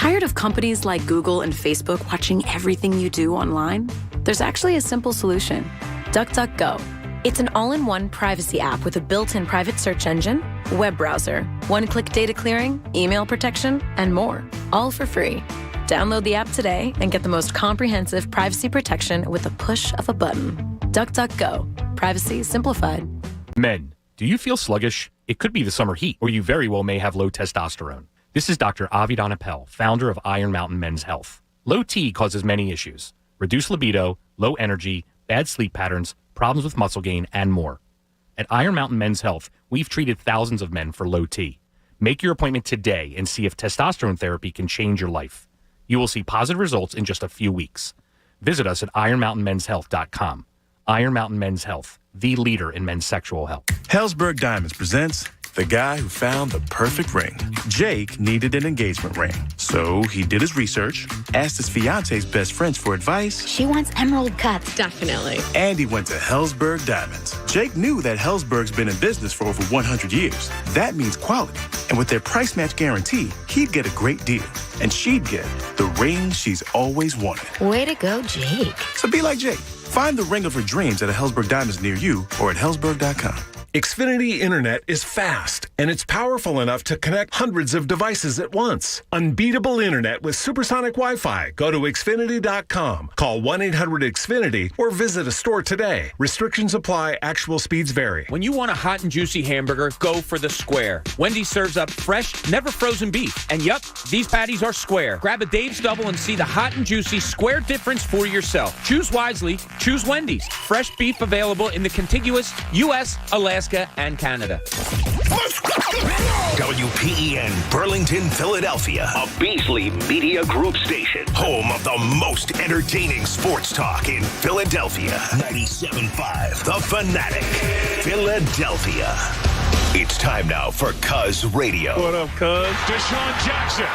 Tired of companies like Google and Facebook watching everything you do online? There's actually a simple solution. DuckDuckGo. It's an all-in-one privacy app with a built-in private search engine, web browser, one-click data clearing, email protection, and more, all for free. Download the app today and get the most comprehensive privacy protection with a push of a button. DuckDuckGo. Privacy simplified. Men, do you feel sluggish? It could be the summer heat, or you very well may have low testosterone. This is Dr. Avidan Appel, founder of Iron Mountain Men's Health. Low T causes many issues: reduced libido, low energy, bad sleep patterns, problems with muscle gain, and more. At Iron Mountain Men's Health, we've treated thousands of men for low T. Make your appointment today and see if testosterone therapy can change your life. You will see positive results in just a few weeks. Visit us at ironmountainmenshealth.com. Iron Mountain Men's Health, the leader in men's sexual health. Helzberg Diamonds presents the guy who found the perfect ring. Jake needed an engagement ring, so he did his research, asked his fiance's best friends for advice. She wants emerald cuts. Definitely. And he went to Helzberg Diamonds. Jake knew that Helzberg's been in business for over 100 years. That means quality. And with their price match guarantee, he'd get a great deal. And she'd get the ring she's always wanted. Way to go, Jake. So be like Jake. Find the ring of her dreams at a Helzberg Diamonds near you or at Helzberg.com. Xfinity Internet is fast, and it's powerful enough to connect hundreds of devices at once. Unbeatable Internet with supersonic Wi-Fi. Go to Xfinity.com. Call 1-800-XFINITY or visit a store today. Restrictions apply. Actual speeds vary. When you want a hot and juicy hamburger, go for the Square. Wendy's serves up fresh, never frozen beef. And yup, these patties are square. Grab a Dave's Double and see the hot and juicy Square difference for yourself. Choose wisely. Choose Wendy's. Fresh beef available in the contiguous U.S., Alaska, and Canada. WPEN Burlington, Philadelphia, a Beasley Media Group station, home of the most entertaining sports talk in Philadelphia. 97.5 The Fanatic, Philadelphia. It's time now for Cuz Radio. What up, Cuz? Deshaun Jackson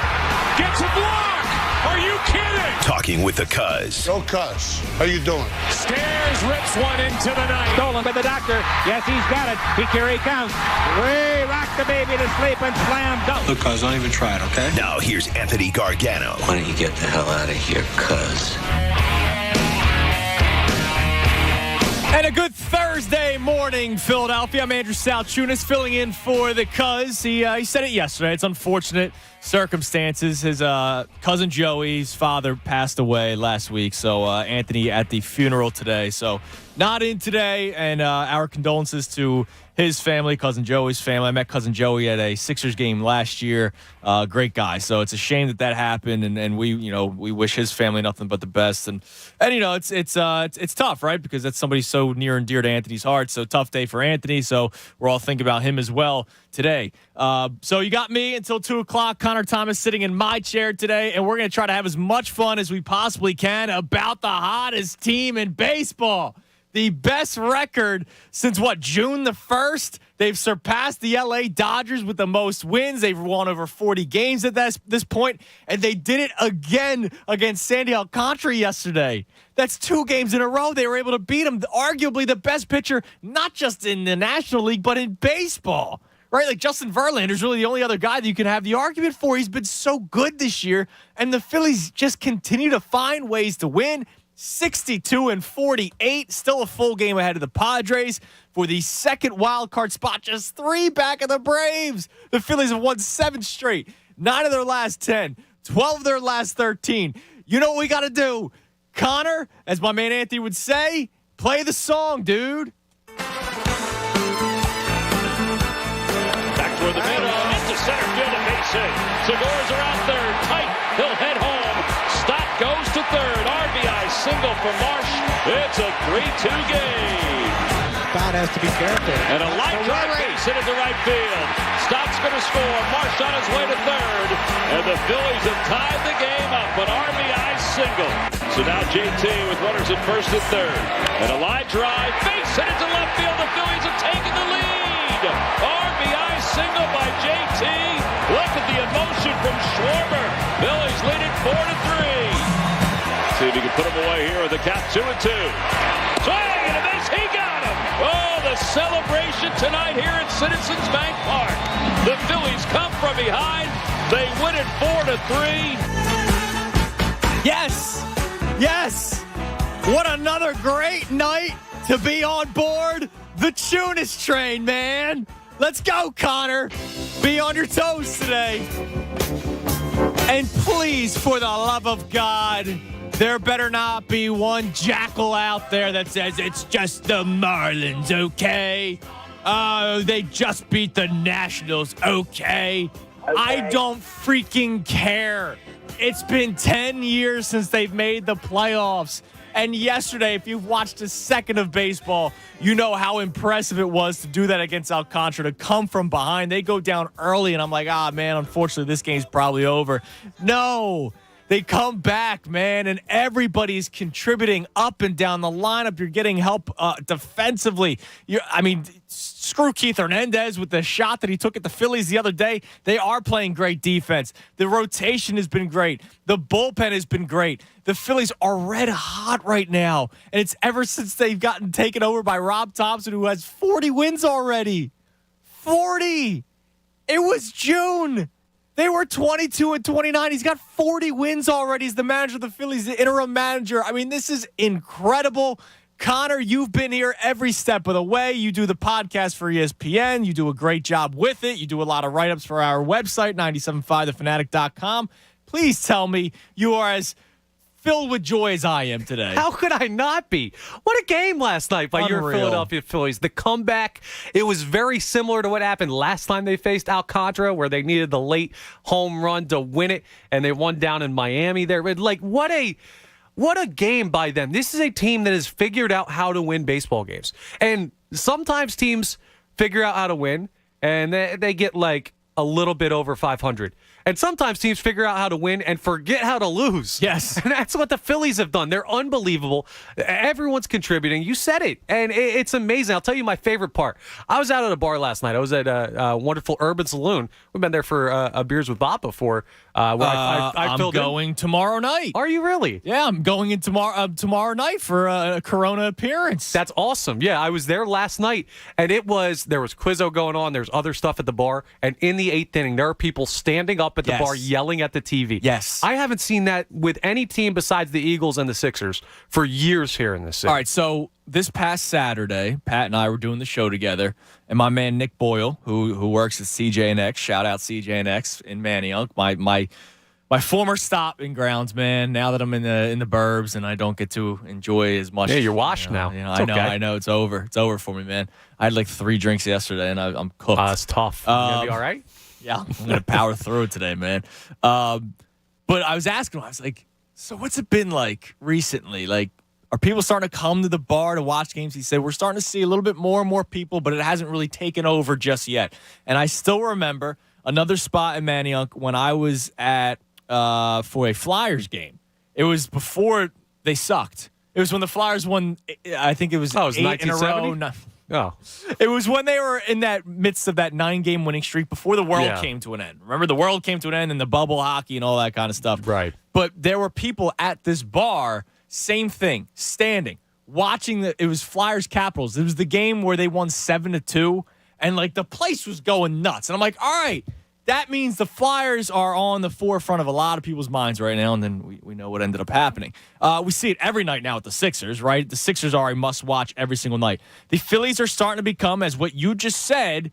gets a block. Are you kidding? Talking with the Cuz. Go Cuz. How you doing? Stairs rips one into the night. Stolen by the doctor. Yes, he's got it. Here he comes. Way rock the baby to sleep and slam dunk. Look, Cuz, don't even try it, okay? Now here's Anthony Gargano. Why don't you get the hell out of here, Cuz? And a good Thursday morning, Philadelphia. I'm Andrew Salchunas, filling in for the Cuz. He said it yesterday. It's unfortunate circumstances. His cousin Joey's father passed away last week, so Anthony at the funeral today. So not in today, and our condolences to his family, cousin Joey's family. I met cousin Joey at a Sixers game last year. Great guy. So it's a shame that happened, and we wish his family nothing but the best. And it's tough, right? Because that's somebody so near and dear to Anthony's heart. So tough day for Anthony. So we're all thinking about him as well today. So you got me until 2:00. Connor Thomas sitting in my chair today, and we're going to try to have as much fun as we possibly can about the hottest team in baseball. The best record since, June the 1st? They've surpassed the L.A. Dodgers with the most wins. They've won over 40 games at this point, and they did it again against Sandy Alcantara yesterday. That's 2 games in a row. They were able to beat him, arguably the best pitcher, not just in the National League, but in baseball. Right? Like Justin Verlander's really the only other guy that you can have the argument for. He's been so good this year, and the Phillies just continue to find ways to win. 62-48, still a full game ahead of the Padres for the second wild card spot, just 3 back of the Braves. The Phillies have won 7 straight, 9 of their last 10, 12 of their last 13. You know what we got to do? Connor, as my man Anthony would say, play the song, dude. Back toward the middle, into center field, a base hit. Segura's around third, tight, he'll head home. Stott goes to third, RBI single for Marsh. It's a 3-2 game. Stott has to be careful. And a line drive base hit into right field. Stott's going to score. Marsh on his way to third. And the Phillies have tied the game up. An RBI single. So now JT with runners at first and third. And a line drive base hit into left field. The Phillies have taken the lead. RBI single by JT. Look at the emotion from Schwarber. Phillies lead it 4-3. See if he can put him away here with the count 2-2. Swing and a base, he got him. Oh, the celebration tonight here at Citizens Bank Park. The Phillies come from behind. They win it 4-3. Yes! Yes! What another great night to be on board the Tunis train, man. Let's go, Connor. Be on your toes today. And please, for the love of God, there better not be one jackal out there that says it's just the Marlins, okay? They just beat the Nationals, okay? I don't freaking care. It's been 10 years since they've made the playoffs. And yesterday, if you've watched a second of baseball, you know how impressive it was to do that against Alcantara, to come from behind. They go down early, and I'm like, man, unfortunately, this game's probably over. No, they come back, man, and everybody's contributing up and down the lineup. You're getting help defensively. Screw Keith Hernandez with the shot that he took at the Phillies the other day. They are playing great defense. The rotation has been great. The bullpen has been great. The Phillies are red hot right now, and it's ever since they've gotten taken over by Rob Thompson, who has 40 wins already. 40! It was June. They were 22-29. He's got 40 wins already. He's the manager of the Phillies, the interim manager. I mean, this is incredible. Connor, you've been here every step of the way. You do the podcast for ESPN. You do a great job with it. You do a lot of write-ups for our website, 97.5thefanatic.com. Please tell me you are as filled with joy as I am today. How could I not be? What a game last night by your Philadelphia Phillies. The comeback, it was very similar to what happened last time they faced Alcantara, where they needed the late home run to win it, and they won down in Miami there. But what a game by them. This is a team that has figured out how to win baseball games. And sometimes teams figure out how to win, and they get like a little bit over 500. And sometimes teams figure out how to win and forget how to lose. Yes. And that's what the Phillies have done. They're unbelievable. Everyone's contributing. You said it. And it's amazing. I'll tell you my favorite part. I was out at a bar last night. I was at a wonderful Urban Saloon. We've been there for a Beers with Bob before. I'm going tomorrow night. Are you really? Yeah, I'm going in tomorrow night for a Corona appearance. That's awesome. Yeah, I was there last night, and there was Quizzo going on. There's other stuff at the bar. And in the 8th inning, there are people standing up at the bar yelling at the TV. Yes. I haven't seen that with any team besides the Eagles and the Sixers for years here in this city. All right, so this past Saturday, Pat and I were doing the show together, and my man Nick Boyle, who works at CJ&X, shout out CJ&X in Manayunk, my former stopping grounds, man. Now that I'm in the burbs and I don't get to enjoy as much. Yeah, you're washed now. I know. It's over. It's over for me, man. I had like 3 drinks yesterday, and I'm cooked. It's tough. You gonna be all right? Yeah, I'm going to power through it today, man. But I was asking him, I was like, so what's it been like recently? Like, are people starting to come to the bar to watch games? He said, we're starting to see a little bit more and more people, but it hasn't really taken over just yet. And I still remember another spot in Manayunk when I was at for a Flyers game. It was before they sucked. It was when the Flyers won, I think it was 8 in a row. Oh. It was when they were in that midst of that 9-game winning streak before the world came to an end. Remember, the world came to an end and the bubble hockey and all that kind of stuff. Right. But there were people at this bar, same thing, standing, watching it was Flyers Capitals. It was the game where they won 7-2, and like the place was going nuts. And I'm like, all right, that means the Flyers are on the forefront of a lot of people's minds right now, and then we know what ended up happening. We see it every night now with the Sixers, right? The Sixers are a must-watch every single night. The Phillies are starting to become, as what you just said,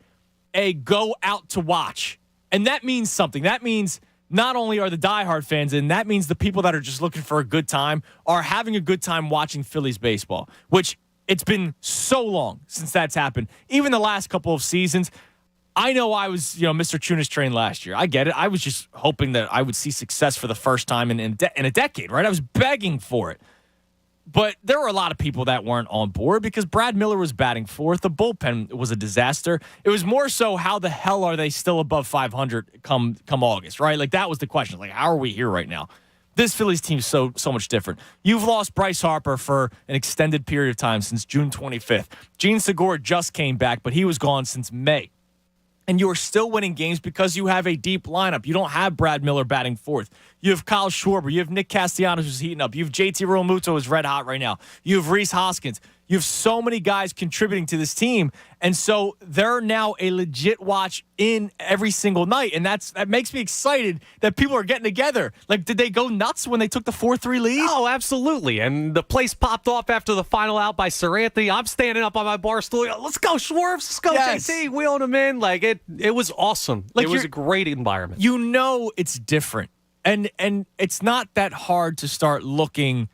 a go-out-to-watch. And that means something. That means not only are the diehard fans in, that means the people that are just looking for a good time are having a good time watching Phillies baseball, which it's been so long since that's happened. Even the last couple of seasons, I know I was, Mr. Tunis train last year. I get it. I was just hoping that I would see success for the first time in a decade, right? I was begging for it. But there were a lot of people that weren't on board because Brad Miller was batting fourth. The bullpen was a disaster. It was more so how the hell are they still above 500 come August, right? Like, that was the question. Like, how are we here right now? This Phillies team is so much different. You've lost Bryce Harper for an extended period of time since June 25th. Gene Segura just came back, but he was gone since May. And you are still winning games because you have a deep lineup. You don't have Brad Miller batting fourth. You have Kyle Schwarber. You have Nick Castellanos who's heating up. You have JT Realmuto who's red hot right now. You have Rhys Hoskins. You have so many guys contributing to this team, and so they're now a legit watch in every single night, and that makes me excited that people are getting together. Like, did they go nuts when they took the 4-3 lead? Oh, absolutely. And the place popped off after the final out by Sir Anthony. I'm standing up on my bar stool. Let's go, Schwartz. Let's go, JT. Wheeling them in. Like, it was awesome. Like, it was a great environment. You know it's different. And it's not that hard to start looking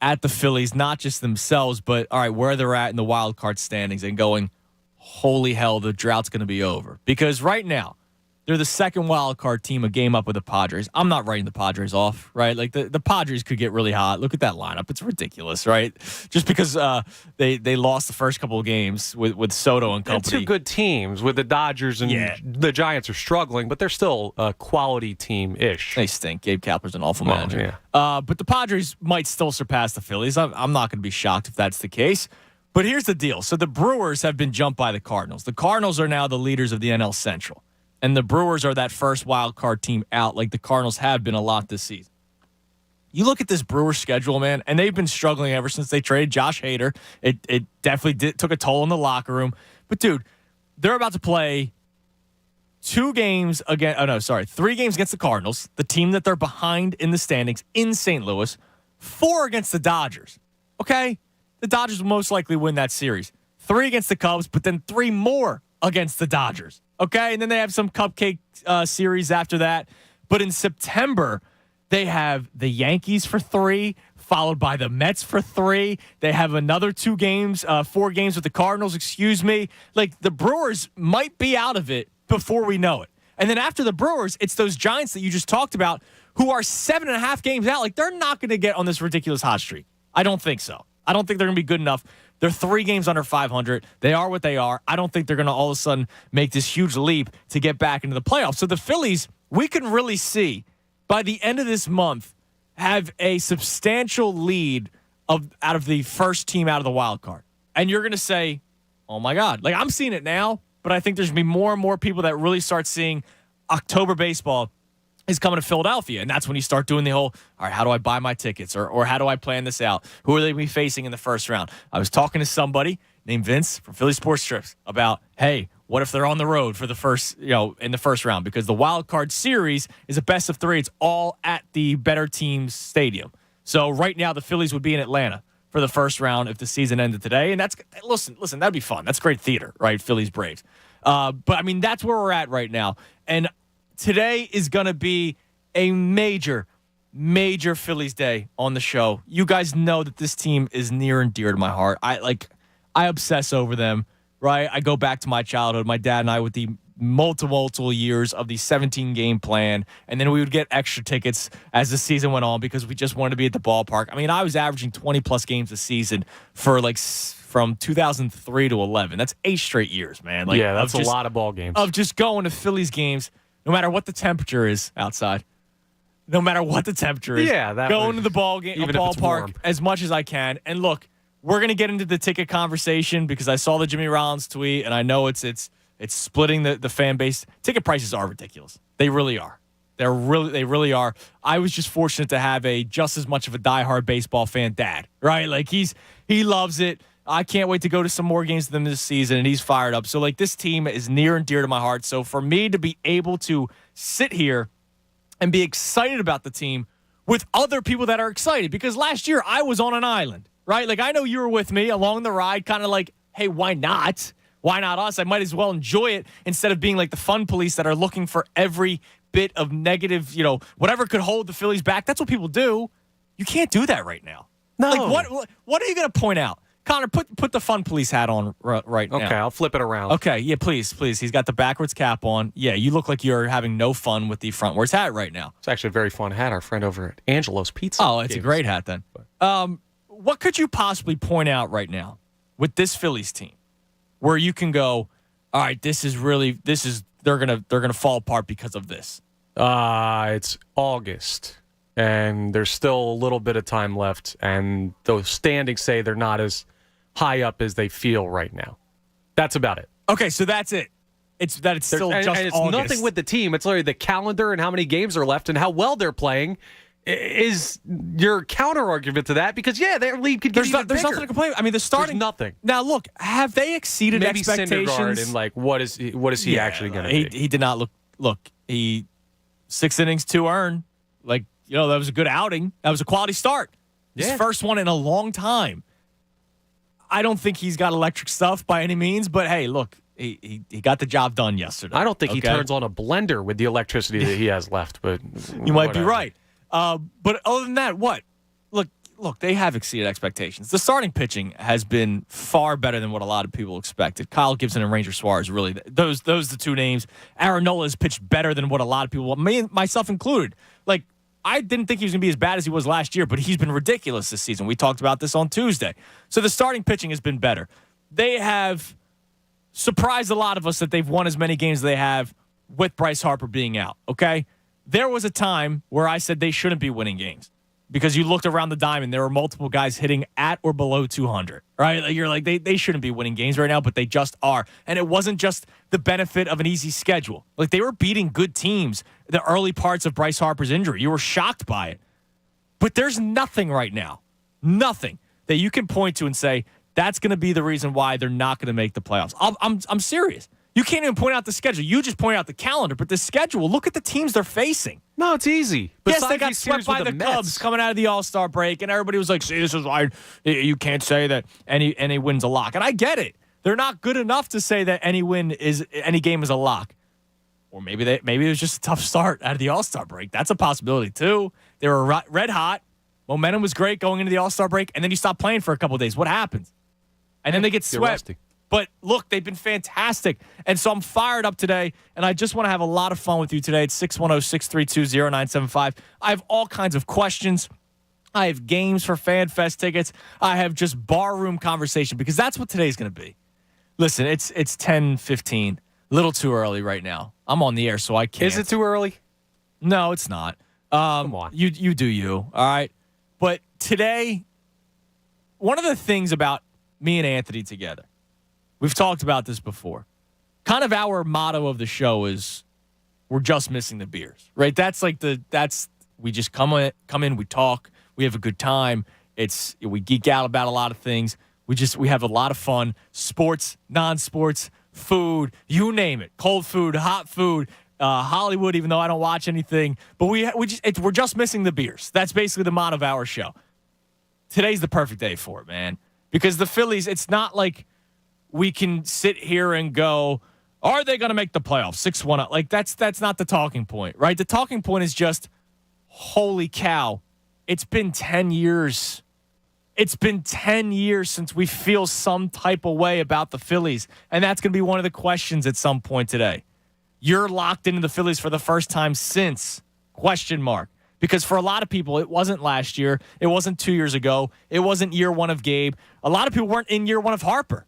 at the Phillies, not just themselves, but, all right, where they're at in the wild card standings and going, holy hell, the drought's going to be over. Because right now, they're the second wild card team, a game up with the Padres. I'm not writing the Padres off, right? Like, the Padres could get really hot. Look at that lineup. It's ridiculous, right? Just because they lost the first couple of games with Soto and company. And two good teams with the Dodgers and the Giants are struggling, but they're still a quality team-ish. They stink. Gabe Kapler's an awful manager. Yeah. But the Padres might still surpass the Phillies. I'm not going to be shocked if that's the case. But here's the deal. So the Brewers have been jumped by the Cardinals. The Cardinals are now the leaders of the NL Central. And the Brewers are that first wild card team out like the Cardinals have been a lot this season. You look at this Brewers schedule, man, and they've been struggling ever since they traded Josh Hader. It definitely took a toll in the locker room. But, dude, they're about to play 3 games against the Cardinals, the team that they're behind in the standings in St. Louis, 4 against the Dodgers. Okay? The Dodgers will most likely win that series. 3 against the Cubs, but then 3 more against the Dodgers. Okay, and then they have some cupcake series after that. But in September, they have the Yankees for 3, followed by the Mets for 3. They have another 4 games with the Cardinals, Like, the Brewers might be out of it before we know it. And then after the Brewers, it's those Giants that you just talked about who are 7.5 games out. Like, they're not going to get on this ridiculous hot streak. I don't think so. I don't think they're going to be good enough. They're 3 games under 500. They are what they are. I don't think they're going to all of a sudden make this huge leap to get back into the playoffs. So the Phillies, we can really see by the end of this month have a substantial lead out of the first team out of the wild card. And you're going to say, oh, my God. Like, I'm seeing it now, but I think there's going to be more and more people that really start seeing October baseball is coming to Philadelphia. And that's when you start doing the whole, all right, how do I buy my tickets? Or how do I plan this out? Who are they going to be facing in the first round? I was talking to somebody named Vince from Philly Sports Trips about, hey, what if they're on the road for the first, in the first round? Because the wild card series is a best of 3. It's all at the better team's stadium. So right now the Phillies would be in Atlanta for the first round if the season ended today. And listen, that'd be fun. That's great theater, right? Phillies Braves. But I mean, that's where we're at right now. And today is going to be a major, major Phillies day on the show. You guys know that this team is near and dear to my heart. I obsess over them, right? I go back to my childhood, my dad and I, with the multiple years of the 17-game plan, and then we would get extra tickets as the season went on because we just wanted to be at the ballpark. I mean, I was averaging 20-plus games a season for from 2003 to 11. That's 8 straight years, man. Like, yeah, that's a lot of ball games. Of just going to Phillies games, no matter what the temperature is outside. No matter what the temperature is. Yeah, going to the ballpark as much as I can. And look, we're going to get into the ticket conversation because I saw the Jimmy Rollins tweet, and I know it's splitting the fan base. Ticket prices are ridiculous. They really are. They really are. I was just fortunate to have just as much of a diehard baseball fan dad, right? Like, he loves it. I can't wait to go to some more games with them this season, and he's fired up. So, like, this team is near and dear to my heart. So, for me to be able to sit here and be excited about the team with other people that are excited, because last year I was on an island, right? Like, I know you were with me along the ride, kind of like, hey, why not? Why not us? I might as well enjoy it instead of being like the fun police that are looking for every bit of negative, whatever could hold the Phillies back. That's what people do. You can't do that right now. No. Like, what are you going to point out? Connor, put the fun police hat on right now. Okay, I'll flip it around. Okay, yeah, please. He's got the backwards cap on. Yeah, you look like you're having no fun with the frontwards hat right now. It's actually a very fun hat. Our friend over at Angelo's Pizza. Oh, it's a great hat then. What could you possibly point out right now with this Phillies team where you can go, all right, they're gonna fall apart because of this? It's August, and there's still a little bit of time left, and those standings say they're not as high up as they feel right now. That's about it. Okay, so that's it. It's still just and it's August. nothing with the team. It's literally the calendar and how many games are left and how well they're playing. is your counter argument to that because their lead could get even there's bigger. nothing to complain about. I mean, the starting There's nothing. Now look, have they exceeded Maybe expectations? Syndergaard and like what is he actually going to be? He did not look. He 6 innings, 2 earned. Like that was a good outing. That was a quality start. His first one in a long time. I don't think he's got electric stuff by any means, but hey, look. He got the job done yesterday. I don't think he turns on a blender with the electricity that he has left, but you might be right. But other than that, what? Look, they have exceeded expectations. The starting pitching has been far better than what a lot of people expected. Kyle Gibson and Ranger Suarez, really, those the two names. Aaron Nola has pitched better than what a lot of people, myself included. Like, I didn't think he was going to be as bad as he was last year, but he's been ridiculous this season. We talked about this on Tuesday. So the starting pitching has been better. They have surprised a lot of us that they've won as many games as they have with Bryce Harper being out, okay? There was a time where I said they shouldn't be winning games because you looked around the diamond, there were multiple guys hitting at or below 200, right? Like you're like, they shouldn't be winning games right now, but they just are. And it wasn't just the benefit of an easy schedule. Like they were beating good teams the early parts of Bryce Harper's injury. You were shocked by it. But there's nothing right now, nothing that you can point to and say, that's going to be the reason why they're not going to make the playoffs. I'm serious. You can't even point out the schedule. You just point out the calendar. But the schedule, look at the teams they're facing. No, it's easy. Yes, they got swept by the Cubs coming out of the All-Star break, and everybody was like, see, this is why you can't say that any win's a lock. And I get it. They're not good enough to say that any game is a lock. Or maybe it was just a tough start out of the All-Star break. That's a possibility, too. They were red hot. Momentum was great going into the All-Star break, and then you stop playing for a couple of days. What happens? And then they get swept. But look, they've been fantastic. And so I'm fired up today, and I just want to have a lot of fun with you today. It's 610-632-0975. I have all kinds of questions. I have games for Fan Fest tickets. I have just barroom conversation because that's what today's going to be. Listen, it's 10:15. A little too early right now. I'm on the air, so I can't. Is it too early? No, it's not. Come on. You do you, all right? But today, one of the things about me and Anthony together, we've talked about this before. Kind of our motto of the show is we're just missing the beers, right? We just come in, we talk, we have a good time. We geek out about a lot of things. We have a lot of fun. Sports, non-sports, food, you name it. Cold food, hot food, Hollywood, even though I don't watch anything. But we're just missing the beers. That's basically the motto of our show. Today's the perfect day for it, man. Because the Phillies, it's not like we can sit here and go, are they going to make the playoffs? 6-1 up. Like, that's not the talking point, right? The talking point is just, holy cow, it's been 10 years. It's been 10 years since we feel some type of way about the Phillies. And that's going to be one of the questions at some point today. You're locked into the Phillies for the first time since, ? Because for a lot of people, it wasn't last year. It wasn't 2 years ago. It wasn't year one of Gabe. A lot of people weren't in year one of Harper.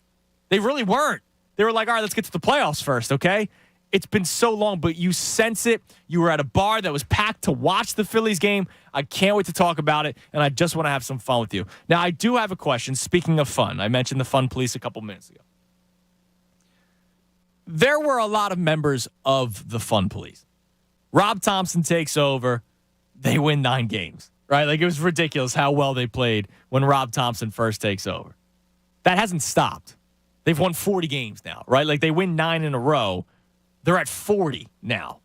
They really weren't. They were like, all right, let's get to the playoffs first, okay? It's been so long, but you sense it. You were at a bar that was packed to watch the Phillies game. I can't wait to talk about it, and I just want to have some fun with you. Now, I do have a question. Speaking of fun, I mentioned the Fun Police a couple minutes ago. There were a lot of members of the Fun Police. Rob Thompson takes over. They win 9 games, right? Like, it was ridiculous how well they played when Rob Thompson first takes over. That hasn't stopped. They've won 40 games now, right? Like, they win 9 in a row. They're at 40 now.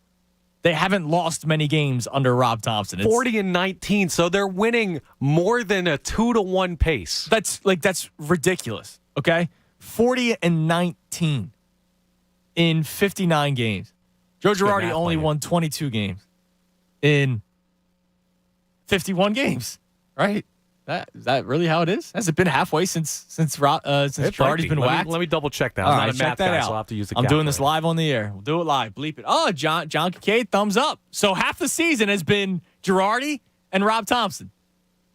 They haven't lost many games under Rob Thompson. 40-19, so they're winning more than a 2-1 pace. That's ridiculous, okay? 40-19 in 59 games. Joe Girardi only won 22 games in 51 games, right? Is that really how it is? Has it been halfway since Girardi's been whacked? Let me double check that. All I'm right, not a math guy, so I'll have to use the I'm doing this live on the air. We'll do it live. Bleep it. Oh, John Kincaid, thumbs up. So half the season has been Girardi and Rob Thompson.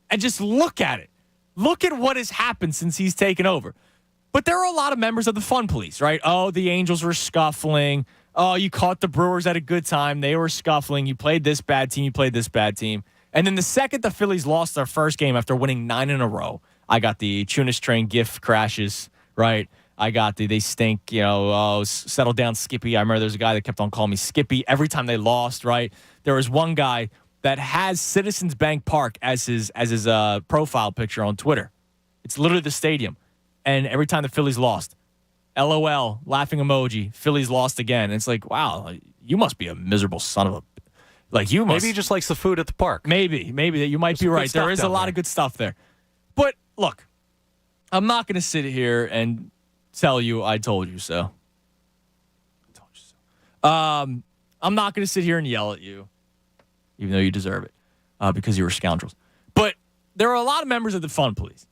And just look at it. Look at what has happened since he's taken over. But there are a lot of members of the Fun Police, right? Oh, the Angels were scuffling. Oh, you caught the Brewers at a good time. They were scuffling. You played this bad team. You played this bad team. And then the second the Phillies lost their first game after winning 9 in a row, I got the Chunas train GIF crashes, right? I got they stink, settle down Skippy. I remember there was a guy that kept on calling me Skippy every time they lost, right? There was one guy that has Citizens Bank Park as his profile picture on Twitter. It's literally the stadium. And every time the Phillies lost, LOL, laughing emoji, Phillies lost again. And it's like, wow, you must be a miserable son of a... Like you must... Maybe he just likes the food at the park. Maybe that you might be right. There is a lot of good stuff there. But look, I'm not going to sit here and tell you I told you so. I'm not going to sit here and yell at you, even though you deserve it, because you were scoundrels. But there are a lot of members of the Fun Police.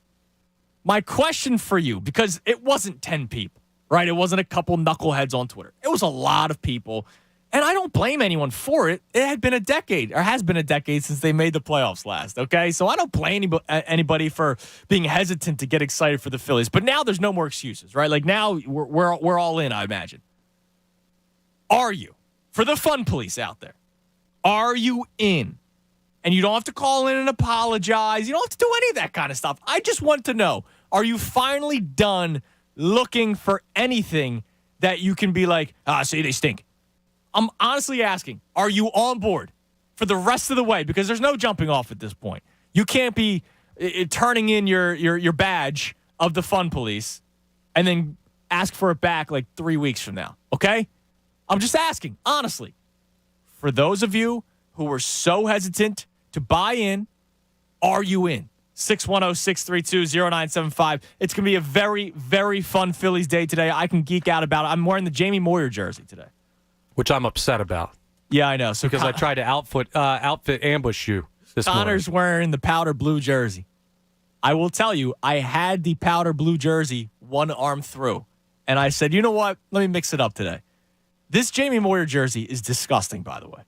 My question for you, because it wasn't 10 people, right? It wasn't a couple knuckleheads on Twitter. It was a lot of people, and I don't blame anyone for it. It had been a decade, or has been a decade since they made the playoffs last, okay? So I don't blame anybody for being hesitant to get excited for the Phillies. But now there's no more excuses, right? Like now we're all in, I imagine. Are you? For the Fun Police out there, are you in? And you don't have to call in and apologize. You don't have to do any of that kind of stuff. I just want to know, are you finally done looking for anything that you can be like, see, they stink? I'm honestly asking, are you on board for the rest of the way? Because there's no jumping off at this point. You can't be turning in your badge of the Fun Police and then ask for it back like 3 weeks from now, okay? I'm just asking, honestly, for those of you who were so hesitant to buy in, are you in? 610-632-0975. It's going to be a very, very fun Phillies day today. I can geek out about it. I'm wearing the Jamie Moyer jersey today. Which I'm upset about. Yeah, I know. So because I tried to outfit ambush you this morning. Connor's wearing the powder blue jersey. I will tell you, I had the powder blue jersey one arm through. And I said, you know what? Let me mix it up today. This Jamie Moyer jersey is disgusting, by the way.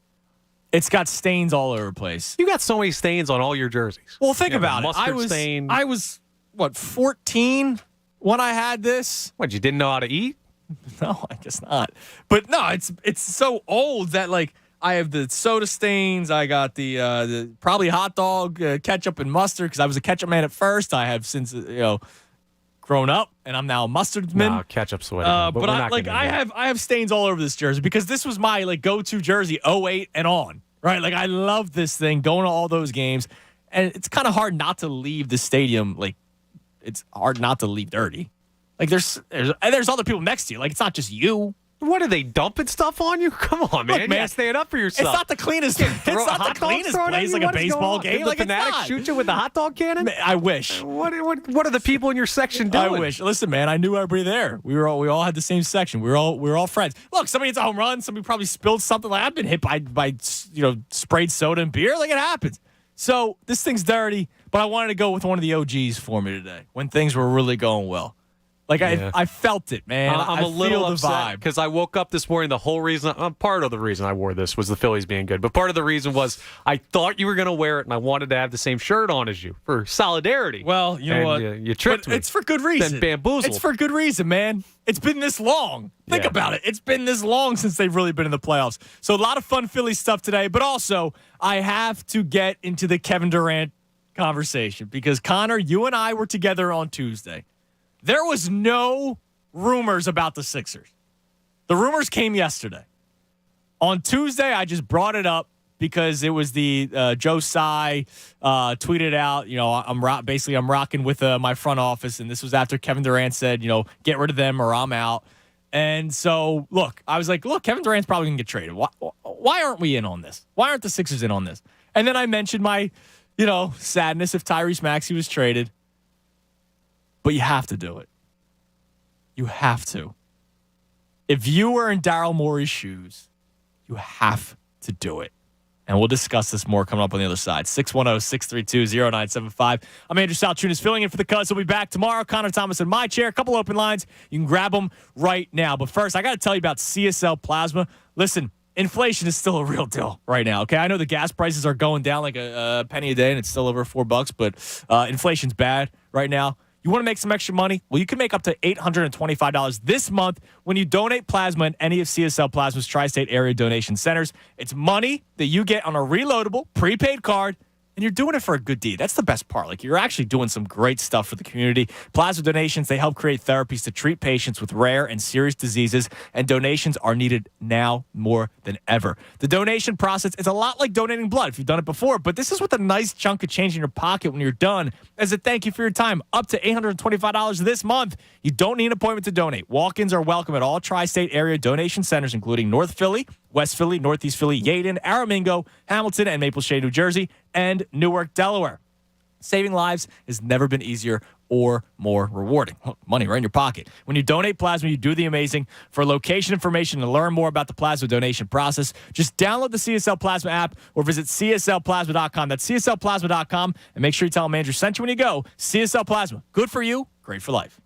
It's got stains all over the place. You got so many stains on all your jerseys. Well, think about it. Stain. I was, 14 when I had this? What, you didn't know how to eat? No, I guess not. But no, it's so old that, like, I have the soda stains. I got the probably hot dog ketchup and mustard because I was a ketchup man at first. I have since, grown up, and I'm now a mustard man. No, ketchup's the way to go, but I have stains all over this jersey because this was my go-to jersey 08 and on, right? Like I love this thing, going to all those games, and it's kind of hard not to leave the stadium. Like it's hard not to leave dirty. Like there's other people next to you. Like it's not just you. What are they dumping stuff on you? Come on, man! Look, man, you stand up for yourself. It's not the cleanest. It's not the cleanest place like a baseball game. Did the Fanatic shoot you with the hot dog cannon? Man, I wish. What are the people in your section doing? I wish. Listen, man, I knew everybody there. We all had the same section. We were all friends. Look, somebody hits a home run. Somebody probably spilled something. Like I've been hit by sprayed soda and beer. Like it happens. So this thing's dirty. But I wanted to go with one of the OGs for me today when things were really going well. Like, yeah. I felt it, man. I'm a little upset because I woke up this morning. The whole reason, part of the reason I wore this was the Phillies being good. But part of the reason was I thought you were going to wear it, and I wanted to have the same shirt on as you for solidarity. Well, you know what? You tricked me. It's for good reason. Been bamboozled. It's for good reason, man. It's been this long. Think about it. It's been this long since they've really been in the playoffs. So a lot of fun Phillies stuff today. But also, I have to get into the Kevin Durant conversation because, Connor, you and I were together on Tuesday. There was no rumors about the Sixers. The rumors came yesterday. On Tuesday, I just brought it up because it was the Joe Tsai tweeted out, I'm rocking with my front office, and this was after Kevin Durant said, get rid of them or I'm out. And so, I was like, Kevin Durant's probably going to get traded. Why aren't we in on this? Why aren't the Sixers in on this? And then I mentioned my, sadness if Tyrese Maxey was traded. But you have to do it. You have to. If you were in Daryl Morey's shoes, you have to do it. And we'll discuss this more coming up on the other side. 610-632-0975. I'm Andrew Salchunas filling in for the Cuz. We'll be back tomorrow. Connor Thomas in my chair. A couple open lines. You can grab them right now. But first, I got to tell you about CSL Plasma. Listen, inflation is still a real deal right now, okay? I know the gas prices are going down like a penny a day, and it's still over $4, but inflation's bad right now. You want to make some extra money? Well, you can make up to $825 this month when you donate plasma in any of CSL Plasma's tri-state area donation centers. It's money that you get on a reloadable, prepaid card and you're doing it for a good deed. That's the best part. Like, you're actually doing some great stuff for the community. Plasma donations, they help create therapies to treat patients with rare and serious diseases, and donations are needed now more than ever. The donation process is a lot like donating blood if you've done it before, but this is with a nice chunk of change in your pocket when you're done as a thank you for your time, up to $825 this month. You don't need an appointment to donate. Walk-ins are welcome at all tri-state area donation centers, including North Philly, West Philly, Northeast Philly, Yeadon, Aramingo, Hamilton, and Maple Shade, New Jersey, and Newark, Delaware. Saving lives has never been easier or more rewarding. Money right in your pocket. When you donate plasma, you do the amazing. For location information and learn more about the plasma donation process, just download the CSL Plasma app or visit cslplasma.com. That's cslplasma.com, and make sure you tell them Andrew sent you when you go. CSL Plasma. Good for you, great for life.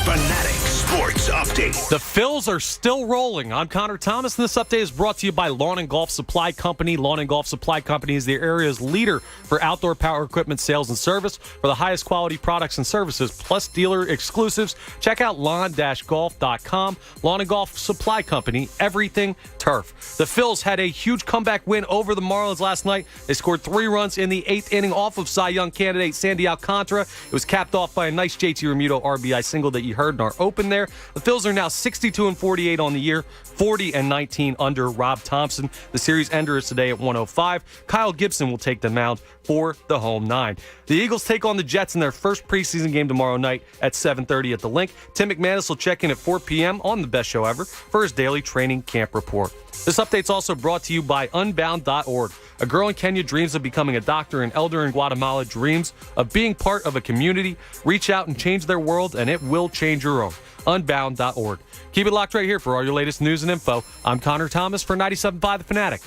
Fanatic Sports Update. The Phils are still rolling. I'm Connor Thomas, and this update is brought to you by Lawn & Golf Supply Company. Lawn & Golf Supply Company is the area's leader for outdoor power equipment sales and service. For the highest quality products and services, plus dealer exclusives, check out lawn-golf.com. Lawn & Golf Supply Company, everything turf. The Phils had a huge comeback win over the Marlins last night. They scored 3 runs in the 8th inning off of Cy Young candidate Sandy Alcantara. It was capped off by a nice JT Realmuto RBI single that you heard in our open there. The Phils are now 62-48 on the year, 40-19 under Rob Thompson. The series ender is today at 105. Kyle Gibson will take the mound for the home 9. The Eagles take on the Jets in their first preseason game tomorrow night at 7:30 at the Link. Tim McManus will check in at 4 p.m. on the Best Show Ever for his daily training camp report. This update's also brought to you by Unbound.org. A girl in Kenya dreams of becoming a doctor. An elder in Guatemala dreams of being part of a community. Reach out and change their world, and it will change your own. Unbound.org. Keep it locked right here for all your latest news and info. I'm Connor Thomas for 97.5 The Fanatic.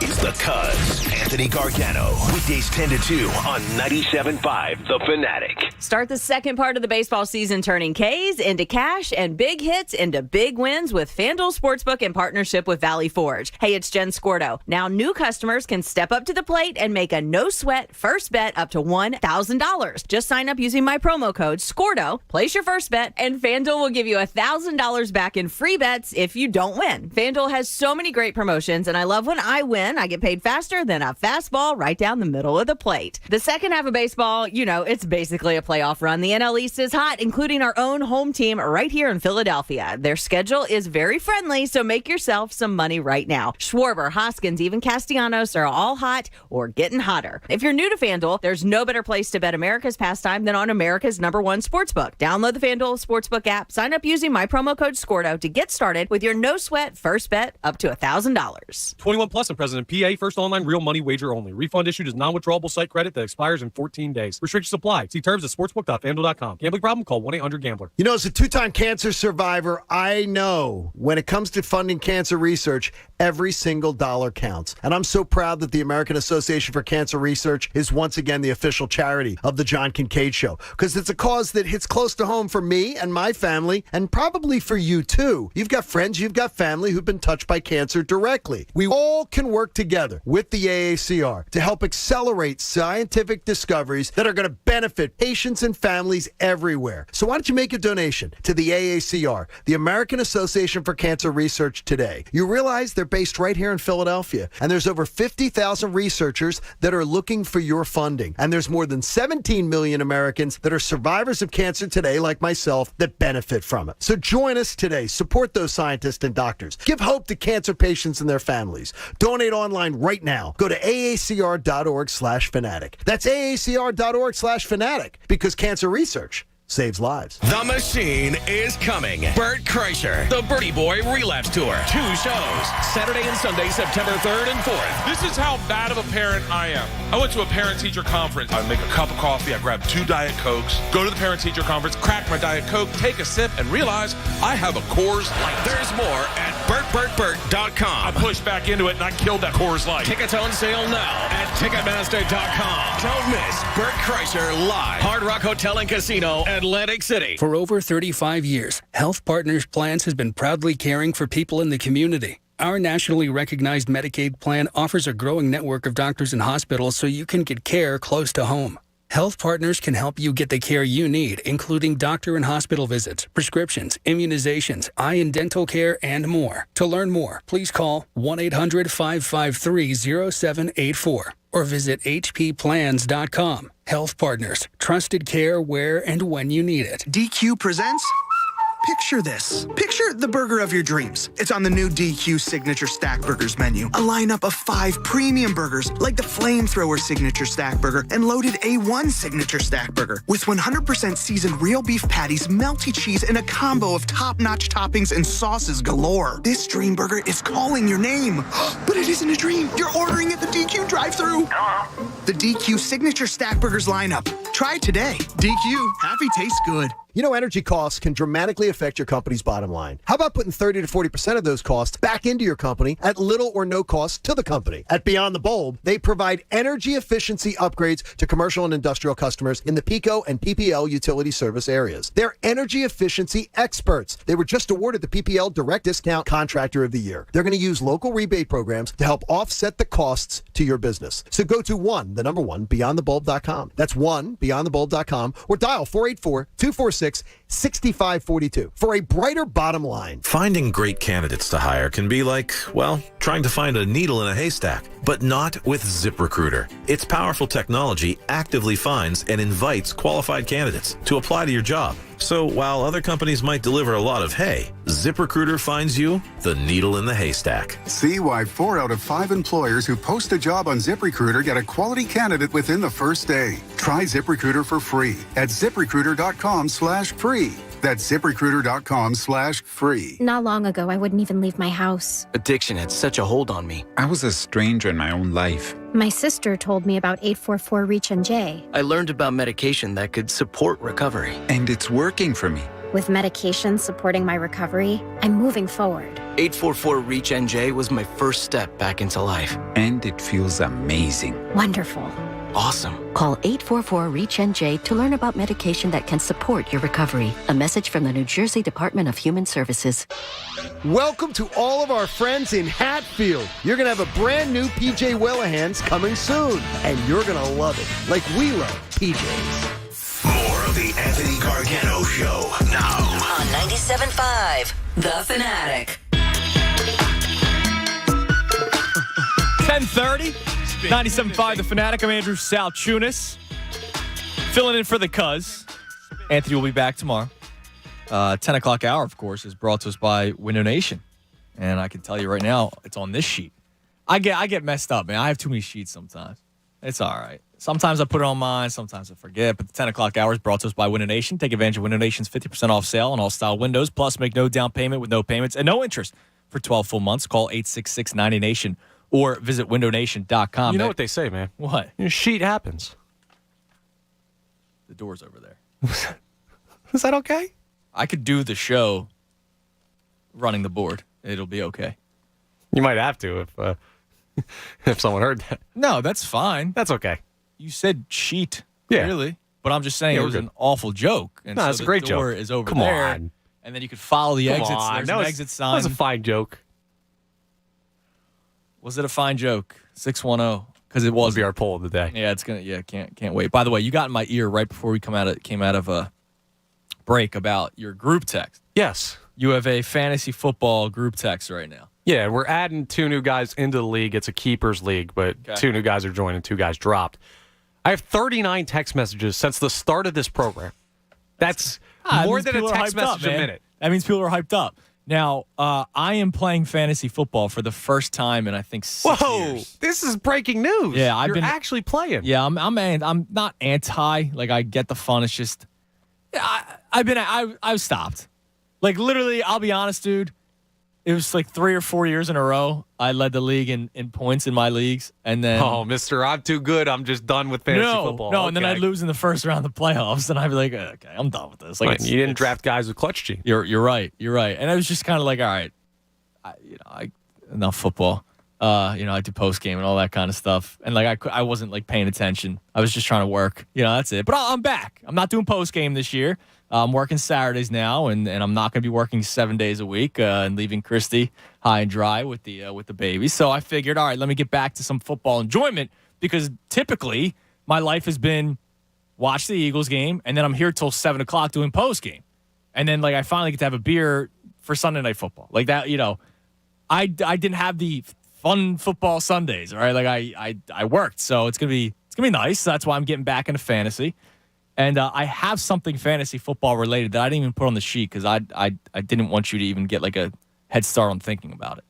Is the Cuz. Anthony Gargano. Weekdays 10 to 2 on 97.5 The Fanatic. Start the second part of the baseball season turning Ks into cash and big hits into big wins with FanDuel Sportsbook in partnership with Valley Forge. Hey, it's Jen Scordo. Now new customers can step up to the plate and make a no-sweat first bet up to $1,000. Just sign up using my promo code SCORDO, place your first bet, and FanDuel will give you $1,000 back in free bets if you don't win. FanDuel has so many great promotions, and I love when I win. I get paid faster than a fastball right down the middle of the plate. The second half of baseball, it's basically a playoff run. The NL East is hot, including our own home team right here in Philadelphia. Their schedule is very friendly, so make yourself some money right now. Schwarber, Hoskins, even Castellanos are all hot or getting hotter. If you're new to FanDuel, there's no better place to bet America's pastime than on America's #1 sportsbook. Download the FanDuel Sportsbook app, sign up using my promo code SCORDO to get started with your no-sweat first bet up to $1,000. 21 plus and present in PA. First online real money wager only. Refund issued as non-withdrawable site credit that expires in 14 days. Restrictions apply. See terms at sportsbook.fanduel.com. Gambling problem? Call 1-800-GAMBLER. As a 2-time cancer survivor, I know when it comes to funding cancer research, every single dollar counts. And I'm so proud that the American Association for Cancer Research is once again the official charity of the John Kincaid Show, because it's a cause that hits close to home for me and my family, and probably for you too. You've got friends, you've got family who've been touched by cancer directly. We all can work together with the AACR to help accelerate scientific discoveries that are going to benefit patients and families everywhere. So why don't you make a donation to the AACR, the American Association for Cancer Research, today? You realize they're based right here in Philadelphia, and there's over 50,000 researchers that are looking for your funding. And there's more than 17 million Americans that are survivors of cancer today, like myself, that benefit from it. So join us today. Support those scientists and doctors. Give hope to cancer patients and their families. Donate online right now. Go to aacr.org/fanatic. That's aacr.org/fanatic, because cancer research saves lives. The Machine is coming. Bert Kreischer, the Birdie Boy Relapse Tour. 2 shows, Saturday and Sunday, September 3rd and 4th. This is how bad of a parent I am. I went to a parent-teacher conference. I make a cup of coffee, I grab 2 Diet Cokes, go to the parent-teacher conference, crack my Diet Coke, take a sip, and realize I have a Coors Light. There's more at BertBertBert.com. I pushed back into it and I killed that Coors Light. Tickets on sale now at Ticketmaster.com. Don't miss Bert Kreischer live. Hard Rock Hotel and Casino, Atlantic City. For over 35 years, Health Partners Plans has been proudly caring for people in the community. Our nationally recognized Medicaid plan offers a growing network of doctors and hospitals so you can get care close to home. Health Partners can help you get the care you need, including doctor and hospital visits, prescriptions, immunizations, eye and dental care, and more. To learn more, please call 1-800-553-0784 or visit hpplans.com. Health Partners, trusted care where and when you need it. DQ presents... Picture this. Picture the burger of your dreams. It's on the new DQ Signature Stack Burgers menu. A lineup of 5 premium burgers like the Flamethrower Signature Stack Burger and Loaded A1 Signature Stack Burger with 100% seasoned real beef patties, melty cheese, and a combo of top-notch toppings and sauces galore. This dream burger is calling your name. But it isn't a dream. You're ordering at the DQ drive-thru. The DQ Signature Stack Burgers lineup. Try it today. DQ. Happy tastes good. You know, energy costs can dramatically affect your company's bottom line. How about putting 30 to 40% of those costs back into your company at little or no cost to the company? At Beyond the Bulb, they provide energy efficiency upgrades to commercial and industrial customers in the PICO and PPL utility service areas. They're energy efficiency experts. They were just awarded the PPL Direct Discount Contractor of the Year. They're going to use local rebate programs to help offset the costs to your business. So go to beyondthebulb.com. That's beyondthebulb.com or dial 484-246-6542 for a brighter bottom line. Finding great candidates to hire can be like, well, trying to find a needle in a haystack, but not with ZipRecruiter. Its powerful technology actively finds and invites qualified candidates to apply to your job. So while other companies might deliver a lot of hay, ZipRecruiter finds you the needle in the haystack. See why 4 out of 5 employers who post a job on ZipRecruiter get a quality candidate within the first day. Try ZipRecruiter for free at ZipRecruiter.com/free. That's ZipRecruiter.com/free. Not long ago, I wouldn't even leave my house. Addiction had such a hold on me. I was a stranger in my own life. My sister told me about 844-REACH-NJ. I learned about medication that could support recovery. And it's working for me. With medication supporting my recovery, I'm moving forward. 844-REACH-NJ was my first step back into life. And it feels amazing. Wonderful. Awesome. Call 844-REACH-NJ to learn about medication that can support your recovery. A message from the New Jersey Department of Human Services. Welcome to all of our friends in Hatfield. You're going to have a brand new PJ Wellahans coming soon, and you're going to love it, like we love PJs. More of the Anthony Gargano Show now on 97.5 The Fanatic. 10:30. 97.5 The Fanatic. I'm Andrew Salchunas, filling in for the Cuz. Anthony will be back tomorrow. 10 o'clock hour, of course, is brought to us by Window Nation. And I can tell you right now, it's on this sheet. I get messed up, man. I have too many sheets sometimes. It's all right. Sometimes I put it on mine. Sometimes I forget. But the 10 o'clock hour is brought to us by Window Nation. Take advantage of Window Nation's 50% off sale on all style windows. Plus, make no down payment with no payments and no interest for 12 full months. Call 866-90NATION. Or visit windownation.com. You know what they say, man. What? Your sheet happens. The door's over there. Is that okay? I could do the show running the board. It'll be okay. You might have to if someone heard that. No, that's fine. That's okay. You said sheet, yeah. Really. But I'm just saying it was an awful joke. And no, that's so a great joke. The door is over Come there. on. And then you could follow the exits. On. There's an exit sign. That was a fine joke. Was it a fine joke? 610. Because it was. It'll be our poll of the day. Yeah, it's gonna. Yeah, can't wait. By the way, you got in my ear right before we came out of a break about your group text. Yes, you have a fantasy football group text right now. Yeah, we're adding 2 new guys into the league. It's a keepers league, but 2 new guys are joining. 2 guys dropped. I have 39 text messages since the start of this program. That's more than a text message a minute. That means people are hyped up. Now, I am playing fantasy football for the first time in, I think, 6 years. This is breaking news. Yeah, You're actually playing. Yeah, I'm not anti. Like, I get the fun. It's just, I've stopped. Like, literally, I'll be honest, dude. It was like 3 or 4 years in a row I led the league in points in my leagues, and then mister, I'm too good. I'm just done with fantasy football. No, and then I'd lose in the first round of the plaplayoffs, and I'd be like, okay, I'm done with this. Like, you didn't draft guys with clutch genes. You're right. And I was just kind of like, all right, enough football. I do post game and all that kind of stuff, and like I wasn't like paying attention. I was just trying to work. That's it. But I'm back. I'm not doing post game this year. I'm working Saturdays now, and I'm not going to be working 7 days a week and leaving Christy high and dry with the baby. So I figured, all right, let me get back to some football enjoyment, because typically my life has been watch the Eagles game, and then I'm here till 7 o'clock doing post game. And then, like, I finally get to have a beer for Sunday Night Football. Like that, I didn't have the fun football Sundays, all right? Like, I worked, so it's gonna be nice. That's why I'm getting back into fantasy. And I have something fantasy football related that I didn't even put on the sheet because I didn't want you to even get, like, a head start on thinking about it.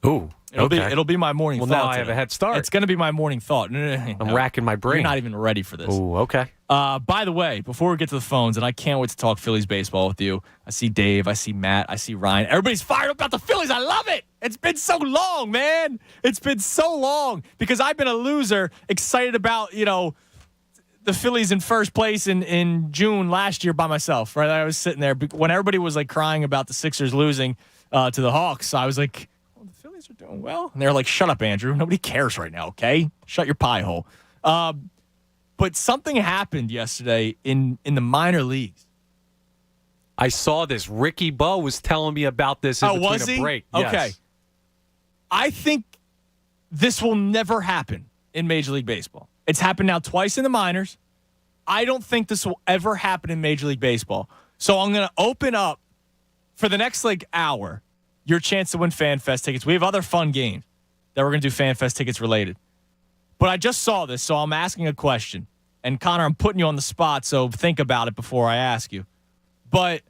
Ooh. It'll be my morning thought. Well, now I today. have a head start. It's going to be my morning thought. I'm racking my brain. You're not even ready for this. Ooh, okay. By the way, before we get to the phones, and I can't wait to talk Phillies baseball with you. I see Dave. I see Matt. I see Ryan. Everybody's fired up about the Phillies. I love it. It's been so long, man. It's been so long because I've been a loser, excited about, the Phillies in first place in June last year by myself, right? I was sitting there when everybody was, like, crying about the Sixers losing to the Hawks. I was like, are doing well. And they're like, shut up, Andrew. Nobody cares right now, okay? Shut your pie hole. But something happened yesterday in the minor leagues. I saw this. Ricky Bo was telling me about this in between a break. Okay. Yes. I think this will never happen in Major League Baseball. It's happened now twice in the minors. I don't think this will ever happen in Major League Baseball. So I'm going to open up for the next, hour your chance to win FanFest tickets. We have other fun games that we're going to do FanFest tickets related. But I just saw this, so I'm asking a question. And, Connor, I'm putting you on the spot, so think about it before I ask you. But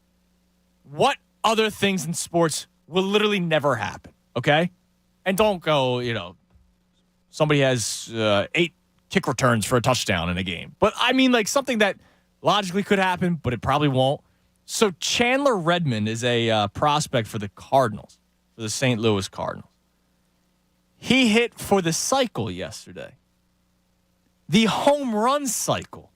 what other things in sports will literally never happen, okay? And don't go, somebody has 8 kick returns for a touchdown in a game. But, I mean, something that logically could happen, but it probably won't. So Chandler Redmond is a prospect for the Cardinals, for the St. Louis Cardinals. He hit for the cycle yesterday, the home run cycle.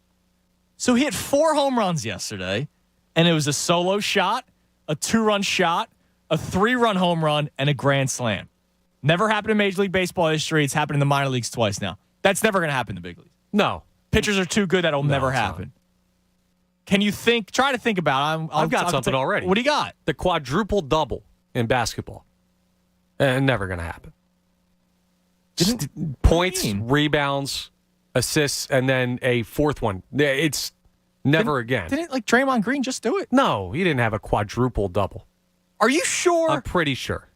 So he hit 4 home runs yesterday, and it was a solo shot, a 2-run shot, a 3-run home run, and a grand slam. Never happened in Major League Baseball history. It's happened in the minor leagues twice now. That's never going to happen in the big leagues. No. Pitchers are too good. That'll never happen. Can you try to think about it? I've got something already. What do you got? The quadruple double in basketball. Never going to happen. Points, rebounds, assists, and then a fourth one. It's never again. Didn't Draymond Green just do it? No, he didn't have a quadruple double. Are you sure? I'm pretty sure.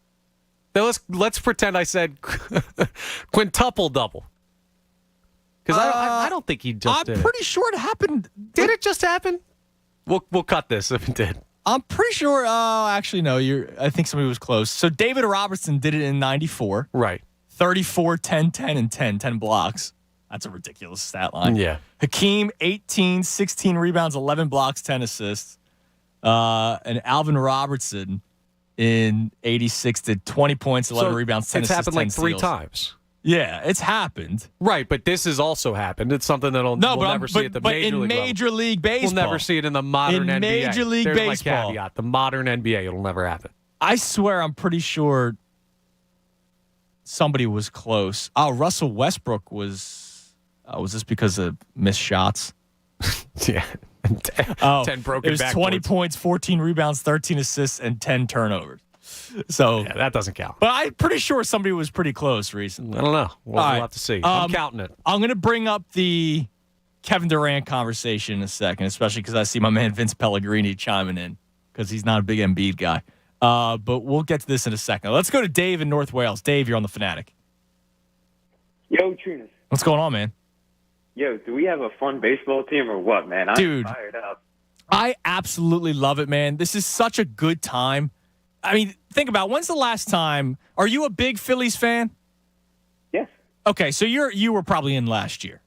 Now let's pretend I said quintuple double. Because I don't think he just did it. I'm pretty sure it happened. Did it just happen? We'll cut this if it did. I'm pretty sure. Actually, no. I think somebody was close. So David Robertson did it in 94. Right. 34, 10, 10, and 10 blocks. That's a ridiculous stat line. Yeah. Hakeem, 18, 16 rebounds, 11 blocks, 10 assists. And Alvin Robertson in 86 did 20 points, 11 rebounds, 10 assists, 10 steals. It's happened 3 times. Yeah, it's happened. Right, but this has also happened. It's something we'll never see at the Major League level. Major League Baseball. We'll never see it in the modern NBA. In Major League There's Baseball. my caveat. The modern NBA, it'll never happen. I swear I'm pretty sure somebody was close. Oh, Russell Westbrook was this because of missed shots? Yeah. 10 broken It was backboards. 20 points, 14 rebounds, 13 assists, and 10 turnovers. So yeah, that doesn't count. But I'm pretty sure somebody was pretty close recently. I don't know. We'll have to see. I'm counting it. I'm going to bring up the Kevin Durant conversation in a second, especially because I see my man Vince Pellegrini chiming in because he's not a big Embiid guy. But we'll get to this in a second. Let's go to Dave in North Wales. Dave, you're on the Fanatic. Yo, Tunis. What's going on, man? Yo, do we have a fun baseball team or what, man? I'm fired up. I absolutely love it, man. This is such a good time. I mean, think about it. When's the last time? Are you a big Phillies fan? Yes. Okay, so you were probably in last year.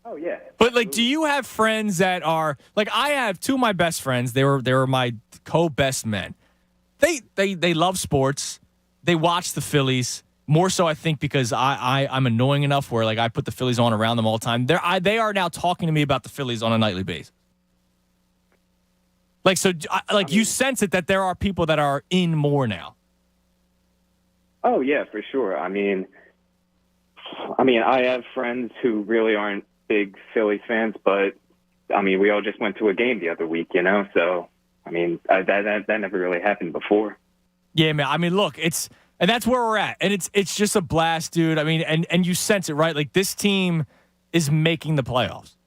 Oh yeah. But do you have friends that are I have 2 of my best friends. They were my co-best men. They love sports. They watch the Phillies more so, I think, because I'm annoying enough where I put the Phillies on around them all the time. They are now talking to me about the Phillies on a nightly basis. You sense it that there are people that are in more now. Oh yeah, for sure. I mean, I have friends who really aren't big Phillies fans, but we all just went to a game the other week, So that never really happened before. Yeah, man. Look, and that's where we're at, and it's just a blast, dude. And you sense it, right? This team is making the playoffs.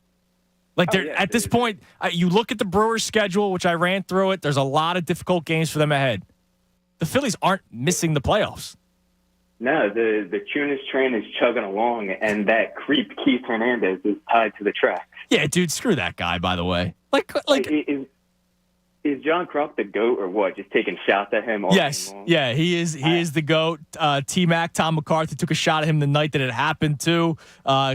Like at this point, you look at the Brewers' schedule, which I ran through it. There's a lot of difficult games for them ahead. The Phillies aren't missing the playoffs. No, the Tunis train is chugging along, and that creep Keith Hernandez is tied to the track. Yeah, dude, screw that guy. By the way, is John Kruk the GOAT or what? Just taking shots at him all yes, game long? Yeah, he is. He is the GOAT. T-Mac, Tom McCarthy took a shot at him the night that it happened too,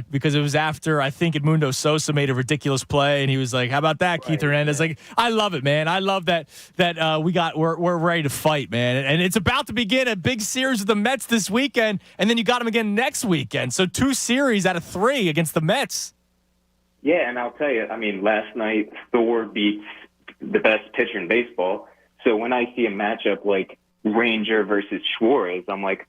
because it was after I think Edmundo Sosa made a ridiculous play, and he was like, "How about that, Keith Hernandez?" Like, I love it, man. I love that we're ready to fight, man, and it's about to begin a big series with the Mets this weekend, and then you got them again next weekend. So 2 series out of 3 against the Mets. Yeah, and I'll tell you, I mean, last night Thor beats the best pitcher in baseball. So when I see a matchup like Ranger versus Suarez, I'm like,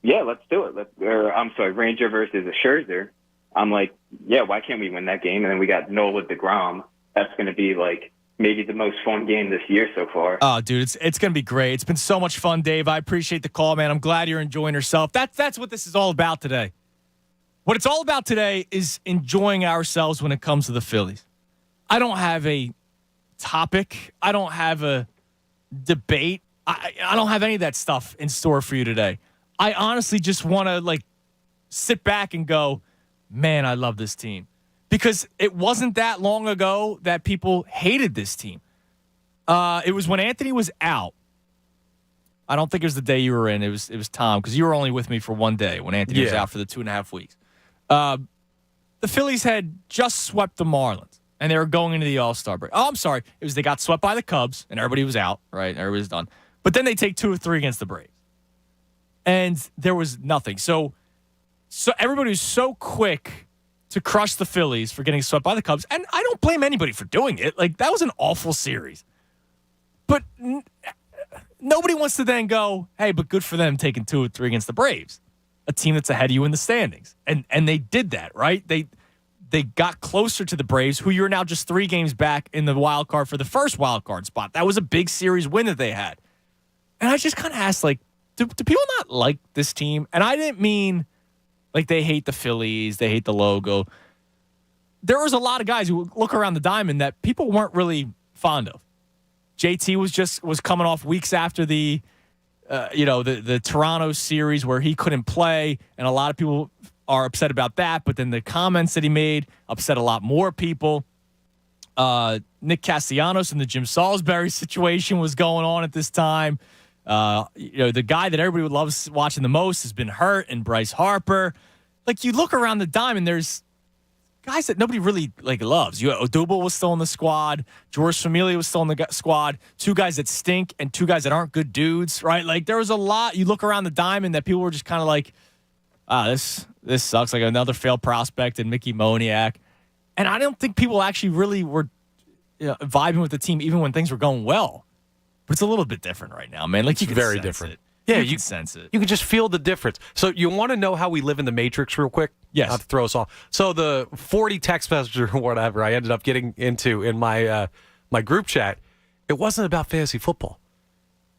yeah, let's do it. Ranger versus a Scherzer. I'm like, yeah, why can't we win that game? And then we got Nola DeGrom. That's going to be like maybe the most fun game this year so far. Oh, dude, it's going to be great. It's been so much fun, Dave. I appreciate the call, man. I'm glad you're enjoying yourself. That's what this is all about today. What it's all about today is enjoying ourselves when it comes to the Phillies. I don't have a topic. I don't have a debate. I don't have any of that stuff in store for you today. I honestly just want to sit back and go, man, I love this team. Because it wasn't that long ago that people hated this team. It was when Anthony was out. I don't think it was the day you were in. It was Tom, because you were only with me for one day when Anthony was out for the 2.5 weeks. The Phillies had just swept the Marlins. And they were going into the All-Star break. Oh, I'm sorry. It was they got swept by the Cubs, and everybody was out, right? Everybody was done. But then they take 2 of 3 against the Braves. And there was nothing. So everybody was so quick to crush the Phillies for getting swept by the Cubs. And I don't blame anybody for doing it. Like, that was an awful series. But nobody wants to then go, hey, but good for them taking 2 of 3 against the Braves, a team that's ahead of you in the standings. And they did that, right? They got closer to the Braves, who you're now just 3 games back in the wild card for the first wild card spot. That was a big series win that they had. And I just kind of asked, do people not like this team? And I didn't mean they hate the Phillies, they hate the logo. There was a lot of guys who look around the diamond that people weren't really fond of. JT was coming off weeks after the Toronto series where he couldn't play, and a lot of people are upset about that, but then the comments that he made upset a lot more people. Nick Castellanos and the Jim Salisbury situation was going on at this time. The guy that everybody would love watching the most has been hurt, and Bryce Harper. You look around the diamond, there's guys that nobody really loves. Odubel was still in the squad. George Familia was still in the squad. 2 guys that stink and 2 guys that aren't good dudes, right? There was a lot. You look around the diamond that people were just kind of this sucks. Another failed prospect and Mickey Moniak. And I don't think people actually really were vibing with the team even when things were going well. But it's a little bit different right now, man. You can very sense different. It. Yeah, you can sense it. You can just feel the difference. So you want to know how we live in the Matrix real quick? Yes. Not to throw us off. So the 40 text message or whatever I ended up getting into in my my group chat, it wasn't about fantasy football.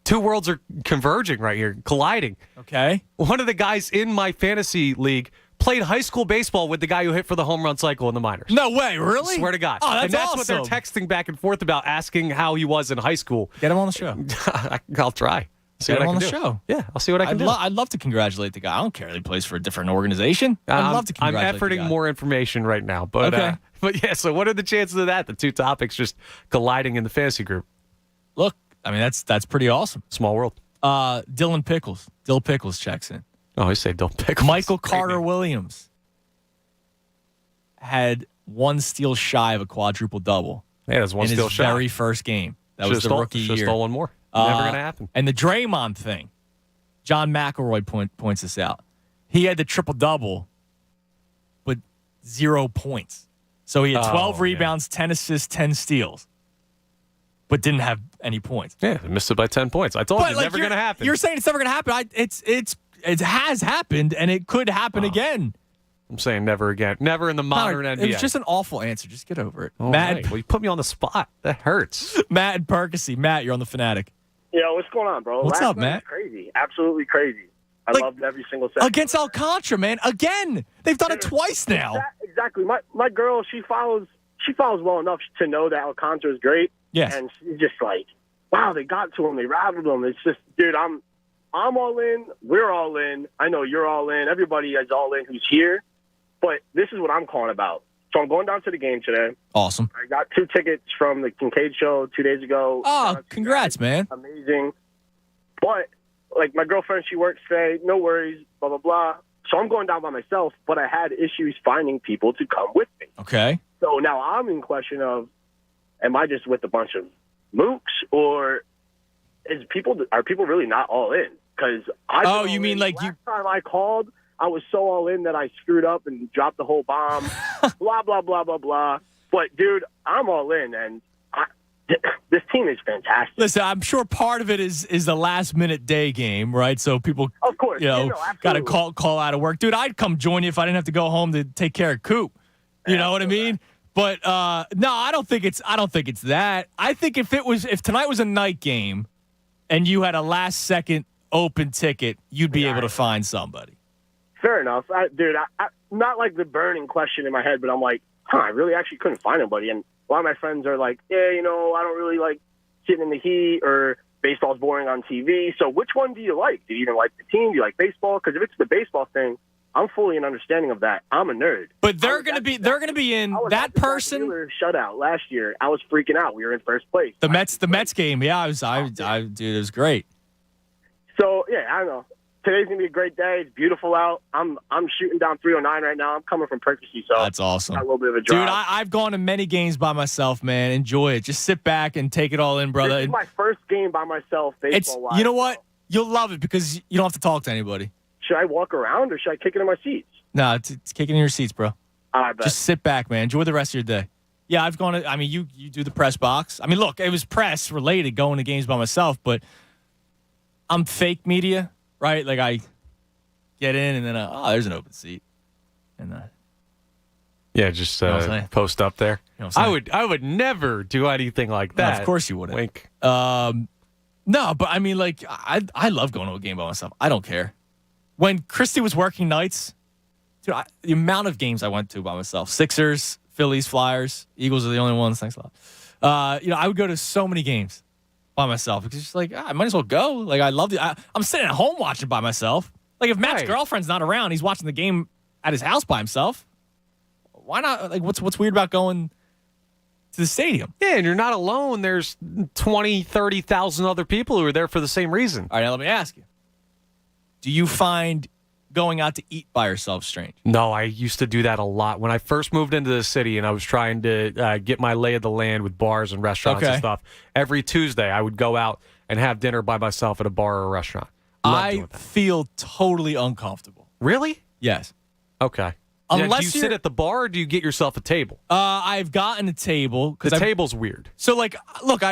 2 worlds are converging right here, colliding. Okay. One of the guys in my fantasy league played high school baseball with the guy who hit for the home run cycle in the minors. No way, really? I swear to God. Oh, that's and that's awesome. what they're texting back and forth about, asking how he was in high school. Get him on the show. I'll try. Get him on the show. Yeah, I'll see what I can do. I'd love to congratulate the guy. I don't care that he plays for a different organization. I'd love to congratulate I'm efforting the guy. more information right now. But, okay. But yeah, so what are the chances of that? The 2 topics just colliding in the fantasy group. Look, I mean, that's pretty awesome. Small world. Dylan Pickles. Dill Pickles checks in. Oh, I say Dill Pickles. Michael Carter Williams had 1 steal shy of a quadruple double. Yeah, that's 1 in steal his shy. very first game. That was the rookie year. Should have stolen more. Never going to happen. And the Draymond thing. John McElroy points this out. He had the triple double, but 0 points. So he had 12 rebounds, 10 assists, 10 steals, but didn't have any points. Yeah, they missed it by 10 points. I told you, it's never going to happen. You're saying it's never going to happen. It has happened, and it could happen again. I'm saying never again. Never in the modern NBA. It was just an awful answer. Just get over it. Matt, right. Well, you put me on the spot. That hurts. Matt and Percy. Matt, you're on the Fanatic. Yo, what's going on, bro? What's Last up, night Matt? was crazy. Absolutely crazy. I loved every single second. Against Alcantara, man. Again. They've done it twice now. Exactly. My girl, she follows she follows well enough to know that Alcantara is great. Yes. And she's just like, wow, they got to him. They rattled him. It's just, dude, I'm all in. We're all in. I know you're all in. Everybody is all in who's here. But this is what I'm calling about. So I'm going down to the game today. Awesome. I got 2 tickets from the Kincaid show 2 days ago. Oh, congrats, man. Amazing. But, like, my girlfriend, she works today. No worries, blah, blah, blah. So I'm going down by myself, but I had issues finding people to come with me. Okay. So now I'm in question of, am I just with a bunch of mooks, or are people really not all in? Because last time I called, I was so all in that I screwed up and dropped the whole bomb. Blah blah blah blah blah. But dude, I'm all in, and this team is fantastic. Listen, I'm sure part of it is the last minute day game, right? So people, of course, got to call out of work, dude. I'd come join you if I didn't have to go home to take care of Coop. You know what I mean? But no, I don't think it's that. I think if tonight was a night game, and you had a last second open ticket, you'd be able to find somebody. Fair enough, dude. I not like the burning question in my head, but I'm like, I really actually couldn't find anybody. And a lot of my friends are like, yeah, I don't really like sitting in the heat, or baseball's boring on TV. So which one do you like? Do you even like the team? Do you like baseball? Because if it's the baseball thing, I'm fully in understanding of that. I'm a nerd. But they're gonna be in that person shutout last year. I was freaking out. We were in first place. The Mets game. Yeah, dude, it was great. So yeah, I don't know. Today's gonna be a great day. It's beautiful out. I'm shooting down 309 right now. I'm coming from Percy, so that's awesome. Got a little bit of a drive. Dude, I've gone to many games by myself, man. Enjoy it. Just sit back and take it all in, brother. This is my first game by myself, baseball-wise. You know what? You'll love it because you don't have to talk to anybody. Should I walk around or should I kick it in my seats? No, it's kicking in your seats, bro. I bet. Just sit back, man. Enjoy the rest of your day. Yeah, I've gone to, you do the press box. I mean, look, it was press related going to games by myself, but I'm fake media, right? Like I get in and then, there's an open seat. And just post up there. You know what I'm saying? I would never do anything like that. No, of course you wouldn't. Wink. No, but I mean, like, I love going to a game by myself. I don't care. When Christy was working nights, dude, the amount of games I went to by myself, Sixers, Phillies, Flyers, Eagles are the only ones. Thanks a lot. I would go to so many games by myself because it's just like, I might as well go. Like, I love I'm sitting at home watching by myself. Like, if Matt's girlfriend's not around, he's watching the game at his house by himself. Why not? Like, what's weird about going to the stadium? Yeah, and you're not alone. There's 20, 30,000 other people who are there for the same reason. All right, now let me ask you. Do you find going out to eat by yourself strange? No, I used to do that a lot. When I first moved into the city and I was trying to get my lay of the land with bars and restaurants and stuff, every Tuesday I would go out and have dinner by myself at a bar or a restaurant. I feel totally uncomfortable. Really? Yes. Okay. Unless do you sit at the bar or do you get yourself a table? I've gotten a table. The table's weird. So, like, look,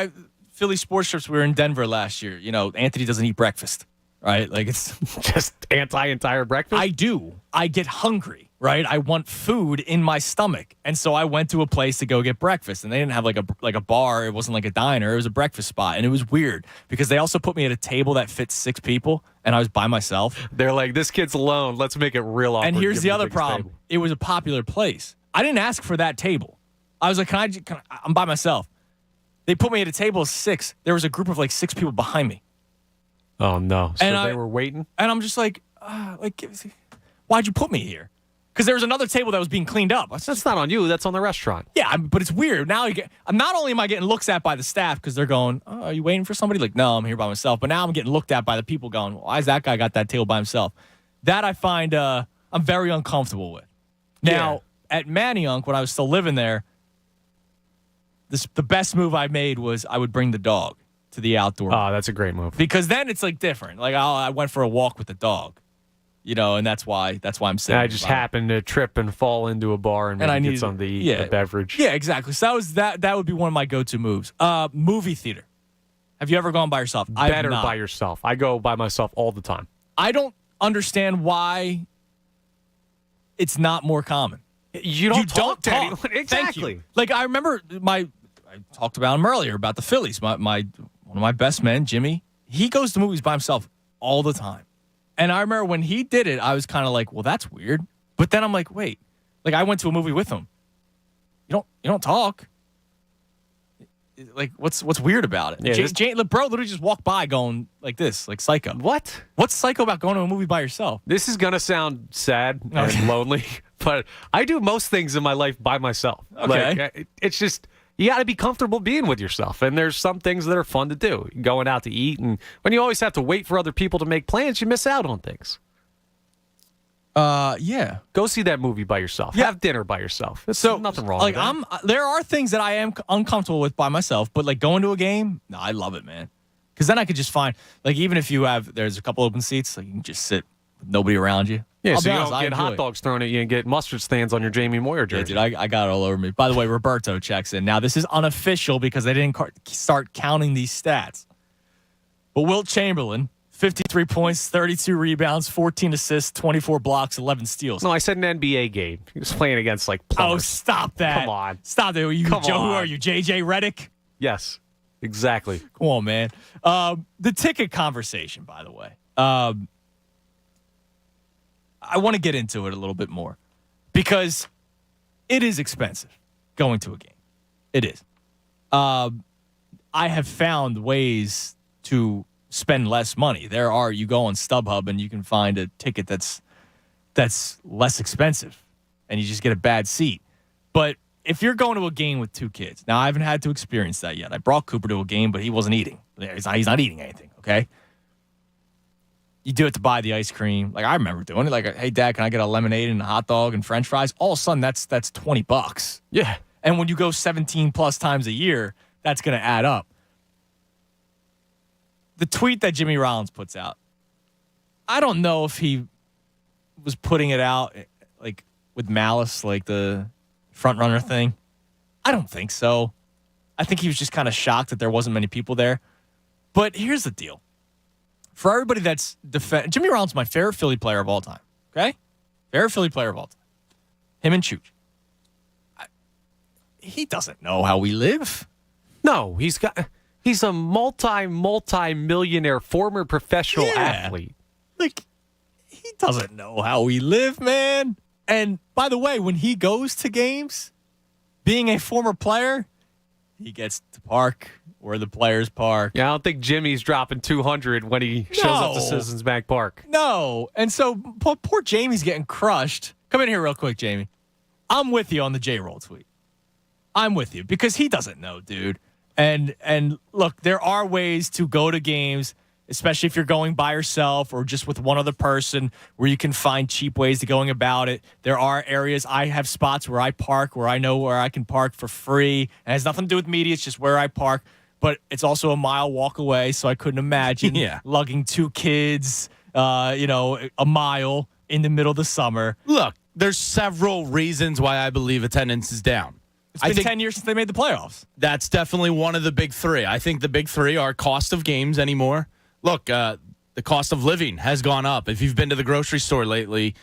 Philly sports trips, we were in Denver last year. Anthony doesn't eat breakfast. Right? Like, it's just anti-entire breakfast? I do. I get hungry, right? I want food in my stomach. And so I went to a place to go get breakfast. And they didn't have like a bar. It wasn't like a diner. It was a breakfast spot. And it was weird because they also put me at a table that fits 6 people. And I was by myself. They're like, this kid's alone. Let's make it real awkward. And here's the other problem. Table. It was a popular place. I didn't ask for that table. I was like, I'm by myself. They put me at a table of 6. There was a group of like 6 people behind me. Oh, no. So they were waiting? And I'm just like, why'd you put me here? Because there was another table that was being cleaned up. That's not on you. That's on the restaurant. Yeah, but it's weird. Now not only am I getting looked at by the staff because they're going, oh, are you waiting for somebody? Like, no, I'm here by myself. But now I'm getting looked at by the people going, why is that guy got that table by himself? That I find I'm very uncomfortable with. Now, at Manayunk, when I was still living there, the best move I made was I would bring the dog to the outdoor. Oh, that's a great move. Because then it's like different. Like I went for a walk with the dog, and that's why I'm sitting. I just happened to trip and fall into a bar and maybe get something to eat, a beverage. Yeah, exactly. So that would be one of my go-to moves. Movie theater. Have you ever gone by yourself? Better by yourself. I go by myself all the time. I don't understand why it's not more common. You don't talk to anyone. Exactly. Thank you. Like I remember I talked about him earlier about the Phillies. One of my best men, Jimmy, he goes to movies by himself all the time. And I remember when he did it, I was kind of like, well, that's weird. But then I'm like, wait, like I went to a movie with him. You don't talk. Like, what's weird about it? Yeah, bro literally just walked by going like this, like psycho. What? What's psycho about going to a movie by yourself? This is going to sound sad and lonely, but I do most things in my life by myself. Okay. Like, it's just, you got to be comfortable being with yourself. And there's some things that are fun to do. Going out to eat. And when you always have to wait for other people to make plans, you miss out on things. Yeah. Go see that movie by yourself. Yeah. Have dinner by yourself. There's nothing wrong like, with that. There are things that I am uncomfortable with by myself, but like going to a game, no, I love it, man. Because then I could just find, like, even if there's a couple open seats, like you can just sit with nobody around you. Yeah, I'll so be you honest, don't get hot dogs thrown at you and get mustard stands on your Jamie Moyer jersey. Yeah, dude, I got it all over me. By the way, Roberto checks in. Now, this is unofficial because they didn't start counting these stats. But Wilt Chamberlain, 53 points, 32 rebounds, 14 assists, 24 blocks, 11 steals. No, I said an NBA game. He was playing against, like, plumbers. Oh, stop that. Come on. Stop that. Who are you, JJ Redick? Yes, exactly. Come on, man. The ticket conversation, by the way. I want to get into it a little bit more because it is expensive going to a game. It is. I have found ways to spend less money. You go on StubHub and you can find a ticket that's less expensive and you just get a bad seat. But if you're going to a game with two kids, now I haven't had to experience that yet. I brought Cooper to a game, but he wasn't eating. He's not eating anything, okay? You do it to buy the ice cream. Like, I remember doing it. Like, hey, Dad, can I get a lemonade and a hot dog and French fries? All of a sudden, that's $20. Yeah. And when you go 17 plus times a year, that's going to add up. The tweet that Jimmy Rollins puts out, I don't know if he was putting it out like with malice, like the front runner thing. I don't think so. I think he was just kind of shocked that there wasn't many people there. But here's the deal. For everybody that's Jimmy Rollins is my favorite Philly player of all time. Okay? Favorite Philly player of all time. Him and Chooch. He doesn't know how we live. No, he's a multi-millionaire former professional athlete. Like, he doesn't know how we live, man. And by the way, when he goes to games, being a former player, he gets to park where the players park. Yeah, I don't think Jimmy's dropping 200 when he shows up to Citizens Bank Park. No. And so poor Jamie's getting crushed. Come in here real quick, Jamie. I'm with you on the J-Roll tweet. I'm with you because he doesn't know, dude. And look, there are ways to go to games, especially if you're going by yourself or just with one other person, where you can find cheap ways to going about it. There are areas, I have spots where I park, where I know where I can park for free. It has nothing to do with media. It's just where I park. But it's also a mile walk away, so I couldn't imagine lugging two kids, a mile in the middle of the summer. Look, there's several reasons why I believe attendance is down. It's been 10 years since they made the playoffs. That's definitely one of the big three. I think the big three are cost of games anymore. Look, the cost of living has gone up. If you've been to the grocery store lately,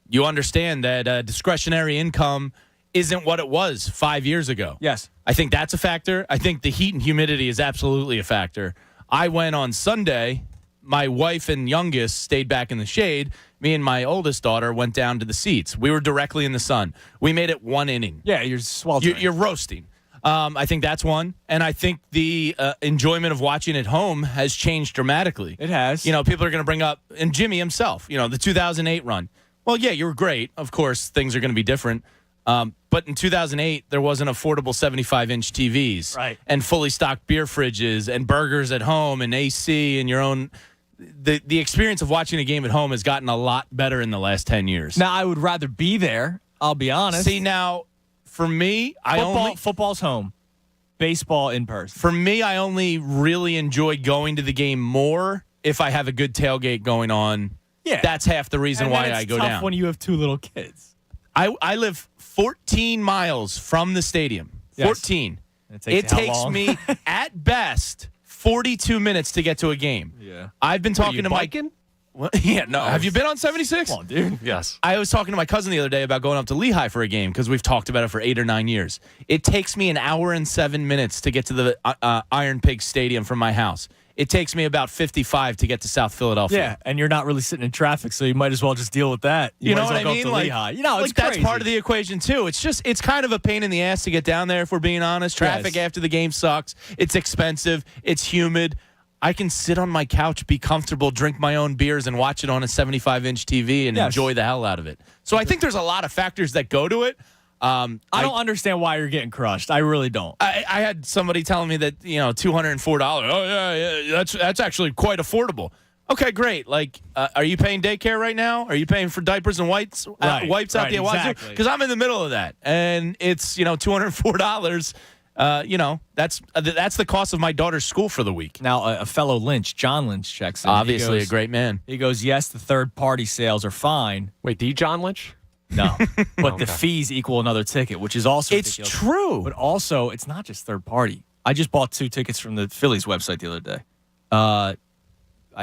you understand that discretionary income isn't what it was 5 years ago. Yes. I think that's a factor. I think the heat and humidity is absolutely a factor. I went on Sunday. My wife and youngest stayed back in the shade. Me and my oldest daughter went down to the seats. We were directly in the sun. We made it one inning. Yeah, you're sweltering. You're roasting. I think that's one. And I think the enjoyment of watching at home has changed dramatically. It has. People are going to bring up, and Jimmy himself, the 2008 run. Well, yeah, you were great. Of course, things are going to be different. But in 2008, there wasn't affordable 75-inch TVs. Right. And fully stocked beer fridges and burgers at home and AC and your own. The experience of watching a game at home has gotten a lot better in the last 10 years. Now, I would rather be there. I'll be honest. See, now, for me, football's home. Baseball in person. For me, I only really enjoy going to the game more if I have a good tailgate going on. Yeah. That's half the reason why I go down. It's tough when you have two little kids. I live 14 miles from the stadium. Yes. 14. It takes me, at best, 42 minutes to get to a game. Yeah. I've been talking to biking? Yeah, no. Have you been on 76? Come on, dude. Yes. I was talking to my cousin the other day about going up to Lehigh for a game because we've talked about it for 8 or 9 years. It takes me an hour and 7 minutes to get to the Iron Pig Stadium from my house. it takes me about 55 to get to South Philadelphia. Yeah, and you're not really sitting in traffic, so you might as well just deal with that. You know might what as well I mean? go up to Lehigh. You know, it's that's crazy. part of the equation too. It's kind of a pain in the ass to get down there, if we're being honest. Traffic after the game sucks. It's expensive. It's humid. I can sit on my couch, be comfortable, drink my own beers, and watch it on a 75-inch TV and enjoy the hell out of it. So I think there's a lot of factors that go to it. I don't understand why you're getting crushed. I really don't. I had somebody telling me that, $204. Oh, yeah, that's actually quite affordable. Okay, great. Like, are you paying daycare right now? Are you paying for diapers and wipes out the Wazoo? Exactly. Because I'm in the middle of that, and it's $204. That's the cost of my daughter's school for the week. Now, a fellow Lynch, John Lynch, checks in. Obviously, a great man. He goes, yes, the third-party sales are fine. Wait, the John Lynch? No, but the fees equal another ticket, which is also ridiculous. It's true. But also, it's not just third-party. I just bought 2 tickets from the Phillies website the other day. I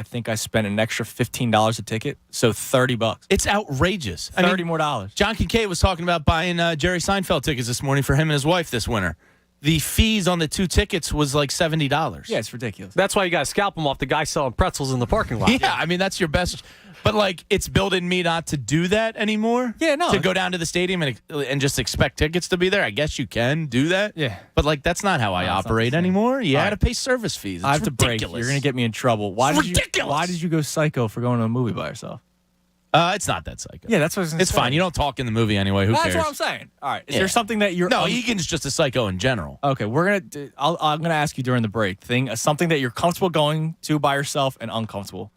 think I spent an extra $15 a ticket, so $30. It's outrageous. $30 more dollars. John Kincaid was talking about buying Jerry Seinfeld tickets this morning for him and his wife this winter. The fees on the 2 tickets was like $70. Yeah, it's ridiculous. That's why you got to scalp them off the guy selling pretzels in the parking lot. Yeah, I mean, that's your best. But, like, it's building me not to do that anymore. Yeah, no. To go down to the stadium and just expect tickets to be there. I guess you can do that. Yeah. But, like, that's not how I operate anymore. You got to pay service fees. It's I have ridiculous. to break. You're going to get me in trouble. Why did you go psycho for going to a movie by yourself? It's not that psycho. Yeah, that's what I was going to say. It's fine. You don't talk in the movie anyway. Who cares? That's what I'm saying. All right. Is there something that you're... No, Egan's just a psycho in general. Okay, I'm going to ask you during the break. Something that you're comfortable going to by yourself and uncomfortable.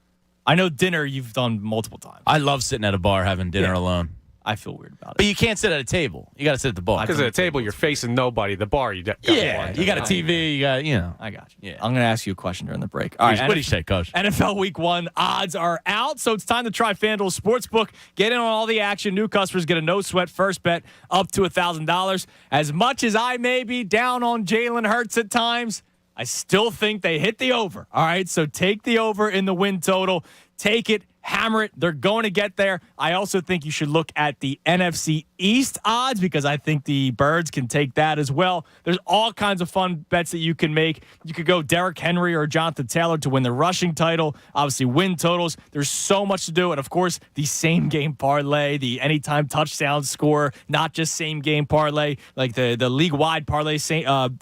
I know dinner you've done multiple times. I love sitting at a bar having dinner alone. I feel weird about it. But you can't sit at a table. You got to sit at the bar. Because at a table, you're facing nobody. The bar, you got you got a TV. You got, I got you. Yeah. I'm going to ask you a question during the break. All right. What do you say, Coach? NFL Week 1 odds are out, so it's time to try FanDuel Sportsbook. Get in on all the action. New customers get a no-sweat first bet up to $1,000. As much as I may be down on Jalen Hurts at times, I still think they hit the over. All right, so take the over in the win total. Take it. Hammer it. They're going to get there. I also think you should look at the NFC East odds because I think the Birds can take that as well. There's all kinds of fun bets that you can make. You could go Derrick Henry or Jonathan Taylor to win the rushing title. Obviously, win totals. There's so much to do. And, of course, the same-game parlay, the anytime touchdown score, not just same-game parlay, like the league-wide parlay,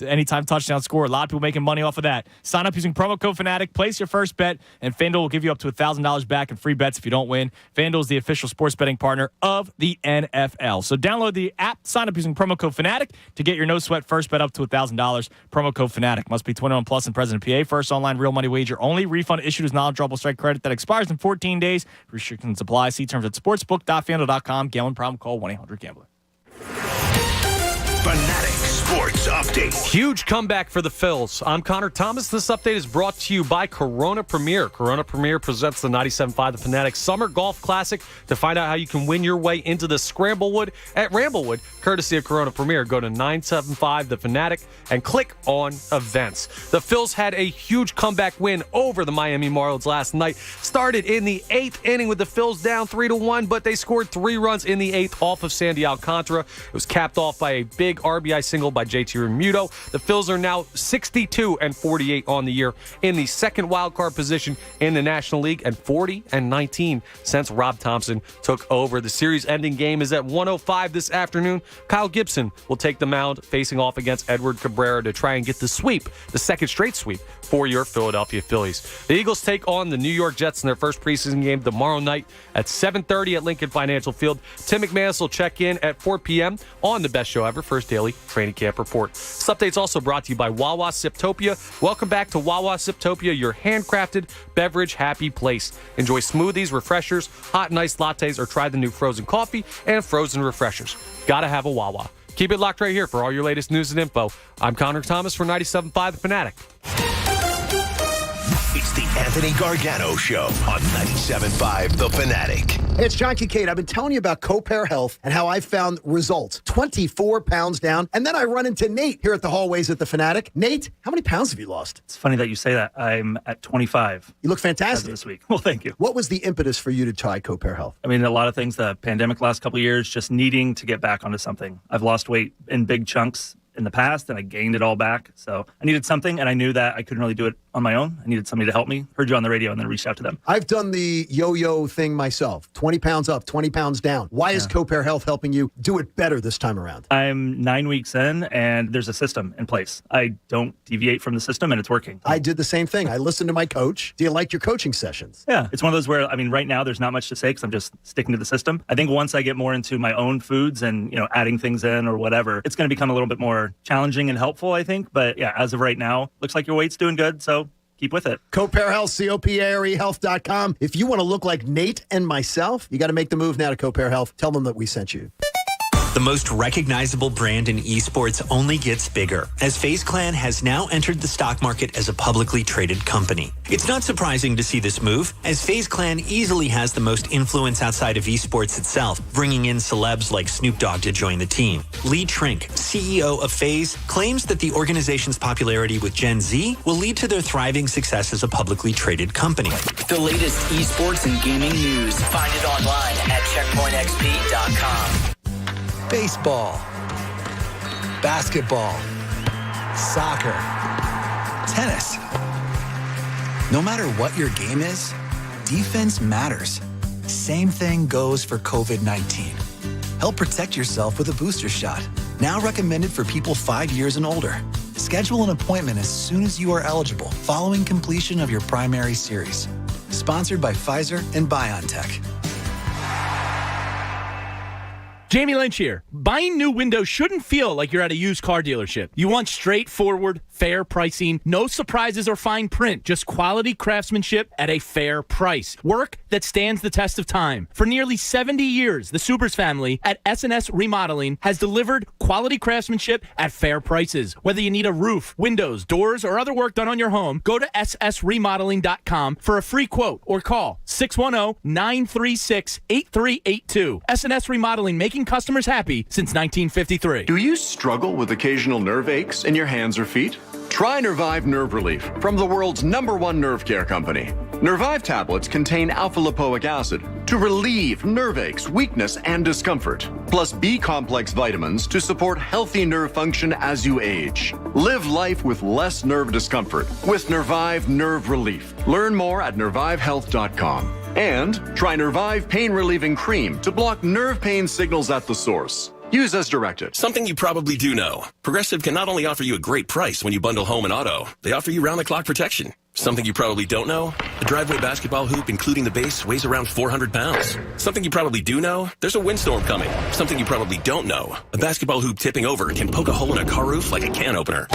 anytime touchdown score. A lot of people making money off of that. Sign up using promo code Fanatic. Place your first bet, and FanDuel will give you up to $1,000 back in free bets if you don't win. FanDuel is the official sports betting partner of the NFL. So download the app, sign up using promo code Fanatic to get your no-sweat first bet up to $1,000. Promo code Fanatic must be 21 plus and present in PA. First online real money wager only. Refund issued as non-withdrawable strike credit that expires in 14 days. Restrictions apply. See terms at sportsbook.fanduel.com. Gambling problem, call 1-800-GAMBLER. Fanatic Sports Update. Huge comeback for the Phils. I'm Connor Thomas. This update is brought to you by Corona Premier. Corona Premier presents the 97.5 The Fanatic Summer Golf Classic. To find out how you can win your way into the Scramblewood at Ramblewood, courtesy of Corona Premier, go to 975 The Fanatic and click on events. The Phils had a huge comeback win over the Miami Marlins last night. Started in the 8th inning with the Phils down 3-1, but they scored 3 runs in the 8th off of Sandy Alcantara. It was capped off by a big RBI single by JT Realmuto. The Phils are now 62-48 on the year in the second wild card position in the National League and 40-19 since Rob Thompson took over. The series-ending game is at 1:05 this afternoon. Kyle Gibson will take the mound facing off against Edward Cabrera to try and get the sweep, the second straight sweep for your Philadelphia Phillies. The Eagles take on the New York Jets in their first preseason game tomorrow night at 7:30 at Lincoln Financial Field. Tim McManus will check in at 4 p.m. on the best show ever, First Daily Training Camp Report. This update's also brought to you by Wawa Siptopia. Welcome back to Wawa Siptopia, your handcrafted beverage happy place. Enjoy smoothies, refreshers, hot and iced lattes, or try the new frozen coffee and frozen refreshers. Gotta have a Wawa. Keep it locked right here for all your latest news and info. I'm Connor Thomas for 97.5 The Fanatic. It's the Anthony Gargano Show on 97.5 The Fanatic. Hey, it's John Kincaid. I've been telling you about CoPair Health and how I found results. 24 pounds down. And then I run into Nate here at the hallways at The Fanatic. Nate, how many pounds have you lost? It's funny that you say that. I'm at 25. You look fantastic. This week. Well, thank you. What was the impetus for you to try CoPair Health? I mean, a lot of things. The pandemic last couple of years, just needing to get back onto something. I've lost weight in big chunks in the past, and I gained it all back. So I needed something, and I knew that I couldn't really do it on my own. I needed somebody to help me. Heard you on the radio, and then reached out to them. I've done the yo-yo thing myself. 20 pounds up, 20 pounds down. Why is CoPair Health helping you do it better this time around? I'm 9 weeks in, and there's a system in place. I don't deviate from the system, and it's working. I did the same thing. I listened to my coach. Do you like your coaching sessions? Yeah, it's one of those where, I mean, right now there's not much to say because I'm just sticking to the system. I think once I get more into my own foods and, adding things in or whatever, it's going to become a little bit more challenging and helpful, I think. But yeah, as of right now, looks like your weight's doing good, so keep with it. CoPair Health, CoPairHealth.com. If you want to look like Nate and myself, you got to make the move now to CoPair Health. Tell them that we sent you. The most recognizable brand in esports only gets bigger, as Faze Clan has now entered the stock market as a publicly traded company. It's not surprising to see this move, as Faze Clan easily has the most influence outside of esports itself, bringing in celebs like Snoop Dogg to join the team. Lee Trink, CEO of Faze, claims that the organization's popularity with Gen Z will lead to their thriving success as a publicly traded company. The latest esports and gaming news. Find it online at checkpointxp.com. Baseball, basketball, soccer, tennis. No matter what your game is, defense matters. Same thing goes for COVID-19. Help protect yourself with a booster shot, now recommended for people 5 years and older. Schedule an appointment as soon as you are eligible following completion of your primary series. Sponsored by Pfizer and BioNTech. Jamie Lynch here. Buying new windows shouldn't feel like you're at a used car dealership. You want straightforward, fair pricing, no surprises or fine print, just quality craftsmanship at a fair price. Work that stands the test of time. For nearly 70 years, the Subers family at S&S Remodeling has delivered quality craftsmanship at fair prices. Whether you need a roof, windows, doors, or other work done on your home, go to ssremodeling.com for a free quote or call 610-936-8382. S&S Remodeling, making customers happy since 1953. Do you struggle with occasional nerve aches in your hands or feet? Try Nervive Nerve Relief from the world's #1 nerve care company. Nervive tablets contain alpha-lipoic acid to relieve nerve aches, weakness, and discomfort, plus B-complex vitamins to support healthy nerve function as you age. Live life with less nerve discomfort with Nervive Nerve Relief. Learn more at nervivehealth.com. And try Nervive Pain Relieving Cream to block nerve pain signals at the source. Use as directed. Something you probably do know. Progressive can not only offer you a great price when you bundle home and auto, they offer you round-the-clock protection. Something you probably don't know? A driveway basketball hoop, including the base, weighs around 400 pounds. Something you probably do know? There's a windstorm coming. Something you probably don't know? A basketball hoop tipping over can poke a hole in a car roof like a can opener.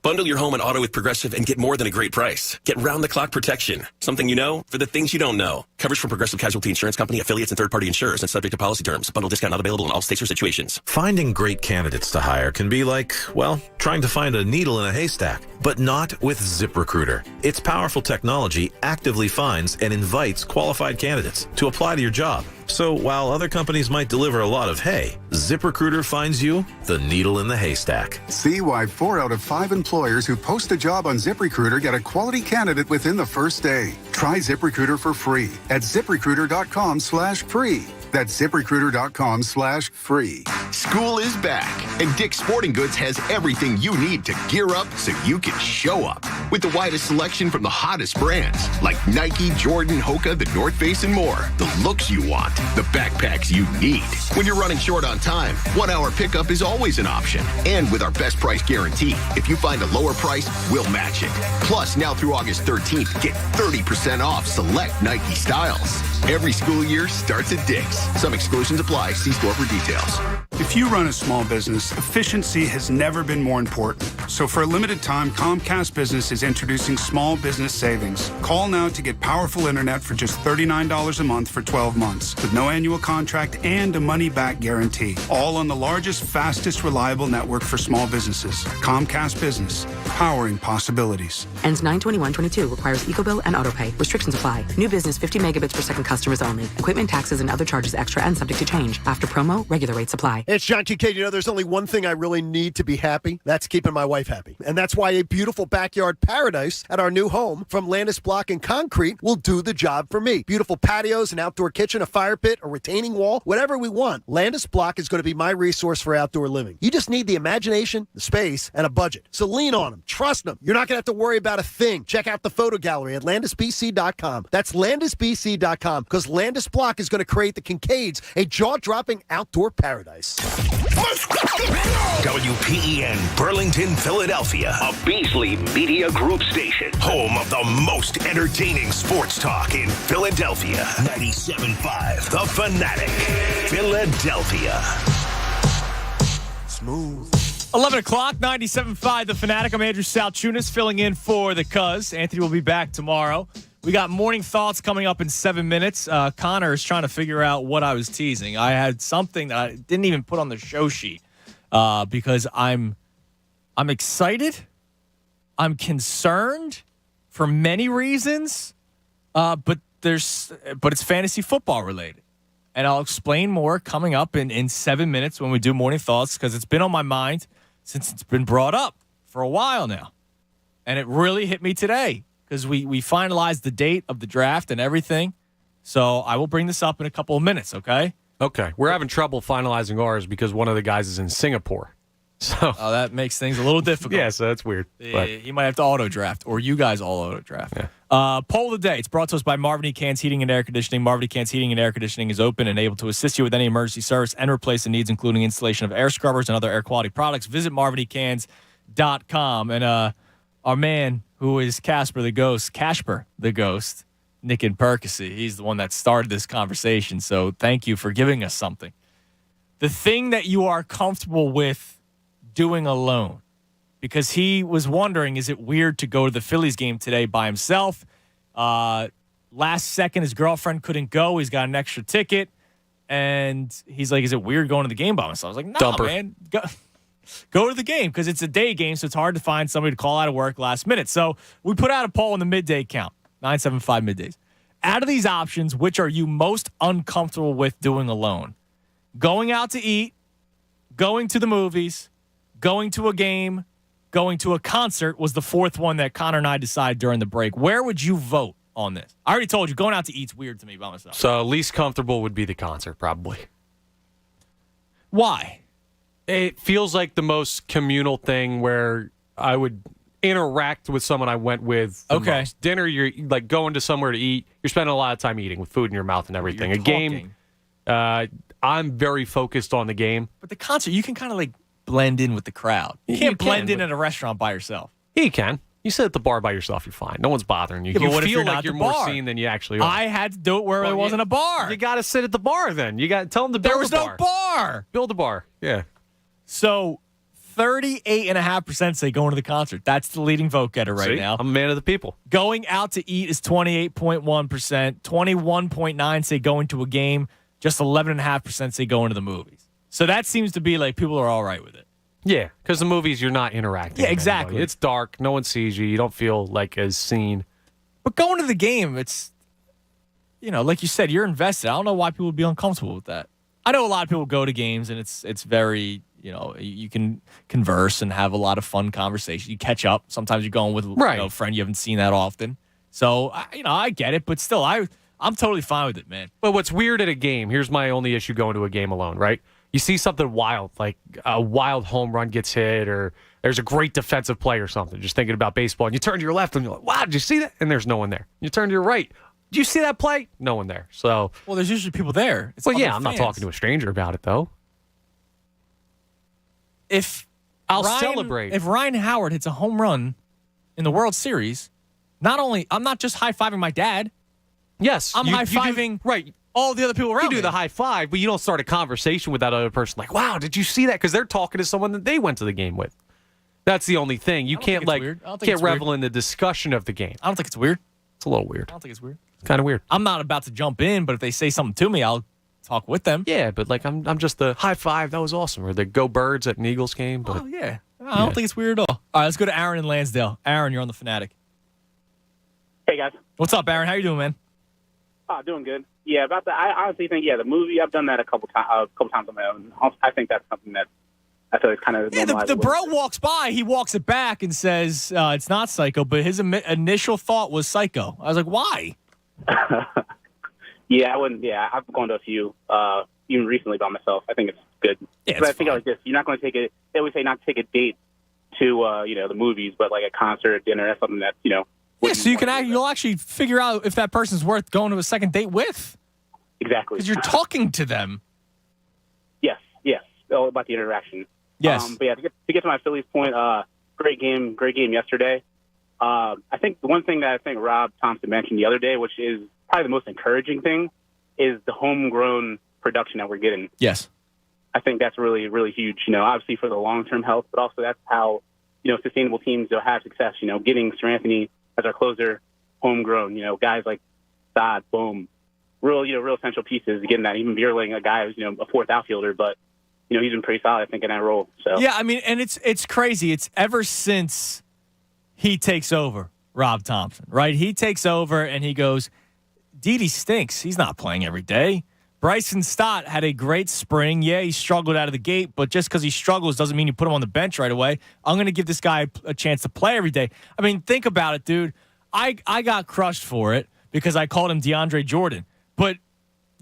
Bundle your home and auto with Progressive and get more than a great price. Get round-the-clock protection. Something you know for the things you don't know. Coverage from Progressive Casualty Insurance Company, affiliates, and third-party insurers and subject to policy terms. Bundle discount not available in all states or situations. Finding great candidates to hire can be like, well, trying to find a needle in a haystack. But not with ZipRecruiter. Its powerful technology actively finds and invites qualified candidates to apply to your job. So while other companies might deliver a lot of hay, ZipRecruiter finds you the needle in the haystack. See why 4 out of 5 employers who post a job on ZipRecruiter get a quality candidate within the first day. Try ZipRecruiter for free at ZipRecruiter.com/free. That's ZipRecruiter.com/free. School is back, and Dick's Sporting Goods has everything you need to gear up so you can show up. With the widest selection from the hottest brands, like Nike, Jordan, Hoka, the North Face, and more. The looks you want, the backpacks you need. When you're running short on time, 1 hour pickup is always an option. And with our best price guarantee, if you find a lower price, we'll match it. Plus, now through August 13th, get 30% off select Nike styles. Every school year starts at Dick's. Some exclusions apply. See store for details. If you run a small business, efficiency has never been more important. So for a limited time, Comcast Business is introducing small business savings. Call now to get powerful internet for just $39 a month for 12 months with no annual contract and a money-back guarantee. All on the largest, fastest, reliable network for small businesses. Comcast Business, powering possibilities. Ends 9/21/22. Requires EcoBill and AutoPay. Restrictions apply. New business 50 megabits per second customers only. Equipment taxes and other charges extra and subject to change. After promo, regular rates apply. It's John Kincaid. You know, there's only one thing I really need to be happy. That's keeping my wife happy. And that's why a beautiful backyard paradise at our new home from Landis Block and Concrete will do the job for me. Beautiful patios, an outdoor kitchen, a fire pit, a retaining wall, whatever we want. Landis Block is going to be my resource for outdoor living. You just need the imagination, the space, and a budget. So lean on them. Trust them. You're not going to have to worry about a thing. Check out the photo gallery at LandisBC.com. That's LandisBC.com, because Landis Block is going to create the Kincaids a jaw-dropping outdoor paradise. WPEN Burlington, Philadelphia, a Beasley Media Group station, home of the most entertaining sports talk in Philadelphia. 97.5 The Fanatic, Philadelphia. Smooth. 11 o'clock, 97.5 The Fanatic. I'm Andrew Salchunas, filling in for the Cuz. Anthony will be back tomorrow. We got morning thoughts coming up in 7 minutes. Connor is trying to figure out what I was teasing. I had something that I didn't even put on the show sheet because I'm excited. I'm concerned for many reasons, but it's fantasy football related. And I'll explain more coming up in 7 minutes when we do morning thoughts, because it's been on my mind since it's been brought up for a while now. And it really hit me today, because we finalized the date of the draft and everything. So I will bring this up in a couple of minutes, okay? Okay. We're having trouble finalizing ours because one of the guys is in Singapore. So that makes things a little difficult. Yeah, so that's weird. He might have to auto draft, or you guys all auto draft. Yeah. Poll of the day. It's brought to us by Marvin E. Cans Heating and Air Conditioning. Marvin E. Cans Heating and Air Conditioning is open and able to assist you with any emergency service and replacement needs, including installation of air scrubbers and other air quality products. Visit marvinecans.com. And our man who is Casper the Ghost, Nick and Perkisey, he's the one that started this conversation. So thank you for giving us something. The thing that you are comfortable with doing alone, because he was wondering, is it weird to go to the Phillies game today by himself? Last second, his girlfriend couldn't go. He's got an extra ticket. And he's like, is it weird going to the game by myself? I was like, no, man. Go to the game, because it's a day game, so it's hard to find somebody to call out of work last minute. So we put out a poll in the midday count, 975 middays. Out of these options, which are you most uncomfortable with doing alone? Going out to eat, going to the movies, going to a game, going to a concert was the fourth one that Connor and I decided during the break. Where would you vote on this? I already told you, going out to eat's weird to me by myself. So least comfortable would be the concert, probably. Why? It feels like the most communal thing where I would interact with someone I went with the most. Dinner, you're like going to somewhere to eat. You're spending a lot of time eating with food in your mouth and everything. A game, I'm very focused on the game. But the concert, you can kind of like blend in with the crowd. You can't blend in at a restaurant by yourself. Yeah, you can. You sit at the bar by yourself, you're fine. No one's bothering you. Yeah, you feel like you're more seen than you actually are. I had to do it where it wasn't a bar. You got to sit at the bar then. You got to tell them to build a bar. There was no bar. Build a bar. Yeah. So 38.5% say going to the concert. That's the leading vote getter right now. I'm a man of the people. Going out to eat is 28.1%. 21.9% say going to a game. Just 11.5% say going to the movies. So that seems to be like people are all right with it. Yeah, because the movies, you're not interacting. Yeah, exactly. It's dark. No one sees you. You don't feel like as seen. But going to the game, it's, like you said, you're invested. I don't know why people would be uncomfortable with that. I know a lot of people go to games, and it's very, you can converse and have a lot of fun conversation. You catch up. Sometimes you're going with a friend you haven't seen that often. So, I get it, but still, I'm totally fine with it, man. But what's weird at a game, here's my only issue going to a game alone, right? You see something wild, like a wild home run gets hit, or there's a great defensive play or something, just thinking about baseball, and you turn to your left, and you're like, wow, did you see that? And there's no one there. You turn to your right. Did you see that play? No one there. So, well, there's usually people there. I'm not talking to a stranger about it, though. I'll celebrate. If Ryan Howard hits a home run in the World Series, I'm not just high-fiving my dad. Yes. I'm high-fiving all the other people around me. You do the high five, but you don't start a conversation with that other person like, wow, did you see that? Because they're talking to someone that they went to the game with. That's the only thing. You can't revel in the discussion of the game. I don't think it's weird. It's a little weird. I don't think it's weird. It's kind of weird. I'm not about to jump in, but if they say something to me, I'll talk with them. Yeah, but I'm just the high five. That was awesome. Or the go Birds at an Eagles game. But I don't think it's weird at all. All right, let's go to Aaron in Lansdale. Aaron, you're on the Fanatic. Hey, guys. What's up, Aaron? How you doing, man? Doing good. Yeah, about that. I honestly think, the movie, I've done that a couple times on my own. I think that's something that I feel is kind of the bro walks by, he walks it back and says it's not Psycho, but his initial thought was Psycho. I was like, why? I wouldn't. Yeah, I've gone to a few, even recently by myself. I think it's good. Yeah, but I think like this, you're not going to take it. They always say not to take a date to the movies, but like a concert, dinner, that's something that Yeah, so you'll actually figure out if that person's worth going to a second date with. Exactly. Because you're talking to them. Yes. All about the interaction. Yes. But yeah, to get to my Phillies point, great game yesterday. I think the one thing that I think Rob Thompson mentioned the other day, which is probably the most encouraging thing, is the homegrown production that we're getting. Yes. I think that's really, really huge, obviously for the long-term health, but also that's how, sustainable teams will have success, getting Sir Anthony as our closer, homegrown, guys like Saad, Bohm, real essential pieces, getting that. Even Bierling, a guy who's, a fourth outfielder, but, he's been pretty solid, I think, in that role. So yeah, I mean, and it's crazy. It's ever since he takes over, Rob Thompson, right? He takes over and he goes, Didi stinks. He's not playing every day. Bryson Stott had a great spring. Yeah, he struggled out of the gate, but just because he struggles doesn't mean you put him on the bench right away. I'm going to give this guy a chance to play every day. I mean, think about it, dude. I got crushed for it because I called him DeAndre Jordan. But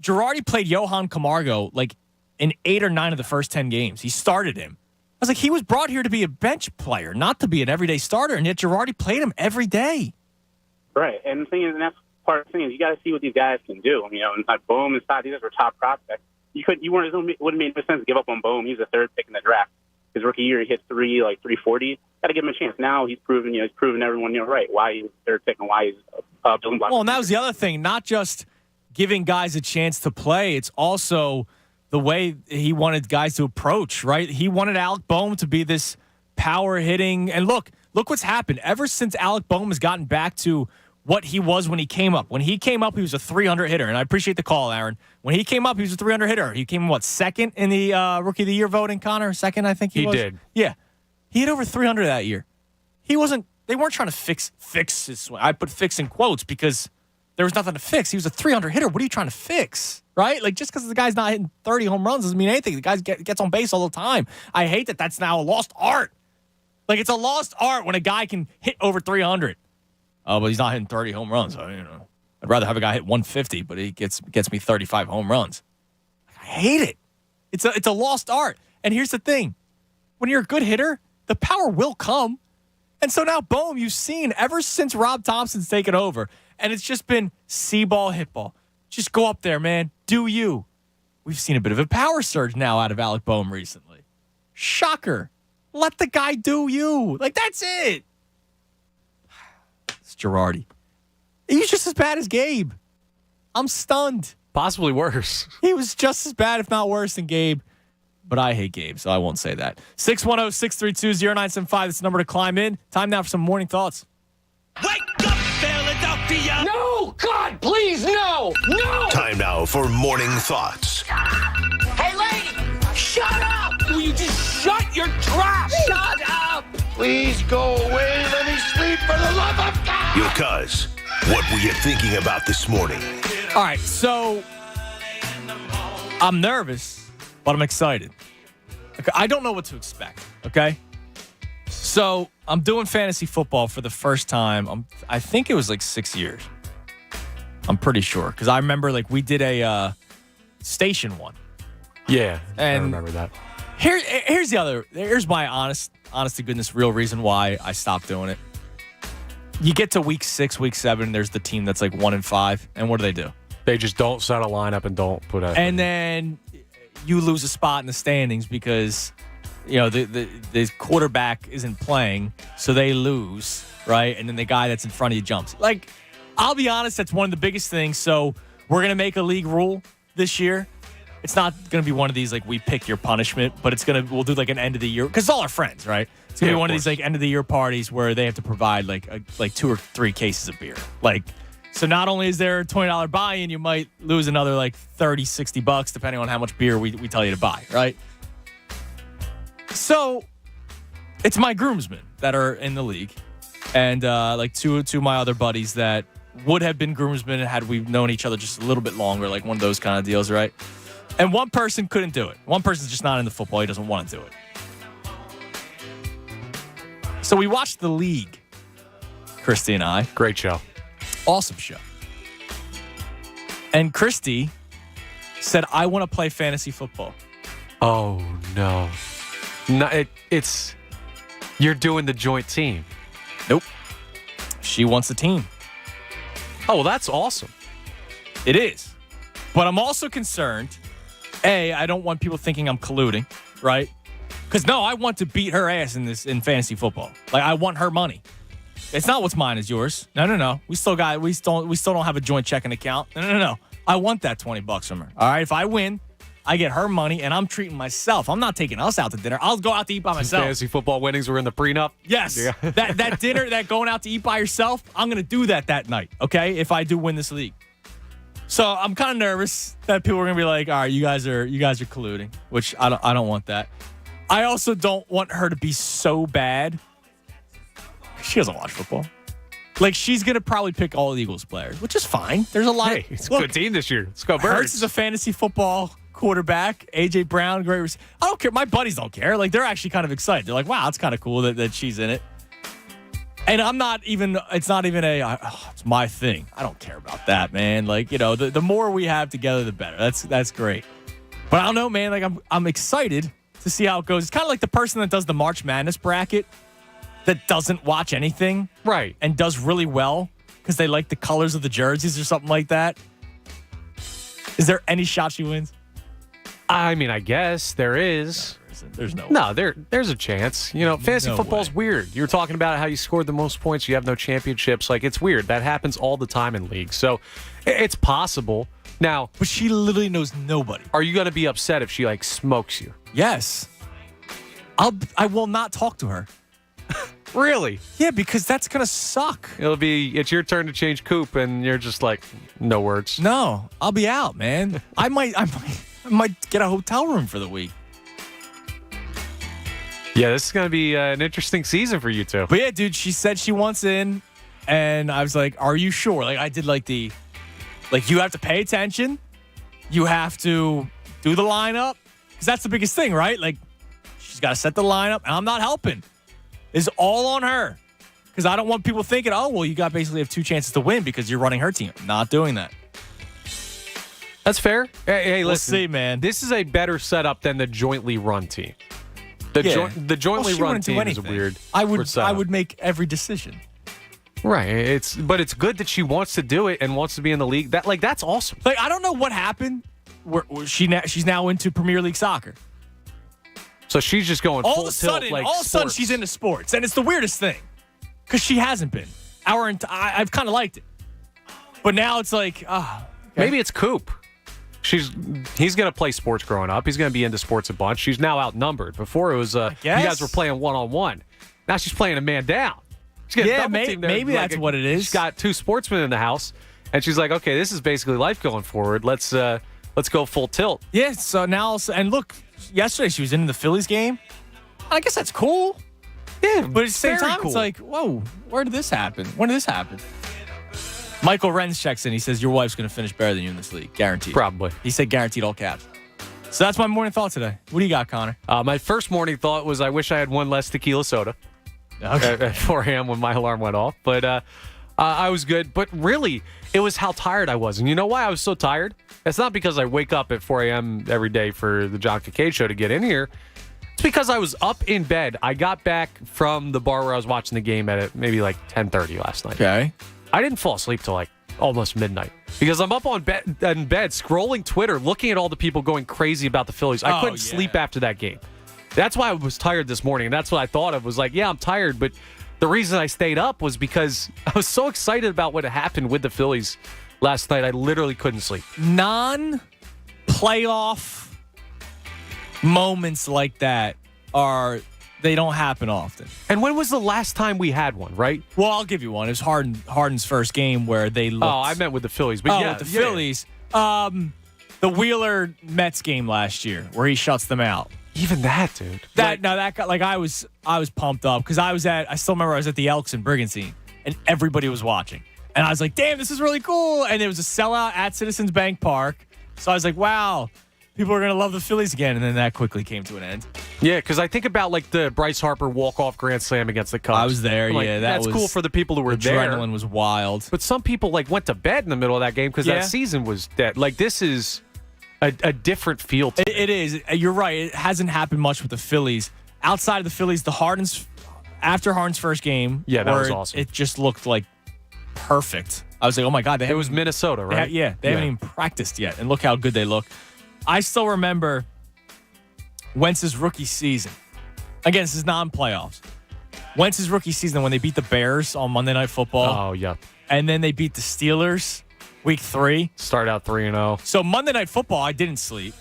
Girardi played Johan Camargo like in 8 or 9 of the first 10 games. He started him. I was like, he was brought here to be a bench player, not to be an everyday starter, and yet Girardi played him every day. Right, and the thing is, and that's part of the thing is you got to see what these guys can do. And like Bohm and Stott, these guys were top prospects. It wouldn't make no sense to give up on Bohm. He's the third pick in the draft. His rookie year, he hit 340. Got to give him a chance. Now he's proven everyone right why he's third pick and why he's building blocks. Well, and that was the other thing, not just giving guys a chance to play. It's also the way he wanted guys to approach, right? He wanted Alec Bohm to be this power hitting. And look what's happened. Ever since Alec Bohm has gotten back to what he was when he came up. When he came up, he was a 300 hitter. And I appreciate the call, Aaron. When he came up, he was a 300 hitter. He came, second in the Rookie of the Year voting, Connor? Second, I think he was? He did. Yeah. He hit over 300 that year. They weren't trying to fix his swing. I put fix in quotes because there was nothing to fix. He was a 300 hitter. What are you trying to fix? Right? Like, just because the guy's not hitting 30 home runs doesn't mean anything. The guy gets on base all the time. I hate that that's now a lost art. Like, it's a lost art when a guy can hit over 300. Oh, but he's not hitting 30 home runs. So, I'd rather have a guy hit 150, but he gets me 35 home runs. I hate it. It's a lost art. And here's the thing. When you're a good hitter, the power will come. And so now, boom, you've seen ever since Rob Thompson's taken over, and it's just been see ball, hit ball. Just go up there, man. Do you. We've seen a bit of a power surge now out of Alec Bohm recently. Shocker. Let the guy do you. Like, that's it. It's Girardi. He's just as bad as Gabe. I'm stunned. Possibly worse. He was just as bad, if not worse, than Gabe. But I hate Gabe, so I won't say that. 610-632-0975. That's the number to climb in. Time now for some morning thoughts. Wake up, Philadelphia! No! God, please, no! No! Time now for morning thoughts. Hey, lady! Shut up! Will you just shut your trap? Shut up! Please go away. Let me sleep for the love of God! Yo, cuz, what were you thinking about this morning? All right, so I'm nervous, but I'm excited. Okay, I don't know what to expect, okay? So I'm doing fantasy football for the first time. I think it was like 6 years. I'm pretty sure. Because I remember we did a station one. Yeah, and I remember that. Here's my honest to goodness real reason why I stopped doing it. You get to week 6, week 7, there's the team that's 1-5, and what do? They just don't set a lineup and don't put out. And then you lose a spot in the standings because the quarterback isn't playing, so they lose, right? And then the guy that's in front of you jumps. I'll be honest, that's one of the biggest things. So we're gonna make a league rule this year. It's not gonna be one of these we pick your punishment, but we'll do an end of the year because it's all our friends, right? It's gonna be one of these end of the year parties where they have to provide 2 or 3 cases of beer. So not only is there a $20 buy-in, you might lose another $30, $60 depending on how much beer we tell you to buy, right? So it's my groomsmen that are in the league, and two of my other buddies that would have been groomsmen had we known each other just a little bit longer, like one of those kind of deals, right? And one person couldn't do it. One person's just not into football. He doesn't want to do it. So we watched The League, Christy and I. Great show. Awesome show. And Christy said, I want to play fantasy football. Oh, no. It's you're doing the joint team. Nope. She wants a team. Oh, well, that's awesome. It is. But I'm also concerned, I don't want people thinking I'm colluding, right? Because, no, I want to beat her ass in fantasy football. Like, I want her money. It's not what's mine is yours. No. We still don't have a joint checking account. No. I want that $20 from her. All right, if I win, I get her money, and I'm treating myself. I'm not taking us out to dinner. I'll go out to eat by myself. Fantasy football winnings were in the prenup? Yes. Yeah. that dinner, that going out to eat by yourself, I'm going to do that night, okay, if I do win this league. So I'm kind of nervous that people are going to be like, all right, you guys are colluding, which I don't want that. I also don't want her to be so bad. She doesn't watch football. Like, she's going to probably pick all Eagles players, which is fine. There's a lot. Hey, it's a good team this year. Let's go Birds. Hurts is a fantasy football quarterback. A.J. Brown, great. I don't care. My buddies don't care. Like, they're actually kind of excited. They're like, wow, it's kind of cool that she's in it. And I'm not even, it's not even it's my thing. I don't care about that, man. Like, the more we have together, the better. That's great. But I don't know, man. Like, I'm excited to see how it goes. It's kind of like the person that does the March Madness bracket that doesn't watch anything. Right. And does really well because they like the colors of the jerseys or something like that. Is there any shot she wins? I mean, I guess there is. There's no. No, there's a chance. Fantasy football's weird. You were talking about how you scored the most points. You have no championships. Like, it's weird. That happens all the time in leagues. So it's possible. Now, but she literally knows nobody. Are you going to be upset if she smokes you? Yes. I will not talk to her. Really? Yeah, because that's going to suck. It's your turn to change Coop, and you're just like, no words. No, I'll be out, man. I might get a hotel room for the week. Yeah, this is going to be an interesting season for you two. But yeah, dude, she said she wants in, and I was like, are you sure? Like, I did you have to pay attention. You have to do the lineup, because that's the biggest thing, right? Like, she's got to set the lineup, and I'm not helping. It's all on her, because I don't want people thinking, oh, well, you basically have two chances to win because you're running her team. I'm not doing that. That's fair. Hey, let's see, man. This is a better setup than the jointly run team. The jointly run team is a weird. I would make every decision. Right. But it's good that she wants to do it and wants to be in the league. That's awesome. Like, I don't know what happened. She's now into Premier League soccer. So she's just going all full of a sudden, tilt, all of a sudden she's into sports, and it's the weirdest thing because she hasn't been. I've kind of liked it, but now it's like, maybe it's Coop. He's going to play sports growing up. He's going to be into sports a bunch. She's now outnumbered. Before it was you guys were playing one-on-one. Now she's playing a man down. She's got a double team there. Maybe that's what it is. She's got two sportsmen in the house, and she's like, okay, this is basically life going forward. Let's go full tilt. Yeah. So now, and look. Yesterday, she was in the Phillies game. I guess that's cool. Yeah, but at the same time, cool. It's like, whoa, where did this happen? When did this happen? Michael Renz checks in. He says, your wife's going to finish better than you in this league. Guaranteed. Probably. He said guaranteed all caps. So that's my morning thought today. What do you got, Connor? My first morning thought was I wish I had one less tequila soda. Okay. At 4 a.m. when my alarm went off. But I was good. But really, it was how tired I was. And you know why I was so tired? It's not because I wake up at 4 a.m. every day for the John Kincaid show to get in here. It's because I was up in bed. I got back from the bar where I was watching the game at maybe 10:30 last night. Okay. I didn't fall asleep till almost midnight because I'm up in bed scrolling Twitter, looking at all the people going crazy about the Phillies. I couldn't sleep after that game. That's why I was tired this morning. And that's what I thought of was I'm tired. But the reason I stayed up was because I was so excited about what had happened with the Phillies last night. I literally couldn't sleep. Non-playoff moments like that they don't happen often. And when was the last time we had one, right? Well, I'll give you one. It was Harden's first game where they looked. Oh, I meant with the Phillies. But with the Phillies. The Wheeler Mets game last year where he shuts them out. Even that, dude. That got I was pumped up because I still remember I was at the Elks in Brigantine and everybody was watching. And I was like, damn, this is really cool. And it was a sellout at Citizens Bank Park. So I was like, wow, people are going to love the Phillies again. And then that quickly came to an end. Yeah, because I think about like the Bryce Harper walk-off grand slam against the Cubs. I was there, Like, yeah. That's cool for the people who were there. Adrenaline was wild. But some people like went to bed in the middle of that game because that season was dead. Like, this is a different feel to it is. You're right. It hasn't happened much with the Phillies. Outside of the Phillies, after Harden's first game, that was awesome. It just looked like perfect. I was like, oh my God. It was Minnesota, right? They haven't even practiced yet. And look how good they look. I still remember Wentz's rookie season. Again, this is non-playoffs. Wentz's rookie season when they beat the Bears on Monday Night Football. Oh, yeah. And then they beat the Steelers week 3. Start out 3-0. So Monday Night Football, I didn't sleep.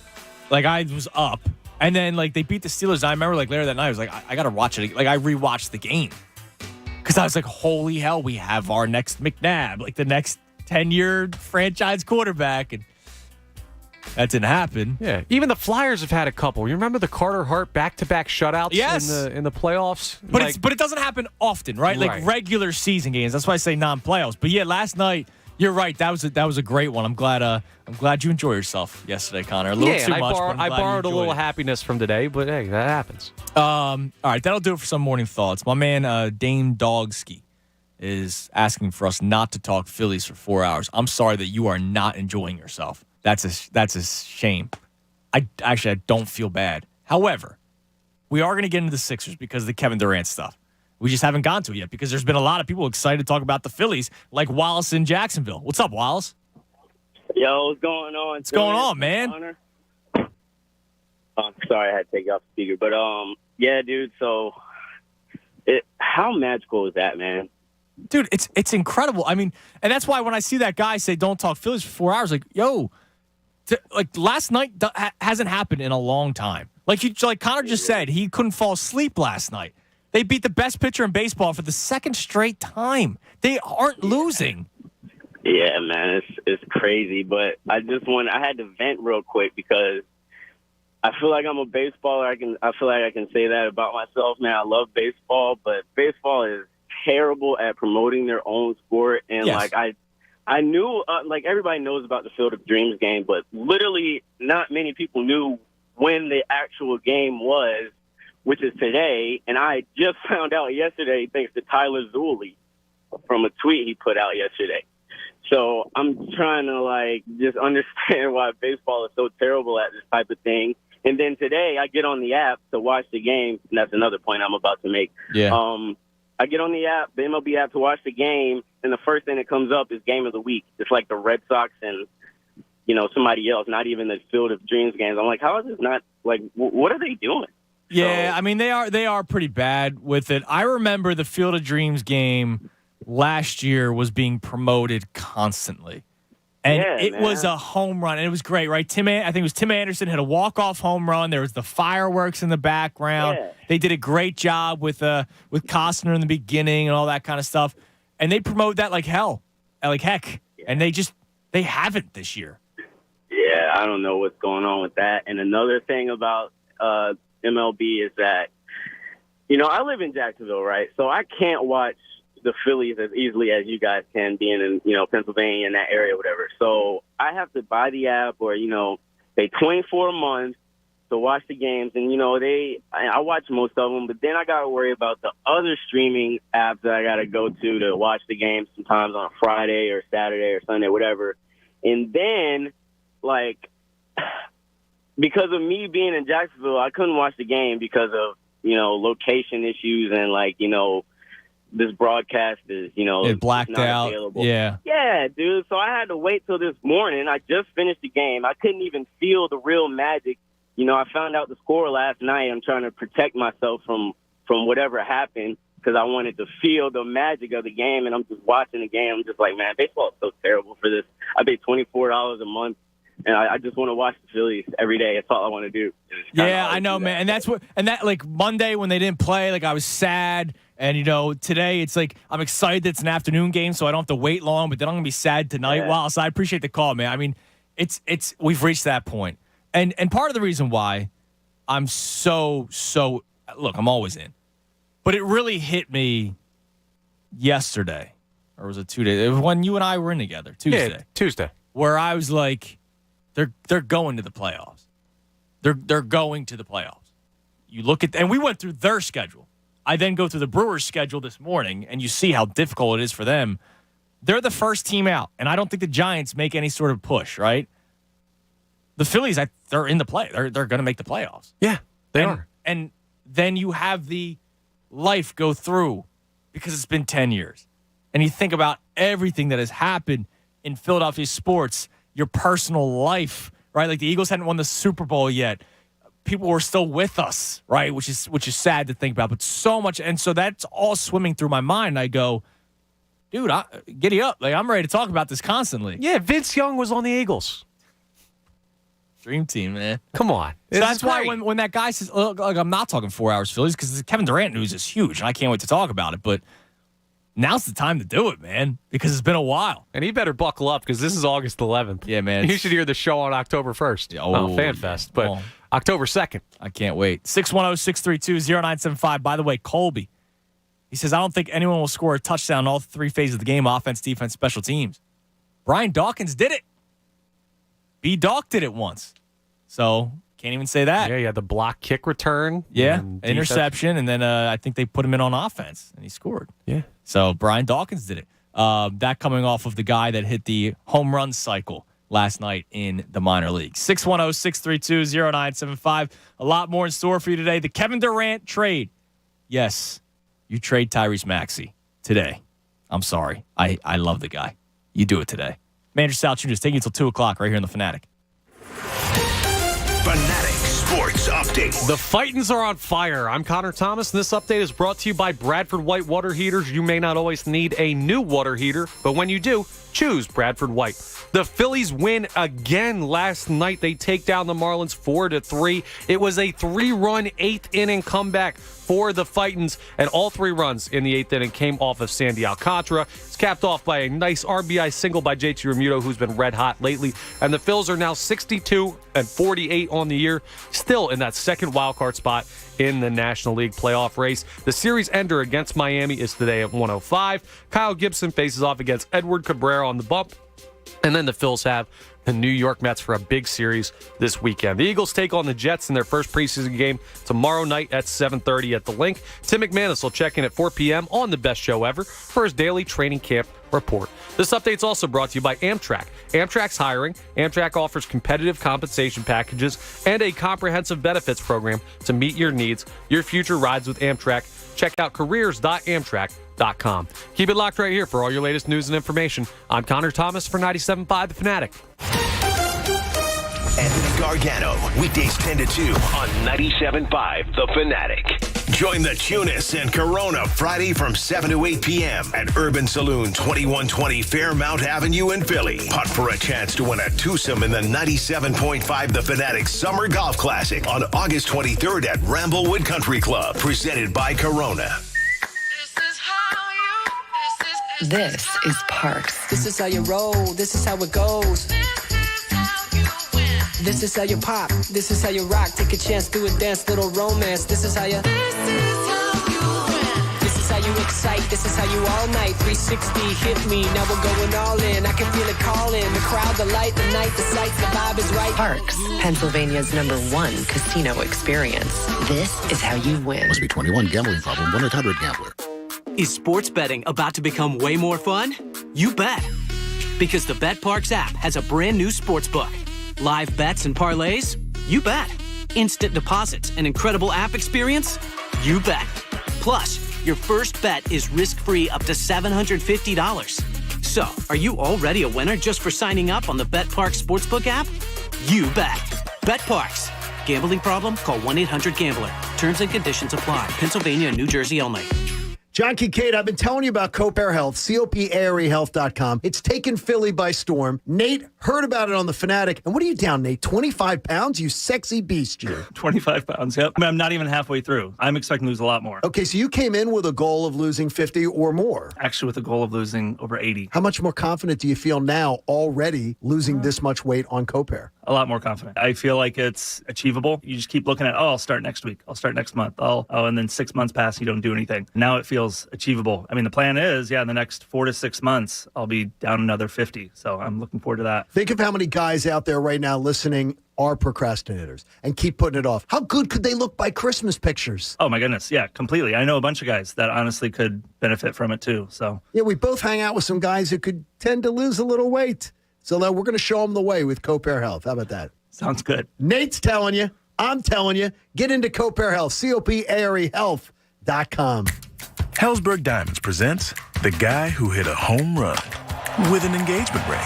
Like, I was up. And then, like, they beat the Steelers. I remember, like, later that night, I was like, I got to watch it. Like, I rewatched the game. Because I was like, holy hell, we have our next McNabb. Like, the next 10-year franchise quarterback. And that didn't happen. Yeah. Even the Flyers have had a couple. You remember the Carter Hart back-to-back shutouts in the playoffs? But it doesn't happen often, right? Like, regular season games. That's why I say non-playoffs. But, yeah, last night, you're right. That was a great one. I'm glad you enjoyed yourself yesterday, Connor. A little too much. I borrowed a little happiness from today, but hey, that happens. All right, that'll do it for some morning thoughts. My man Dame Dogski is asking for us not to talk Phillies for 4 hours. I'm sorry that you are not enjoying yourself. That's a shame. I don't feel bad. However, we are going to get into the Sixers because of the Kevin Durant stuff. We just haven't gone to it yet because there's been a lot of people excited to talk about the Phillies, like Wallace in Jacksonville. What's up, Wallace? Yo, what's going on? What's going on, man? I'm sorry I had to take you off the speaker. But, yeah, dude, so how magical is that, man? Dude, it's incredible. I mean, and that's why when I see that guy say don't talk Phillies for 4 hours, like, yo, like last night hasn't happened in a long time. Like Connor just said, he couldn't fall asleep last night. They beat the best pitcher in baseball for the second straight time. They aren't losing. Yeah, man, it's crazy. But I had to vent real quick because I feel like I'm a baseballer. I feel like I can say that about myself, man. I love baseball, but baseball is terrible at promoting their own sport. And like I knew, like everybody knows about the Field of Dreams game, but literally not many people knew when the actual game was, which is today. And I just found out yesterday thanks to Tyler Zulli from a tweet he put out yesterday. So I'm trying to like just understand why baseball is so terrible at this type of thing. And then today I get on the app to watch the game, and that's another point I'm about to make. Yeah. I get on the app, the MLB app, to watch the game, and the first thing that comes up is Game of the Week. It's like the Red Sox and, somebody else, not even the Field of Dreams games. I'm like, how is this not, like, what are they doing? Yeah, I mean, they are pretty bad with it. I remember the Field of Dreams game last year was being promoted constantly. And it was a home run, and it was great, right? I think it was Tim Anderson hit a walk-off home run. There was the fireworks in the background. Yeah. They did a great job with Costner in the beginning and all that kind of stuff. And they promote that like heck. Yeah. And they haven't this year. Yeah, I don't know what's going on with that. And another thing about MLB is that, I live in Jacksonville, right? So I can't watch the Phillies as easily as you guys can, being in, Pennsylvania, in that area, whatever. So I have to buy the app or, pay $24 a month to watch the games. And, I watch most of them, but then I got to worry about the other streaming apps that I got to go to watch the games sometimes on a Friday or Saturday or Sunday, whatever. And then, like, because of me being in Jacksonville, I couldn't watch the game because of, location issues and, like, this broadcast is, it blacked not out. Available. Yeah. Yeah, dude. So I had to wait till this morning. I just finished the game. I couldn't even feel the real magic. I found out the score last night. I'm trying to protect myself from whatever happened because I wanted to feel the magic of the game. And I'm just watching the game. I'm just like, man, baseball is so terrible for this. I pay $24 a month. And I just want to watch the Phillies every day. That's all I want to do. Yeah, I know, man. And that like Monday when they didn't play, like I was sad. And, today it's like I'm excited that it's an afternoon game, so I don't have to wait long. But then I'm going to be sad tonight. Yeah. Wow, so I appreciate the call, man. I mean, we've reached that point. And part of the reason why I'm so look, I'm always in. But it really hit me yesterday or was it 2 days? It was when you and I were in together, Tuesday. Yeah, Tuesday. Where I was like, they're going to the playoffs. They're going to the playoffs. You look at, and we went through their schedule. I then go through the Brewers' schedule this morning, and you see how difficult it is for them. They're the first team out, and I don't think the Giants make any sort of push, right? The Phillies, they're in the play. They're going to make the playoffs. Yeah, they are. And then you have the life go through because it's been 10 years. And you think about everything that has happened in Philadelphia sports, your personal life, right? Like the Eagles hadn't won the Super Bowl yet. People were still with us, right? Which is sad to think about, but so much. And so that's all swimming through my mind. I go, dude, giddy up. Like, I'm ready to talk about this constantly. Yeah, Vince Young was on the Eagles. Dream team, man. Come on. So that's why when that guy says, look, I'm not talking 4 hours Phillies because the Kevin Durant news is huge, and I can't wait to talk about it. But now's the time to do it, man, because it's been a while. And he better buckle up because this is August 11th. Yeah, man. You should hear the show on October 1st. FanFest. But October 2nd. I can't wait. 610-632-0975. By the way, Colby, he says, I don't think anyone will score a touchdown in all three phases of the game, offense, defense, special teams. Brian Dawkins did it. B. Dawk did it once. So, can't even say that. Yeah, he had the block kick return. Yeah, interception, and then I think they put him in on offense, and he scored. Yeah. So, Brian Dawkins did it. That coming off of the guy that hit the home run cycle last night in the minor league. 610-632-0975. A lot more in store for you today. The Kevin Durant trade. Yes, you trade Tyrese Maxey today. I'm sorry. I love the guy. You do it today. Manager Sal Jr. taking you until 2 o'clock right here in The Fanatic. Fanatic Sports Update. The Fightins are on fire. I'm Connor Thomas, and this update is brought to you by Bradford White Water Heaters. You may not always need a new water heater, but when you do, choose Bradford White. The Phillies win again last night. They take down the Marlins 4-3. It was a 3-run, 8th-inning comeback for the Fightins, and all 3 runs in the 8th inning came off of Sandy Alcantara. It's capped off by a nice RBI single by JT Realmuto, who's been red hot lately. And the Phils are now 62-48 on the year, still in that second wildcard spot in the National League playoff race. The series ender against Miami is today at 1:05. Kyle Gibson faces off against Edward Cabrera on the bump. And then the Phils have the New York Mets for a big series this weekend. The Eagles take on the Jets in their first preseason game tomorrow night at 7:30 at the Link. Tim McManus will check in at 4 p.m. on the best show ever for his daily training camp report. This update's also brought to you by Amtrak. Amtrak's hiring. Amtrak offers competitive compensation packages and a comprehensive benefits program to meet your needs. Your future rides with Amtrak. Check out careers.amtrak.com. Keep it locked right here for all your latest news and information. I'm Connor Thomas for 97.5 The Fanatic. Anthony Gargano, weekdays 10 to 2 on 97.5 The Fanatic. Join the Tunis and Corona Friday from 7 to 8 p.m. at Urban Saloon, 2120 Fairmount Avenue in Philly. Putt for a chance to win a twosome in the 97.5 The Fanatic Summer Golf Classic on August 23rd at Ramblewood Country Club, presented by Corona. This is Parks. This is how you roll. This is how it goes. This is how you pop. This is how you rock. Take a chance, do a dance, little romance. This is how you. This is how you excite. This is how you all night. 360 hit me. Now we're going all in. I can feel it calling. The crowd, the light, the night, the sights, the vibe is right. Parks, Pennsylvania's #1 casino experience. This is how you win. Must be 21. Gambling problem. 1-800-GAMBLER. Is sports betting about to become way more fun? You bet. Because the BetParks app has a brand new sports book. Live bets and parlays? You bet. Instant deposits and incredible app experience? You bet. Plus, your first bet is risk-free up to $750. So, are you already a winner just for signing up on the BetParks Sportsbook app? You bet. BetParks. Gambling problem? Call 1-800-GAMBLER. Terms and conditions apply. Pennsylvania and New Jersey only. John Kincaid, I've been telling you about Copair Health, COPAREhealth.com. It's taken Philly by storm. Nate heard about it on The Fanatic. And what are you down, Nate? 25 pounds? You sexy beast, you. 25 pounds, yep. I mean, I'm not even halfway through. I'm expecting to lose a lot more. Okay, so you came in with a goal of losing 50 or more. Actually, with a goal of losing over 80. How much more confident do you feel now already losing this much weight on Copair? A lot more confident. I feel like it's achievable. You just keep looking at, I'll start next week. I'll start next month. And then 6 months pass, you don't do anything. Now it feels achievable. I mean, the plan is, in the next 4 to 6 months, I'll be down another 50. So I'm looking forward to that. Think of how many guys out there right now listening are procrastinators and keep putting it off. How good could they look by Christmas pictures? Oh, my goodness. Yeah, completely. I know a bunch of guys that honestly could benefit from it, too. So yeah, we both hang out with some guys who could tend to lose a little weight. So now we're going to show them the way with Copair Health. How about that? Sounds good. Nate's telling you. I'm telling you. Get into Copair Health. COPAREhealth.com. Helzberg Diamonds presents The Guy Who Hit a Home Run with an engagement ring.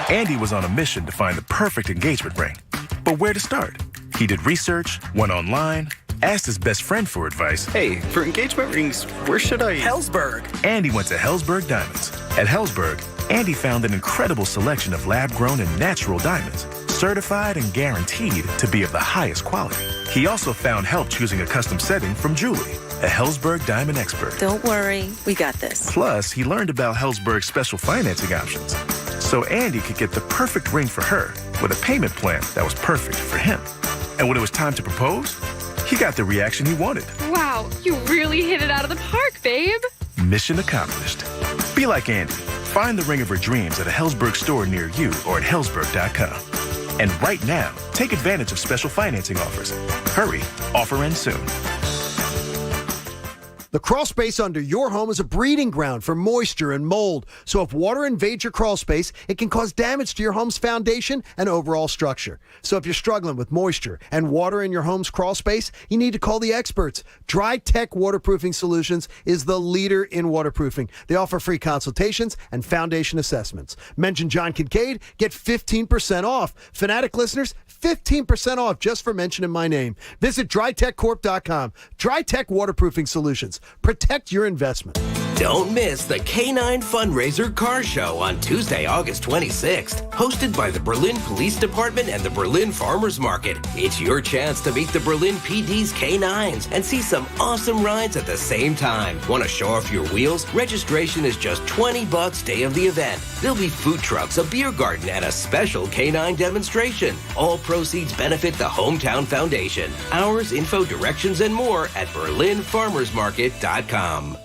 Andy was on a mission to find the perfect engagement ring. But where to start? He did research, went online, asked his best friend for advice. Hey, for engagement rings, where should I... Helzberg. Andy went to Helzberg Diamonds. At Helzberg, Andy found an incredible selection of lab-grown and natural diamonds, certified and guaranteed to be of the highest quality. He also found help choosing a custom setting from Julie, a Helzberg diamond expert. Don't worry, we got this. Plus, he learned about Helzberg's special financing options, so Andy could get the perfect ring for her with a payment plan that was perfect for him. And when it was time to propose, he got the reaction he wanted. Wow, you really hit it out of the park, babe. Mission accomplished. Be like Andy. Find the ring of her dreams at a Helzberg store near you or at Helzberg.com. And right now, take advantage of special financing offers. Hurry, offer ends soon. The crawl space under your home is a breeding ground for moisture and mold. So if water invades your crawl space, it can cause damage to your home's foundation and overall structure. So if you're struggling with moisture and water in your home's crawl space, you need to call the experts. Dry Tech Waterproofing Solutions is the leader in waterproofing. They offer free consultations and foundation assessments. Mention John Kincaid, get 15% off. Fanatic listeners, 15% off just for mentioning my name. Visit drytechcorp.com. Dry Tech Waterproofing Solutions. Protect your investment. Don't miss the K9 Fundraiser Car Show on Tuesday, August 26th, hosted by the Berlin Police Department and the Berlin Farmers Market. It's your chance to meet the Berlin PD's K9s and see some awesome rides at the same time. Want to show off your wheels? Registration is just $20 day of the event. There'll be food trucks, a beer garden, and a special K9 demonstration. All proceeds benefit the Hometown Foundation. Hours, info, directions, and more at berlinfarmersmarket.com.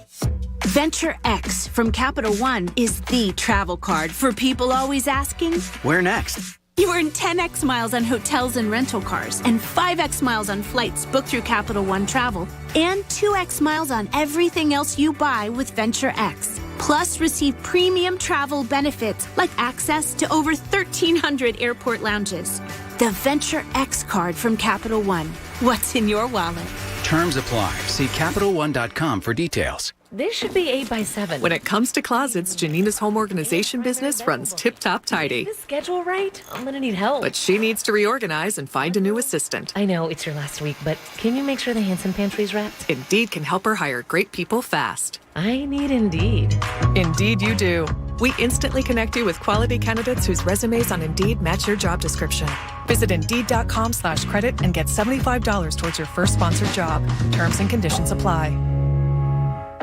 Venture X from Capital One is the travel card for people always asking, Where next? You earn 10x miles on hotels and rental cars, and 5x miles on flights booked through Capital One Travel, and 2x miles on everything else you buy with Venture X. Plus, receive premium travel benefits like access to over 1,300 airport lounges. The Venture X card from Capital One. What's in your wallet? Terms apply. See CapitalOne.com for details. This should be 8 by 7. When it comes to closets, Janina's home organization business runs tip-top tidy. Is this schedule right? I'm gonna need help. But she needs to reorganize and find a new assistant. I know, it's your last week, but can you make sure the Hanson pantry's wrapped? Indeed can help her hire great people fast. I need Indeed. Indeed you do. We instantly connect you with quality candidates whose resumes on Indeed match your job description. Visit Indeed.com/credit and get $75 towards your first sponsored job. Terms and conditions apply.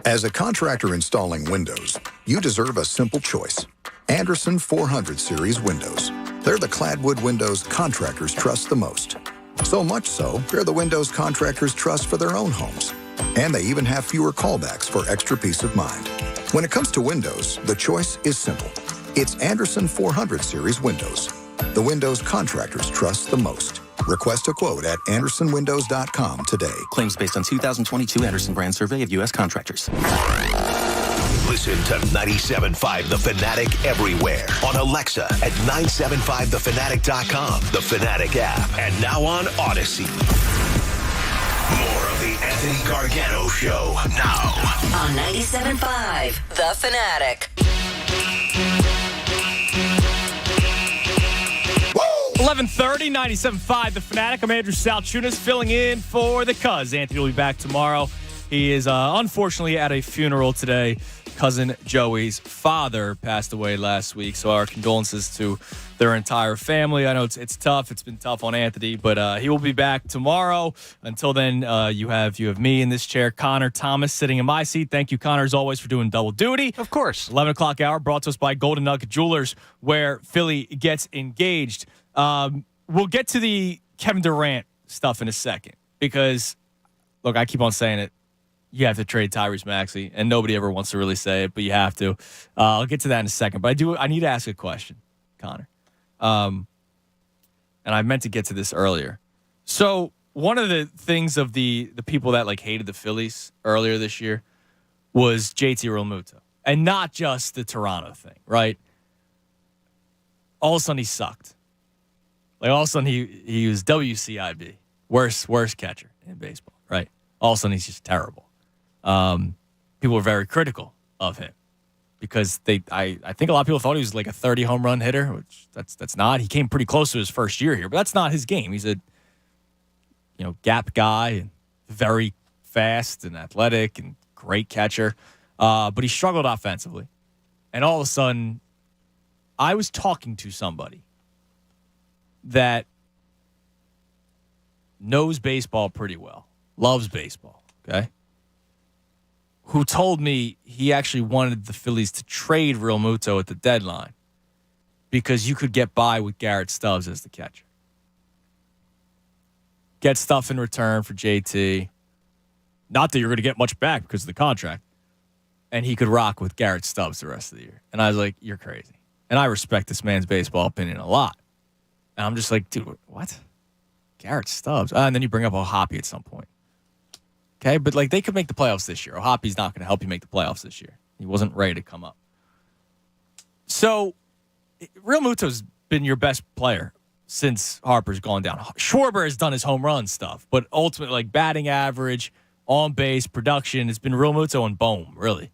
As a contractor installing windows, you deserve a simple choice. Anderson 400 Series windows. They're the cladwood windows contractors trust the most. So much so, they're the windows contractors trust for their own homes. And they even have fewer callbacks for extra peace of mind. When it comes to windows, the choice is simple. It's Anderson 400 Series windows. The windows contractors trust the most. Request a quote at AndersonWindows.com today. Claims based on 2022 Anderson brand survey of U.S. contractors. Listen to 97.5 The Fanatic everywhere. On Alexa at 975thefanatic.com, the Fanatic app, and now on Odyssey. More of the Anthony Gargano Show now. On 97.5 The Fanatic. 11:30, 97.5 The Fanatic. I'm Andrew Salchunas filling in for the Cuz. Anthony will be back tomorrow. He is unfortunately at a funeral today. Cousin Joey's father passed away last week, so our condolences to their entire family. I know it's tough. It's been tough on Anthony, but he will be back tomorrow. Until then, you have me in this chair, Connor Thomas sitting in my seat. Thank you, Connor, as always, for doing double duty. Of course. 11 o'clock hour brought to us by Golden Nugget Jewelers, where Philly gets engaged. we'll get to the Kevin Durant stuff in a second because, look, I keep on saying it. You have to trade Tyrese Maxey, and nobody ever wants to really say it, but you have to. I'll get to that in a second. But I need to ask a question, Connor. And I meant to get to this earlier. So one of the things of the people that like hated the Phillies earlier this year was JT Realmuto. And not just the Toronto thing, right? All of a sudden he sucked. Like all of a sudden he was WCIB. Worst catcher in baseball, right? All of a sudden he's just terrible. People were very critical of him because I think a lot of people thought he was like a 30 home run hitter, which that's not. He came pretty close to his first year here, but that's not his game. He's a gap guy and very fast and athletic and great catcher. But he struggled offensively. And all of a sudden, I was talking to somebody that knows baseball pretty well, loves baseball, okay? Who told me he actually wanted the Phillies to trade Realmuto at the deadline because you could get by with Garrett Stubbs as the catcher. Get stuff in return for JT. Not that you're going to get much back because of the contract. And he could rock with Garrett Stubbs the rest of the year. And I was like, you're crazy. And I respect this man's baseball opinion a lot. And I'm just like, dude, what? Garrett Stubbs? And then you bring up O'Hoppe at some point. Okay, but like they could make the playoffs this year. O'Hoppe's not going to help you make the playoffs this year. He wasn't ready to come up. So, Realmuto's been your best player since Harper's gone down. Schwarber has done his home run stuff, but ultimately, like batting average, on base, production, it's been Realmuto and Bohm, really.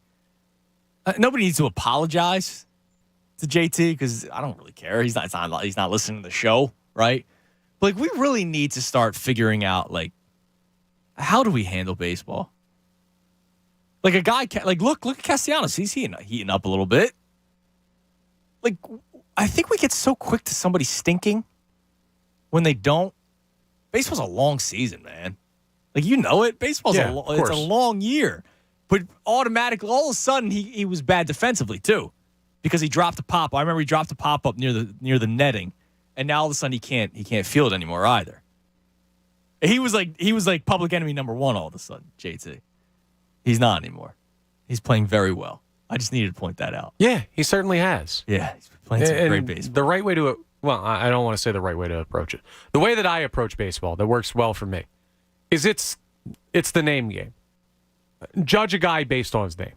Nobody needs to apologize to JT because I don't really care. He's not listening to the show, right? But like we really need to start figuring out like how do we handle baseball? Like a guy, like look at Castellanos. He's heating up a little bit. Like I think we get so quick to somebody stinking when they don't. Baseball's a long season, man. Like you know it. Baseball's it's a long year. But automatically, all of a sudden, he was bad defensively too, because he dropped a pop. I remember he dropped a pop up near the netting, and now all of a sudden he can't field anymore either. He was like public enemy number one all of a sudden. JT, he's not anymore. He's playing very well. I just needed to point that out. Yeah, he certainly has. Yeah, he's playing some great baseball. The right way to I don't want to say the right way to approach it. The way that I approach baseball that works well for me is it's the name game. Judge a guy based on his name.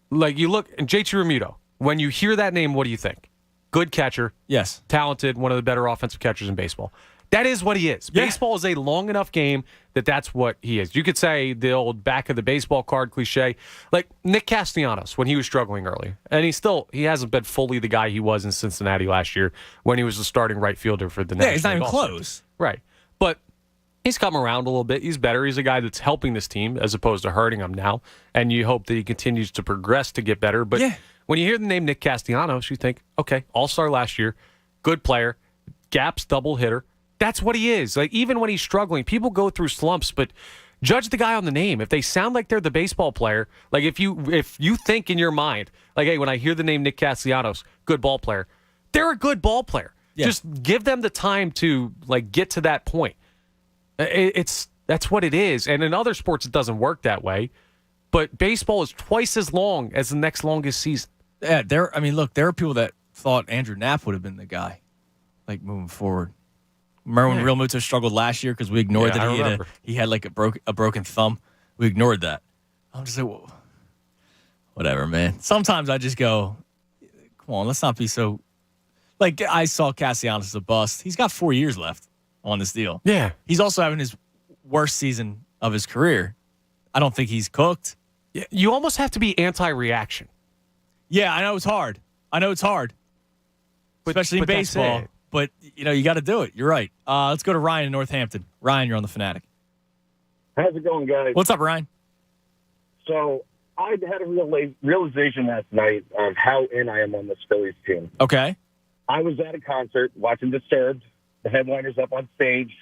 Like you look, JT Realmuto, when you hear that name, what do you think? Good catcher. Yes. Talented, one of the better offensive catchers in baseball. That is what he is. Yeah. Baseball is a long enough game that's what he is. You could say the old back of the baseball card cliche. Like Nick Castellanos when he was struggling early. And he hasn't been fully the guy he was in Cincinnati last year when he was the starting right fielder for the National League. Yeah, he's not even close. Right. But he's come around a little bit. He's better. He's a guy that's helping this team as opposed to hurting them now. And you hope that he continues to progress to get better. But when you hear the name Nick Castellanos, you think, okay, all-star last year, good player, gaps, double hitter. That's what he is. Like even when he's struggling, people go through slumps, but judge the guy on the name. If they sound like they're the baseball player, like if you think in your mind, like, hey, when I hear the name Nick Castellanos, good ball player, they're a good ball player. Yeah. Just give them the time to like get to that point. That's what it is. And in other sports, it doesn't work that way. But baseball is twice as long as the next longest season. Yeah, there are people that thought Andrew Knapp would have been the guy, like moving forward. Remember when Realmuto struggled last year because we ignored that he had like a broken thumb? We ignored that. I'm just like, whoa. Whatever, man. Sometimes I just go, come on, let's not be so. Like I saw Castellanos as a bust. He's got 4 years left on this deal. Yeah. He's also having his worst season of his career. I don't think he's cooked. You almost have to be anti-reaction. Yeah, I know it's hard. Especially in baseball. But, you got to do it. You're right. Let's go to Ryan in Northampton. Ryan, you're on the Fanatic. How's it going, guys? What's up, Ryan? So I had a realization last night of how in I am on this Phillies team. Okay. I was at a concert watching Disturbed. The headliner's up on stage.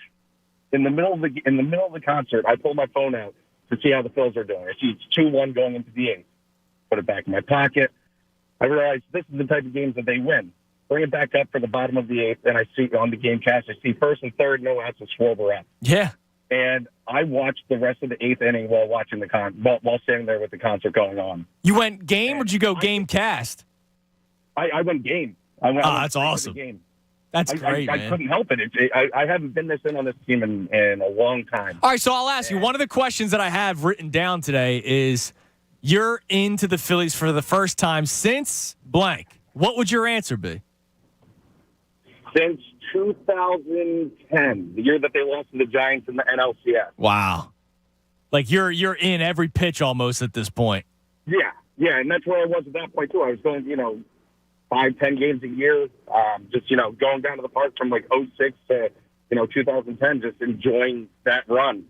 In the middle of the concert, I pulled my phone out to see how the Phils are doing. I see it's 2-1 going into the 8th. Put it back in my pocket. I realized this is the type of games that they win. bring it back up for the bottom of the eighth, and I see on the game cast, I see first and third, no outs, and Schwarber up. Yeah. And I watched the rest of the eighth inning while watching while standing there with the concert going on. You went game, or did you go game cast? I went game. I went that's awesome. Game. That's great, man. I couldn't help it. I haven't been this in on this team in a long time. All right, so I'll ask you. One of the questions that I have written down today is, you're into the Phillies for the first time since blank. What would your answer be? Since 2010, the year that they lost to the Giants in the NLCS. Wow. Like you're in every pitch almost at this point. Yeah, and that's where I was at that point too. I was going, 5-10 games a year, just going down to the park from like 06 to 2010, just enjoying that run.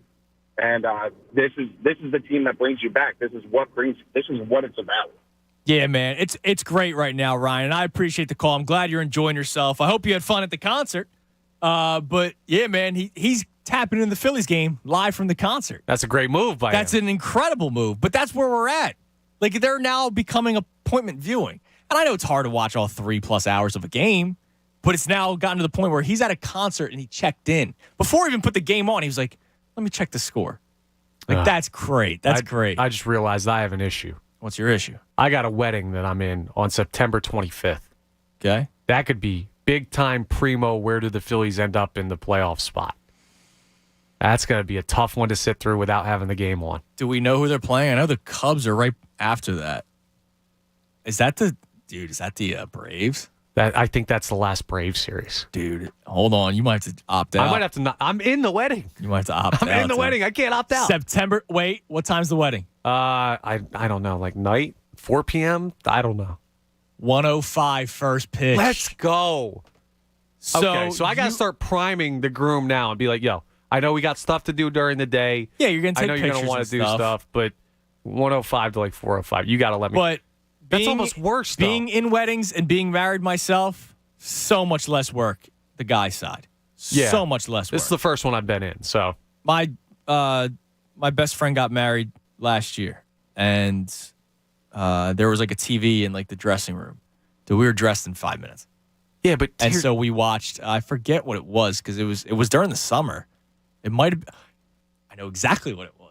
And this is the team that brings you back. This is what it's about. Yeah, man, it's great right now, Ryan. I appreciate the call. I'm glad you're enjoying yourself. I hope you had fun at the concert. But yeah, man, he's tapping in the Phillies game live from the concert. That's a great move by him. That's an incredible move. But that's where we're at. Like, they're now becoming appointment viewing. And I know it's hard to watch all 3+ hours of a game, but it's now gotten to the point where he's at a concert and he checked in. Before he even put the game on, he was like, let me check the score. Like, that's great. That's great. I just realized I have an issue. What's your issue? I got a wedding that I'm in on September 25th. Okay. That could be big time primo. Where do the Phillies end up in the playoff spot? That's going to be a tough one to sit through without having the game on. Do we know who they're playing? I know the Cubs are right after that. Is that the Braves? I think that's the last Braves series. Dude, hold on. You might have to opt out. I might have to not. I'm in the wedding. You might have to opt out. I'm in the wedding. I can't opt out. September. Wait, what time's the wedding? I don't know. Like night, 4 p.m. I don't know. 1:05 first pitch. Let's go. So I got to start priming the groom now and be like, yo, I know we got stuff to do during the day. Yeah, you're going to take pictures. I know you're going to want to do stuff, but 1:05 to like 4:05, you got to let me. But that's almost worse, though. Being in weddings and being married myself, so much less work, the guy's side. Yeah. So much less work. This is the first one I've been in, so. My best friend got married last year, and there was like a TV in like the dressing room. So we were dressed in 5 minutes. Yeah, but and so we watched. I forget what it was because it was during the summer. It might have. I know exactly what it was.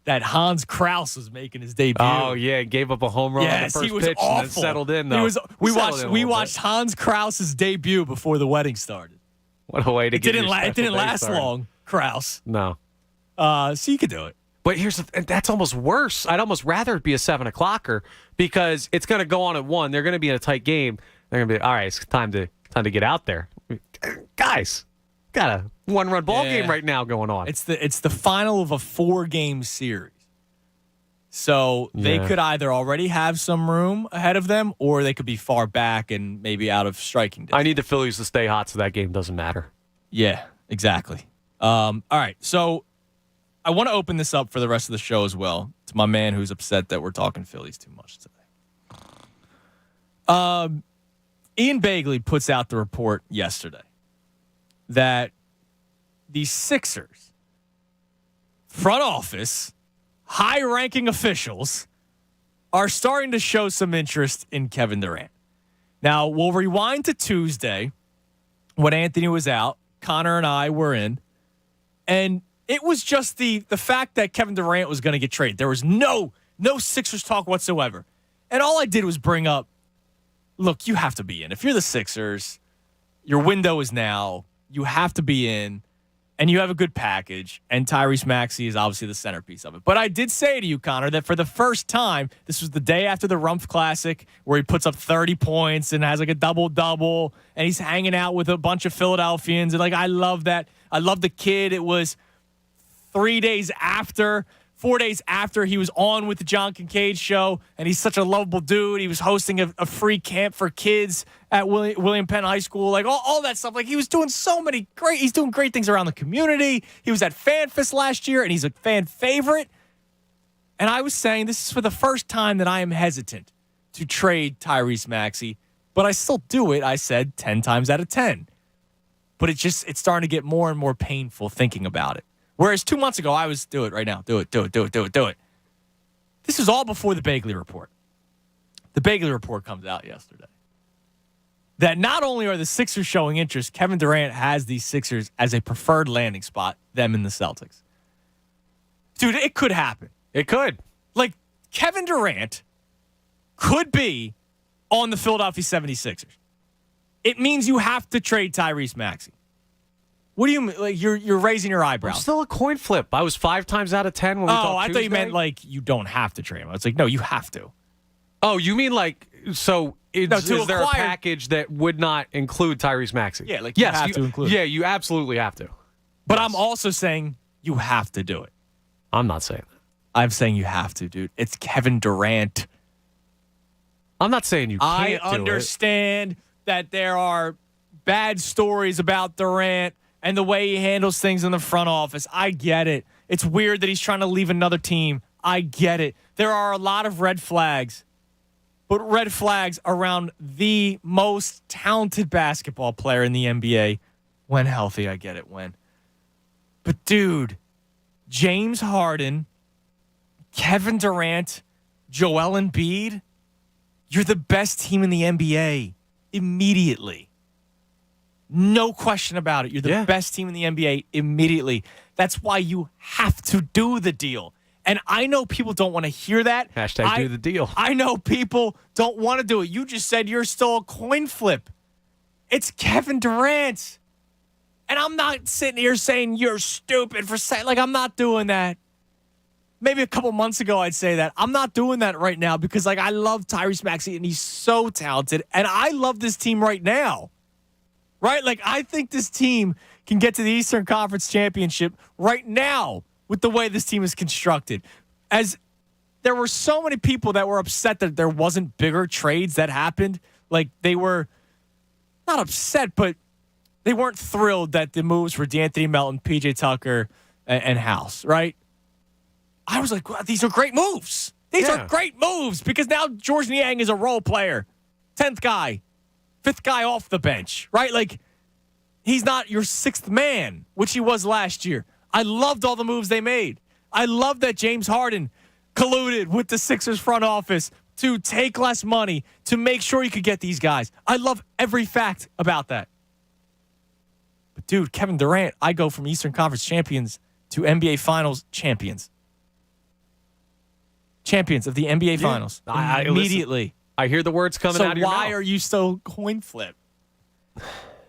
That Hans Krause was making his debut. Oh yeah, gave up a home run on the first he was pitch awful. and then settled in though. We watched Hans Krause's debut before the wedding started. What a way to get it didn't last long, Krause. No. So you could do it. But that's almost worse. I'd almost rather it be a 7:00er because it's going to go on at 1. They're going to be in a tight game. They're going to be all right. It's time to get out there, guys. Got a 1-run ball game right now going on. It's the final of a 4-game series. So they could either already have some room ahead of them, or they could be far back and maybe out of striking distance. I need the Phillies to stay hot so that game doesn't matter. Yeah, exactly. All right, so I want to open this up for the rest of the show as well to my man who's upset that we're talking Phillies too much today. Ian Begley puts out the report yesterday that the Sixers front office, high-ranking officials are starting to show some interest in Kevin Durant. Now, we'll rewind to Tuesday when Anthony was out. Connor and I were in, and it was just the fact that Kevin Durant was going to get traded. There was no Sixers talk whatsoever. And all I did was bring up, look, you have to be in. If you're the Sixers, your window is now. You have to be in, and you have a good package, and Tyrese Maxey is obviously the centerpiece of it. But I did say to you, Connor, that for the first time, this was the day after the Rumpf Classic, where he puts up 30 points and has like a double-double, and he's hanging out with a bunch of Philadelphians. And like, I love that. I love the kid. It was 4 days after he was on with the John Kincaid show, and he's such a lovable dude. He was hosting a free camp for kids at William Penn High School, like all that stuff. Like, he was doing he's doing great things around the community. He was at FanFest last year, and he's a fan favorite. And I was saying this is for the first time that I am hesitant to trade Tyrese Maxey, but I still do it. I said 10 times out of 10. But it's starting to get more and more painful thinking about it. Whereas 2 months ago, I was, do it right now. Do it. This is all before the Begley report. The Begley report comes out yesterday. that not only are the Sixers showing interest, Kevin Durant has these Sixers as a preferred landing spot, them and the Celtics. Dude, it could happen. It could. Like, Kevin Durant could be on the Philadelphia 76ers. It means you have to trade Tyrese Maxey. What do you mean? Like, you're raising your eyebrows. It's still a coin flip. I was 5 times out of 10 when we talked I Tuesday. thought you meant like you don't have to trade him. It's like, no, you have to. Oh, you mean like, so is there a acquire- package that would not include Tyrese Maxey? Yeah, like you have to include it. Yeah, you absolutely have to. But I'm also saying you have to do it. I'm not saying that. I'm saying you have to, dude. It's Kevin Durant. I'm not saying you can't I do it. understand that there are bad stories about Durant and the way he handles things in the front office. I get it. It's weird that he's trying to leave another team. I get it. There are a lot of red flags, but red flags around the most talented basketball player in the NBA when healthy. I get it when. But, dude, James Harden, Kevin Durant, Joel Embiid, you're the best team in the NBA immediately. No question about it. You're the best team in the NBA immediately. That's why you have to do the deal. And I know people don't want to hear that. Hashtag do the deal. I know people don't want to do it. You just said you're still a coin flip. It's Kevin Durant. And I'm not sitting here saying you're stupid for saying, like, I'm not doing that. Maybe a couple months ago I'd say that. I'm not doing that right now because, like, I love Tyrese Maxey and he's so talented. And I love this team right now. Right? Like, I think this team can get to the Eastern Conference Championship right now with the way this team is constructed. As there were so many people that were upset that there wasn't bigger trades that happened. Like, they were not upset, but they weren't thrilled that the moves were D'Anthony Melton, PJ Tucker, and House, right? I was like, wow, these are great moves. These are great moves because now George Niang is a role player. 10th guy. 5th guy off the bench, right? Like, he's not your 6th man, which he was last year. I loved all the moves they made. I love that James Harden colluded with the Sixers front office to take less money to make sure you could get these guys. I love every fact about that. But, dude, Kevin Durant, I go from Eastern Conference champions to NBA Finals champions. Champions of the NBA Finals. Immediately. I hear the words coming out of your mouth. So why are you still coin flip?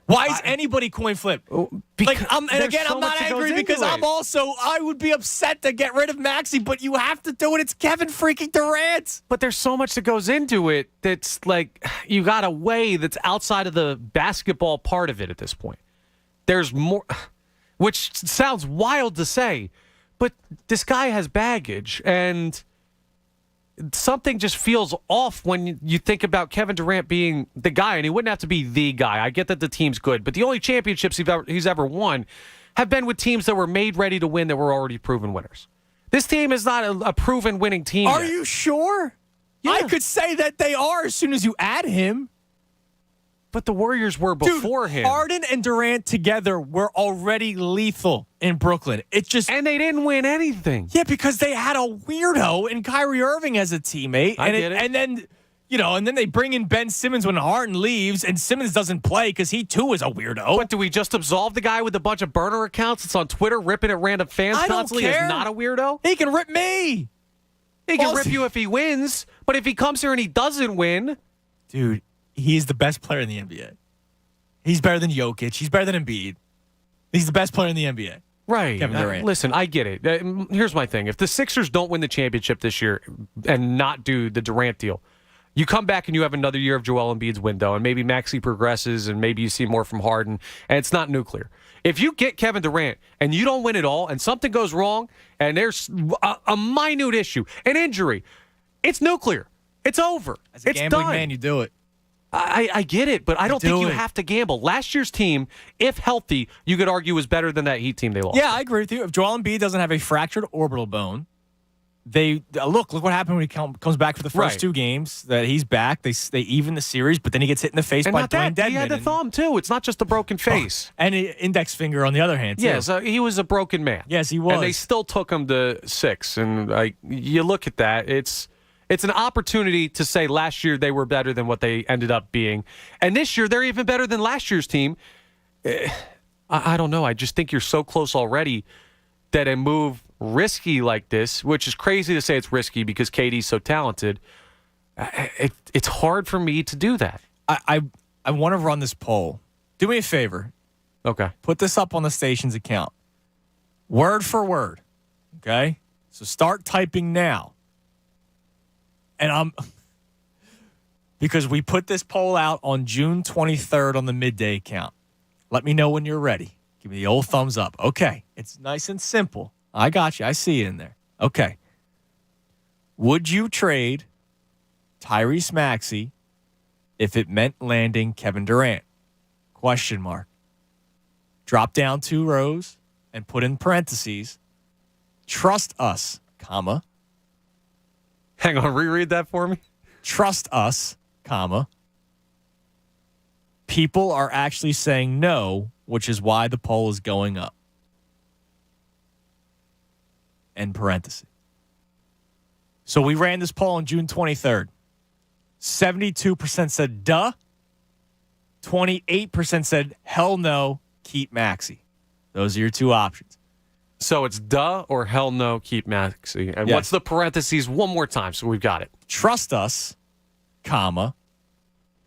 Why is anybody coin flip? Like, and again, I'm not angry because I would be upset to get rid of Maxey, but you have to do it. It's Kevin freaking Durant. But there's so much that goes into it that's like you got a way that's outside of the basketball part of it at this point. There's more, which sounds wild to say, but this guy has baggage and something just feels off when you think about Kevin Durant being the guy, and he wouldn't have to be the guy. I get that the team's good, but the only championships he's ever won have been with teams that were made ready to win that were already proven winners. This team is not a proven winning team Are yet. you sure? Yeah. I could say that they are as soon as you add him. But the Warriors were before him. Harden and Durant together were already lethal in Brooklyn. And they didn't win anything. Yeah, because they had a weirdo in Kyrie Irving as a teammate. I get it. And then, and then they bring in Ben Simmons when Harden leaves, and Simmons doesn't play because he too is a weirdo. But do we just absolve the guy with a bunch of burner accounts that's on Twitter ripping at random fans constantly as not a weirdo? He can rip me. He can rip you if he wins, but if he comes here and he doesn't win, dude. He's the best player in the NBA. He's better than Jokic. He's better than Embiid. He's the best player in the NBA. Right. Kevin Durant. Listen, I get it. Here's my thing. If the Sixers don't win the championship this year and not do the Durant deal, you come back and you have another year of Joel Embiid's window, and maybe Maxey progresses, and maybe you see more from Harden, and it's not nuclear. If you get Kevin Durant and you don't win it all, and something goes wrong, and there's a minute issue, an injury, it's nuclear. It's over. As a it's gambling done. man, you do it. I get it, but I don't think you have to gamble. Last year's team, if healthy, you could argue was better than that Heat team they lost. Yeah, I agree with you. If Joel Embiid doesn't have a fractured orbital bone, they look what happened when he comes back for the first two games. That he's back. They even the series, but then he gets hit in the face by Dwayne Dedmon. He had the thumb too. It's not just a broken face and an index finger on the other hand. Too. Yeah, so he was a broken man. Yes, he was. And they still took him to 6. And you look at that, it's It's an opportunity to say last year they were better than what they ended up being. And this year they're even better than last year's team. I don't know. I just think you're so close already that a move risky like this, which is crazy to say it's risky because KD's so talented, it's hard for me to do that. I want to run this poll. Do me a favor. Okay. Put this up on the station's account. Word for word. Okay? So start typing now. And because we put this poll out on June 23rd on the midday account. Let me know when you're ready. Give me the old thumbs up. Okay. It's nice and simple. I got you. I see it in there. Okay. Would you trade Tyrese Maxey if it meant landing Kevin Durant? Question mark. Drop down 2 rows and put in parentheses, trust us, comma. Hang on, reread that for me. Trust us, comma. People are actually saying no, which is why the poll is going up. End parentheses. So we ran this poll on June 23rd. 72% said duh. 28% said hell no, keep Maxey. Those are your 2 options. So it's duh or hell no, keep Maxey. And Yes. what's the parentheses one more time so we've got it? Trust us, comma.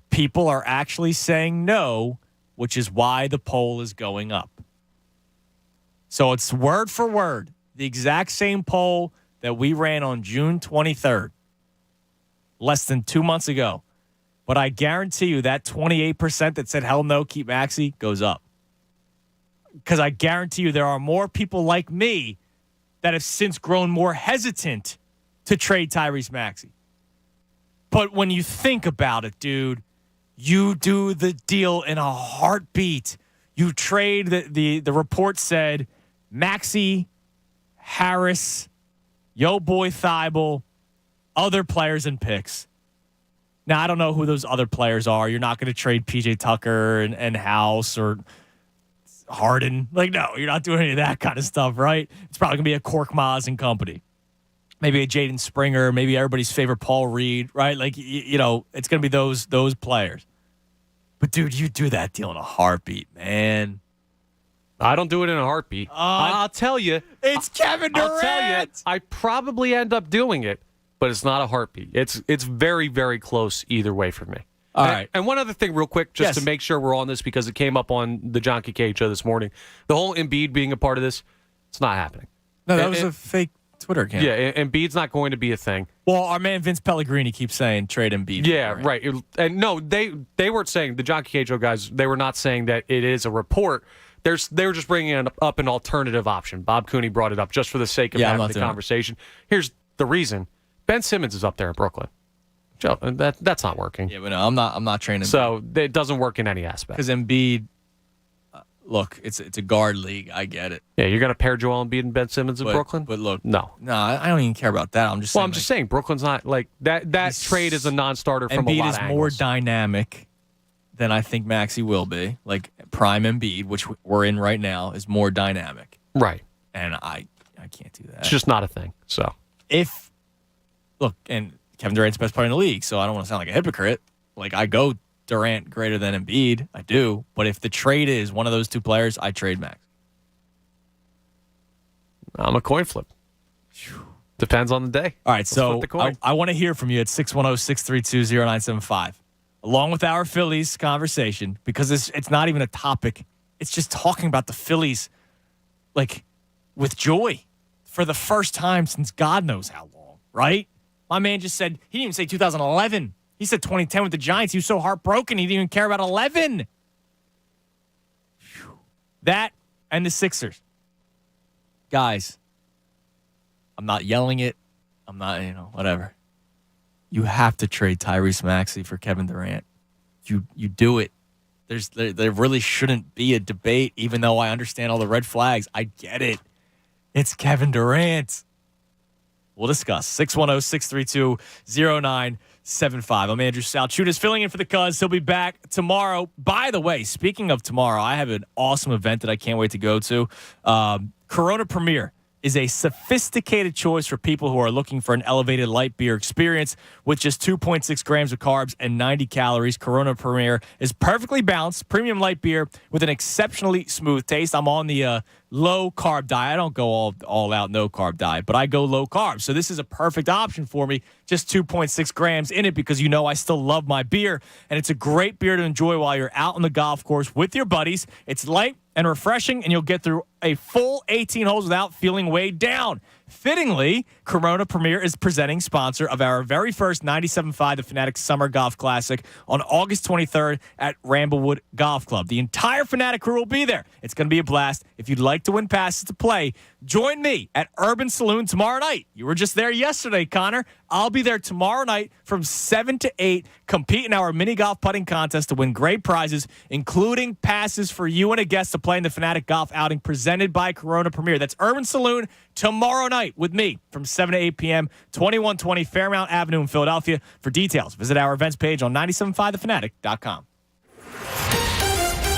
People are actually saying no, which is why the poll is going up. So it's word for word, the exact same poll that we ran on June 23rd, less than 2 months ago. But I guarantee you that 28% that said hell no, keep Maxey goes up. Because I guarantee you there are more people like me that have since grown more hesitant to trade Tyrese Maxey. But when you think about it, dude, you do the deal in a heartbeat. You trade, the report said, Maxey, Harris, yo boy Thibault, other players and picks. Now, I don't know who those other players are. You're not going to trade PJ Tucker and House or Harden. Like, no, you're not doing any of that kind of stuff, right? It's probably going to be a Korkmaz and company. Maybe a Jaden Springer, maybe everybody's favorite Paul Reed, right? Like, you know, it's going to be those players. But, dude, you do that deal in a heartbeat, man. I don't do it in a heartbeat. I'll tell you. It's Kevin Durant. I'll tell you, I probably end up doing it, but it's not a heartbeat. It's very, very close either way for me. All right. And one other thing real quick, just to make sure we're on this, because it came up on the John Kincaid show this morning. The whole Embiid being a part of this, it's not happening. No, that was a fake Twitter account. Yeah, Embiid's not going to be a thing. Well, our man Vince Pellegrini keeps saying trade Embiid. Yeah, right. And no, they weren't saying, the John Kincaid show guys, they were not saying that it is a report. They were just bringing up an alternative option. Bob Cooney brought it up just for the sake of having the conversation. Here's the reason. Ben Simmons is up there in Brooklyn. Joe, that's not working. Yeah, but no, I'm not training. So it doesn't work in any aspect. Because Embiid, look, it's a guard league. I get it. Yeah, you're going to pair Joel Embiid and Ben Simmons in Brooklyn? But look, no, I don't even care about that. I'm just saying. Well, I'm just saying Brooklyn's not like that. That trade is a non-starter from a Embiid lot is of more angles. dynamic than I think Maxey will be. Like prime Embiid, which we're in right now, is more dynamic. Right. And I can't do that. It's just not a thing. So and Kevin Durant's the best player in the league, so I don't want to sound like a hypocrite. Like, I go Durant greater than Embiid. I do. But if the trade is one of those 2 players, I trade Max. I'm a coin flip. Depends on the day. All right, Let's so flip the coin. I want to hear from you at 610-632-0975. Along with our Phillies conversation, because it's not even a topic. It's just talking about the Phillies, like, with joy for the first time since God knows how long, right? My man just said, he didn't even say 2011. He said 2010 with the Giants. He was so heartbroken, he didn't even care about 11. That and the Sixers. Guys, I'm not yelling it. I'm not, whatever. You have to trade Tyrese Maxey for Kevin Durant. You do it. There really shouldn't be a debate, even though I understand all the red flags. I get it. It's Kevin Durant. We'll discuss. 610-632-0975. I'm Andrew Salchunas filling in for the Cuz. He'll be back tomorrow. By the way, speaking of tomorrow, I have an awesome event that I can't wait to go to. Corona Premier is a sophisticated choice for people who are looking for an elevated light beer experience. With just 2.6 grams of carbs and 90 calories, Corona Premier is perfectly balanced, premium light beer with an exceptionally smooth taste. I'm on the low carb diet. I don't go all out no carb diet, but I go low carb. So this is a perfect option for me. Just 2.6 grams in it because I still love my beer, and it's a great beer to enjoy while you're out on the golf course with your buddies. It's light and refreshing, and you'll get through a full 18 holes without feeling weighed down. Fittingly, Corona Premier is presenting sponsor of our very first 97.5 The Fanatic Summer Golf Classic on August 23rd at Ramblewood Golf Club. The entire Fanatic crew will be there. It's going to be a blast. If you'd like to win passes to play, join me at Urban Saloon tomorrow night. You were just there yesterday, Connor. I'll be there tomorrow night from 7 to 8, compete in our mini golf putting contest to win great prizes, including passes for you and a guest to play in the Fanatic Golf Outing presented by Corona Premier. That's Urban Saloon tomorrow night with me from 7 to 8 p.m., 2120 Fairmount Avenue in Philadelphia. For details, visit our events page on 97.5thefanatic.com.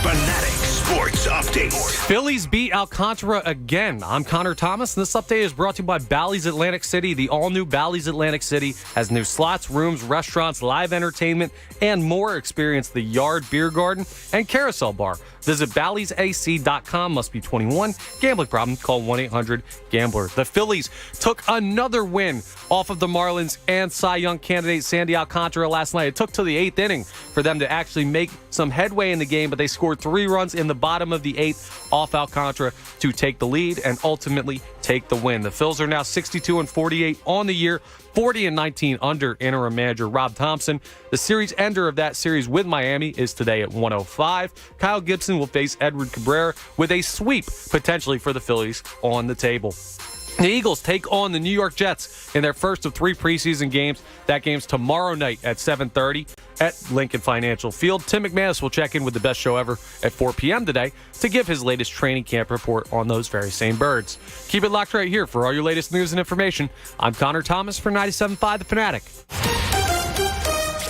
Fanatic Sports Update. Phillies beat Alcantara again. I'm Connor Thomas, and this update is brought to you by Bally's Atlantic City. The all-new Bally's Atlantic City has new slots, rooms, restaurants, live entertainment, and more. Experience the Yard Beer Garden and Carousel Bar. Visit Bally'sAC.com. Must be 21. Gambling problem? Call 1-800-GAMBLER. The Phillies took another win off of the Marlins and Cy Young candidate Sandy Alcantara last night. It took to the 8th inning for them to actually make some headway in the game, but they scored 3 runs in the bottom of the 8th off Alcantara to take the lead and ultimately take the win. The Phils are now 62-48 on the year, 40-19 under interim manager Rob Thompson. The series ender of that series with Miami is today at 1:05. Kyle Gibson will face Edward Cabrera with a sweep potentially for the Phillies on the table. The Eagles take on the New York Jets in their first of 3 preseason games. That game's tomorrow night at 7:30 at Lincoln Financial Field. Tim McManus will check in with the best show ever at 4 p.m. today to give his latest training camp report on those very same birds. Keep it locked right here for all your latest news and information. I'm Connor Thomas for 97.5 The Fanatic.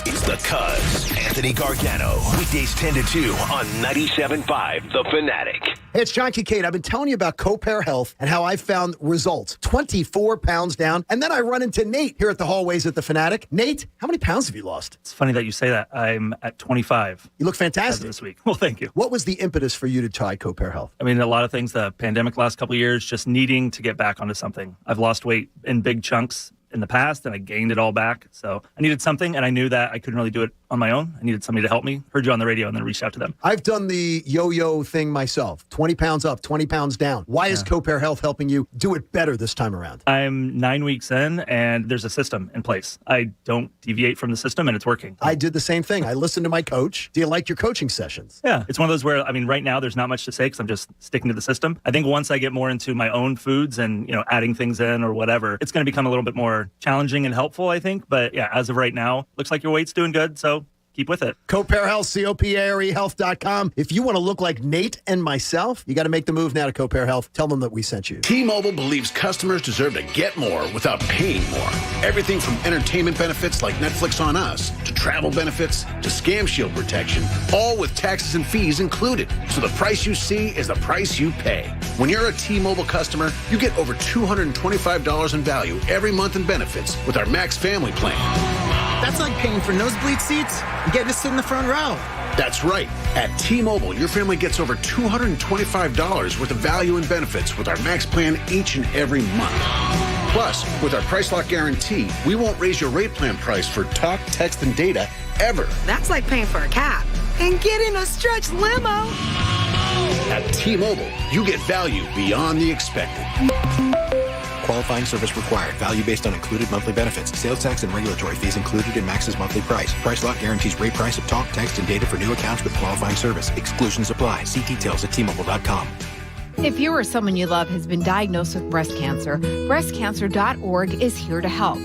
It's the Cuz, Anthony Gargano. Weekdays 10 to 2 on 97.5 The Fanatic. Hey, it's John Kincaid. I've been telling you about CoPair Health and how I found results. 24 pounds down. And then I run into Nate here at the hallways at the Fanatic. Nate, how many pounds have you lost? It's funny that you say that. I'm at 25. You look fantastic this week. Well, thank you. What was the impetus for you to try CoPair Health? I mean, a lot of things, the pandemic last couple of years, just needing to get back onto something. I've lost weight in big chunks in the past, and I gained it all back. So I needed something, and I knew that I couldn't really do it on my own. I needed somebody to help me. Heard you on the radio and then reached out to them. I've done the yo-yo thing myself. 20 pounds up, 20 pounds down. Why is CoPair Health helping you do it better this time around? I'm 9 weeks in, and there's a system in place. I don't deviate from the system, and it's working. I did the same thing. I listened to my coach. Do you like your coaching sessions? Yeah. It's one of those where, I mean, right now there's not much to say because I'm just sticking to the system. I think once I get more into my own foods and, adding things in or whatever, it's going to become a little bit more challenging and helpful, I think. But yeah, as of right now, looks like your weight's doing good. So keep with it. CoPair Health, CoPairHealth.com. If you want to look like Nate and myself, you got to make the move now to CoPair Health. Tell them that we sent you. T-Mobile believes customers deserve to get more without paying more. Everything from entertainment benefits like Netflix on Us to travel benefits to Scam Shield protection, all with taxes and fees included. So the price you see is the price you pay. When you're a T-Mobile customer, you get over $225 in value every month in benefits with our Max Family Plan. That's like paying for nosebleed seats and getting to sit in the front row. That's right. At T-Mobile, your family gets over $225 worth of value and benefits with our Max Plan each and every month. Plus, with our Price Lock Guarantee, we won't raise your rate plan price for talk, text, and data ever. That's like paying for a cab and getting a stretch limo. At T-Mobile, you get value beyond the expected. Qualifying service required. Value based on included monthly benefits. Sales tax and regulatory fees included in Max's monthly price. Price Lock guarantees rate price of talk, text, and data for new accounts with qualifying service. Exclusions apply. See details at T-Mobile.com. If you or someone you love has been diagnosed with breast cancer, breastcancer.org is here to help.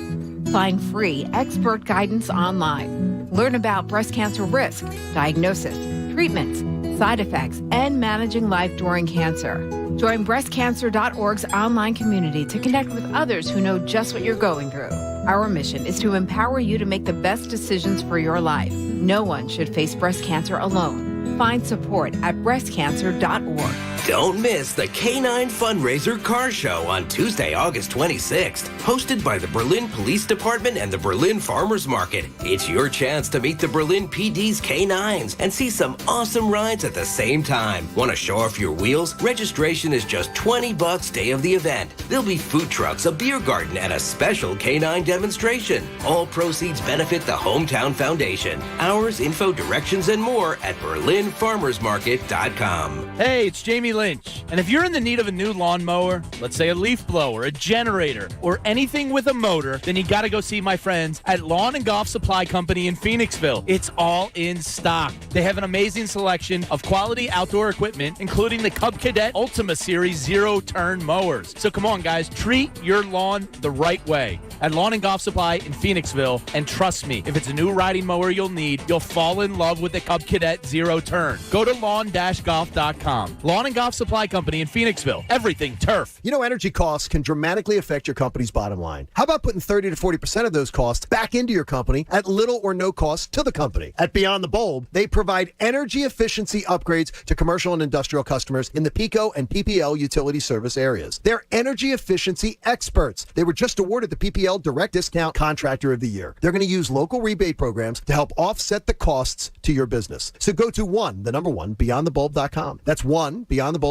Find free expert guidance online. Learn about breast cancer risk, diagnosis, treatments, side effects, and managing life during cancer. Join breastcancer.org's online community to connect with others who know just what you're going through. Our mission is to empower you to make the best decisions for your life. No one should face breast cancer alone. Find support at breastcancer.org. Don't miss the K9 Fundraiser Car Show on Tuesday, August 26th. Hosted by the Berlin Police Department and the Berlin Farmers Market. It's your chance to meet the Berlin PD's K9s and see some awesome rides at the same time. Want to show off your wheels? Registration is just $20 day of the event. There'll be food trucks, a beer garden, and a special K9 demonstration. All proceeds benefit the Hometown Foundation. Hours, info, directions, and more at berlinfarmersmarket.com. Hey, it's Jamie Lynch. And if you're in the need of a new lawnmower, let's say a leaf blower, a generator, or anything with a motor, then you got to go see my friends at Lawn and Golf Supply Company in Phoenixville. It's all in stock. They have an amazing selection of quality outdoor equipment, including the Cub Cadet Ultima Series zero-turn mowers. So come on, guys, treat your lawn the right way at Lawn and Golf Supply in Phoenixville. And trust me, if it's a new riding mower you'll need, you'll fall in love with the Cub Cadet Zero Turn. Go to lawn-golf.com. Lawn and Golf Supply Company in Phoenixville. Everything turf. You know, energy costs can dramatically affect your company's bottom line. How about putting 30 to 40% of those costs back into your company at little or no cost to the company? At Beyond the Bulb, they provide energy efficiency upgrades to commercial and industrial customers in the PICO and PPL utility service areas. They're energy efficiency experts. They were just awarded the PPL Direct Discount Contractor of the Year. They're going to use local rebate programs to help offset the costs to your business. So go to beyondthebulb.com. That's beyondthebulb.com,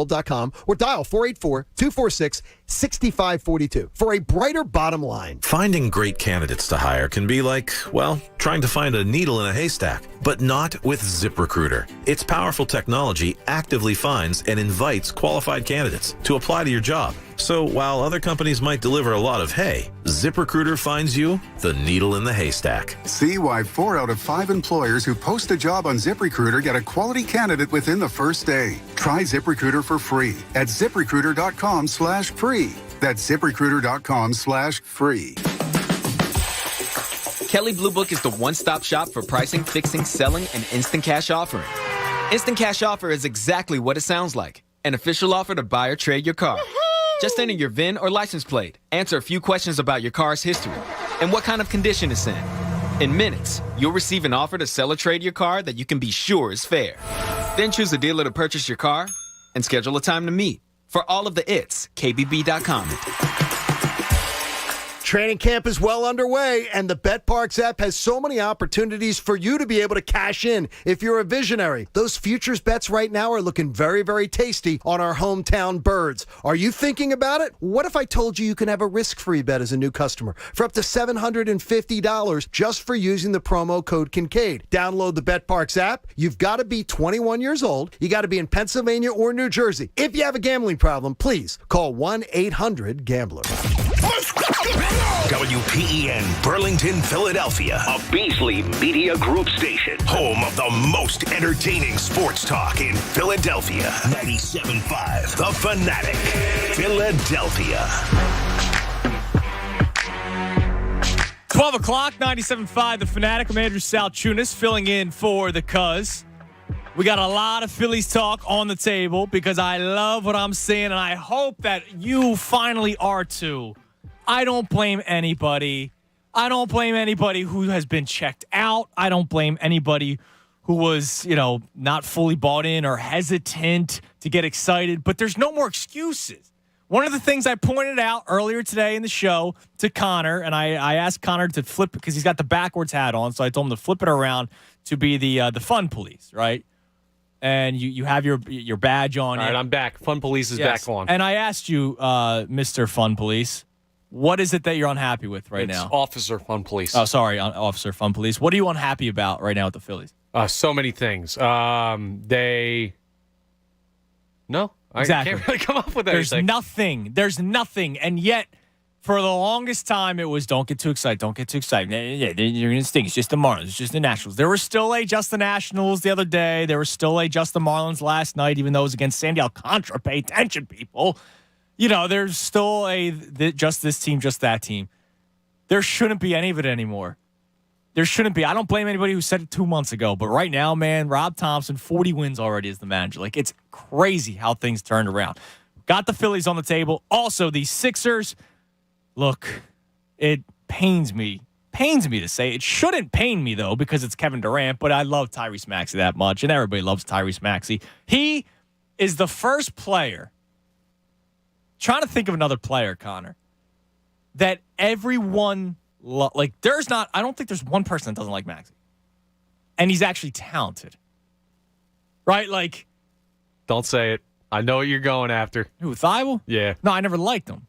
or dial 484-246-6542 for a brighter bottom line. Finding great candidates to hire can be like, well, trying to find a needle in a haystack, but not with ZipRecruiter. Its powerful technology actively finds and invites qualified candidates to apply to your job. So while other companies might deliver a lot of hay, ZipRecruiter finds you the needle in the haystack. See why 4 out of 5 employers who post a job on ZipRecruiter get a quality candidate within the first day. Try ZipRecruiter for free at ZipRecruiter.com/free. That's ZipRecruiter.com/free. Kelley Blue Book is the one-stop shop for pricing, fixing, selling, and instant cash offering. Instant cash offer is exactly what it sounds like. An official offer to buy or trade your car. Just enter your VIN or license plate, answer a few questions about your car's history, and what kind of condition it's in. In minutes, you'll receive an offer to sell or trade your car that you can be sure is fair. Then choose a dealer to purchase your car and schedule a time to meet. For all of the its, KBB.com. Training camp is well underway, and the BetParks app has so many opportunities for you to be able to cash in if you're a visionary. Those futures bets right now are looking very, very tasty on our hometown birds. Are you thinking about it? What if I told you can have a risk-free bet as a new customer for up to $750 just for using the promo code Kincaid? Download the BetParks app. You've got to be 21 years old. You got to be in Pennsylvania or New Jersey. If you have a gambling problem, please call 1-800-GAMBLER. WPEN Burlington, Philadelphia, a Beasley Media Group station, home of the most entertaining sports talk in Philadelphia. 97.5 The Fanatic, Philadelphia. 12 o'clock, 97.5 The Fanatic. I'm Andrew Salchunas, filling in for the Cuz. We got a lot of Phillies talk on the table because I love what I'm seeing, and I hope that you finally are too. I don't blame anybody. I don't blame anybody who has been checked out. I don't blame anybody who was, not fully bought in or hesitant to get excited. But there's no more excuses. One of the things I pointed out earlier today in the show to Connor, and I asked Connor to flip because he's got the backwards hat on, so I told him to flip it around to be the fun police, right? And you have your badge on. All right, I'm back. Fun police is back on. And I asked you, Mr. Fun Police, what is it that you're unhappy with right now? Officer Fun Police. Oh, sorry, Officer Fun Police. What are you unhappy about right now with the Phillies? So many things. I can't really come up with anything. There's nothing. And yet, for the longest time, it was don't get too excited. Don't get too excited. Yeah, you're going to stink. It's just the Marlins. It's just the Nationals. There were still just the Nationals the other day. There were still just the Marlins last night, even though it was against Sandy Alcantara. Pay attention, people. There's still just this team, just that team. There shouldn't be any of it anymore. There shouldn't be. I don't blame anybody who said it 2 months ago. But right now, man, Rob Thompson, 40 wins already as the manager. It's crazy how things turned around. Got the Phillies on the table. Also, the Sixers. Look, it pains me to say. It shouldn't pain me, though, because it's Kevin Durant. But I love Tyrese Maxey that much. And everybody loves Tyrese Maxey. He is the first player, trying to think of another player, Connor, that everyone, I don't think there's one person that doesn't like Maxey. And he's actually talented. Right? Like. Don't say it. I know what you're going after. Who, Thibault? Yeah. No, I never liked him.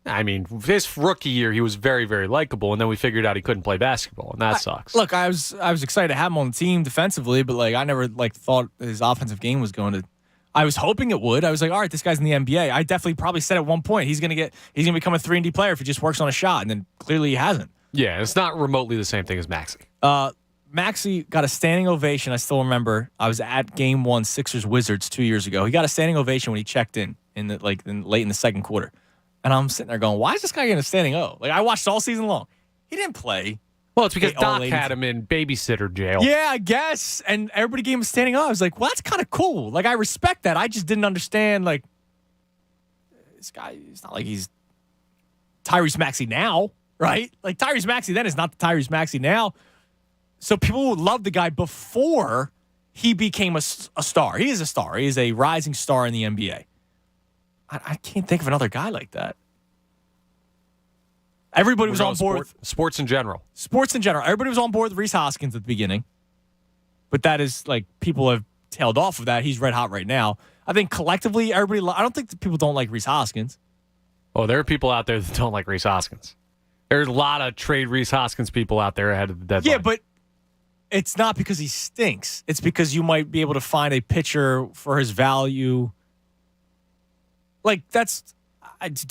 I mean, his rookie year, he was very, very likable, and then we figured out he couldn't play basketball, and that sucks. Look, I was excited to have him on the team defensively, but like I never thought his offensive game was going to. I was hoping it would. I was like, all right, this guy's in the NBA. I definitely probably said at one point he's gonna become a 3-and-D player if he just works on a shot, and then clearly he hasn't. Yeah, it's not remotely the same thing as Maxey. Maxey got a standing ovation. I still remember. I was at Game 1, Sixers Wizards 2 years ago. He got a standing ovation when he checked in late in the second quarter. And I'm sitting there going, why is this guy getting a standing O? Like, I watched all season long. He didn't play. Well, it's because Doc had him in babysitter jail. Yeah, I guess. And everybody gave him a standing O. I was like, well, that's kind of cool. Like, I respect that. I just didn't understand, like, this guy, it's not like he's Tyrese Maxey now, right? Like, Tyrese Maxey then is not the Tyrese Maxey now. So people would love the guy before he became a star. He is a star. He is a rising star in the NBA. I can't think of another guy like that. Everybody was on board. Sports in general. Sports in general. Everybody was on board with Reese Hoskins at the beginning. But that is, like, people have tailed off of that. He's red hot right now. I think collectively, everybody, I don't think that people don't like Reese Hoskins. Oh, there are people out there that don't like Reese Hoskins. There's a lot of trade Reese Hoskins people out there ahead of the deadline. Yeah, but it's not because he stinks. It's because you might be able to find a pitcher for his value. Like, do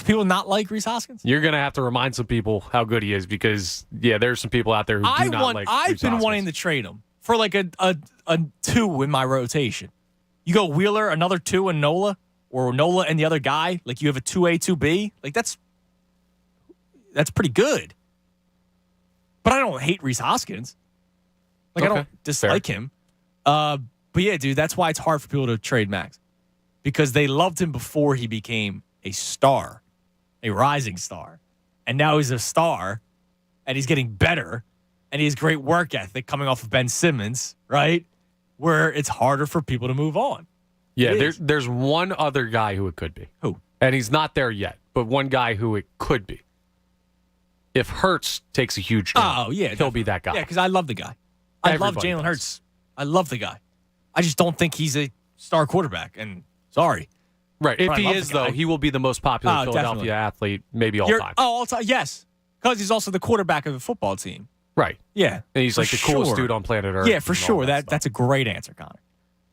people not like Reese Hoskins? You're going to have to remind some people how good he is because, yeah, there's some people out there who do not like Reese I've been Hoskins. wanting to trade him for like a 2 in my rotation. You go Wheeler, another 2, and Nola, or Nola and the other guy. Like, you have a 2A, 2B. Like, that's pretty good. But I don't hate Reese Hoskins. Like, I don't dislike him. But yeah, dude, that's why it's hard for people to trade Max. Because they loved him before he became a star, a rising star. And now he's a star, and he's getting better, and he has great work ethic coming off of Ben Simmons, right? Where it's harder for people to move on. Yeah, there's one other guy who it could be. Who? And he's not there yet, but one guy who it could be. If Hurts takes a huge jump, he'll be that guy. Yeah, because I love the guy. I love Jalen Hurts. I love the guy. I just don't think he's a star quarterback, and sorry. Right. If he is, though, he will be the most popular Philadelphia athlete maybe all time. Oh, all time, yes. Because he's also the quarterback of the football team. Right. Yeah. And he's like the coolest dude on planet Earth. Yeah, for sure. That's a great answer, Connor.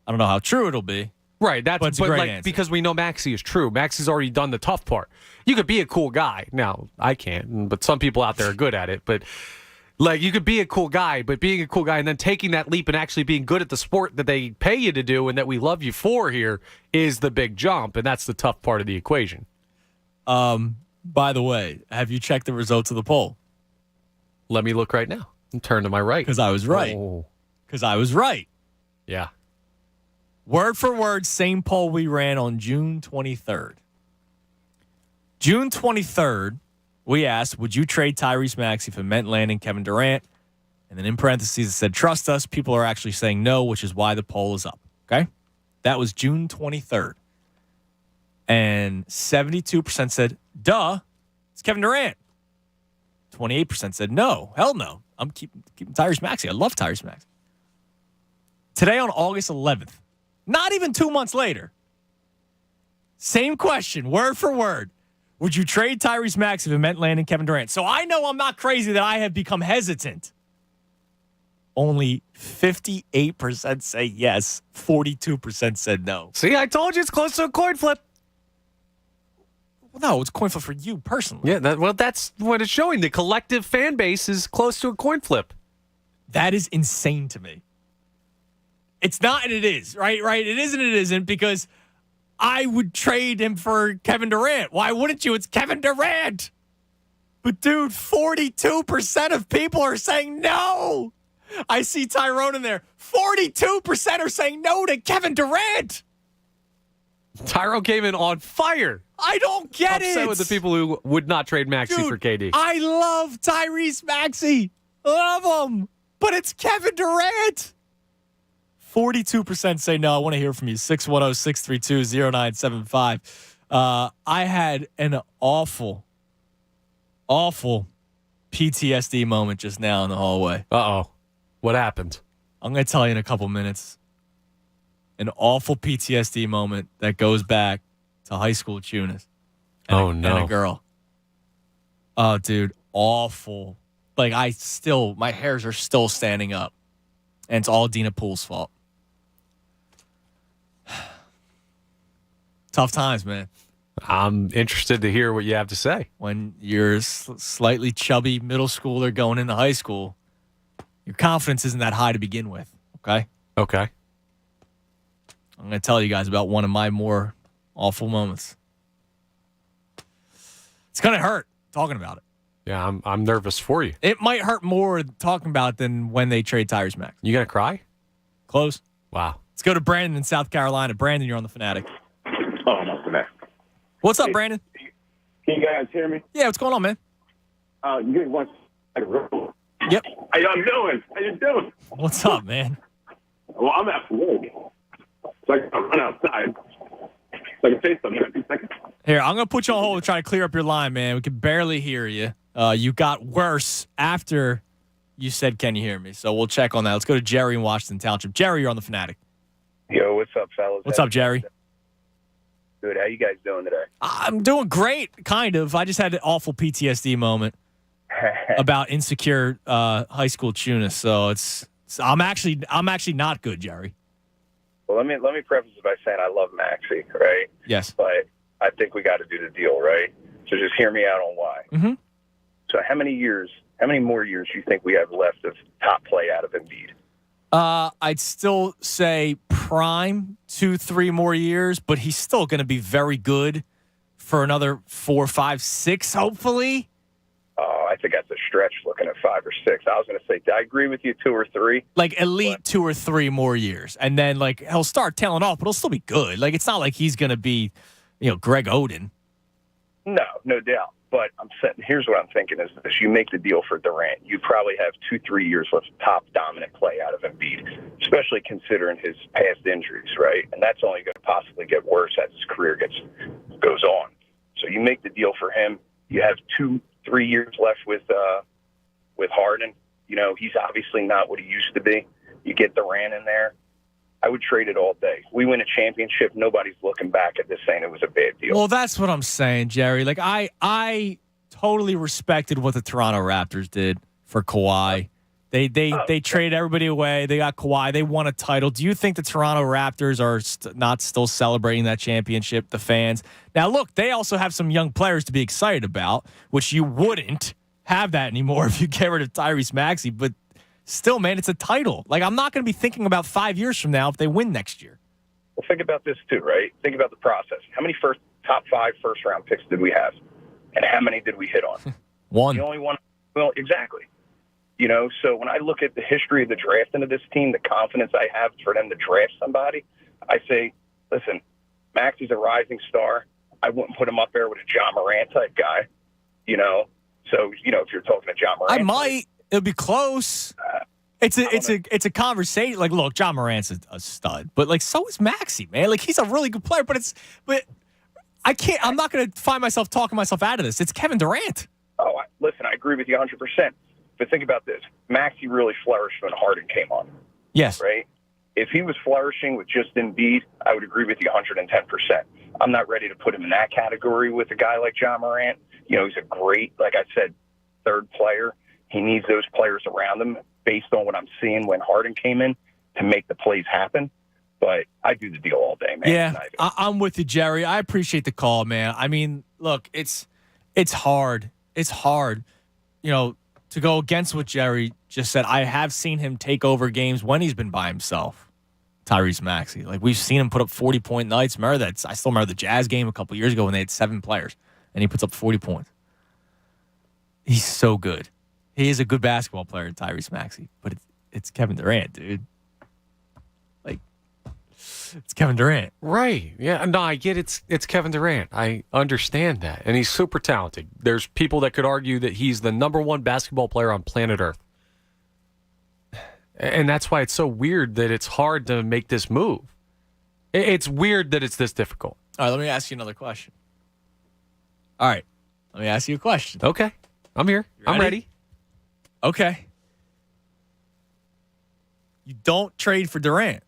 I don't know how true it'll be. Right. But it's a great answer. Because we know Maxey is true. Maxey's already done the tough part. You could be a cool guy. Now, I can't, but some people out there are good at it. But like, you could be a cool guy, but being a cool guy and then taking that leap and actually being good at the sport that they pay you to do and that we love you for here is the big jump, and that's the tough part of the equation. By the way, have you checked the results of the poll? Let me look right now. And turn to my right. Because I was right. Because I was right. Yeah. Word for word, same poll we ran on June 23rd. June 23rd, we asked, would you trade Tyrese Maxey if it meant landing Kevin Durant? And then in parentheses, it said, trust us. People are actually saying no, which is why the poll is up. Okay? That was June 23rd. And 72% said, duh, it's Kevin Durant. 28% said, no, hell no. I'm keeping Tyrese Maxey. I love Tyrese Maxey. Today on August 11th, not even 2 months later, same question, word for word. Would you trade Tyrese Maxey if it meant landing Kevin Durant? So I know I'm not crazy that I have become hesitant. Only 58% say yes. 42% said no. See, I told you it's close to a coin flip. Well, no, it's a coin flip for you personally. Yeah, that's what it's showing. The collective fan base is close to a coin flip. That is insane to me. It's not and it is, right? Right? It is and it isn't because I would trade him for Kevin Durant. Why wouldn't you? It's Kevin Durant. But, dude, 42% of people are saying no. I see Tyrone in there. 42% are saying no to Kevin Durant. Tyrone came in on fire. I don't get it. Upset with the people who would not trade Maxey for KD. I love Tyrese Maxey. Love him. But it's Kevin Durant. 42% say no. I want to hear from you. 610-632-0975. I had an awful PTSD moment just now in the hallway. Uh-oh. What happened? I'm going to tell you in a couple minutes. An awful PTSD moment that goes back to high school Tunis. No. And a girl. Oh, dude. Awful. Like, my hairs are still standing up. And it's all Dina Poole's fault. Tough times, man. I'm interested to hear what you have to say. When you're a slightly chubby middle schooler going into high school, your confidence isn't that high to begin with, okay? Okay. I'm going to tell you guys about one of my more awful moments. It's going to hurt talking about it. Yeah, I'm nervous for you. It might hurt more talking about it than when they trade Tyrese Maxey. You going to cry? Close. Wow. Let's go to Brandon in South Carolina. Brandon, you're on the Fanatic. Oh, I'm on Fanatic. What's up, Brandon? Can you guys hear me? Yeah, what's going on, man? You guys want Yep. How y'all doing? How you doing? What's up, man? Well, I'm at work. So I can run outside. So I can say something in a few seconds. Here, I'm going to put you on hold and try to clear up your line, man. We can barely hear you. You got worse after you said, can you hear me? So we'll check on that. Let's go to Jerry in Washington Township. Jerry, you're on the Fanatic. Yo, what's up, fellas? What's up, Jerry? Good. How you guys doing today? I'm doing great, kind of. I just had an awful PTSD moment about insecure high school Tunis. So I'm actually not good, Jerry. Well, let me preface it by saying I love Maxey, right? Yes. But I think we got to do the deal, right? So just hear me out on why. Mm-hmm. So how many more years do you think we have left of top play out of Embiid? I'd still say prime 2-3 more years, but he's still going to be very good for another 4, 5, 6, hopefully. Oh, I think that's a stretch looking at 5 or 6. I was going to say, I agree with you, 2 or 3. Like elite 2 or 3 more years. And then like he'll start tailing off, but he'll still be good. Like it's not like he's going to be, Greg Oden. No doubt. But here's what I'm thinking is this. You make the deal for Durant, you probably have 2-3 years left of top dominant play out of Embiid, especially considering his past injuries, right? And that's only going to possibly get worse as his career goes on. So you make the deal for him. You have 2-3 years left with Harden. He's obviously not what he used to be. You get Durant in there. I would trade it all day. We win a championship. Nobody's looking back at this saying it was a bad deal. Well, that's what I'm saying, Jerry. Like I totally respected what the Toronto Raptors did for Kawhi. They traded everybody away. They got Kawhi. They won a title. Do you think the Toronto Raptors are not still celebrating that championship, the fans? Now, look, they also have some young players to be excited about, which you wouldn't have that anymore if you get rid of Tyrese Maxey. But still, man, it's a title. Like, I'm not going to be thinking about 5 years from now if they win next year. Well, think about this, too, right? Think about the process. How many top 5 first-round picks did we have? And how many did we hit on? One. The only one. Well, exactly. So when I look at the history of the drafting of this team, the confidence I have for them to draft somebody, I say, listen, Maxey's a rising star. I wouldn't put him up there with a John Morant type guy, So, if you're talking to John Morant. I might. It'll be close. It's a conversation. Like, look, John Morant's a stud, but like so is Maxey, man. Like he's a really good player, but I can't. I'm not going to find myself talking myself out of this. It's Kevin Durant. Oh, listen, I agree with you 100%. But think about this: Maxey really flourished when Harden came on. Yes. Right. If he was flourishing with just Embiid, I would agree with you 110%. I'm not ready to put him in that category with a guy like John Morant. He's a great, like I said, third player. He needs those players around him based on what I'm seeing when Harden came in to make the plays happen. But I do the deal all day, man. Yeah, I'm with you, Jerry. I appreciate the call, man. I mean, look, it's hard. It's hard, to go against what Jerry just said. I have seen him take over games when he's been by himself, Tyrese Maxey. Like, we've seen him put up 40-point nights. Remember that? I still remember the Jazz game a couple years ago when they had 7 players, and he puts up 40 points. He's so good. He is a good basketball player, Tyrese Maxey, but it's Kevin Durant, dude. Like, it's Kevin Durant. Right. Yeah. No, I get it's Kevin Durant. I understand that. And he's super talented. There's people that could argue that he's the number 1 basketball player on planet Earth. And that's why it's so weird that it's hard to make this move. It's weird that it's this difficult. All right, let me ask you another question. All right, let me ask you a question. Okay, I'm here. I'm ready. Okay. You don't trade for Durant.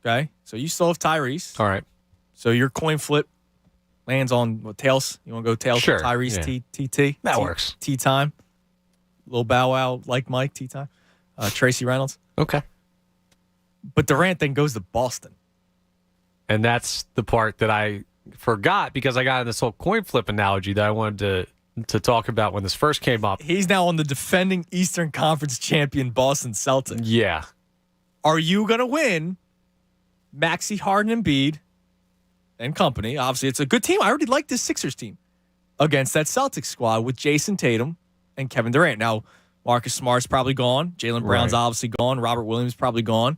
Okay, so you still have Tyrese. All right. So your coin flip lands on what, tails? You want to go tails? Sure. Tyrese, TT. That works. Tea time. Little Bow Wow like Mike. Tea time. Tracy Reynolds. Okay. But Durant then goes to Boston. And that's the part that I forgot because I got in this whole coin flip analogy that I wanted to talk about when this first came up. He's now on the defending Eastern Conference champion Boston Celtics. Yeah. Are you going to win Maxey, Harden, Embiid, and company? Obviously, it's a good team. I already like this Sixers team against that Celtics squad with Jason Tatum and Kevin Durant. Now, Marcus Smart's probably gone. Jaylen Brown's obviously gone. Robert Williams probably gone.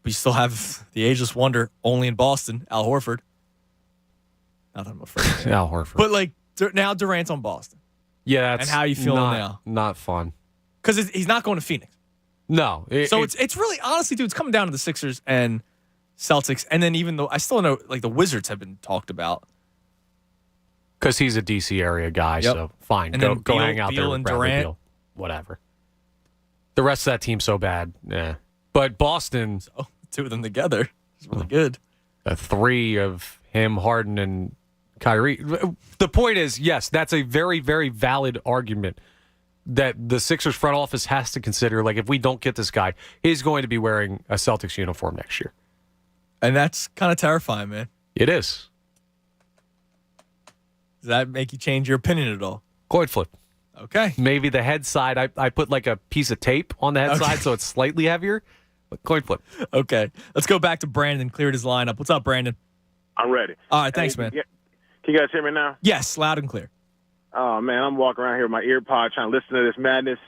But you still have the ageless wonder only in Boston, Al Horford. Not that I'm afraid of Al Horford. But, like, now Durant's on Boston. Yeah. And how are you feeling now? Not fun. Because he's not going to Phoenix. No. It's really, honestly, dude, it's coming down to the Sixers and Celtics. And then even though I still know, like, the Wizards have been talked about. Because he's a D.C. area guy, so fine. And go hang out there with and Bradley Durant. Beal. Whatever. The rest of that team's so bad. Yeah. But Boston. Oh, two of them together is really good. A three of him, Harden, and Kyrie. The point is, yes, that's a very, very valid argument that the Sixers front office has to consider. Like, if we don't get this guy, he's going to be wearing a Celtics uniform next year. And that's kind of terrifying, man. It is. Does that make you change your opinion at all? Coin flip. Okay. Maybe the head side, I put like a piece of tape on the head side so it's slightly heavier. But coin flip. Okay. Let's go back to Brandon. Cleared his lineup. What's up, Brandon? I'm ready. All right. Thanks, man. Can you guys hear me now? Yes, loud and clear. Oh, man, I'm walking around here with my ear pod trying to listen to this madness.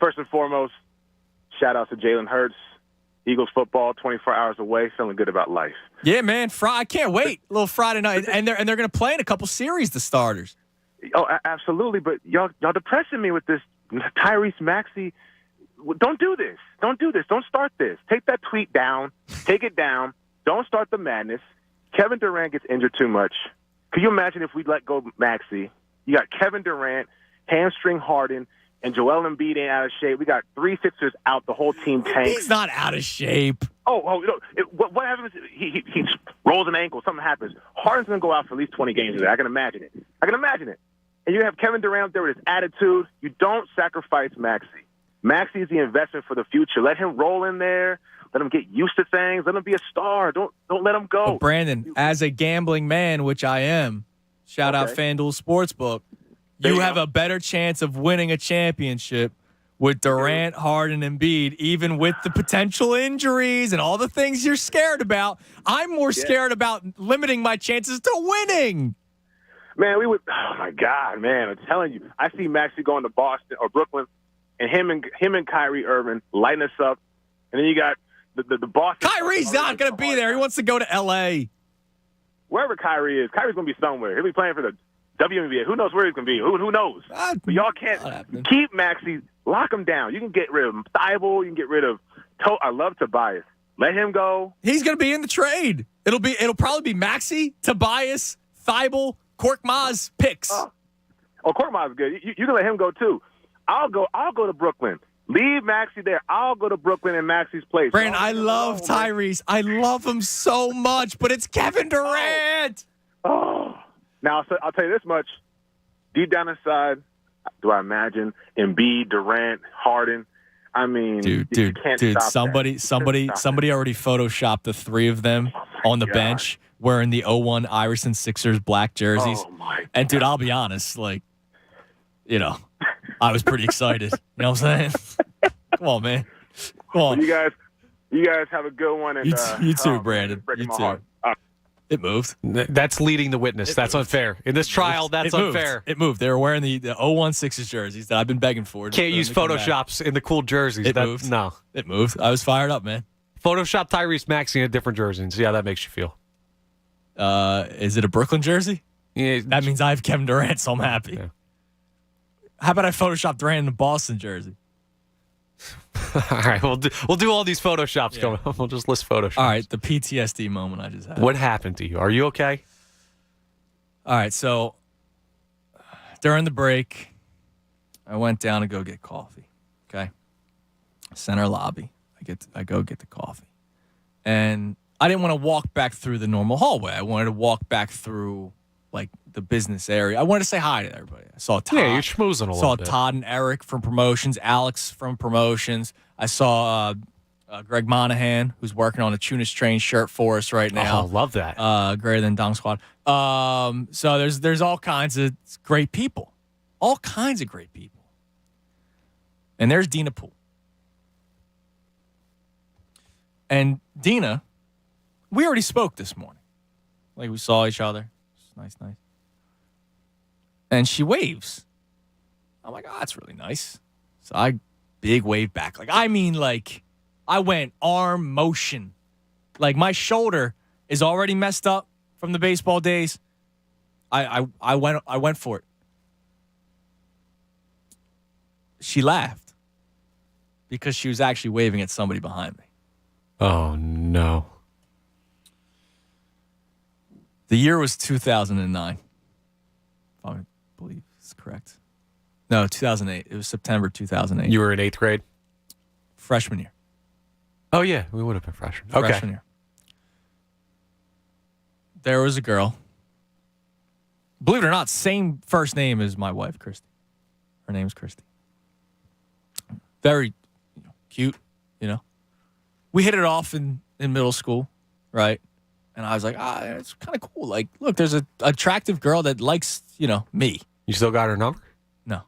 First and foremost, shout out to Jalen Hurts. Eagles football, 24 hours away, feeling good about life. Yeah, man. I can't wait. A little Friday night. And they're going to play in a couple series, the starters. Oh, absolutely. But y'all depressing me with this Tyrese Maxey. Don't do this. Don't do this. Don't start this. Take that tweet down. Take it down. Don't start the madness. Kevin Durant gets injured too much. Could you imagine if we let go Maxey? You got Kevin Durant, hamstring Harden, and Joel Embiid ain't out of shape. We got three Sixers out. The whole team tanks. He's not out of shape. What happens? He rolls an ankle. Something happens. Harden's going to go out for at least 20 games. I can imagine it. And you have Kevin Durant up there with his attitude. You don't sacrifice Maxey. Maxey is the investment for the future. Let him roll in there. Let him get used to things. Let him be a star. Don't let him go. But Brandon, as a gambling man, which I am, shout out FanDuel Sportsbook, you have a better chance of winning a championship with Durant, Harden, and Embiid, even with the potential injuries and all the things you're scared about. I'm more scared about limiting my chances to winning. Man, oh my God, man, I'm telling you, I see Maxey going to Boston or Brooklyn, and him and Kyrie Irving lighting us up, and then you got the Boston. Kyrie's not going to be there. He wants to go to L.A. Wherever Kyrie is, Kyrie's going to be somewhere. He'll be playing for the WNBA. Who knows where he's going to be? Who knows? But y'all can't keep Maxey. Lock him down. You can get rid of Thibault. You can get rid of I love Tobias. Let him go. He's going to be in the trade. It'll probably be Maxey, Tobias, Thibault, Korkmaz picks. Oh, Korkmaz is good. You can let him go too. I'll go to Brooklyn. Leave Maxey there. I'll go to Brooklyn in Maxey's place. Brandon, I love Tyrese. I love him so much, but it's Kevin Durant. Oh. Now, I'll tell you this much. Deep down inside, do I imagine Embiid, Durant, Harden? I mean, you can't stop somebody already photoshopped the three of them on the bench wearing the 01 Iverson Sixers black jerseys. Oh, my God. And, dude, I'll be honest, I was pretty excited. You know what I'm saying? Come on, man. Come on. Well, you guys have a good one. And, you too, Brandon. You too. It moved. That's leading the witness. That's unfair. In this trial, that's unfair. It moved. They were wearing the 01 Sixers jerseys that I've been begging for. Can't use Photoshops in the cool jerseys. It moved. No. It moved. I was fired up, man. Photoshop Tyrese Maxey in a different jersey and see how that makes you feel. Is it a Brooklyn jersey? Yeah. That means I have Kevin Durant, so I'm happy. Yeah. How about I Photoshop Durant in a Boston jersey? All right, we'll do all these Photoshops coming up. We'll just list Photoshops. All right, the PTSD moment I just had. What happened to you? Are you okay? All right, so during the break, I went down to go get coffee. Okay, center lobby. I go get the coffee, and I didn't want to walk back through the normal hallway. I wanted to walk back through like the business area. I wanted to say hi to everybody. I saw Todd. Yeah, you're schmoozing a little bit. Saw Todd and Eric from promotions, Alex from promotions. I saw Greg Monahan, who's working on a Tunis Train shirt for us right now. Oh, love that. Greater than Dong Squad. So there's all kinds of great people. All kinds of great people. And there's Dina Poole. And Dina, we already spoke this morning. Like, we saw each other. Nice. And she waves. I'm like, oh, that's really nice. So I big wave back. Like, I mean, like, I went arm motion. Like, my shoulder is already messed up from the baseball days. I went for it. She laughed because she was actually waving at somebody behind me. Oh, no. The year was 2009. If I believe it's correct. No, 2008. It was September 2008. You were in 8th grade? Freshman year. Oh, yeah. We would have been freshmen. Freshman year. There was a girl. Believe it or not, same first name as my wife, Christy. Her name's Christy. Very cute, We hit it off in middle school, right? And I was like, it's kind of cool. Like, look, there's an attractive girl that likes, me. You still got her number? No.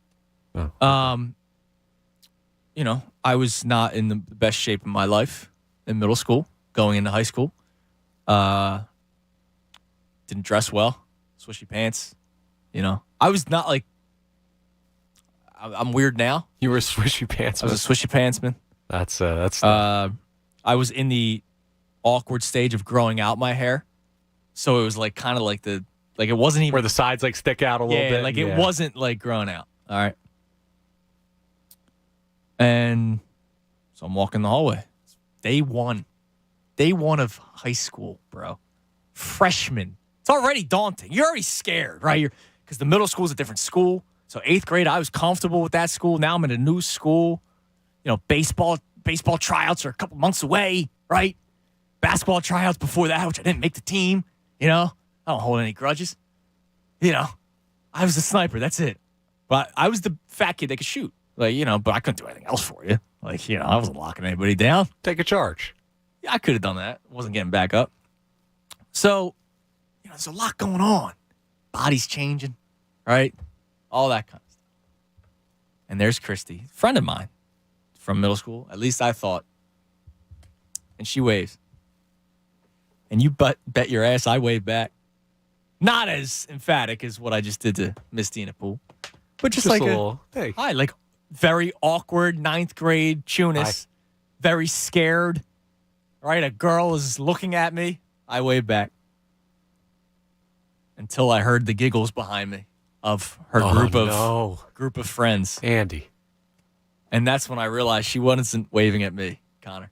Oh. I was not in the best shape of my life in middle school, going into high school. Didn't dress well, swishy pants. I was not like, I'm weird now. You were a swishy pants. I was a swishy pants man. That's. I was in the awkward stage of growing out my hair, so it was like kind of like it wasn't even where the sides like stick out a little bit. Like it wasn't like growing out. All right, and so I'm walking the hallway. Day one of high school, bro. Freshman. It's already daunting. You're already scared, right? Because the middle school is a different school. So 8th grade, I was comfortable with that school. Now I'm in a new school. Baseball tryouts are a couple months away, right? Basketball tryouts before that, which I didn't make the team. I don't hold any grudges. I was a sniper. That's it. But I was the fat kid that could shoot. But I couldn't do anything else for you. I wasn't locking anybody down. Take a charge. Yeah, I could have done that. Wasn't getting back up. So, there's a lot going on. Bodies changing, right? All that kind of stuff. And there's Christy, friend of mine from middle school. At least I thought. And she waves. And you bet your ass I wave back. Not as emphatic as what I just did to Miss Dina Poole. But just like a little, hey. Hi, like very awkward 9th grade Tunis. Very scared. Right? A girl is looking at me. I wave back. Until I heard the giggles behind me of her group of friends. Andy. And that's when I realized she wasn't waving at me, Connor.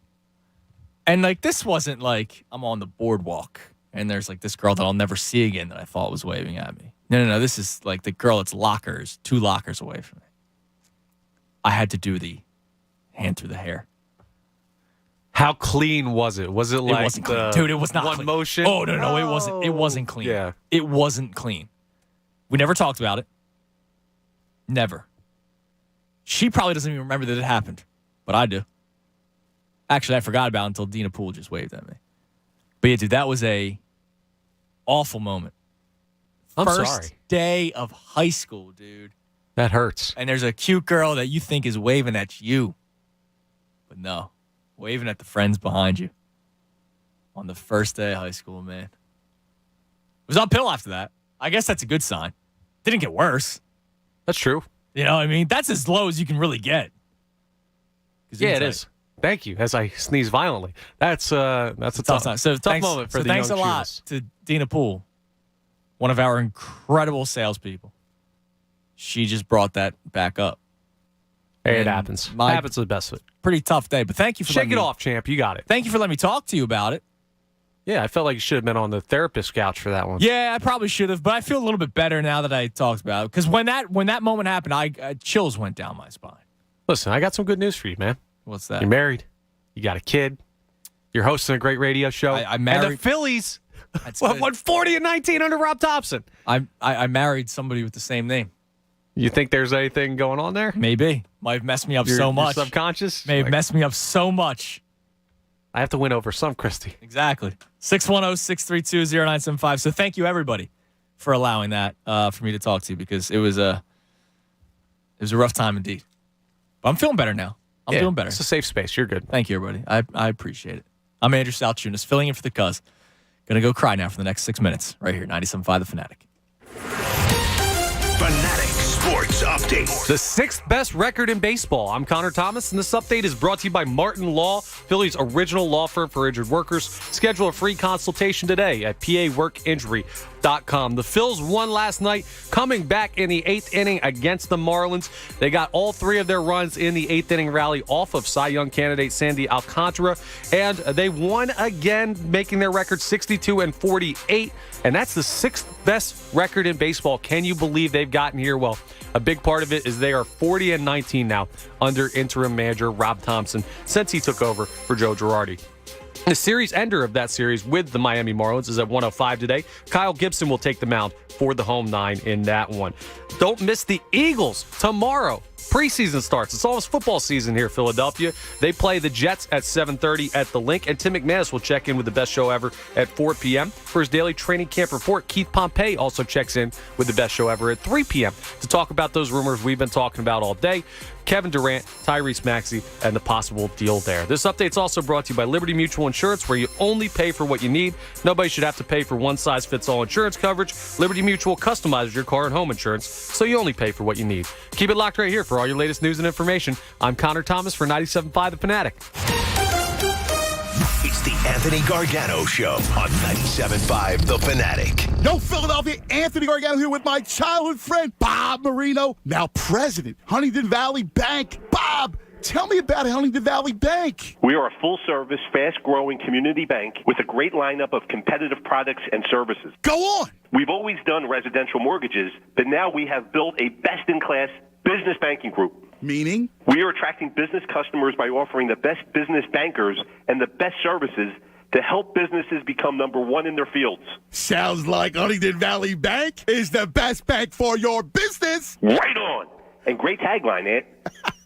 And this wasn't like I'm on the boardwalk and there's this girl that I'll never see again that I thought was waving at me. No. This is the girl that's 2 lockers away from me. I had to do the hand through the hair. How clean was it? Was it like it wasn't clean. Dude, it was not one clean. motion? Oh, no, it wasn't. It wasn't clean. Yeah. It wasn't clean. We never talked about it. Never. She probably doesn't even remember that it happened, but I do. Actually, I forgot about it until Dina Poole just waved at me. But yeah, dude, that was a awful moment. I'm First sorry. day of high school, dude. That hurts. And there's a cute girl that you think is waving at you. But no. Waving at the friends behind you on the first day of high school, man. It was uphill after that. I guess that's a good sign. Didn't get worse. That's true. You know what I mean? That's as low as you can really get. Yeah, it is. Thank you. As I sneeze violently. That's a tough time. So tough moment for the thanks young a lot Jews. to Dina Poole, one of our incredible salespeople. She just brought that back up. Hey, it happens. Happens to the best of it. Pretty tough day, but thank you for Shake it off, champ. You got it. Thank you for letting me talk to you about it. Yeah, I felt like you should have been on the therapist couch for that one. Yeah, I probably should have, but I feel a little bit better now that I talked about it. Because when that moment happened, chills went down my spine. Listen, I got some good news for you, man. What's that? You're married. You got a kid. You're hosting a great radio show. I married. And the Phillies won 40 and 19 under Rob Thompson. I married somebody with the same name. You think there's anything going on there? Maybe. Might have messed me up so much. Your subconscious? May have messed me up so much. I have to win over some, Christy. Exactly. 610-632-0975. So thank you, everybody, for allowing that for me to talk to you, because it was a rough time indeed. But I'm feeling better now. I'm feeling better. It's a safe space. You're good. Thank you, everybody. I appreciate it. I'm Andrew Salchunas, filling in for the Cuz. Gonna go cry now for the next 6 minutes right here, 97.5 The Fanatic. Fanatic Sports Update. The 6th best record in baseball. I'm Connor Thomas, and this update is brought to you by Martin Law, Philly's original law firm for injured workers. Schedule a free consultation today at paworkinjury.com. The Phils won last night, coming back in the 8th inning against the Marlins. They got all 3 of their runs in the 8th inning rally off of Cy Young candidate Sandy Alcantara, and they won again, making their record 62-48, and that's the 6th best record in baseball. Can you believe they've gotten here? Well, a big part of it is they are 40-19 now under interim manager Rob Thompson since he took over for Joe Girardi. The series ender of that series with the Miami Marlins is at 1:05 today. Kyle Gibson will take the mound for the home 9 in that one. Don't miss the Eagles tomorrow. Preseason starts. It's almost football season here, Philadelphia. They play the Jets at 7:30 at the Link, and Tim McManus will check in with the best show ever at 4 p.m. For his daily training camp report, Keith Pompey also checks in with the best show ever at 3 p.m. to talk about those rumors we've been talking about all day. Kevin Durant, Tyrese Maxey, and the possible deal there. This update's also brought to you by Liberty Mutual Insurance, where you only pay for what you need. Nobody should have to pay for one-size-fits-all insurance coverage. Liberty Mutual customizes your car and home insurance, so you only pay for what you need. Keep it locked right here for all your latest news and information. I'm Connor Thomas for 97.5 The Fanatic. It's the Anthony Gargano Show on 97.5 The Fanatic. Yo, Philadelphia, Anthony Gargano here with my childhood friend, Bob Marino, now president, Huntington Valley Bank. Bob, tell me about Huntington Valley Bank. We are a full-service, fast-growing community bank with a great lineup of competitive products and services. Go on. We've always done residential mortgages, but now we have built a best-in-class business banking group. Meaning? We are attracting business customers by offering the best business bankers and the best services to help businesses become number one in their fields. Sounds like Huntington Valley Bank is the best bank for your business. Right on. And great tagline, Ant.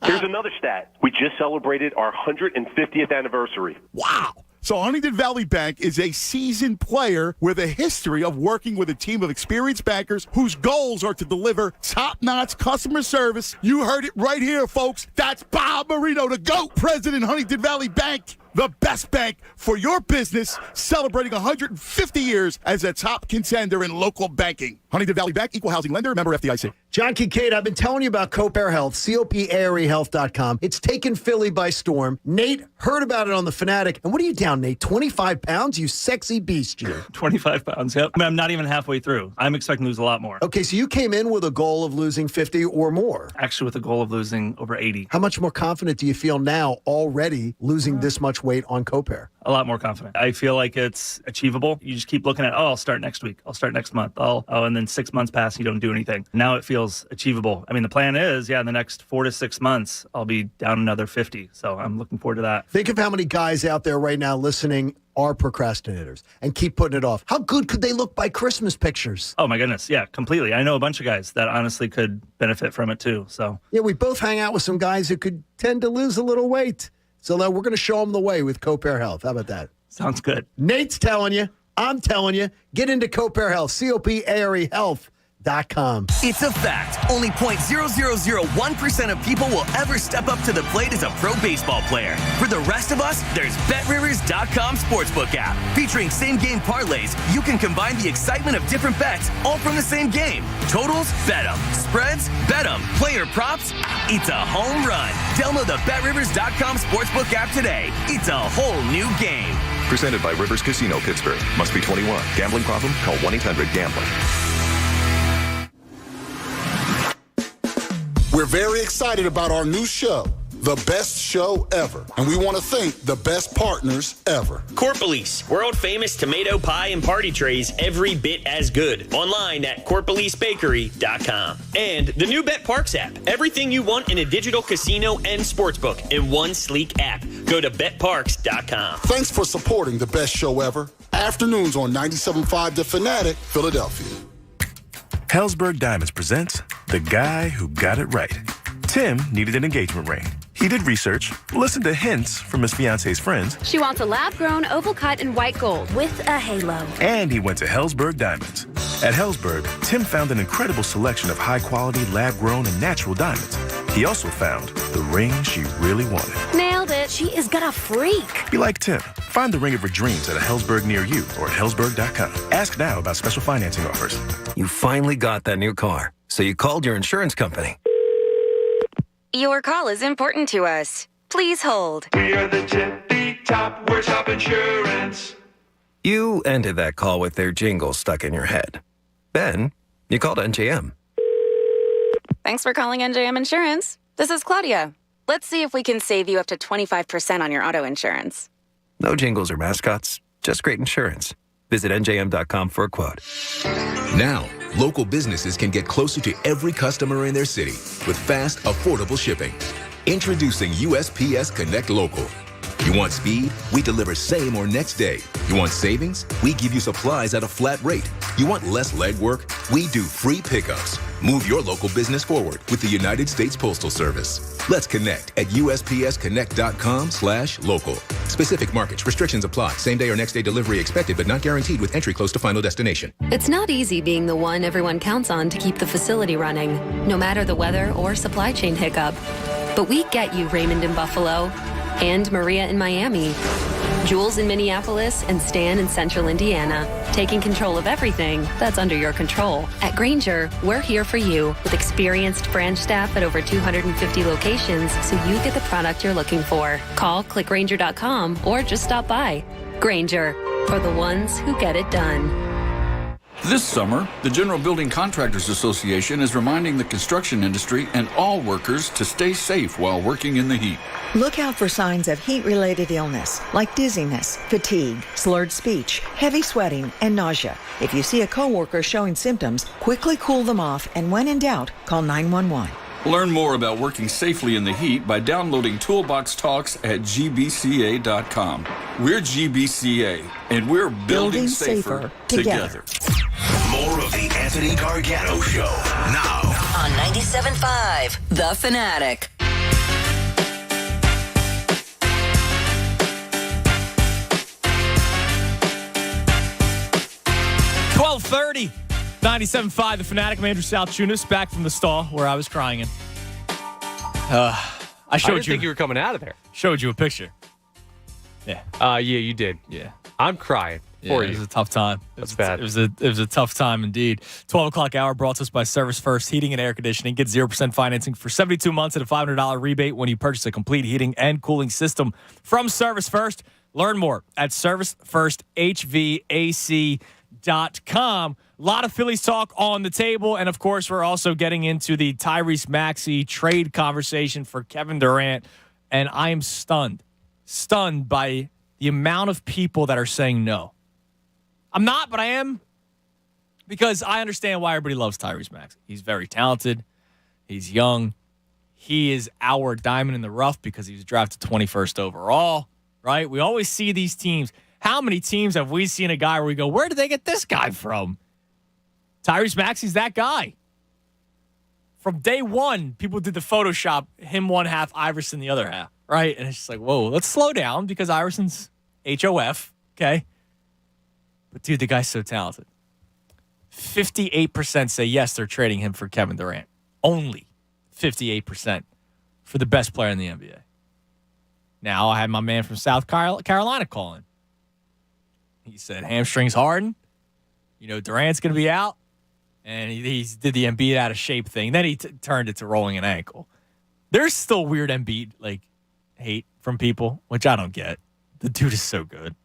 Here's another stat. We just celebrated our 150th anniversary. Wow. So Huntington Valley Bank is a seasoned player with a history of working with a team of experienced bankers whose goals are to deliver top-notch customer service. You heard it right here, folks. That's Bob Marino, the GOAT, president, Huntington Valley Bank. The best bank for your business, celebrating 150 years as a top contender in local banking. Huntington Valley Bank, equal housing lender, member FDIC. John Kincaid, I've been telling you about Cope Air Health, COPAREhealth.com. It's taken Philly by storm. Nate heard about it on The Fanatic. And what are you down, Nate? 25 pounds? You sexy beast, you. 25 pounds, yep. I mean, I'm not even halfway through. I'm expecting to lose a lot more. Okay, so you came in with a goal of losing 50 or more. Actually, with a goal of losing over 80. How much more confident do you feel now already losing this much weight on Cope Air? A lot more confident. I feel like it's achievable. You just keep looking at, I'll start next week. I'll start next month. And then 6 months pass, you don't do anything. Now it feels achievable. I mean, the plan is, in the next 4 to 6 months, I'll be down another 50. So I'm looking forward to that. Think of how many guys out there right now listening are procrastinators and keep putting it off. How good could they look by Christmas pictures? Oh, my goodness. Yeah, completely. I know a bunch of guys that honestly could benefit from it, too. So yeah, we both hang out with some guys who could tend to lose a little weight. So now we're going to show them the way with Cope Air Health. How about that? Sounds good. Nate's telling you. I'm telling you. Get into Cope Air Health. COPAREhealth.com. It's a fact. Only 0.0001% of people will ever step up to the plate as a pro baseball player. For the rest of us, there's BetRivers.com Sportsbook app. Featuring same-game parlays, you can combine the excitement of different bets, all from the same game. Totals? Bet 'em. Spreads? Bet 'em. Player props? It's a home run. Download the BetRivers.com Sportsbook app today. It's a whole new game. Presented by Rivers Casino, Pittsburgh. Must be 21. Gambling problem? Call 1-800-GAMBLER. We're very excited about our new show, The Best Show Ever, and we want to thank the best partners ever. Corpolice, world famous tomato pie and party trays, every bit as good. Online at corpolicebakery.com. And the new Bet Parks app, everything you want in a digital casino and sportsbook in one sleek app. Go to betparks.com. Thanks for supporting The Best Show Ever. Afternoons on 97.5 The Fanatic, Philadelphia. Helzberg Diamonds presents The Guy Who Got It Right. Tim needed an engagement ring. He did research, listened to hints from his fiance's friends, She wants a lab-grown, oval cut, and white gold with a halo. and he went to Helzberg Diamonds. At Helzberg, Tim found an incredible selection of high-quality, lab-grown, and natural diamonds. He also found the ring she really wanted. Nailed it. She is gonna freak. Be like Tim. Find the ring of her dreams at a Helzberg near you or at Helzberg.com. Ask now about special financing offers. You finally got that new car, so you called your insurance company. Your call is important to us. Please hold. We are the tippy top workshop insurance. You ended that call with their jingle stuck in your head. Then, you called NJM. Thanks for calling NJM Insurance. This is Claudia. Let's see if we can save you up to 25% on your auto insurance. No jingles or mascots, just great insurance. Visit NJM.com for a quote. Now, local businesses can get closer to every customer in their city with fast, affordable shipping. Introducing USPS Connect Local. You want speed? We deliver same or next day. You want savings? We give you supplies at a flat rate. You want less legwork? We do free pickups. Move your local business forward with the United States Postal Service. Let's connect at USPSconnect.com/local. Specific markets, restrictions apply. Same day or next day delivery expected, but not guaranteed with entry close to final destination. It's not easy being the one everyone counts on to keep the facility running, no matter the weather or supply chain hiccup. But we get you, Raymond in Buffalo, and Maria in Miami, Jules in Minneapolis, and Stan in Central Indiana, taking control of everything that's under your control. At Grainger, we're here for you with experienced branch staff at over 250 locations so you get the product you're looking for. Call, click Grainger.com, or just stop by. Grainger, for the ones who get it done. This summer, the General Building Contractors Association is reminding the construction industry and all workers to stay safe while working in the heat. Look out for signs of heat-related illness, like dizziness, fatigue, slurred speech, heavy sweating, and nausea. If you see a coworker showing symptoms, quickly cool them off, and when in doubt, call 911. Learn more about working safely in the heat by downloading Toolbox Talks at gbca.com. We're GBCA, and we're building safer together. More of the Anthony Gargano Show now on 97.5 The Fanatic. $12:30, 97.5 The Fanatic. I'm Andrew Salchunas, back from the stall where I was crying in. I didn't think you were coming out of there. Showed you a picture. Yeah. Yeah, you did. Yeah. I'm crying for It you. was a tough time. That's bad. It was a tough time indeed. 12 o'clock hour brought to us by Service First Heating and Air Conditioning. Get 0% financing for 72 months at a $500 rebate when you purchase a complete heating and cooling system from Service First. Learn more at ServiceFirstHVAC.com. A lot of Phillies talk on the table, and of course, we're also getting into the Tyrese Maxey trade conversation for Kevin Durant, and I am stunned by the amount of people that are saying no. I'm not, but I am, because I understand why everybody loves Tyrese Maxey. He's very talented. He's young. He is our diamond in the rough because he was drafted 21st overall, right? We always see these teams. How many teams have we seen a guy where we go, where did they get this guy from? Tyrese Maxey's that guy. From day one, people did the Photoshop, him one half, Iverson the other half, right? And it's just like, whoa, let's slow down because Iverson's HOF, okay? But, dude, the guy's so talented. 58% say yes, they're trading him for Kevin Durant. Only 58% for the best player in the NBA. Now, I had my man from South Carolina calling. He said, hamstrings harden. You know, Durant's going to be out. And he did the Embiid out of shape thing. Then he turned it to rolling an ankle. There's still weird Embiid, hate from people, which I don't get. The dude is so good.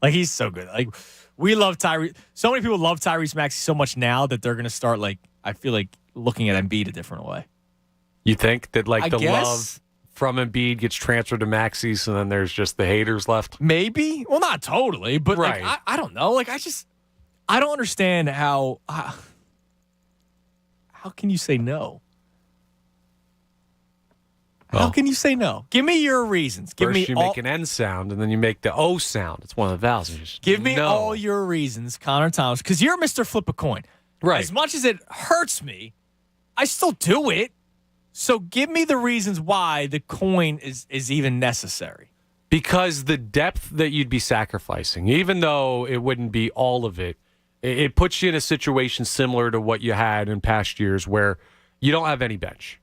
He's so good. We love Tyrese. So many people love Tyrese Maxey so much now that they're going to start, I feel like, looking at Embiid a different way. You think that I the guess. love from Embiid gets transferred to Maxey's and then there's just the haters left? Maybe. Well, not totally, but Right. I don't know. I don't understand how can you say no? How can you say no? Give me your reasons. Give First me you make an N sound and then you make the O sound. It's one of the vowels. Give me all your reasons, Connor Thomas, because you're Mr. Flip a Coin. Right. As much as it hurts me, I still do it. So give me the reasons why the coin is even necessary. Because the depth that you'd be sacrificing, even though it wouldn't be all of it, it puts you in a situation similar to what you had in past years where you don't have any bench.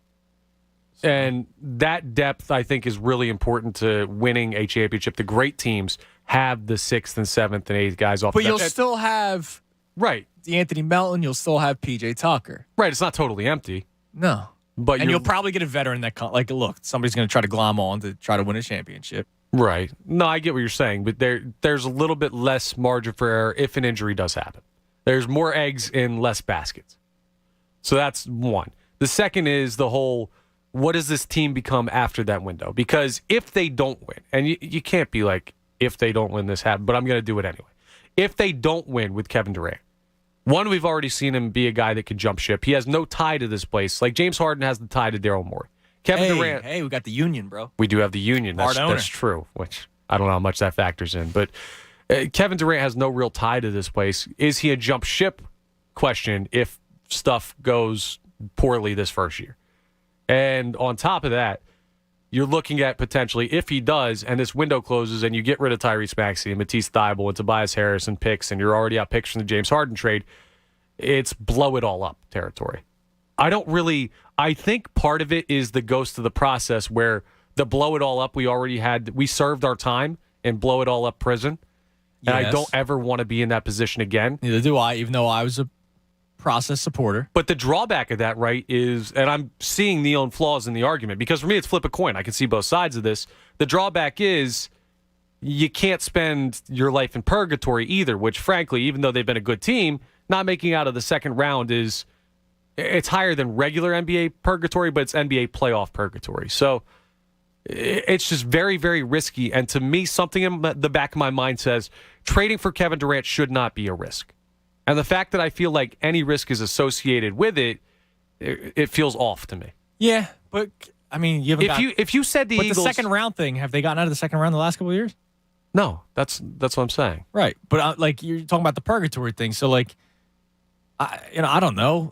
And that depth, I think, is really important to winning a championship. The great teams have the 6th and 7th and 8th guys off But the bench. you'll still have D'Anthony Melton. You'll still have P.J. Tucker. Right. It's not totally empty. No. But you'll probably get a veteran that look, somebody's going to try to glom on to try to win a championship. Right. No, I get what you're saying, but there's a little bit less margin for error if an injury does happen. There's more eggs in less baskets. So that's one. The second is the whole, what does this team become after that window? Because if they don't win, and you can't be like, if they don't win this happen, but I'm going to do it anyway. If they don't win with Kevin Durant, one, we've already seen him be a guy that can jump ship. He has no tie to this place. Like James Harden has the tie to Daryl Morey. Kevin Durant. Hey, we got the union, bro. We do have the union. That's true, which I don't know how much that factors in. But Kevin Durant has no real tie to this place. Is he a jump ship? Question if stuff goes poorly this first year. And on top of that, you're looking at potentially, if he does, and this window closes and you get rid of Tyrese Maxey and Matisse Thybulle and Tobias Harris and picks, and you're already out picks from the James Harden trade, it's blow it all up territory. I think part of it is the ghost of the process where the blow it all up we served our time in blow it all up prison. And I don't ever want to be in that position again. Neither do I, even though I was a process supporter. But the drawback of that, right, is, and I'm seeing the own flaws in the argument, because for me it's flip a coin. I can see both sides of this. The drawback is you can't spend your life in purgatory either, which frankly, even though they've been a good team, not making out of the second round it's higher than regular NBA purgatory, but it's NBA playoff purgatory. So it's just very, very risky. And to me, something in the back of my mind says trading for Kevin Durant should not be a risk. And the fact that I feel like any risk is associated with it feels off to me. Yeah, but I mean, if you said the Eagles, the second round thing, have they gotten out of the second round the last couple of years? No, that's what I'm saying. Right, but you're talking about the purgatory thing, so I don't know,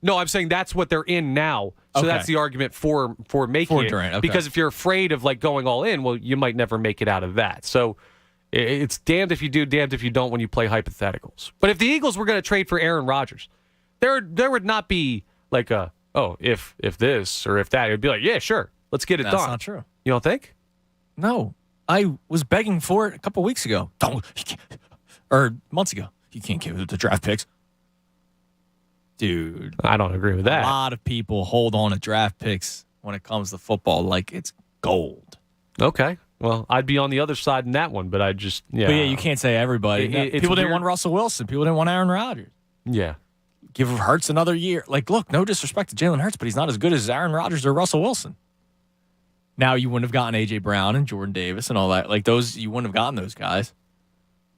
No, I'm saying that's what they're in now. So that's the argument for making it. Durant, okay. Because if you're afraid of going all in, well, you might never make it out of that. So it's damned if you do, damned if you don't when you play hypotheticals. But if the Eagles were going to trade for Aaron Rodgers, there would not be if this or if that. It would be like, yeah, sure, let's get it done. That's not true. You don't think? No. I was begging for it a couple weeks ago. Or months ago. You can't give it the draft picks. Dude. I don't agree with that. A lot of people hold on to draft picks when it comes to football like it's gold. Okay. Well, I'd be on the other side in that one, but I just, But yeah, you can't say everybody. People didn't want Russell Wilson. People didn't want Aaron Rodgers. Yeah. Give Hurts another year. Look, no disrespect to Jalen Hurts, but he's not as good as Aaron Rodgers or Russell Wilson. Now, you wouldn't have gotten A.J. Brown and Jordan Davis and all that. You wouldn't have gotten those guys.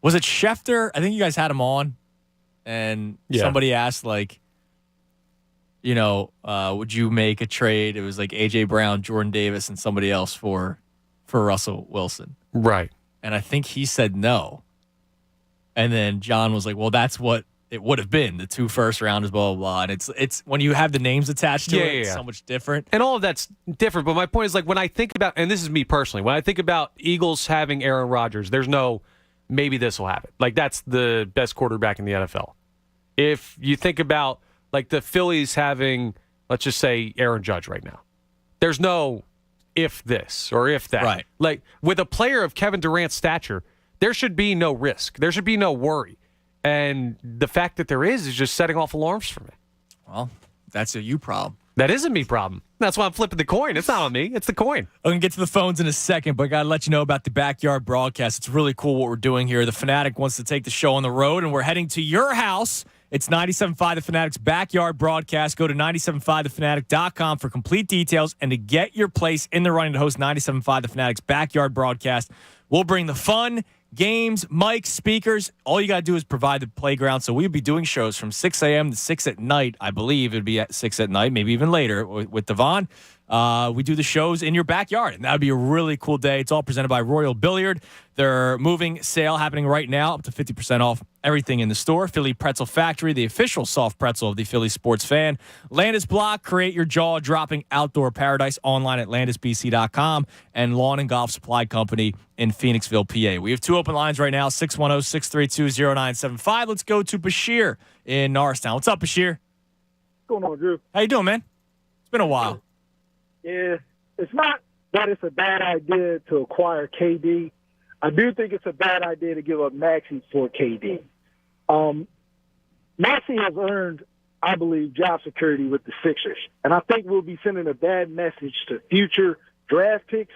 Was it Schefter? I think you guys had him on, and somebody asked, would you make a trade? It was A.J. Brown, Jordan Davis, and somebody else for Russell Wilson. Right. And I think he said no. And then John was like, well, that's what it would have been, the 2 first rounders, blah, blah, blah. And it's when you have the names attached to it, it's so much different. And all of that's different. But my point is, when I think about, and this is me personally, when I think about Eagles having Aaron Rodgers, there's no maybe this will happen. That's the best quarterback in the NFL. If you think about, the Phillies having, let's just say, Aaron Judge right now, there's no if this or if that. Right. With a player of Kevin Durant's stature, there should be no risk. There should be no worry. And the fact that there is just setting off alarms for me. Well, that's a you problem. That is a me problem. That's why I'm flipping the coin. It's not on me. It's the coin. I'm going to get to the phones in a second, but I got to let you know about the Backyard Broadcast. It's really cool what we're doing here. The Fanatic wants to take the show on the road, and we're heading to your house It's 97.5 The Fanatic's backyard broadcast. Go to 97.5thefanatic.com for complete details and to get your place in the running to host 97.5 The Fanatic's backyard broadcast. We'll bring the fun, games, mics, speakers. All you got to do is provide the playground. So we'll be doing shows from 6 a.m. to 6 at night. I believe it'd be at 6 at night, maybe even later with Devon. We do the shows in your backyard, and that would be a really cool day. It's all presented by Royal Billiard. Their moving sale happening right now, up to 50% off everything in the store. Philly Pretzel Factory, the official soft pretzel of the Philly sports fan. Landis Block, create your jaw-dropping outdoor paradise online at landisbc.com. And Lawn and Golf Supply Company in Phoenixville, PA. We have two open lines right now, 610-632-0975. Let's go to Bashir in Norristown. What's up, Bashir? What's going on, Drew? How you doing, man? It's been a while. Yeah, it's not that it's a bad idea to acquire KD. I do think it's a bad idea to give up Maxey for KD. Maxey has earned, I believe, job security with the Sixers. And I think we'll be sending a bad message to future draft picks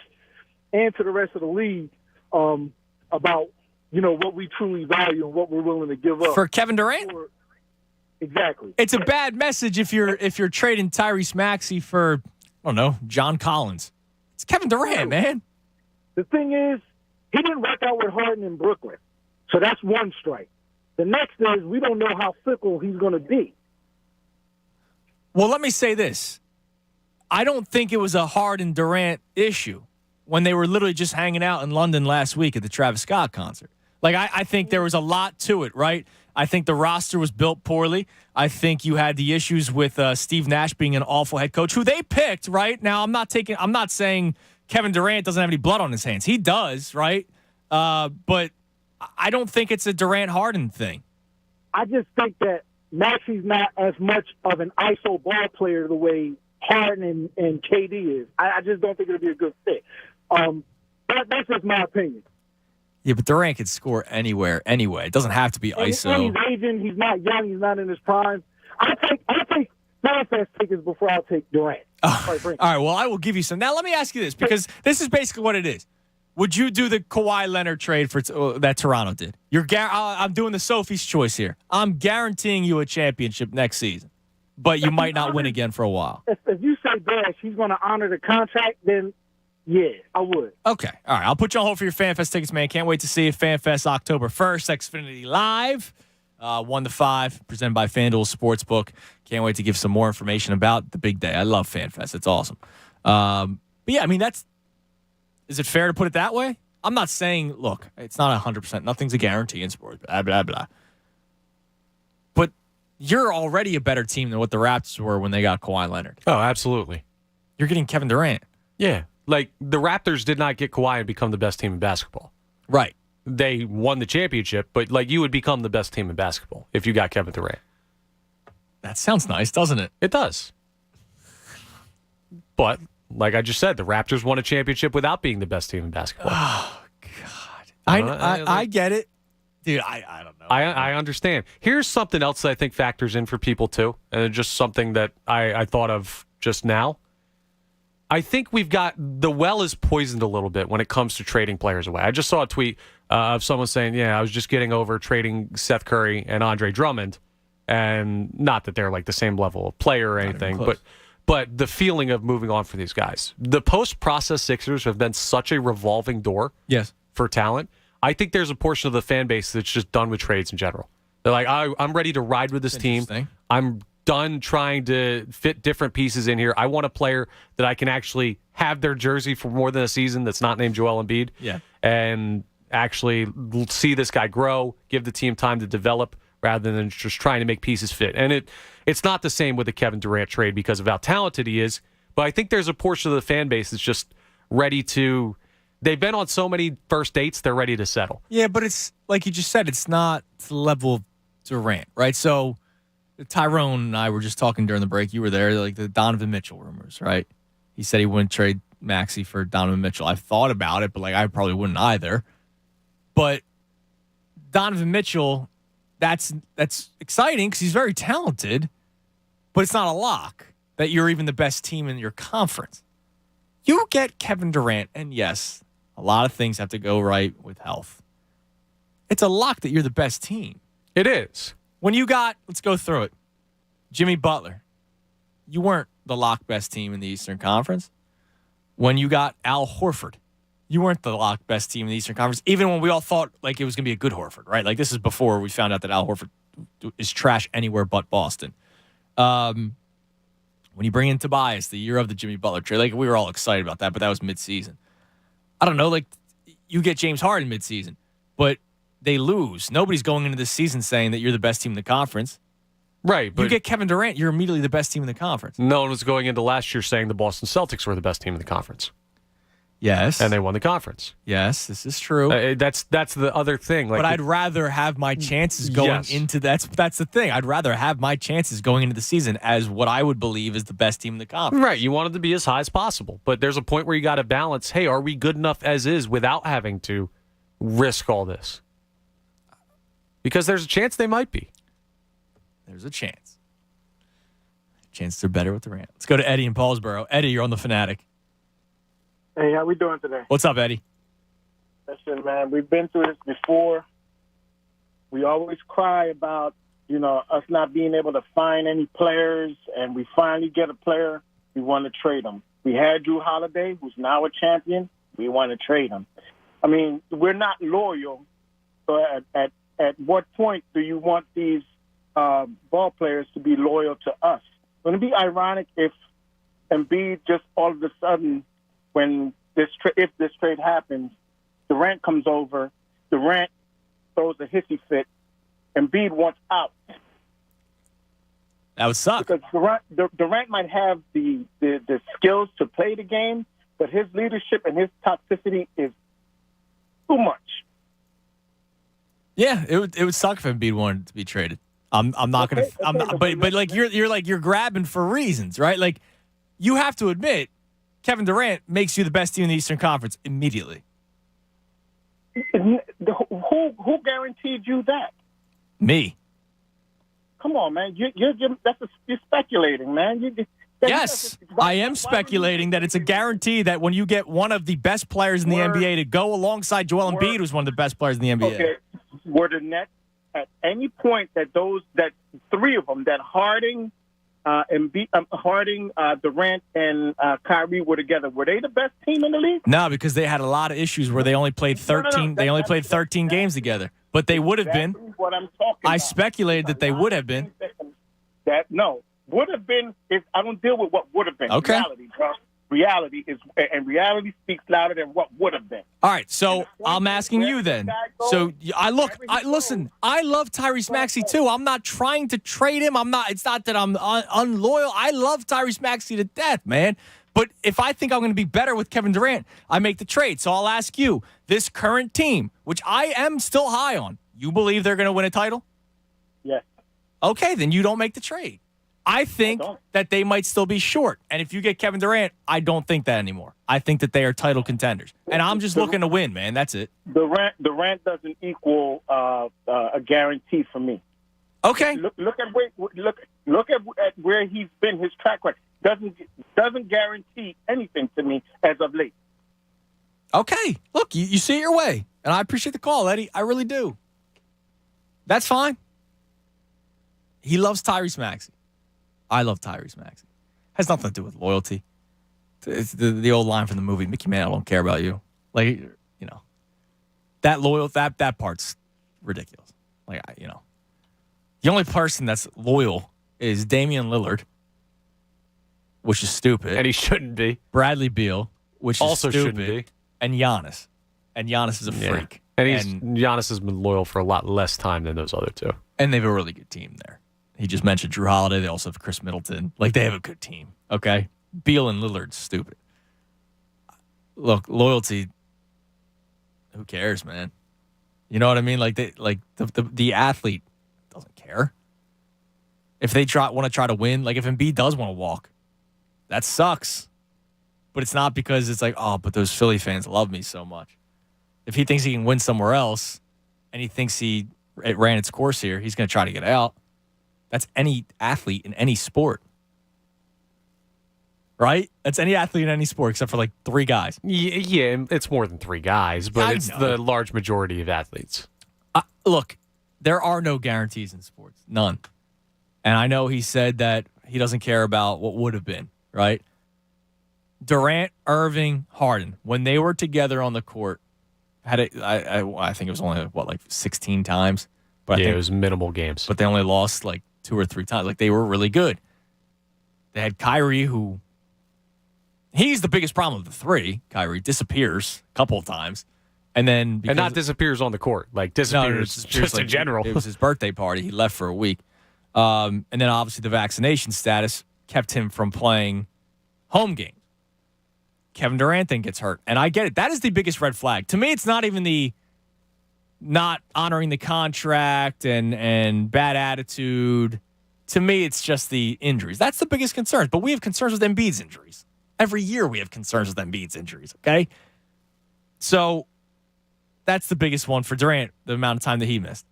and to the rest of the league about, what we truly value and what we're willing to give up. For Kevin Durant? Exactly. It's a bad message if you're trading Tyrese Maxey for, I don't know, John Collins. It's Kevin Durant, man. The thing is, he didn't work out with Harden in Brooklyn. So that's one strike. The next is we don't know how fickle he's going to be. Well, let me say this. I don't think it was a Harden Durant issue when they were literally just hanging out in London last week at the Travis Scott concert. Like, I think there was a lot to it, right? I think the roster was built poorly. I think you had the issues with Steve Nash being an awful head coach, who they picked, right? Now, I'm not saying Kevin Durant doesn't have any blood on his hands. He does, right? But I don't think it's a Durant-Harden thing. I just think that Maxey's not as much of an ISO ball player the way Harden and KD is. I just don't think it'll be a good fit. That's just my opinion. Yeah, but Durant can score anywhere, anyway. It doesn't have to be ISO. And he's aging. He's not young. He's not in his prime. I'll take Fanfest tickets before I'll take Durant. All right, well, I will give you some. Now, let me ask you this, because this is basically what it is. Would you do the Kawhi Leonard trade for that Toronto did? I'm doing the Sophie's choice here. I'm guaranteeing you a championship next season, but you might not win again for a while. If you say Dash, he's going to honor the contract, then yeah, I would. Okay. All right. I'll put you on hold for your FanFest tickets, man. Can't wait to see you. FanFest October 1st. Xfinity Live, 1 to 5, presented by FanDuel Sportsbook. Can't wait to give some more information about the big day. I love FanFest. It's awesome. But yeah, I mean, is it fair to put it that way? I'm not saying, look, it's not 100%. Nothing's a guarantee in sports, blah, blah, blah. But you're already a better team than what the Raptors were when they got Kawhi Leonard. Oh, absolutely. You're getting Kevin Durant. Yeah. Like, the Raptors did not get Kawhi and become the best team in basketball. Right. They won the championship, but, you would become the best team in basketball if you got Kevin Durant. That sounds nice, doesn't it? It does. But, like I just said, the Raptors won a championship without being the best team in basketball. Oh, God. I get it. Dude, I don't know. I understand. Here's something else that I think factors in for people, too, and just something that I thought of just now. I think the well is poisoned a little bit when it comes to trading players away. I just saw a tweet of someone saying, I was just getting over trading Seth Curry and Andre Drummond, and not that they're like the same level of player or anything, but the feeling of moving on for these guys. The post-process Sixers have been such a revolving door for talent. I think there's a portion of the fan base that's just done with trades in general. They're like, I'm ready to ride with this team. I'm done trying to fit different pieces in here. I want a player that I can actually have their jersey for more than a season that's not named Joel Embiid. Yeah. And actually see this guy grow, give the team time to develop rather than just trying to make pieces fit. And it's not the same with the Kevin Durant trade because of how talented he is, but I think there's a portion of the fan base that's just ready to – they've been on so many first dates, they're ready to settle. Yeah, but it's like you just said, it's not the level of Durant, right? So – Tyrone and I were just talking during the break. You were there, like the Donovan Mitchell rumors, right? He said he wouldn't trade Maxey for Donovan Mitchell. I thought about it, but I probably wouldn't either. But Donovan Mitchell, that's exciting because he's very talented, but it's not a lock that you're even the best team in your conference. You get Kevin Durant, and yes, a lot of things have to go right with health. It's a lock that you're the best team. It is. When you got, let's go through it. Jimmy Butler, you weren't the lock best team in the Eastern Conference. When you got Al Horford, you weren't the lock best team in the Eastern Conference, even when we all thought like it was going to be a good Horford, right? Like this is before we found out that Al Horford is trash anywhere but Boston. When you bring in Tobias, the year of the Jimmy Butler trade, like we were all excited about that, but that was midseason. I don't know, like you get James Harden midseason, but they lose. Nobody's going into this season saying that you're the best team in the conference. Right. But you get Kevin Durant, you're immediately the best team in the conference. No one was going into last year saying the Boston Celtics were the best team in the conference. Yes. And they won the conference. Yes, this is true. That's the other thing. Like, but I'd rather have my chances going into that's the thing. I'd rather have my chances going into the season as what I would believe is the best team in the conference. Right. You want it to be as high as possible. But there's a point where you got to balance, hey, are we good enough as is without having to risk all this? Because there's a chance they might be. There's a chance. Chances are better with Durant. Let's go to Eddie in Paulsboro. Eddie, you're on the Fanatic. Hey, how we doing today? What's up, Eddie? Listen, man, we've been through this before. We always cry about, us not being able to find any players, and we finally get a player, we want to trade him. We had Drew Holiday, who's now a champion. We want to trade him. I mean, we're not loyal. So at what point do you want these ball players to be loyal to us? Wouldn't it be ironic if Embiid just all of a sudden, when if this trade happens, Durant comes over, Durant throws a hissy fit, Embiid wants out. That would suck. Because Durant might have the skills to play the game, but his leadership and his toxicity is too much. Yeah, it would suck if Embiid wanted to be traded. I'm not gonna. I'm not, but like you're grabbing for reasons, right? Like you have to admit, Kevin Durant makes you the best team in the Eastern Conference immediately. Who guaranteed you that? Me. Come on, man. You're speculating, man. Yes, I am speculating that it's a guarantee that when you get one of the best players in the NBA to go alongside Joel Embiid, who's one of the best players in the NBA. Okay. Were the Nets at any point that three of them, that Harding, Durant, and Kyrie were together, were they the best team in the league? No, because they had a lot of issues where they only played 13. They only played 13 games together, but they would have been. What I'm talking about. I speculated that they would have been. Would have been. I don't deal with what would have been. Okay. Reality speaks louder than what would have been. All right, so I'm asking you then. So I listen. I love Tyrese Maxey too. I'm not trying to trade him. It's not that I'm unloyal. I love Tyrese Maxey to death, man. But if I think I'm going to be better with Kevin Durant, I make the trade. So I'll ask you: this current team, which I am still high on, you believe they're going to win a title? Yes. Okay, then you don't make the trade. I think that they might still be short. And if you get Kevin Durant, I don't think that anymore. I think that they are title contenders. And I'm just looking to win, man. That's it. Durant doesn't equal a guarantee for me. Okay. Look at where he's been, his track record. Doesn't guarantee anything to me as of late. Okay. Look, you see it your way. And I appreciate the call, Eddie. I really do. That's fine. He loves Tyrese Maxey. I love Tyrese Maxey. Has nothing to do with loyalty. It's the old line from the movie, Mickey Mantle don't care about you. Like, that part's ridiculous. Like, the only person that's loyal is Damian Lillard, which is stupid. And he shouldn't be. Bradley Beal, which also is stupid. shouldn't be. And Giannis. And Giannis is a freak. And Giannis has been loyal for a lot less time than those other two. And they have a really good team there. He just mentioned Drew Holiday. They also have Chris Middleton. Like, they have a good team, okay? Beal and Lillard's stupid. Look, loyalty, who cares, man? You know what I mean? Like, the athlete doesn't care. If they want to try to win, like if Embiid does want to walk, that sucks. But it's not because it's like, oh, but those Philly fans love me so much. If he thinks he can win somewhere else and he thinks it ran its course here, he's going to try to get out. That's any athlete in any sport. Right? That's any athlete in any sport except for like 3 guys. Yeah, it's more than 3 guys, but it's the large majority of athletes. Look, there are no guarantees in sports. None. And I know he said that he doesn't care about what would have been, right? Durant, Irving, Harden, when they were together on the court, I think it was only, 16 times? But I think it was minimal games. But they only lost 2 or 3 times. They were really good. They had Kyrie, who he's the biggest problem of the three. Kyrie disappears a couple of times. And then not disappears on the court, disappears just in general. It was his birthday party. He left for a week. And then obviously the vaccination status kept him from playing home games. Kevin Durant then gets hurt. And I get it. That is the biggest red flag. To me, it's not even the not honoring the contract and bad attitude. To me, it's just the injuries. That's the biggest concern. But we have concerns with Embiid's injuries. Every year we have concerns with Embiid's injuries, okay? So that's the biggest one for Durant, the amount of time that he missed.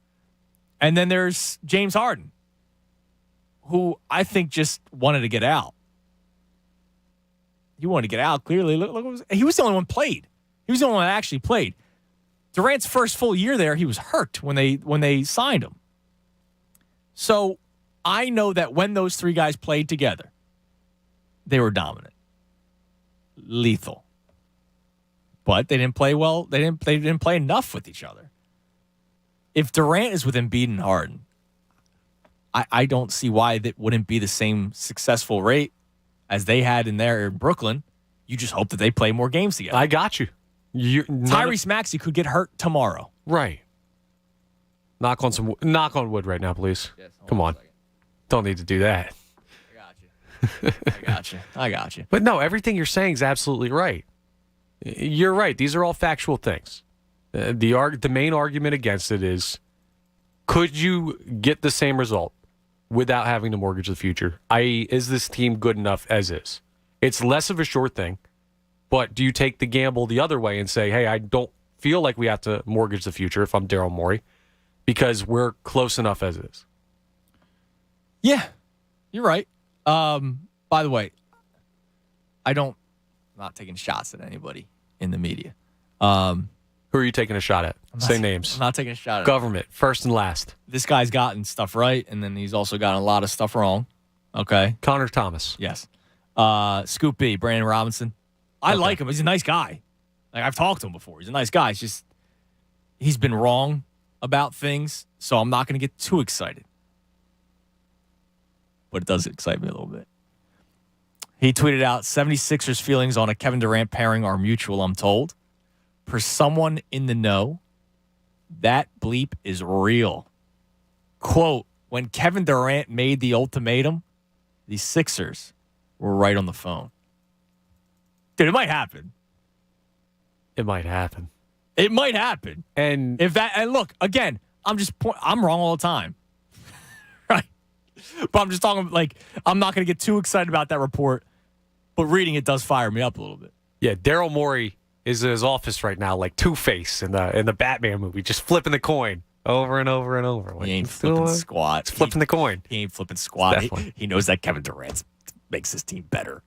And then there's James Harden, who I think just wanted to get out. He wanted to get out, clearly. Look, he was the only one played. He was the only one that actually played. Durant's first full year there, he was hurt when they signed him. So I know that when those three guys played together, they were dominant. Lethal. But they didn't play well. They didn't play enough with each other. If Durant is with Embiid and Harden, I don't see why that wouldn't be the same successful rate as they had in Brooklyn. You just hope that they play more games together. I got you. Tyrese Maxey could get hurt tomorrow. Right. Knock on wood right now, please. Yes, come on. Don't need to do that. I got you. But no, everything you're saying is absolutely right. You're right. These are all factual things. The main argument against it is, could you get the same result without having to mortgage the future? I.e., is this team good enough as is? It's less of a sure thing, but do you take the gamble the other way and say, hey, I don't feel like we have to mortgage the future if I'm Daryl Morey because we're close enough as is? Yeah, you're right. By the way, I'm not taking shots at anybody in the media. Who are you taking a shot at? Say names. I'm not taking a shot at government, first and last. This guy's gotten stuff right, and then he's also gotten a lot of stuff wrong. Okay. Connor Thomas. Yes. Scoop B, Brandon Robinson. I like him. He's a nice guy. I've talked to him before. He's a nice guy. It's just he's been wrong about things, so I'm not going to get too excited. But it does excite me a little bit. He tweeted out, 76ers feelings on a Kevin Durant pairing are mutual, I'm told. For someone in the know, that bleep is real. Quote, when Kevin Durant made the ultimatum, the Sixers were right on the phone. Dude, it might happen. It might happen. It might happen. And look, again, I'm wrong all the time. Right? But I'm just talking I'm not going to get too excited about that report, but reading it does fire me up a little bit. Yeah, Daryl Morey is in his office right now like Two-Face in the Batman movie, just flipping the coin over and over and over. He ain't flipping squat. He's flipping the coin. He ain't flipping squat. He knows that Kevin Durant makes his team better.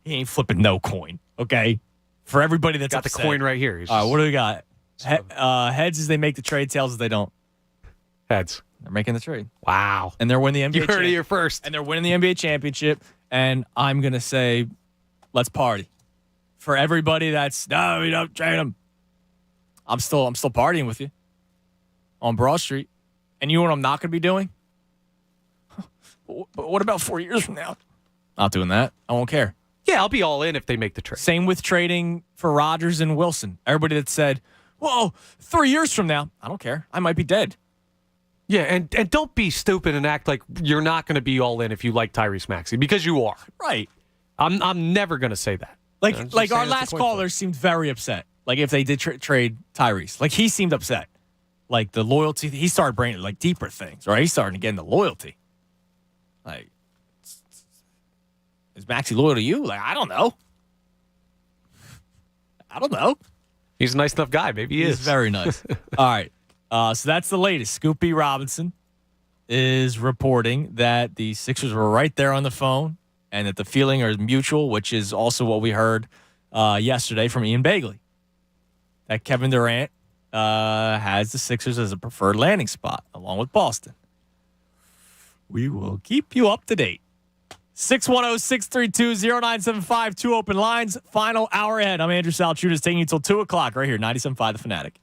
He ain't flipping no coin, okay? For everybody that's got upset. the coin right here. All right, what do we got? Heads is they make the trade, tails is they don't. Heads. They're making the trade. Wow. And they're winning the NBA You heard it here first. And they're winning the NBA championship. And I'm going to say, let's party. For everybody that's, no, we don't trade him. I'm still partying with you on Broad Street. And you know what I'm not going to be doing? But what about 4 years from now? Not doing that. I won't care. Yeah, I'll be all in if they make the trade. Same with trading for Rodgers and Wilson. Everybody that said, whoa, 3 years from now, I don't care. I might be dead. Yeah, and don't be stupid and act like you're not going to be all in if you like Tyrese Maxey, because you are. Right. I'm never going to say that. Like our last caller seemed very upset. Like if they did trade Tyrese. Like he seemed upset. Like the loyalty, he started bringing deeper things, right? He's starting to get into loyalty. Like, is Maxey loyal to you? I don't know. He's a nice enough guy. Maybe he is. He's very nice. All right. So that's the latest. Scoop B. Robinson is reporting that the Sixers were right there on the phone and that the feeling is mutual, which is also what we heard yesterday from Ian Begley. That Kevin Durant has the Sixers as a preferred landing spot, along with Boston. We will keep you up to date. 610-632-0975, 2 open lines. Final hour ahead. I'm Andrew Salchunas, taking you until 2 o'clock right here, 97.5 The Fanatic.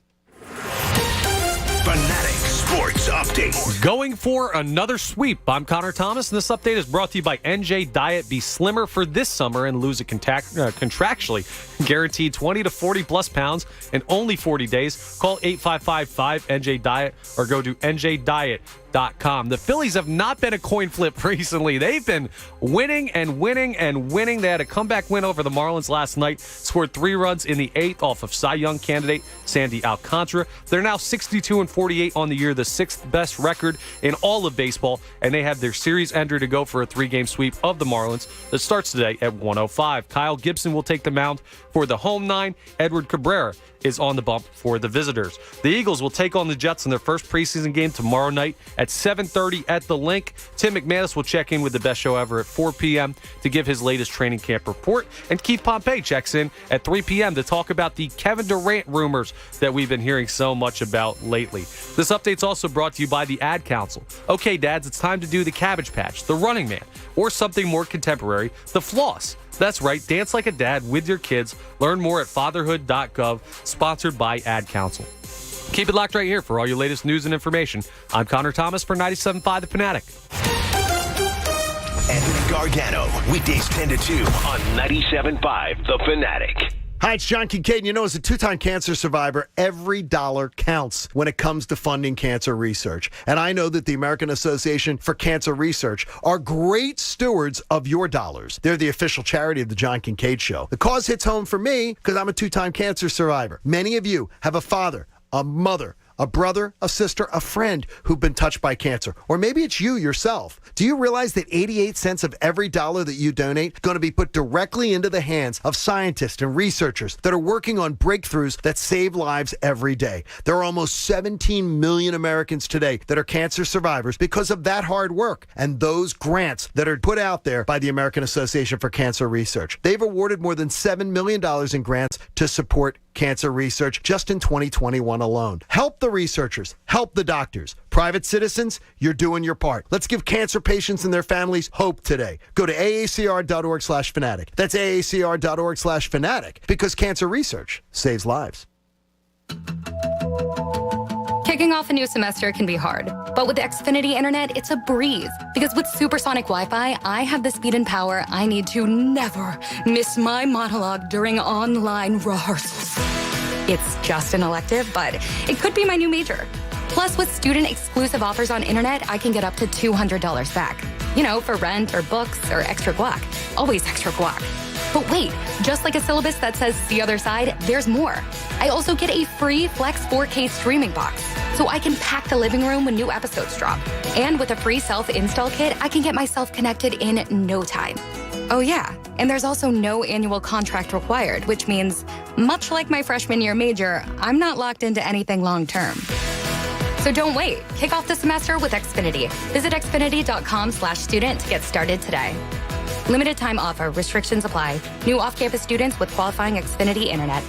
Fanatic Sports Update. Going for another sweep. I'm Connor Thomas, and this update is brought to you by NJ Diet. Be slimmer for this summer and lose it contractually. Guaranteed 20 to 40 plus pounds in only 40 days. Call 855-5-NJ-DIET or go to njdiet.com. The Phillies have not been a coin flip recently. They've been winning and winning and winning. They had a comeback win over the Marlins last night, scored 3 runs in the 8th off of Cy Young candidate Sandy Alcantara. They're now 62-48 on the year, the 6th best record in all of baseball, and they have their series ender to go for a 3-game sweep of the Marlins that starts today at 1:05. Kyle Gibson will take the mound for the home 9. Edward Cabrera is on the bump for the visitors. The Eagles will take on the Jets in their first preseason game tomorrow night at 7:30 at the Link. Tim McManus will check in with the best show ever at 4 p.m. to give his latest training camp report. And Keith Pompey checks in at 3 p.m. to talk about the Kevin Durant rumors that we've been hearing so much about lately. This update's also brought to you by the Ad Council. Okay, dads, it's time to do the Cabbage Patch, the Running Man, or something more contemporary, the Floss. That's right, dance like a dad with your kids. Learn more at fatherhood.gov, sponsored by Ad Council. Keep it locked right here for all your latest news and information. I'm Connor Thomas for 97.5 The Fanatic. Anthony Gargano, weekdays 10 to 2 on 97.5 The Fanatic. Hi, it's John Kincaid. You know, as a 2-time cancer survivor, every dollar counts when it comes to funding cancer research. And I know that the American Association for Cancer Research are great stewards of your dollars. They're the official charity of the John Kincaid Show. The cause hits home for me because I'm a 2-time cancer survivor. Many of you have a father, a mother, a brother, a sister, a friend who've been touched by cancer. Or maybe it's you yourself. Do you realize that 88 cents of every dollar that you donate is going to be put directly into the hands of scientists and researchers that are working on breakthroughs that save lives every day? There are almost 17 million Americans today that are cancer survivors because of that hard work and those grants that are put out there by the American Association for Cancer Research. They've awarded more than $7 million in grants to support cancer research just in 2021 alone. Help the researchers. Help the doctors. Private citizens, you're doing your part. Let's give cancer patients and their families hope today. Go to aacr.org/fanatic. That's aacr.org/fanatic because cancer research saves lives. Kicking off a new semester can be hard, but with Xfinity Internet, it's a breeze. Because with supersonic Wi-Fi, I have the speed and power I need to never miss my monologue during online rehearsals. It's just an elective, but it could be my new major. Plus, with student-exclusive offers on internet, I can get up to $200 back. You know, for rent or books or extra guac. Always extra guac. But wait, just like a syllabus that says the other side, there's more. I also get a free Flex 4K streaming box, so I can pack the living room when new episodes drop. And with a free self-install kit, I can get myself connected in no time. Oh yeah, and there's also no annual contract required, which means, much like my freshman year major, I'm not locked into anything long-term. So don't wait. Kick off the semester with Xfinity. Visit xfinity.com/student to get started today. Limited time offer. Restrictions apply. New off-campus students with qualifying Xfinity Internet.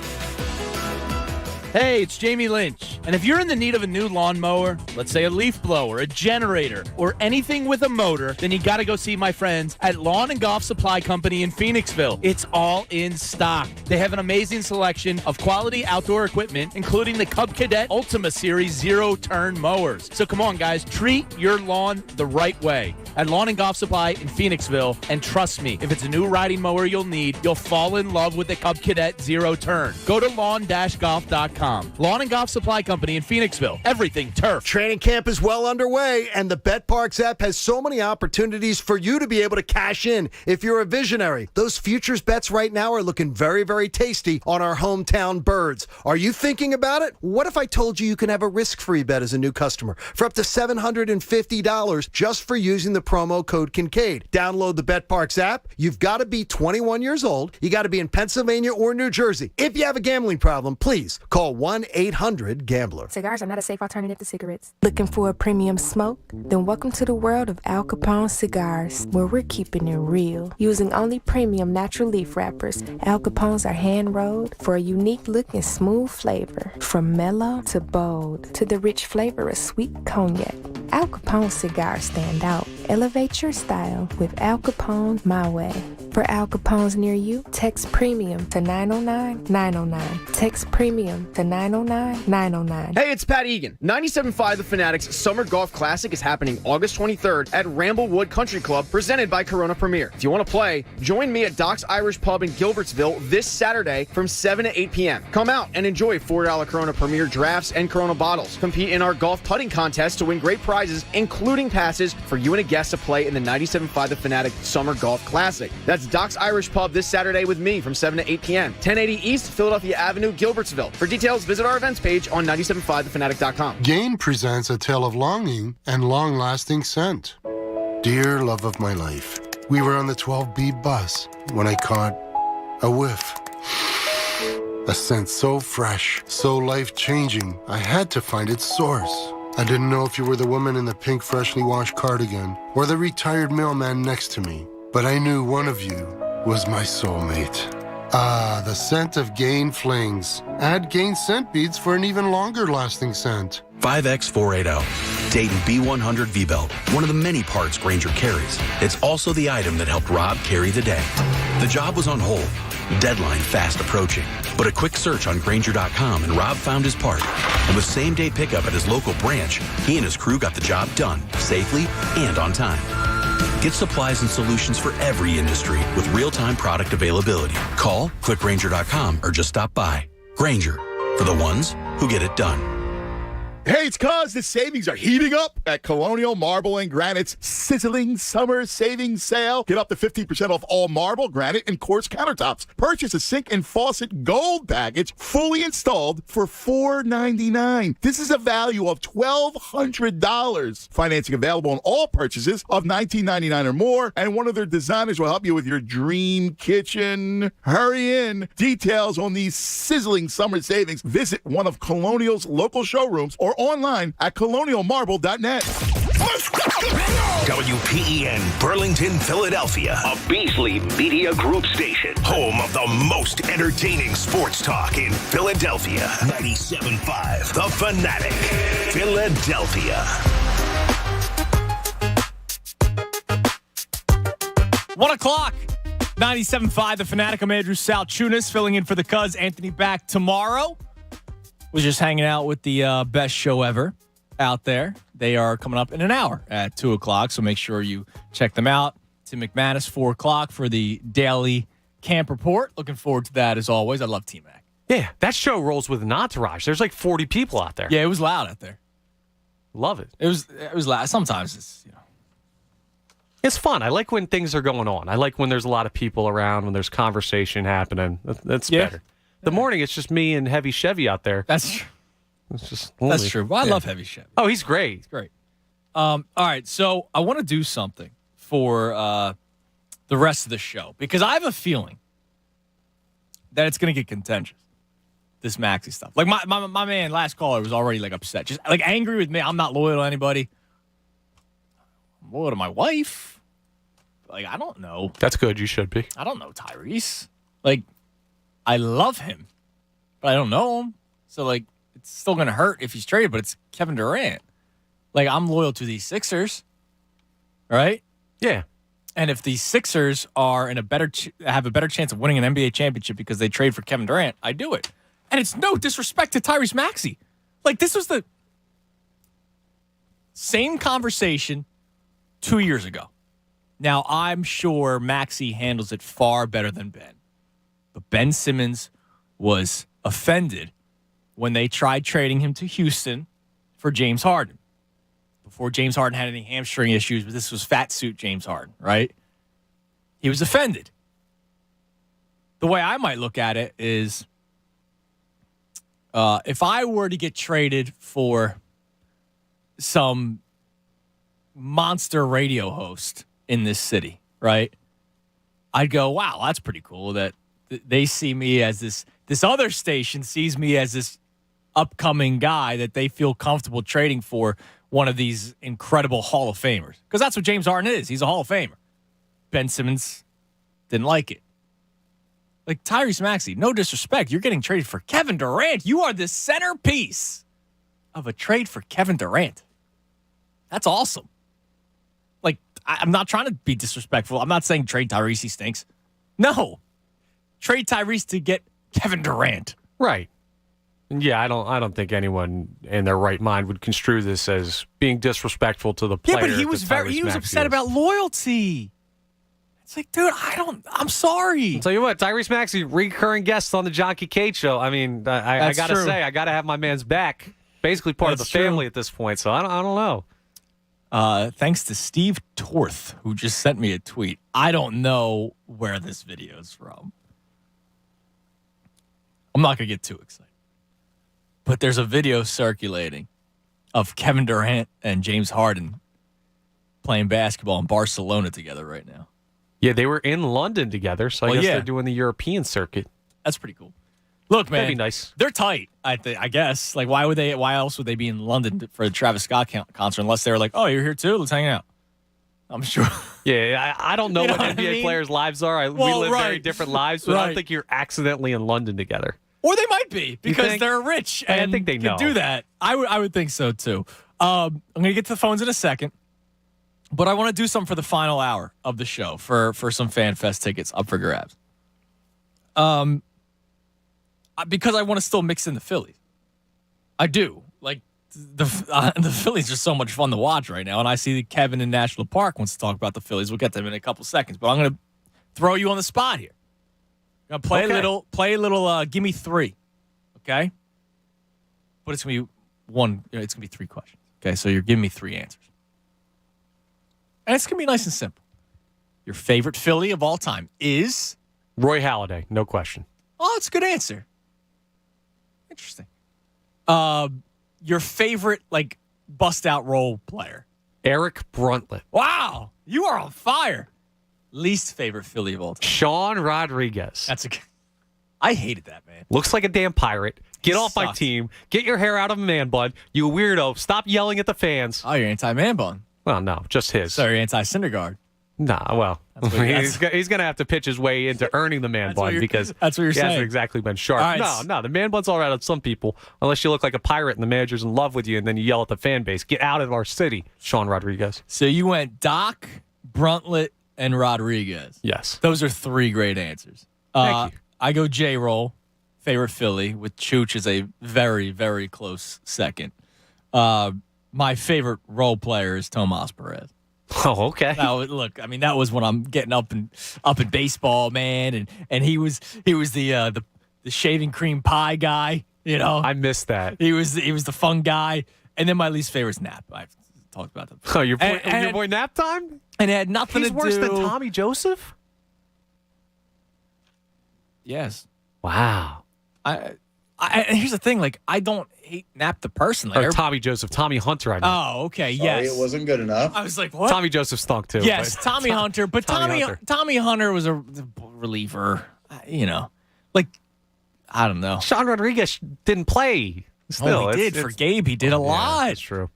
Hey, it's Jamie Lynch. And if you're in the need of a new lawnmower, let's say a leaf blower, a generator, or anything with a motor, then you got to go see my friends at Lawn and Golf Supply Company in Phoenixville. It's all in stock. They have an amazing selection of quality outdoor equipment, including the Cub Cadet Ultima Series zero-turn mowers. So come on, guys, treat your lawn the right way at Lawn and Golf Supply in Phoenixville. And trust me, if it's a new riding mower you'll need, you'll fall in love with the Cub Cadet zero-turn. Go to lawn-golf.com. Lawn and Golf Supply Company in Phoenixville. Everything turf. Training camp is well underway, and the BetParks app has so many opportunities for you to be able to cash in if you're a visionary. Those futures bets right now are looking very, very tasty on our hometown birds. Are you thinking about it? What if I told you you can have a risk-free bet as a new customer for up to $750 just for using the promo code Kincaid? Download the BetParks app. You've got to be 21 years old. You got to be in Pennsylvania or New Jersey. If you have a gambling problem, please call 1-800-GAMBLER. gambler. Cigars are not a safe alternative to cigarettes. Looking for a premium smoke? Then welcome to the world of Al Capone cigars, where we're keeping it real. Using only premium natural leaf wrappers, Al Capones are hand-rolled for a unique look and smooth flavor. From mellow to bold to the rich flavor of sweet cognac. Al Capone cigars stand out. Elevate your style with Al Capone My Way. For Al Capones near you, text premium to 909-909. Text premium to 909-909. Hey, it's Pat Egan. 97.5 The Fanatic's Summer Golf Classic is happening August 23rd at Ramblewood Country Club, presented by Corona Premier. If you want to play, join me at Doc's Irish Pub in Gilbertsville this Saturday from 7 to 8 p.m. Come out and enjoy $4 Corona Premier drafts and Corona bottles. Compete in our golf putting contest to win great prizes, including passes for you and a guest to play in the 97.5 The Fanatic Summer Golf Classic. That's Doc's Irish Pub this Saturday with me from 7 to 8 p.m. 1080 East Philadelphia Avenue, Gilbertsville. For details, visit our events page on 97.5thefanatic.com. Gain presents a tale of longing and long-lasting scent. Dear love of my life, we were on the 12B bus when I caught a whiff. A scent so fresh, so life-changing, I had to find its source. I didn't know if you were the woman in the pink freshly washed cardigan or the retired mailman next to me, but I knew one of you was my soulmate. Ah, the scent of Gain Flings. Add Gain scent beads for an even longer lasting scent. 5X480. Dayton B100 V-Belt. One of the many parts Grainger carries. It's also the item that helped Rob carry the day. The job was on hold. Deadline fast approaching. But a quick search on Grainger.com and Rob found his part. And with same-day pickup at his local branch, he and his crew got the job done safely and on time. Get supplies and solutions for every industry with real-time product availability. Call, click Grainger.com, or just stop by. Grainger, for the ones who get it done. Hey, it's Cuz. The savings are heating up at Colonial Marble and Granite's sizzling summer savings sale. Get up to 15% off all marble, granite, and quartz countertops. Purchase a sink and faucet gold package fully installed for $4.99. This is a value of $1,200. Financing available on all purchases of $19.99 or more, and one of their designers will help you with your dream kitchen. Hurry in. Details on these sizzling summer savings. Visit one of Colonial's local showrooms or online at colonialmarble.net. WPEN Burlington, Philadelphia, a Beasley Media Group station, home of the most entertaining sports talk in Philadelphia. 97.5 The Fanatic, Philadelphia. 1 o'clock, 97.5 The Fanatic. I'm Andrew Salchunas, filling in for the Cuz. Anthony back tomorrow. Was just hanging out with the best show ever out there. They are coming up in an hour at 2 o'clock, so make sure you check them out. Tim McManus, 4 o'clock for the daily camp report. Looking forward to that as always. I love T-Mac. Yeah, that show rolls with an entourage. There's like 40 people out there. Yeah, it was loud out there. Love it. It was loud. Sometimes it's, It's fun. I like when things are going on. I like when there's a lot of people around, when there's conversation happening. That's better. The morning, it's just me and Heavy Chevy out there. That's true. It's just That's true. Well, I love Heavy Chevy. Oh, he's great. He's great. All right, so I want to do something for the rest of the show because I have a feeling that it's going to get contentious, this Maxey stuff. Like, my man, last caller, was already, like, upset. Just, like, angry with me. I'm not loyal to anybody. I'm loyal to my wife. Like, I don't know. That's good. You should be. I don't know Tyrese. Like, I love him, but I don't know him. So, like, it's still going to hurt if he's traded, but it's Kevin Durant. Like, I'm loyal to these Sixers, right? Yeah. And if these Sixers are have a better chance of winning an NBA championship because they trade for Kevin Durant, I do it. And it's no disrespect to Tyrese Maxey. Like, this was the same conversation 2 years ago. Now, I'm sure Maxey handles it far better than Ben. But Ben Simmons was offended when they tried trading him to Houston for James Harden. Before James Harden had any hamstring issues, but this was fat suit James Harden, right? He was offended. The way I might look at it is if I were to get traded for some monster radio host in this city, right? I'd go, wow, that's pretty cool that they see me as this other station sees me as this upcoming guy that they feel comfortable trading for one of these incredible Hall of Famers. Because that's what James Harden is. He's a Hall of Famer. Ben Simmons didn't like it. Like Tyrese Maxey, no disrespect, you're getting traded for Kevin Durant. You are the centerpiece of a trade for Kevin Durant. That's awesome. Like, I'm not trying to be disrespectful. I'm not saying trade Tyrese, he stinks. No. Trade Tyrese to get Kevin Durant. Right. Yeah, I don't think anyone in their right mind would construe this as being disrespectful to the player. Yeah, but he was upset about loyalty. It's like, dude, I'm sorry. I'll tell you what, Tyrese Maxey, recurring guest on the John Kincaid show. I mean, I got to say, I got to have my man's back. Basically part of the family at this point, so I don't know. Thanks to Steve Torth, who just sent me a tweet. I don't know where this video is from. I'm not going to get too excited. But there's a video circulating of Kevin Durant and James Harden playing basketball in Barcelona together right now. Yeah, they were in London together, so I guess they're doing the European circuit. That's pretty cool. Look, man, that'd be nice. They're tight. I guess. Like, why else would they be in London for the Travis Scott concert unless they were like, oh, you're here too? Let's hang out. I'm sure. Yeah, I don't know what NBA players' lives are. We live very different lives, but I don't think you're accidentally in London together. Or they might be because they're rich and I think they know. can do that. I would think so too. I'm going to get to the phones in a second, but I want to do something for the final hour of the show for some Fan Fest tickets up for grabs. Because I want to still mix in the Phillies. I do. Like the Phillies are so much fun to watch right now, and I see that Kevin in National Park wants to talk about the Phillies. We'll get to them in a couple seconds, but I'm going to throw you on the spot here. I'm going to play a little give me three, okay? But it's going to be it's going to be three questions, okay? So you're giving me three answers. And it's going to be nice and simple. Your favorite Philly of all time is? Roy Halladay, no question. Oh, that's a good answer. Interesting. Your favorite, bust-out role player? Eric Bruntlett. Wow, you are on fire. Least favorite Philly of all time? Sean Rodriguez. I hated that, man. Looks like a damn pirate. Get off my team. Get your hair out of a man bun. You weirdo. Stop yelling at the fans. Oh, you're anti-man bun. Well, no, just his. So you're anti-Syndergaard. Nah, well, he's going to have to pitch his way into earning the man bun because that's what you're saying. He hasn't exactly been sharp. Right. No, the man bun's all right on some people, unless you look like a pirate and the manager's in love with you and then you yell at the fan base. Get out of our city, Sean Rodriguez. So you went Doc, Bruntlett, and Rodriguez. Yes. Those are three great answers. Thank you. I go J-Roll, favorite Philly, with Chooch as a very, very close second. My favorite role player is Tomas Perez. Oh, okay. Look, I mean, that was when I'm getting up in baseball, man, and he was the shaving cream pie guy, you know. I missed that. He was the fun guy, and then my least favorite is Nap. I've talked about that. Oh, your boy Nap Time, and it had nothing to do. He's worse than Tommy Joseph. Yes. Wow. And here's the thing, I don't hate Nap the person. Or Tommy Joseph, Tommy Hunter, I mean. Oh, okay, yes. Sorry, it wasn't good enough. I was like, what? Tommy Joseph stunk too. Yes, Tommy Hunter, but Tommy Hunter was a reliever, you know. I don't know. Sean Rodriguez didn't play. Still, he did. For Gabe, he did a lot. That's true.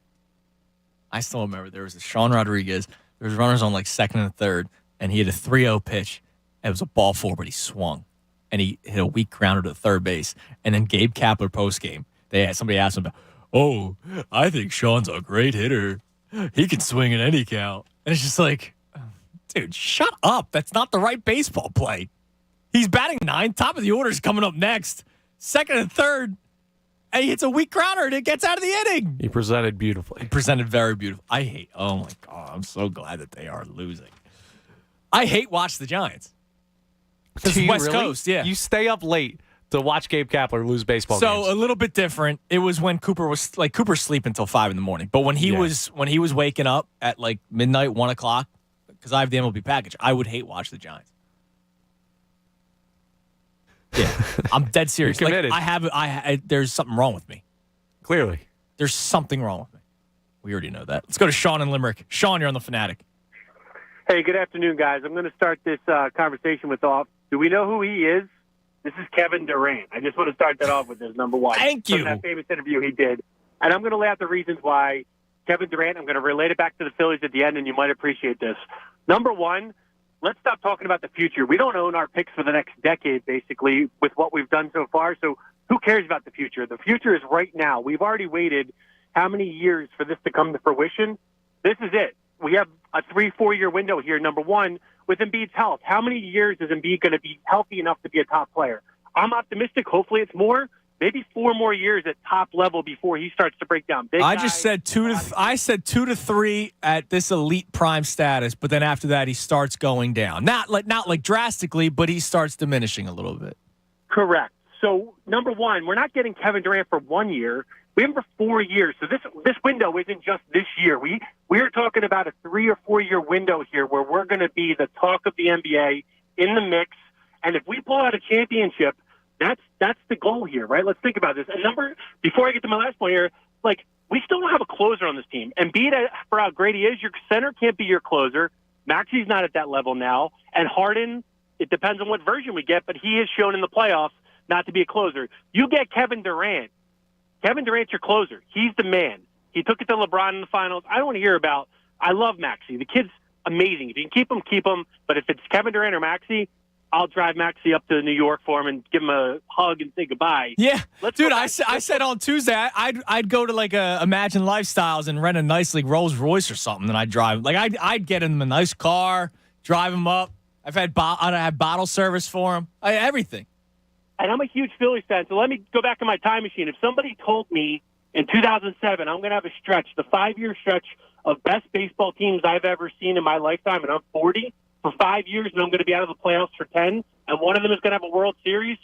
I still remember there was a Sean Rodriguez. There was runners on second and third, and he had a 3-0 pitch. It was a ball four, but he swung. And he hit a weak grounder to third base. And then Gabe Kapler postgame, somebody asked him, "Oh, I think Sean's a great hitter. He can swing at any count." And it's just like, dude, shut up. That's not the right baseball play. He's batting 9. Top of the order is coming up next. Second and third. And he hits a weak grounder and it gets out of the inning. He presented beautifully. He presented very beautiful. Oh my God, I'm so glad that they are losing. I hate watch the Giants. This is West Coast, yeah. You stay up late to watch Gabe Kapler lose baseball games. So a little bit different. It was when Cooper's sleeping until 5 a.m. But when he was waking up at midnight, 1 o'clock, because I have the MLB package, I would hate watch the Giants. Yeah, I'm dead serious. You're committed. There's something wrong with me. Clearly, there's something wrong with me. We already know that. Let's go to Sean in Limerick. Sean, you're on the Fanatic. Hey, good afternoon, guys. I'm going to start this conversation with off. Do we know who he is? This is Kevin Durant. I just want to start that off with this, number one. Thank you. From that famous interview he did. And I'm going to lay out the reasons why Kevin Durant, I'm going to relate it back to the Phillies at the end, and you might appreciate this. Number one, let's stop talking about the future. We don't own our picks for the next decade, basically, with what we've done so far. So who cares about the future? The future is right now. We've already waited how many years for this to come to fruition? This is it. We have a 3-4 year window here, number one, with Embiid's health. How many years is Embiid going to be healthy enough to be a top player? I'm optimistic. Hopefully it's more. Maybe 4 more years at top level before he starts to break down. I said 2 to 3 at this elite prime status, but then after that he starts going down. Not like drastically, but he starts diminishing a little bit. Correct. So number one, we're not getting Kevin Durant for 1 year. We have him for 4 years. So this window isn't just this year. We're talking about a 3 or 4 year window here where we're going to be the talk of the NBA in the mix. And if we pull out a championship, that's the goal here, right? Let's think about this. And before I get to my last point here, we still don't have a closer on this team. Embiid, for how great he is, your center can't be your closer. Maxi's not at that level now. And Harden, it depends on what version we get, but he is shown in the playoffs not to be a closer. You get Kevin Durant. Kevin Durant's your closer. He's the man. He took it to LeBron in the finals. I don't want to hear about – I love Maxey. The kid's amazing. If you can keep him, keep him. But if it's Kevin Durant or Maxey, I'll drive Maxey up to New York for him and give him a hug and say goodbye. Yeah. Dude, I said on Tuesday I'd go to Imagine Lifestyles and rent a nice Rolls Royce or something, and I'd drive. I'd get him a nice car, drive him up. I'd have bottle service for him. Everything. And I'm a huge Phillies fan, so let me go back in my time machine. If somebody told me in 2007 I'm going to have a stretch, the 5-year stretch of best baseball teams I've ever seen in my lifetime, and I'm 40, for 5 years, and I'm going to be out of the playoffs for 10, and one of them is going to have a World Series,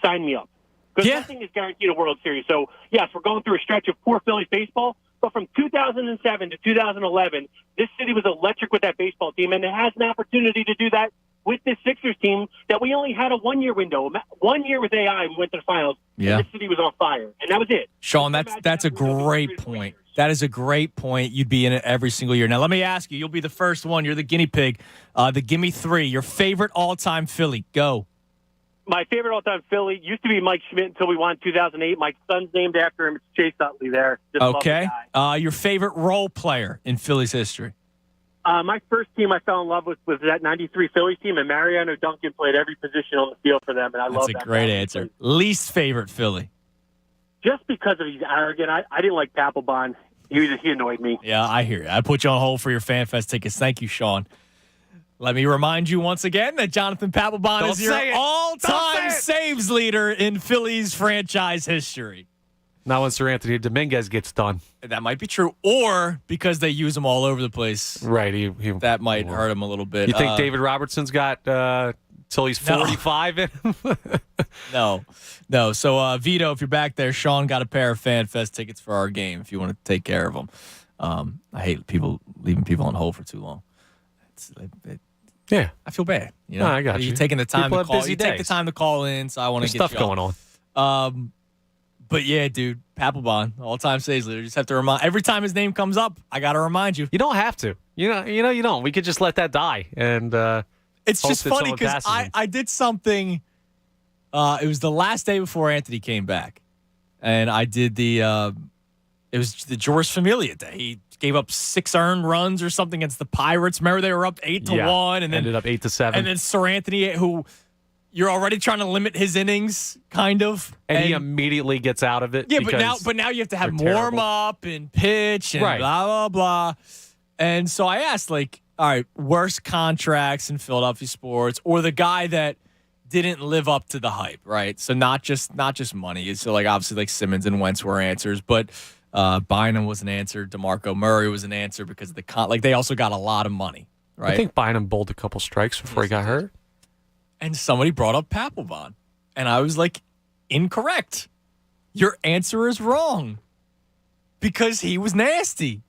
sign me up. Because nothing is guaranteed a World Series. So, yes, we're going through a stretch of poor Phillies baseball, but from 2007 to 2011, this city was electric with that baseball team, and it has an opportunity to do that with this Sixers team that we only had a 1 year window. 1 year with AI, we went to the finals, and this city was on fire, and that was it. Sean, that's a great point. That is a great point. You'd be in it every single year. Now, let me ask you. You'll be the first one. You're the guinea pig. The Gimme 3. Your favorite all-time Philly. Go. My favorite all-time Philly used to be Mike Schmidt until we won 2008. My son's named after him. It's Chase Utley there. Just okay. Your favorite role player in Philly's history. My first team I fell in love with was that 93 Phillies team, and Mariano Duncan played every position on the field for them, and I love that. That's a great answer. Least favorite Philly. Just because he's arrogant. I didn't like Papelbon. He annoyed me. Yeah, I hear you. I put you on hold for your FanFest tickets. Thank you, Sean. Let me remind you once again that Jonathan Papelbon is your all-time saves leader in Phillies franchise history. Not when Sir Anthony Dominguez gets done. That might be true. Or because they use him all over the place. Right. That might hurt him a little bit. You think David Robertson's got till he's 45 in him? No. So, Vito, if you're back there, Sean got a pair of FanFest tickets for our game if you want to take care of them. I hate leaving people on hold for too long. Yeah. I feel bad. No, I got you. You're taking the time people to call. You take the time to call in, so I want to get stuff going on. But yeah, dude, Papelbon, all-time saves leader. Just have to remind every time his name comes up. I got to remind you. You don't have to. You don't. We could just let that die. And it's just funny because I did something. It was the last day before Anthony came back, and I did it was the George Familia day. He gave up 6 earned runs or something against the Pirates. Remember, they were up 8-1, and then ended up 8-7. And then Sir Anthony, who you're already trying to limit his innings, kind of, and he immediately gets out of it. Yeah, but now you have to have him warm up and pitch and blah blah blah. And so I asked, all right, worst contracts in Philadelphia sports, or the guy that didn't live up to the hype, right? So not just money. So obviously Simmons and Wentz were answers, but Bynum was an answer. DeMarco Murray was an answer because of the they also got a lot of money, right? I think Bynum bowled a couple strikes before he got hurt. And somebody brought up Papelbon, and I was like, incorrect. Your answer is wrong because he was nasty.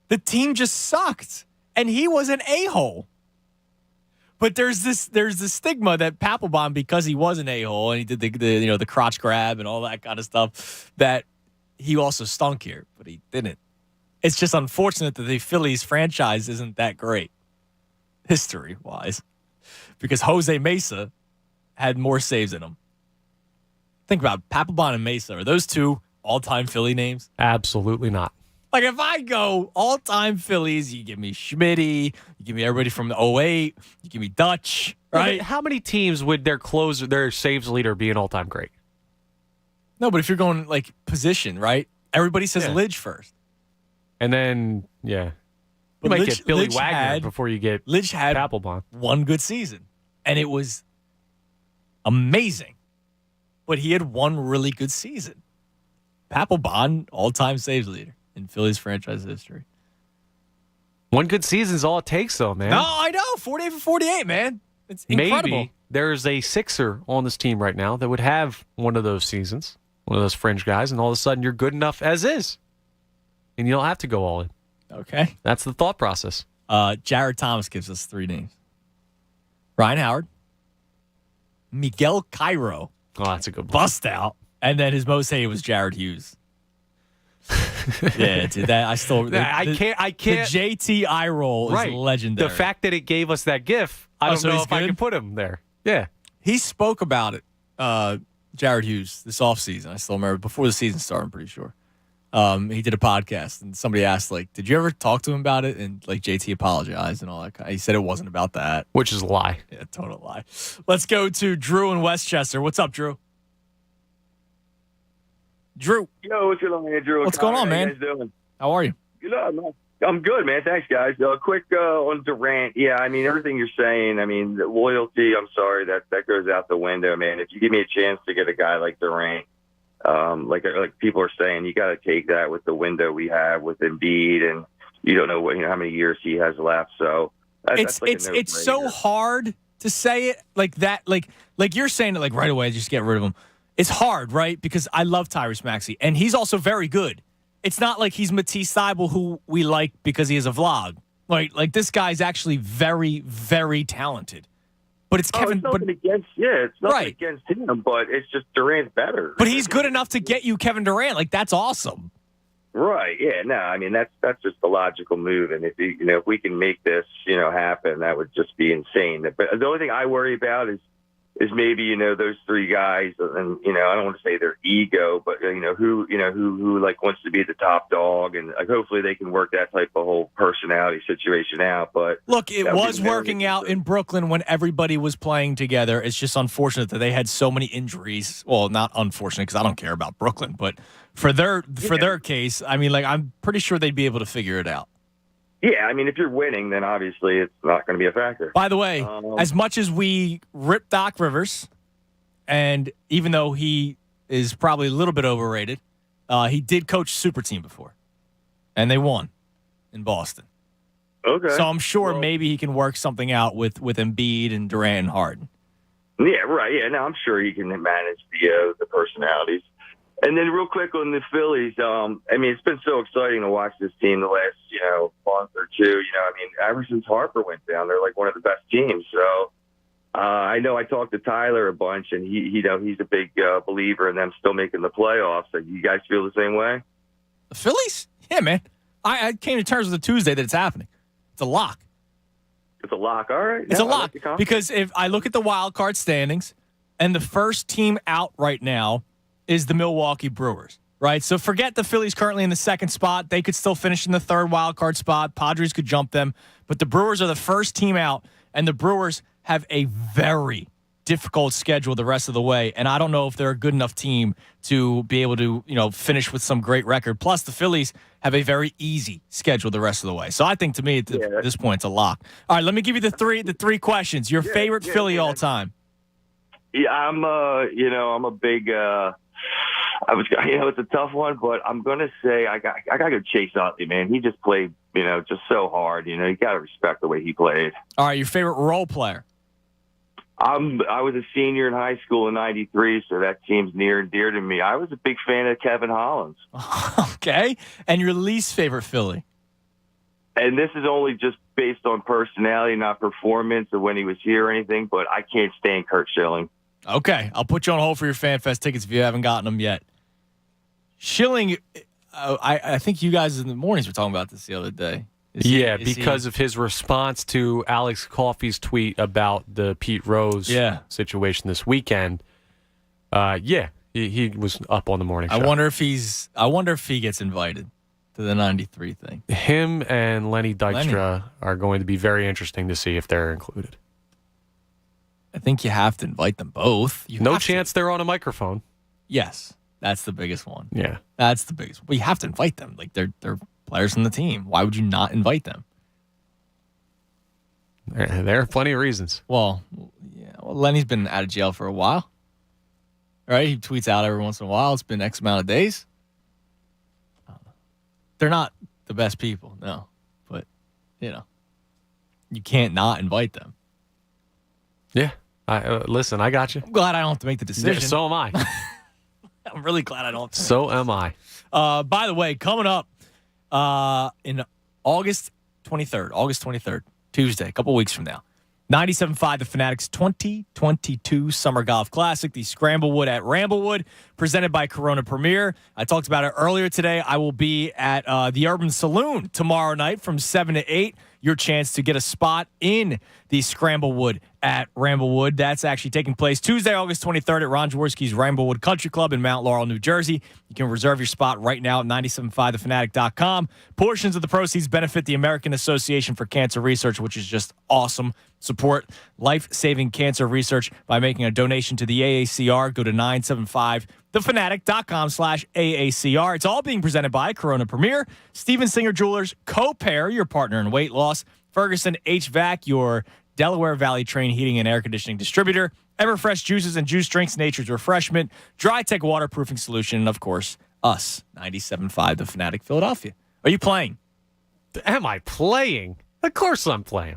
The team just sucked, and he was an a-hole. But there's this stigma that Papelbon, because he was an a-hole and he did the crotch grab and all that kind of stuff, that he also stunk here, but he didn't. It's just unfortunate that the Phillies franchise isn't that great, history-wise, because Jose Mesa had more saves in him. Think about it, Papelbon and Mesa. Are those two all-time Philly names? Absolutely not. Like, if I go all-time Phillies, you give me Schmitty, you give me everybody from the 08, you give me Dutch, right? How many teams would their saves leader be an all-time great? No, but if you're going, like, position, right? Everybody says Lidge first. And then, yeah. But You might Lidge- get Billy Lidge Wagner had- before you get Lidge had Papelbon. one good season, and it was amazing. But he had one really good season. Papelbon, all-time saves leader in Phillies franchise history. One good season's all it takes, though, man. No, I know. 48 for 48, man. It's incredible. Maybe there's a Sixer on this team right now that would have one of those seasons, one of those fringe guys, and all of a sudden you're good enough as is. And you don't have to go all in. Okay. That's the thought process. Jared Thomas gives us 3 names. Ryan Howard, Miguel Cairo. Oh, that's a good one. Bust out. And then his most hated was Jared Hughes. Yeah, dude, that I still. I can't. The JT eye roll is legendary. The fact that it gave us that gif, I don't know if I can put him there. Yeah. He spoke about it, Jared Hughes, this offseason. I still remember before the season started, I'm pretty sure. He did a podcast, and somebody asked, like, did you ever talk to him about it? And, like, JT apologized and all that. He said it wasn't about that. Which is a lie. Yeah, total lie. Let's go to Drew in Westchester. What's up, Drew? Drew. Yo, what's going on, man, Drew? What's going on, man? How you guys doing? How are you? Good, man. I'm good, man. Thanks, guys. Quick on Durant. Yeah, I mean, everything you're saying, I mean, the loyalty, I'm sorry, that goes out the window, man. If you give me a chance to get a guy like Durant, like people are saying, you got to take that with the window we have with Embiid, and you don't know how many years he has left. So that's like it's so hard to say it like that, like you're saying it like right away, just get rid of him. It's hard, right? Because I love Tyrese Maxey, and he's also very good. It's not like he's Matisse Thybulle, who we like because he has a vlog. Like this guy's actually very, very talented. But it's Kevin. It's nothing it's nothing against him, but it's just Durant's better. But he's good enough to get you Kevin Durant. Like, that's awesome. Right? Yeah. No, I mean that's just the logical move, and if we can make this happen, that would just be insane. But the only thing I worry about is maybe those 3 guys, and I don't want to say their ego, but who like wants to be the top dog, and like hopefully they can work that type of whole personality situation out. But look, it was working out in Brooklyn when everybody was playing together. It's just unfortunate that they had so many injuries. Well, not unfortunate because I don't care about Brooklyn, but for their case, I mean, like I'm pretty sure they'd be able to figure it out. Yeah, I mean, if you're winning, then obviously it's not going to be a factor. By the way, as much as we rip Doc Rivers, and even though he is probably a little bit overrated, he did coach Super Team before, and they won in Boston. Okay. So I'm sure maybe he can work something out with Embiid and Durant and Harden. Yeah, right. Yeah, no, I'm sure he can manage the personalities. And then real quick on the Phillies, I mean, it's been so exciting to watch this team the last, month or two. I mean, ever since Harper went down, they're like one of the best teams. So I know I talked to Tyler a bunch, and he's a big believer in them still making the playoffs. So you guys feel the same way? The Phillies? Yeah, man. I came to terms with the Tuesday that it's happening. It's a lock. It's a lock. All right. It's a lock because if I look at the wild card standings, and the first team out right now is the Milwaukee Brewers, right? So forget the Phillies currently in the 2nd spot. They could still finish in the 3rd wild card spot. Padres could jump them. But the Brewers are the first team out, and the Brewers have a very difficult schedule the rest of the way. And I don't know if they're a good enough team to be able to, finish with some great record. Plus, the Phillies have a very easy schedule the rest of the way. So I think, to me, at this point, it's a lock. All right, let me give you the three questions. Your favorite Philly all time? Yeah, I'm a big it's a tough one, but I'm gonna say I gotta go Chase Utley, man. He just played, just so hard. You gotta respect the way he played. All right, your favorite role player? I was a senior in high school in '93, so that team's near and dear to me. I was a big fan of Kevin Hollins. Okay, and your least favorite Philly? And this is only just based on personality, not performance or when he was here or anything, but I can't stand Kurt Schilling. Okay, I'll put you on hold for your FanFest tickets if you haven't gotten them yet. Schilling, I think you guys in the mornings were talking about this the other day. Because of his response to Alex Coffey's tweet about the Pete Rose situation this weekend. He was up on the morning show. I wonder if he gets invited to the 93 thing. Him and Lenny Dykstra are going to be very interesting to see if they're included. I think you have to invite them both. No chance they're on a microphone. Yes, that's the biggest one. Yeah. That's the biggest one. Well, you have to invite them. Like, they're players from the team. Why would you not invite them? There are plenty of reasons. Well, yeah. Well, Lenny's been out of jail for a while. Right? He tweets out every once in a while. It's been X amount of days. They're not the best people, no. But, you can't not invite them. Yeah. Listen, I got you. I'm glad I don't have to make the decision. Yeah, so am I. I'm really glad I don't have to. So am I. By the way, coming up in August 23rd, Tuesday, a couple weeks from now, 97.5 The Fanatic's 2022 Summer Golf Classic, the Scramblewood at Ramblewood, presented by Corona Premier. I talked about it earlier today. I will be at the Urban Saloon tomorrow night from 7 to 8. Your chance to get a spot in the Scramblewood at Ramblewood. That's actually taking place Tuesday, August 23rd at Ron Jaworski's Ramblewood Country Club in Mount Laurel, New Jersey. You can reserve your spot right now at 97.5thefanatic.com. Portions of the proceeds benefit the American Association for Cancer Research, which is just awesome. Support life-saving cancer research by making a donation to the AACR. Go to 975thefanatic.com/AACR. It's all being presented by Corona Premier, Steven Singer Jewelers, Co-Pair, your partner in weight loss, Ferguson HVAC, your Delaware Valley Train Heating and Air Conditioning distributor, Everfresh Juices and Juice Drinks, Nature's Refreshment, Dry Tech Waterproofing Solution, and, of course, us, 97.5 The Fanatic, Philadelphia. Are you playing? Am I playing? Of course I'm playing.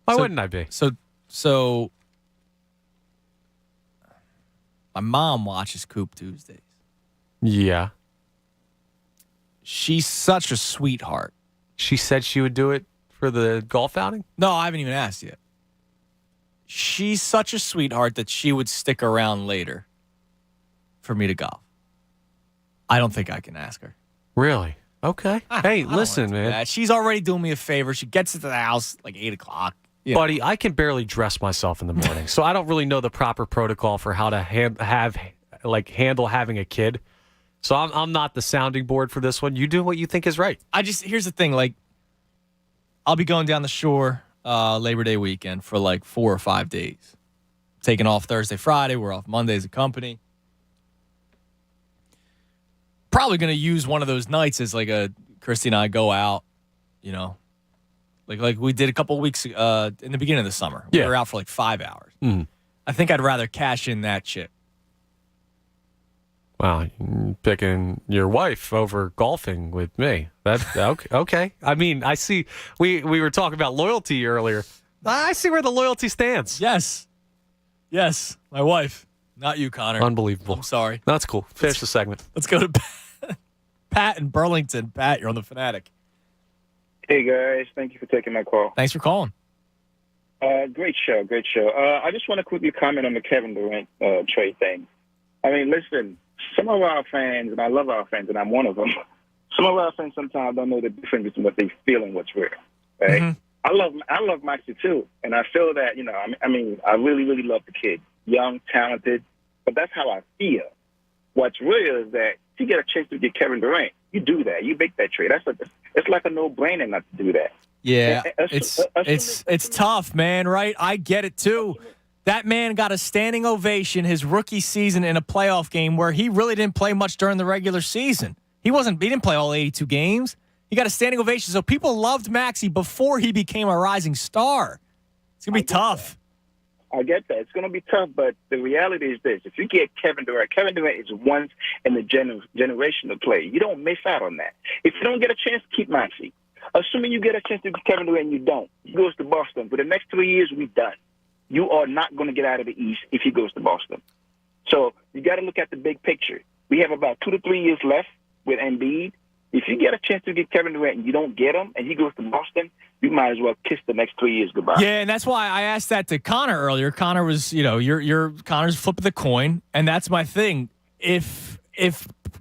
Why wouldn't I be? So my mom watches Coop Tuesdays. Yeah. She's such a sweetheart. She said she would do it for the golf outing? No, I haven't even asked yet. She's such a sweetheart that she would stick around later for me to golf. I don't think I can ask her. Really? Okay. Hey, listen, man. That. She's already doing me a favor. She gets into the house like 8 o'clock. Buddy, I can barely dress myself in the morning, so I don't really know the proper protocol for how to handle having a kid. So I'm not the sounding board for this one. You do what you think is right. Here's the thing, like, I'll be going down the shore Labor Day weekend for like 4 or 5 days. Taking off Thursday, Friday. We're off Monday as a company. Probably going to use one of those nights as like Christy and I go out, like we did a couple of weeks in the beginning of the summer. We were out for like 5 hours. Mm. I think I'd rather cash in that chip. Wow, you're picking your wife over golfing with me. That's okay. I mean, I see. We were talking about loyalty earlier. I see where the loyalty stands. Yes, my wife, not you, Connor. Unbelievable. I'm sorry. That's cool. Finish the segment. Let's go to Pat in Burlington. Pat, you're on the Fanatic. Hey, guys. Thank you for taking my call. Thanks for calling. Great show. I just want to quickly comment on the Kevin Durant trade thing. I mean, listen, some of our fans, and I love our fans, and I'm one of them, some of our fans sometimes don't know the difference between what they feel and what's real. Right? Mm-hmm. I love Maxie, too, and I feel that, I really, really love the kid. Young, talented, but that's how I feel. What's real is that if you get a chance to get Kevin Durant, you do that. You make that trade. It's like a no-brainer not to do that. Yeah, it's tough, man, right? I get it, too. That man got a standing ovation his rookie season in a playoff game where he really didn't play much during the regular season. He didn't play all 82 games. He got a standing ovation. So people loved Maxey before he became a rising star. It's going to be tough. I get that. It's going to be tough, but the reality is this. If you get Kevin Durant is once in the generation to play. You don't miss out on that. If you don't get a chance, keep Maxey. Assuming you get a chance to get Kevin Durant and you don't, he goes to Boston. For the next 3 years, we're done. You are not going to get out of the East if he goes to Boston. So you got to look at the big picture. We have about 2 to 3 years left with Embiid. If you get a chance to get Kevin Durant and you don't get him and he goes to Boston, you might as well kiss the next 3 years goodbye. Yeah, and that's why I asked that to Connor earlier. Connor was, Connor's flipping the coin, and that's my thing. If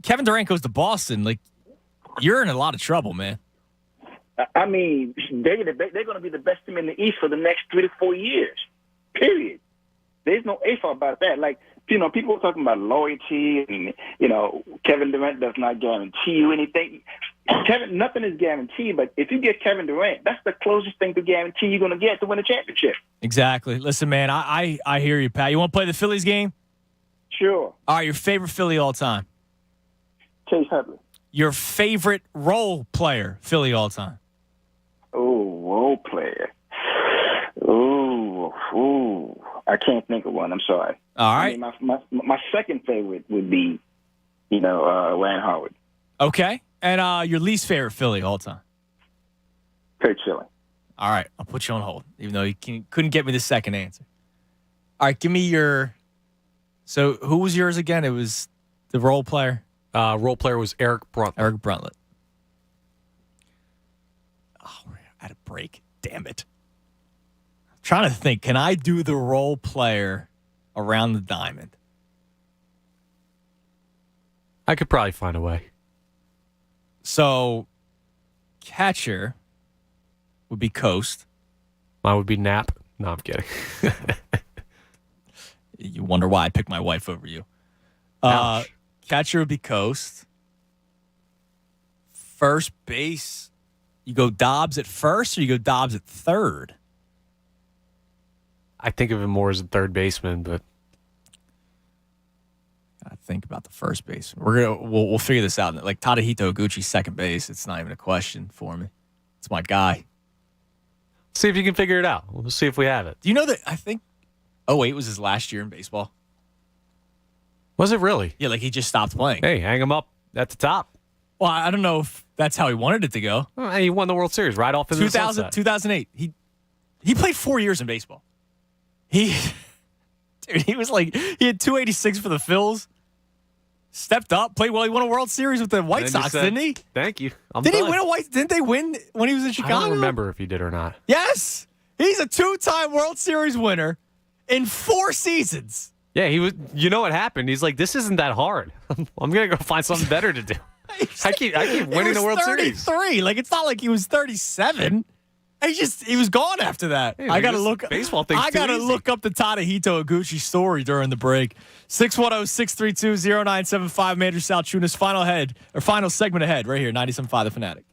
Kevin Durant goes to Boston, like, you're in a lot of trouble, man. I mean, they're going to be the best team in the East for the next 3 to 4 years. Period. There's no ifs about that. Like, people are talking about loyalty and, Kevin Durant does not guarantee you anything. Nothing is guaranteed, but if you get Kevin Durant, that's the closest thing to guarantee you're going to get to win a championship. Exactly. Listen, man, I hear you, Pat. You want to play the Phillies game? Sure. All right, your favorite Philly all time? Chase Utley. Your favorite role player, Philly all time? Oh, role player. Ooh. I can't think of one. I'm sorry. All right. My second favorite would be, Ryan Howard. Okay. And your least favorite Philly all time? Kurt Schilling. All right. I'll put you on hold, even though you couldn't get me the second answer. All right. Give me your... So who was yours again? It was the role player? Role player was Eric Bruntlett. Eric Bruntlett. Oh, we're at a break. Damn it. I'm trying to think. Can I do the role player around the diamond? I could probably find a way. So, catcher would be Coast. Mine would be Knapp. No, I'm kidding. You wonder why I picked my wife over you. Catcher would be Coast. First base, you go Dobbs at first or you go Dobbs at third? I think of him more as a third baseman, but I think about the first base. We'll figure this out. Like Tadahito Oguchi, second base. It's not even a question for me. It's my guy. See if you can figure it out. We'll see if we have it. Do you know that I think 08 was his last year in baseball? Was it really? Yeah, like he just stopped playing. Hey, hang him up at the top. Well, I don't know if that's how he wanted it to go. Well, he won the World Series right off into the sunset. 2008. He played 4 years in baseball. He was like, he had 286 for the Phils. Stepped up, played well. He won a World Series with the White Sox, didn't he? Thank you. Didn't he win Didn't they win when he was in Chicago? I don't remember if he did or not. Yes. He's a 2-time World Series winner in 4 seasons. Yeah, he was. You know what happened? He's like, this isn't that hard. I'm gonna go find something better to do. I keep winning the World Series. 33. Like it's not like he was 37. He was gone after that. Hey, I gotta look. Baseball thing's I gotta too easy. look up the Tadahito Oguchi story during the break. 610-632-0975. Major Salchunas final segment ahead right here. 97.5 The Fanatic.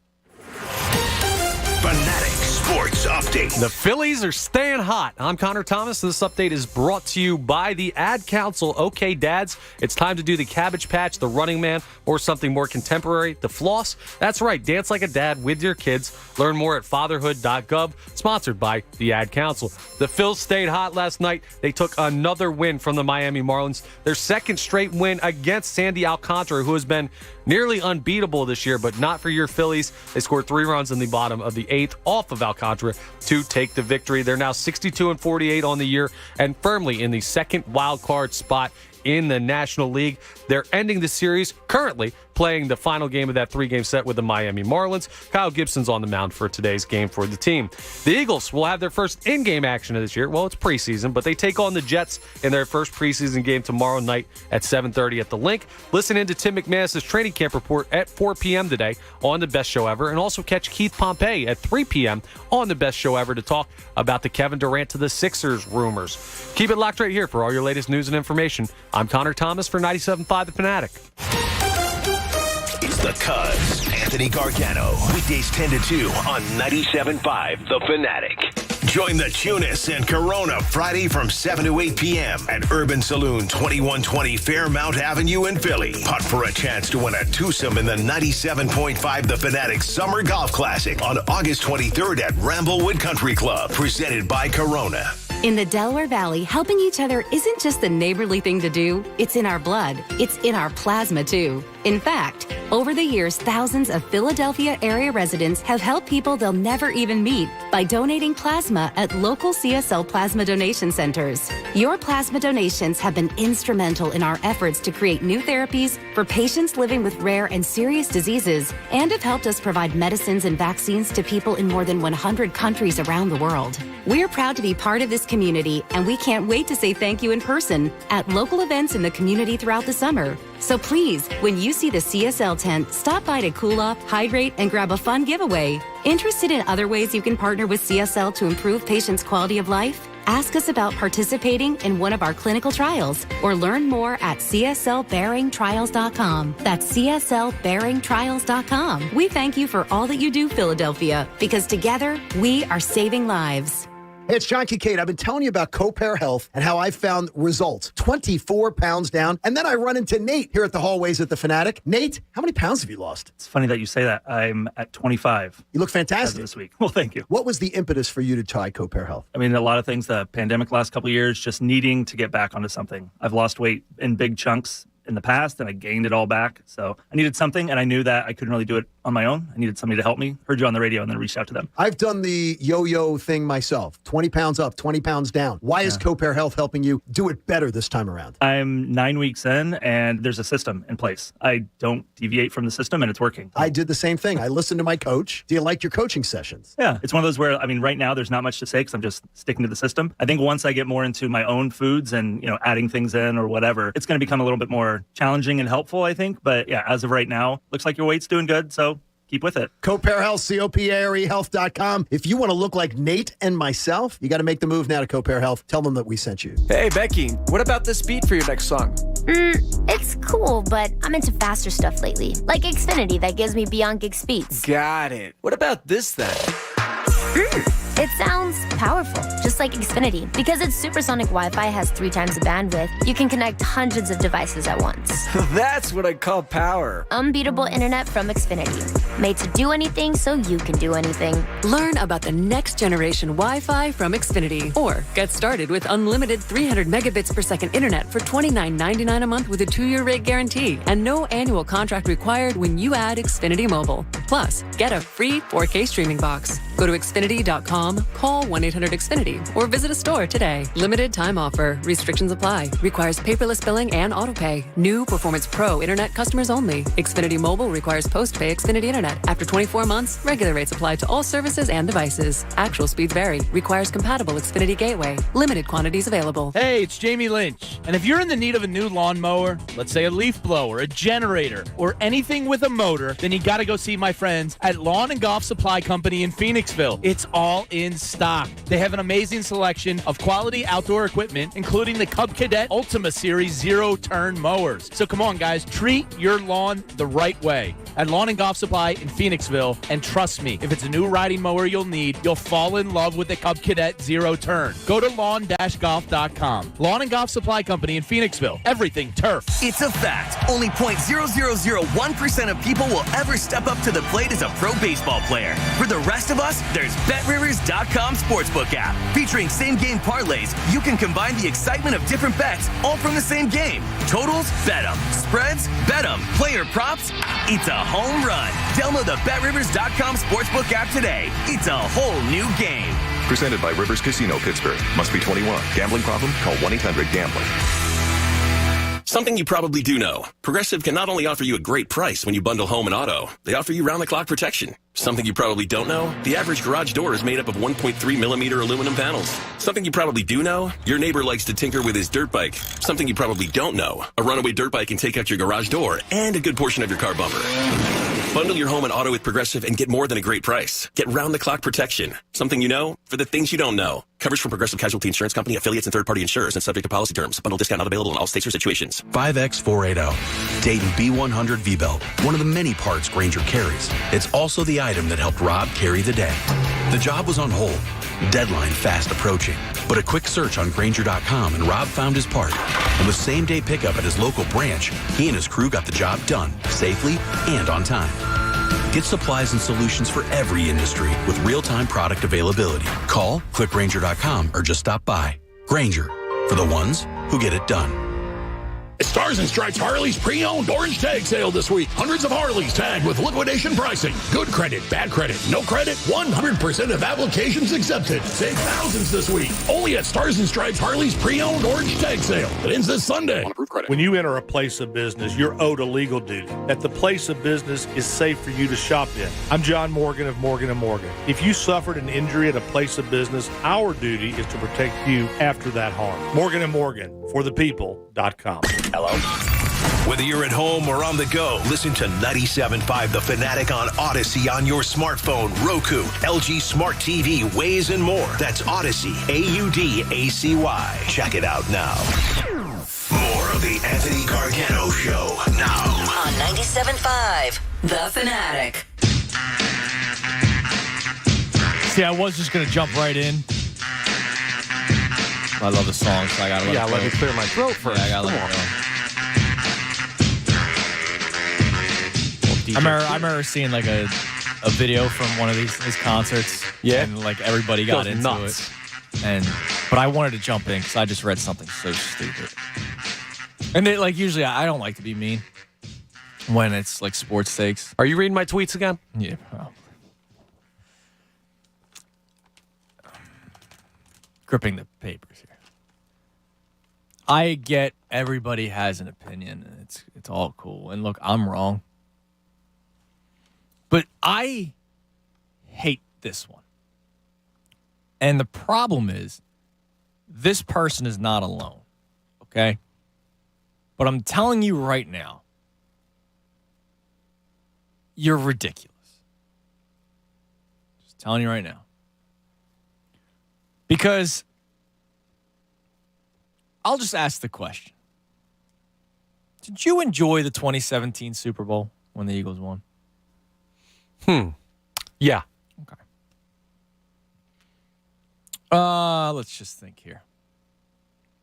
Fanatic Sports Update. The Phillies are staying hot. I'm Connor Thomas, and this update is brought to you by the Ad Council. Okay, dads, it's time to do the Cabbage Patch, the Running Man, or something more contemporary, the Floss. That's right, dance like a dad with your kids. Learn more at fatherhood.gov, sponsored by the Ad Council. The Phils stayed hot last night. They took another win from the Miami Marlins, their second straight win against Sandy Alcantara, who has been nearly unbeatable this year, but not for your Phillies. They scored 3 runs in the bottom of the 8th off of Alcantara to take the victory. They're now 62-48 on the year and firmly in the second wild card spot in the National League. They're ending the series currently playing the final game of that 3-game set with the Miami Marlins. Kyle Gibson's on the mound for today's game for the team. The Eagles will have their first in-game action of this year. Well, it's preseason, but they take on the Jets in their first preseason game tomorrow night at 7:30 at the Link. Listen in to Tim McManus' training camp report at 4 p.m. today on The Best Show Ever, and also catch Keith Pompey at 3 p.m. on The Best Show Ever to talk about the Kevin Durant to the Sixers rumors. Keep it locked right here for all your latest news and information. I'm Connor Thomas for 97.5 The Fanatic. It's the Cuz, Anthony Gargano. Weekdays 10 to 2 on 97.5 The Fanatic. Join the Tunis and Corona Friday from 7 to 8 p.m. at Urban Saloon, 2120 Fairmount Avenue in Philly. Putt for a chance to win a twosome in the 97.5 The Fanatic Summer Golf Classic on August 23rd at Ramblewood Country Club. Presented by Corona. In the Delaware Valley, helping each other isn't just the neighborly thing to do. It's in our blood. It's in our plasma, too. In fact, over the years, thousands of Philadelphia area residents have helped people they'll never even meet by donating plasma at local CSL plasma donation centers. Your plasma donations have been instrumental in our efforts to create new therapies for patients living with rare and serious diseases, and have helped us provide medicines and vaccines to people in more than 100 countries around the world. We're proud to be part of this community, and we can't wait to say thank you in person at local events in the community throughout the summer. So please, when you see the CSL tent, stop by to cool off, hydrate, and grab a fun giveaway. Interested in other ways you can partner with CSL to improve patients' quality of life? Ask us about participating in one of our clinical trials or learn more at cslbearingtrials.com. That's cslbearingtrials.com. We thank you for all that you do, Philadelphia, because together we are saving lives. Hey, it's John Kincaid. I've been telling you about CoPair Health and how I found results. 24 pounds down. And then I run into Nate here at the hallways at the Fanatic. Nate, how many pounds have you lost? It's funny that you say that. I'm at 25. You look fantastic this week. Well, thank you. What was the impetus for you to try CoPair Health? I mean, a lot of things, the pandemic last couple of years, just needing to get back onto something. I've lost weight in big chunks in the past, and I gained it all back. So I needed something, and I knew that I couldn't really do it on my own. I needed somebody to help me. Heard you on the radio and then reached out to them. I've done the yo-yo thing myself. 20 pounds up, 20 pounds down. Why is CoPair Health helping you do it better this time around? I'm 9 weeks in, and there's a system in place. I don't deviate from the system, and it's working. I did the same thing. I listened to my coach. Do you like your coaching sessions? Yeah, it's one of those where, I mean, right now there's not much to say because I'm just sticking to the system. I think once I get more into my own foods and, adding things in or whatever, it's going to become a little bit more challenging and helpful, I think. But yeah, as of right now, looks like your weight's doing good, so keep with it. CoPair Health, CoPairHealth.com. If you want to look like Nate and myself, you got to make the move now to CoPair Health. Tell them that we sent you. Hey, Becky, what about this beat for your next song? It's cool, but I'm into faster stuff lately. Like Xfinity that gives me beyond gig speeds. Got it. What about this then? It sounds powerful, just like Xfinity. Because its supersonic Wi-Fi has 3 times the bandwidth, you can connect hundreds of devices at once. That's what I call power. Unbeatable internet from Xfinity. Made to do anything so you can do anything. Learn about the next generation Wi-Fi from Xfinity. Or get started with unlimited 300 megabits per second internet for $29.99 a month with a 2-year rate guarantee and no annual contract required when you add Xfinity Mobile. Plus, get a free 4K streaming box. Go to Xfinity.com, call 1-800-XFINITY, or visit a store today. Limited time offer. Restrictions apply. Requires paperless billing and autopay. New Performance Pro Internet customers only. Xfinity Mobile requires post-pay Xfinity Internet. After 24 months, regular rates apply to all services and devices. Actual speeds vary. Requires compatible Xfinity Gateway. Limited quantities available. Hey, it's Jamie Lynch. And if you're in the need of a new lawnmower, let's say a leaf blower, a generator, or anything with a motor, then you got to go see my friends at Lawn and Golf Supply Company in Phoenixville. It's all in stock. They have an amazing selection of quality outdoor equipment, including the Cub Cadet Ultima Series zero-turn mowers. So come on, guys, treat your lawn the right way at Lawn and Golf Supply in Phoenixville. And trust me, if it's a new riding mower you'll need, you'll fall in love with the Cub Cadet zero-turn. Go to lawn-golf.com. Lawn and Golf Supply Company in Phoenixville. Everything turf. It's a fact. Only 0.0001% of people will ever step up to the plate as a pro baseball player. For the rest of us, there's BetRivers.com Sportsbook app. Featuring same-game parlays, you can combine the excitement of different bets all from the same game. Totals? Bet 'em. Spreads? Bet 'em. Player props? It's a home run. Download the BetRivers.com Sportsbook app today. It's a whole new game. Presented by Rivers Casino Pittsburgh. Must be 21. Gambling problem? Call 1-800-GAMBLER. Something you probably do know. Progressive can not only offer you a great price when you bundle home and auto, they offer you round-the-clock protection. Something you probably don't know, the average garage door is made up of 1.3 millimeter aluminum panels. Something you probably do know, your neighbor likes to tinker with his dirt bike. Something you probably don't know, a runaway dirt bike can take out your garage door and a good portion of your car bumper. Bundle your home and auto with Progressive and get more than a great price. Get round-the-clock protection. Something you know for the things you don't know. Coverage from Progressive Casualty Insurance Company, affiliates, and third-party insurers and subject to policy terms. Bundle discount not available in all states or situations. 5X480. Dayton B100 V-Belt. One of the many parts Grainger carries. It's also the item that helped Rob carry the day. The job was on hold. Deadline fast approaching. But a quick search on Grainger.com and Rob found his part. And with same-day pickup at his local branch, he and his crew got the job done, safely and on time. Get supplies and solutions for every industry with real-time product availability. Call, click Grainger.com, or just stop by. Grainger, for the ones who get it done. Stars and Stripes Harley's pre-owned orange tag sale this week. Hundreds of Harleys tagged with liquidation pricing. Good credit, bad credit, no credit, 100% of applications accepted. Save thousands this week. Only at Stars and Stripes Harley's pre-owned orange tag sale. It ends this Sunday. When you enter a place of business, you're owed a legal duty. That the place of business is safe for you to shop in. I'm John Morgan of Morgan & Morgan. If you suffered an injury at a place of business, our duty is to protect you after that harm. Morgan & Morgan, for the people.com. Hello? Whether you're at home or on the go, listen to 97.5 The Fanatic on Odyssey on your smartphone, Roku, LG Smart TV, Waze, and more. That's Odyssey, AUDACY. Check it out now. More of the Anthony Gargano Show now. On 97.5 The Fanatic. See, I was just going to jump right in. I love the song, so I got to let me clear my throat first. Yeah, I got to let it go. I remember seeing like a video from one of his concerts. Yeah. And like everybody got into nuts. it. But I wanted to jump in because I just read something so stupid. And usually I don't like to be mean when it's like sports takes. Are you reading my tweets again? Yeah, probably. Gripping the papers here. I get everybody has an opinion and it's all cool. And look, I'm wrong. But I hate this one. And the problem is this person is not alone. Okay? But I'm telling you right now, you're ridiculous. Just telling you right now. Because I'll just ask the question. Did you enjoy the 2017 Super Bowl when the Eagles won? Yeah. Okay. Let's just think here.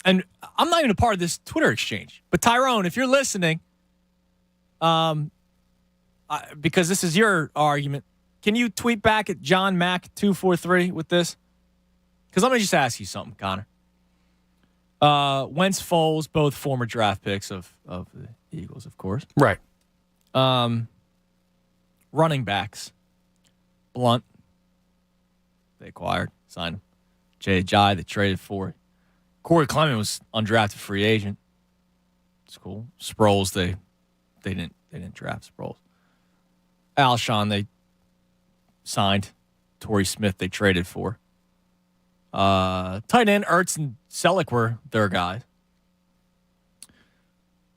And I'm not even a part of this Twitter exchange. But Tyrone, if you're listening, because this is your argument, can you tweet back at John Mac 243 with this? Because let me just ask you something, Connor. Wentz, Foles, both former draft picks of the Eagles, of course. Right. Running backs. Blunt. They acquired, signed him. Jay Ajayi, they traded for. Corey Clement was undrafted free agent. It's cool. Sproles, they didn't draft Sproles. Alshon, they signed. Torrey Smith, they traded for. Tight end Ertz and Selleck were their guys.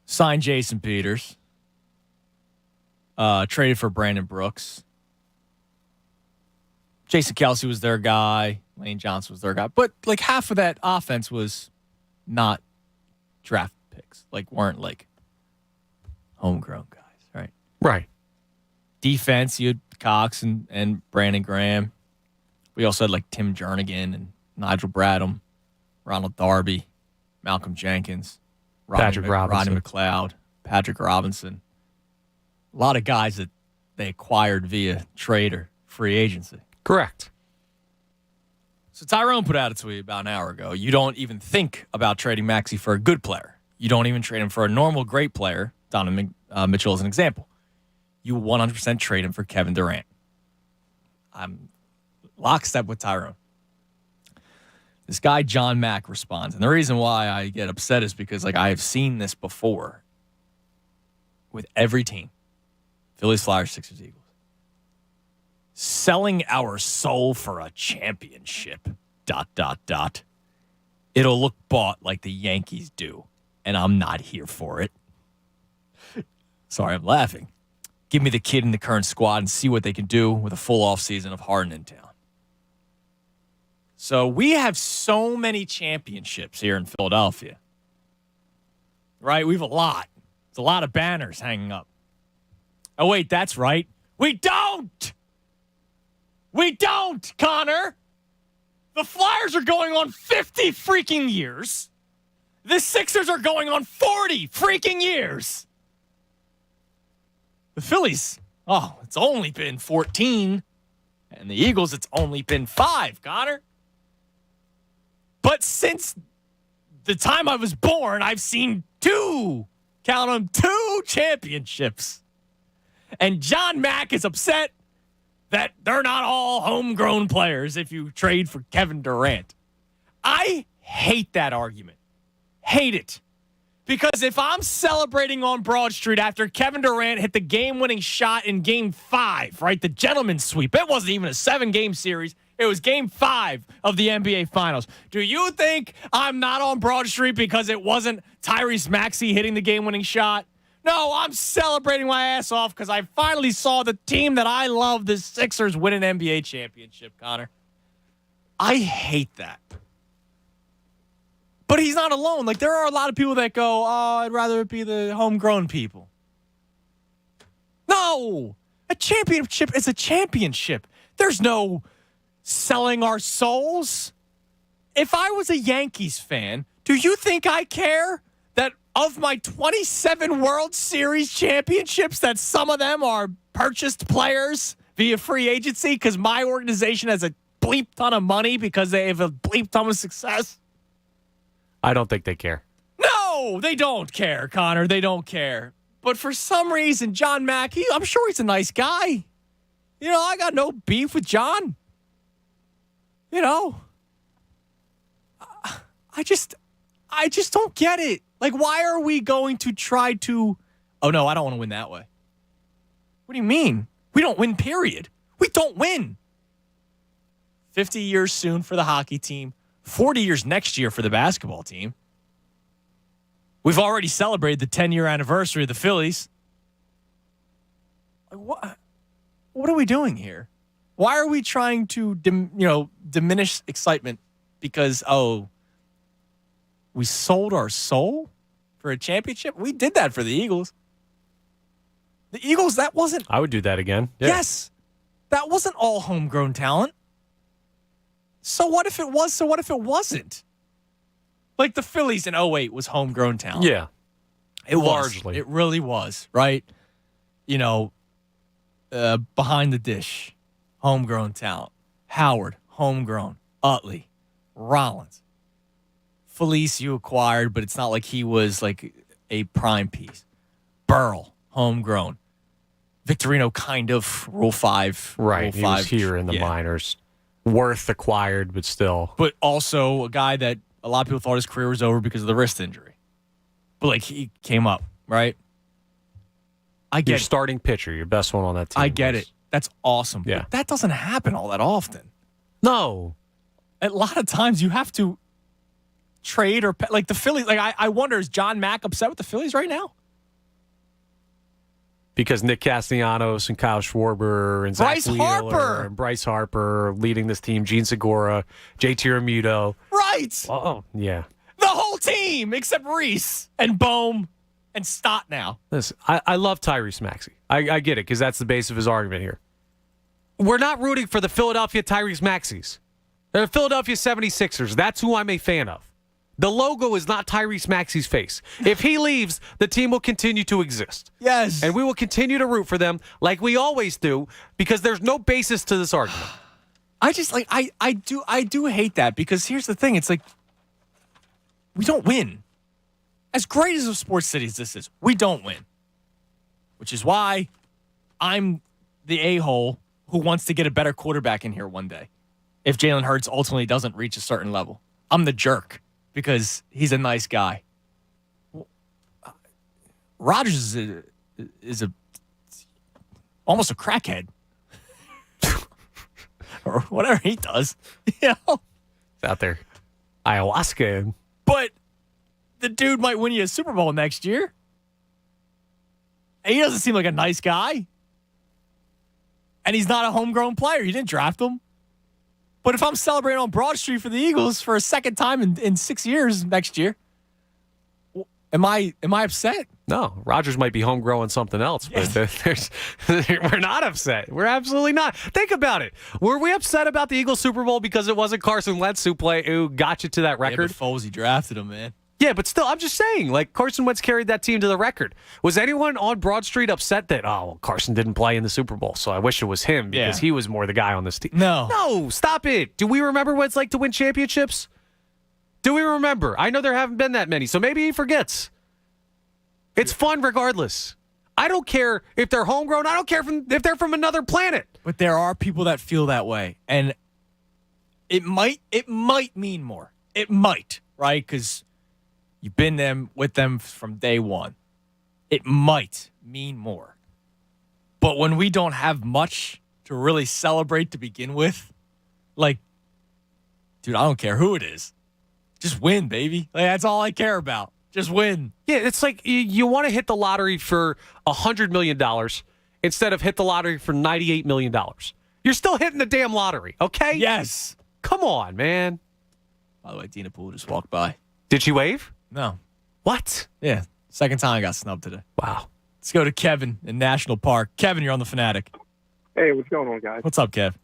Signed Jason Peters. Traded for Brandon Brooks. Jason Kelsey was their guy. Lane Johnson was their guy. But like half of that offense was not draft picks. Weren't homegrown guys, right? Right. Defense, you had Cox and Brandon Graham. We also had Tim Jernigan and Nigel Bradham, Ronald Darby, Malcolm Jenkins, Rodney McLeod, Patrick Robinson. A lot of guys that they acquired via trade or free agency. Correct. So Tyrone put out a tweet about an hour ago. You don't even think about trading Maxey for a good player. You don't even trade him for a normal great player. Donovan Mitchell is an example. You 100% trade him for Kevin Durant. I'm lockstep with Tyrone. This guy, John Mack, responds. And the reason why I get upset is because I have seen this before with every team. Phillies, Flyers, Sixers, Eagles. Selling our soul for a championship. ... It'll look bought like the Yankees do. And I'm not here for it. Sorry, I'm laughing. Give me the kid in the current squad and see what they can do with a full offseason of Harden in town. So we have so many championships here in Philadelphia. Right? We have a lot. It's a lot of banners hanging up. Oh, wait, that's right. We don't! We don't, Connor! The Flyers are going on 50 freaking years. The Sixers are going on 40 freaking years. The Phillies, it's only been 14. And the Eagles, it's only been 5, Connor. But since the time I was born, I've seen 2 championships. And John Mack is upset that they're not all homegrown players if you trade for Kevin Durant. I hate that argument. Hate it. Because if I'm celebrating on Broad Street after Kevin Durant hit the game-winning shot in Game 5, right, the gentleman's sweep, it wasn't even a 7-game series. It was Game 5 of the NBA Finals. Do you think I'm not on Broad Street because it wasn't Tyrese Maxey hitting the game-winning shot? No, I'm celebrating my ass off because I finally saw the team that I love, the Sixers, win an NBA championship, Connor. I hate that. But he's not alone. Like, there are a lot of people that go, oh, I'd rather it be the homegrown people. No! A championship is a championship. There's no selling our souls. If I was a Yankees fan, do you think I care that of my 27 World Series championships, that some of them are purchased players via free agency because my organization has a bleep ton of money because they have a bleep ton of success? I don't think they care. No, they don't care, Connor. They don't care. But for some reason, John Mackey, I'm sure he's a nice guy. You know, I got no beef with John. You know, I just don't get it. Like, why are we going to try to, oh no, I don't want to win that way. What do you mean? We don't win, period. We don't win. 50 years soon for the hockey team, 40 years next year for the basketball team. We've already celebrated the 10-year anniversary of the Phillies. What are we doing here? Why are we trying to diminish excitement because, we sold our soul for a championship? We did that for the Eagles. The Eagles, that wasn't... I would do that again. Yeah. Yes. That wasn't all homegrown talent. So what if it was? So what if it wasn't? Like the Phillies in 08 was homegrown talent. Yeah. It was. Largely. It really was, right? You know, behind the dish, homegrown talent. Howard, homegrown. Utley, Rollins. Felice you acquired, but it's not like he was like a prime piece. Burrell, homegrown. Victorino, kind of, Rule 5. Right, Rule he 5. was here in the minors. Worth acquired, but still. But also a guy that a lot of people thought his career was over because of the wrist injury. But, like, he came up, right? I get your starting pitcher, your best one on that team. I get it. That's awesome. Yeah. But that doesn't happen all that often. No. A lot of times you have to trade or like the Phillies. Like I wonder, is John Mack upset with the Phillies right now? Because Nick Castellanos and Kyle Schwarber and Zach Bryce Wheeler Harper. and Bryce Harper leading this team, Gene Segura, JT Realmuto. Right. Oh, yeah. The whole team except Reese and Bohm and Stott now. Listen, I love Tyrese Maxey. I get it because that's the base of his argument here. We're not rooting for the Philadelphia Tyrese Maxeys. They're the Philadelphia 76ers. That's who I'm a fan of. The logo is not Tyrese Maxey's face. If he leaves, the team will continue to exist. Yes. And we will continue to root for them like we always do because there's no basis to this argument. I just like I do hate that because here's the thing. It's like we don't win. As great as a sports city as this is, we don't win. Which is why I'm the a-hole who wants to get a better quarterback in here one day. If Jalen Hurts ultimately doesn't reach a certain level. I'm the jerk. Because he's a nice guy. Rodgers is almost a crackhead, or whatever he does. You know, It's out there, ayahuasca. But the dude might win you a Super Bowl next year. And he doesn't seem like a nice guy, and he's not a homegrown player. You didn't draft him. But if I'm celebrating on Broad Street for the Eagles for a second time in 6 years next year, am I upset? No, Rodgers might be homegrown something else, but we're not upset. We're absolutely not. Think about it. Were we upset about the Eagles Super Bowl because it wasn't Carson Wentz who got you to that record? Yeah, but Foles, he drafted him, man. Yeah, but still, I'm just saying, like, Carson Wentz carried that team to the record. Was anyone on Broad Street upset that, Carson didn't play in the Super Bowl, so I wish it was him because he was more the guy on this team? No, stop it. Do we remember what it's like to win championships? Do we remember? I know there haven't been that many, so maybe he forgets. It's fun regardless. I don't care if they're homegrown. I don't care if they're from another planet. But there are people that feel that way, and it might mean more. It might, right? Because you've been with them from day one. It might mean more. But when we don't have much to really celebrate to begin with, Like, dude, I don't care who it is. Just win, baby. Like, that's all I care about. Just win. Yeah, it's like you want to hit the lottery for $100 million instead of hit the lottery for $98 million. You're still hitting the damn lottery, okay? Yes. Come on, man. By the way, Dina Poole just walked by. Did she wave? No. What? Yeah. Second time I got snubbed today. Wow. Let's go to Kevin in National Park. Kevin, you're on the Fanatic. Hey, what's going on, guys? What's up, Kev?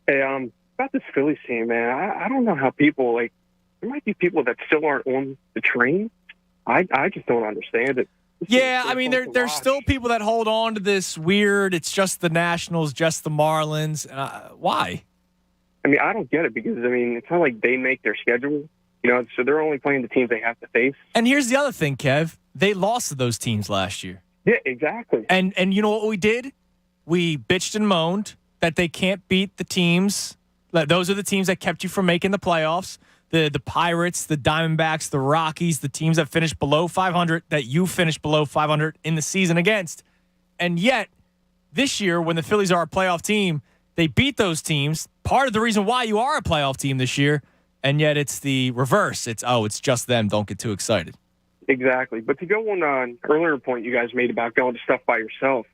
Hey, about this Phillies team, man. I don't know how people, like, there might be people that still aren't on the train. I just don't understand it. Yeah, I mean, there's still people that hold on to this weird, it's just the Nationals, just the Marlins. Why? I mean, I don't get it because, I mean, it's not like they make their schedule, you know, so they're only playing the teams they have to face. And here's the other thing, Kev. They lost to those teams last year. Yeah, exactly. And you know what we did? We bitched and moaned that they can't beat the teams. Those are the teams that kept you from making the playoffs. The Pirates, the Diamondbacks, the Rockies, the teams that finished below 500, that you finished below 500 in the season against. And yet, this year, when the Phillies are a playoff team, they beat those teams. Part of the reason why you are a playoff team this year, and yet it's the reverse. It's just them. Don't get too excited. Exactly. But to go on an earlier point you guys made about going to stuff by yourself,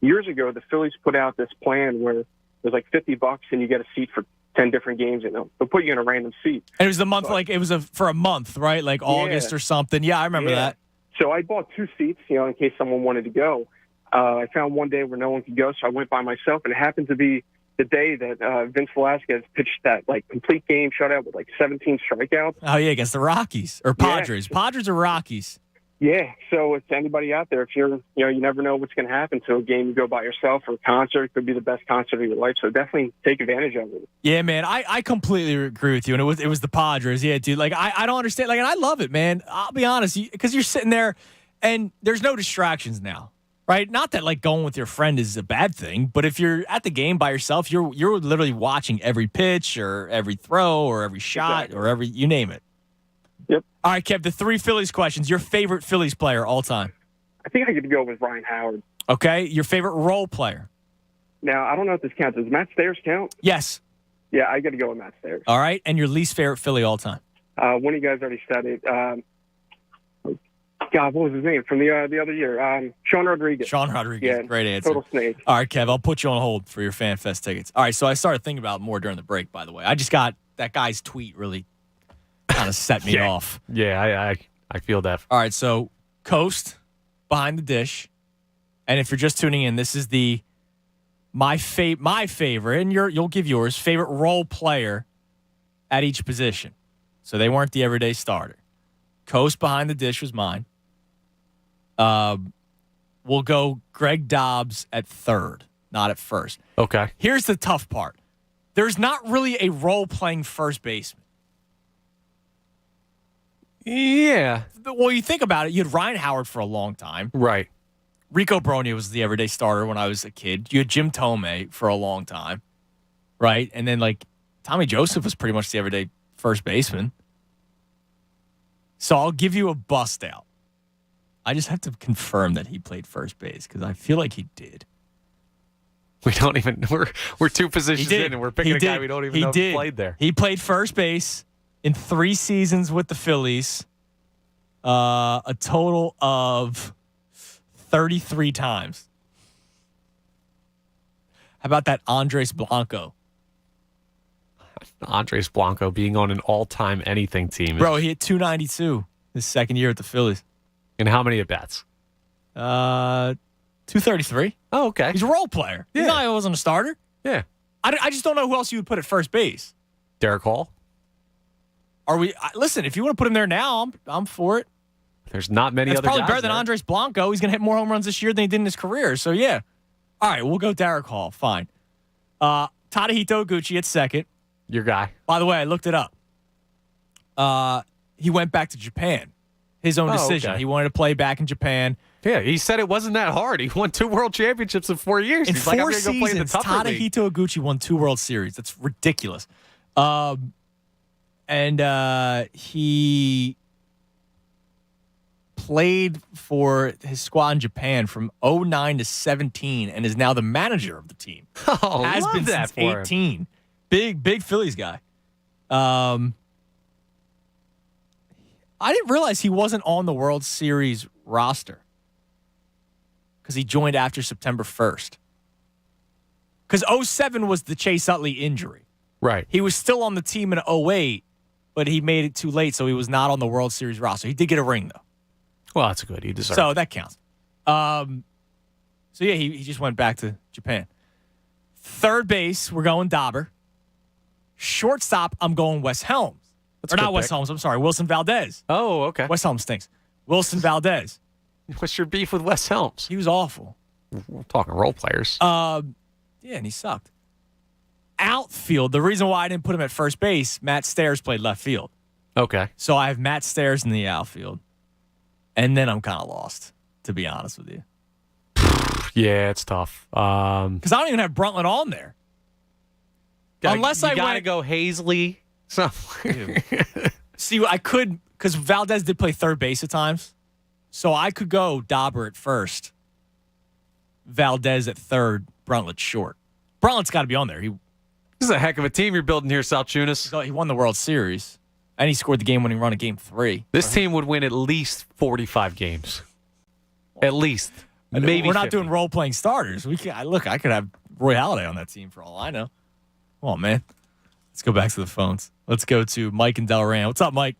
years ago, the Phillies put out this plan where there's like $50 and you get a seat for 10 different games, and they'll put you in a random seat. And it was the month, it was for a month, right? Like August or something. Yeah, I remember that. So I bought 2 seats, you know, in case someone wanted to go. I found one day where no one could go, so I went by myself, and it happened to be the day that Vince Velasquez pitched that like complete game shutout with like 17 strikeouts. Oh yeah, against the Rockies or Padres. Yeah. Padres or Rockies. Yeah, so it's anybody out there. If you're, you know, you never know what's going to happen to a game. You go by yourself or a concert. It could be the best concert of your life. So definitely take advantage of it. Yeah, man, I completely agree with you. And it was the Padres. Yeah, dude. Like I don't understand. Like, and I love it, man. I'll be honest, because you're sitting there, and there's no distractions now, right? Not that like going with your friend is a bad thing, but if you're at the game by yourself, you're literally watching every pitch or every throw or every shot or every you name it. Yep. All right, Kev, the 3 Phillies questions. Your favorite Phillies player all time? I think I could go with Ryan Howard. Okay. Your favorite role player? Now, I don't know if this counts. Does Matt Stairs count? Yes. Yeah, I got to go with Matt Stairs. All right. And your least favorite Philly all time? One of you guys already said it. God, what was his name from the other year? Sean Rodriguez. Sean Rodriguez. Yeah, great answer. Total snake. All right, Kev, I'll put you on hold for your Fan Fest tickets. All right, so I started thinking about it more during the break, by the way. I just got that guy's tweet really kind of set me off. Yeah, I feel that. All right, so Coast, Behind the Dish. And if you're just tuning in, this is my favorite, and you'll give yours, favorite role player at each position. So they weren't the everyday starter. Coast, Behind the Dish was mine. We'll go Greg Dobbs at third, not at first. Okay. Here's the tough part. There's not really a role-playing first baseman. Yeah. Well, you think about it, you had Ryan Howard for a long time. Right. Rico Brogna was the everyday starter when I was a kid. You had Jim Tomei for a long time, right? And then, like, Tommy Joseph was pretty much the everyday first baseman. So I'll give you a bust out. I just have to confirm that he played first base because I feel like he did. We don't even, we're 2 positions in and we're picking a guy we don't even know who played there. He played first base in 3 seasons with the Phillies, a total of 33 times. How about that Andres Blanco? Andres Blanco being on an all-time anything team. Bro, he hit 292 his second year at the Phillies. And how many at-bats? 233. Oh, okay. He's a role player. Yeah. He wasn't a starter. Yeah. I just don't know who else you would put at first base. Derek Hall? Listen, if you want to put him there now, I'm for it. There's not many That's other guys. That's probably better than Andres Blanco. He's going to hit more home runs this year than he did in his career. So, yeah. All right, we'll go Derek Hall. Fine. Tadahito Iguchi at second. Your guy. By the way, I looked it up. He went back to Japan. His own decision. Okay. He wanted to play back in Japan. Yeah, he said it wasn't that hard. He won 2 world championships in 4 years. In He's 4 like, I'm gonna seasons, go play in the tougher Tadahito Iguchi won 2 World Series. That's ridiculous. And he played for his squad in Japan from 09 to 17 and is now the manager of the team. Oh, Has love been that since for 18. him. Big Phillies guy. I didn't realize he wasn't on the World Series roster because he joined after September 1st. Because 07 was the Chase Utley injury. Right. He was still on the team in 08, but he made it too late, so he was not on the World Series roster. He did get a ring, though. Well, that's good. He deserved it. So that counts. So, yeah, he just went back to Japan. Third base, we're going Dauber. Shortstop, I'm going Wes Helms. That's or a good not Wes pick. Helms, I'm sorry, Wilson Valdez. Oh, okay. Wes Helms stinks. Wilson Valdez. What's your beef with Wes Helms? He was awful. We're talking role players. Yeah, and he sucked. Outfield, the reason why I didn't put him at first base, Matt Stairs played left field. Okay. So I have Matt Stairs in the outfield. And then I'm kind of lost, to be honest with you. Yeah, it's tough. Because I don't even have Bruntlett on there. Unless I gotta went go Hazley somewhere. See, I could, because Valdez did play third base at times. So I could go Dauber at first, Valdez at third, Bruntlett short. Bruntlett's got to be on there. This is a heck of a team you're building here, Sal Chunas. He won the World Series, and he scored the game-winning run in Game 3. This team would win at least 45 games. At least. Maybe We're not 50. doing role-playing starters. I could have Roy Halladay on that team for all I know. Come on, man. Let's go back to the phones. Let's go to Mike and Delran. What's up, Mike?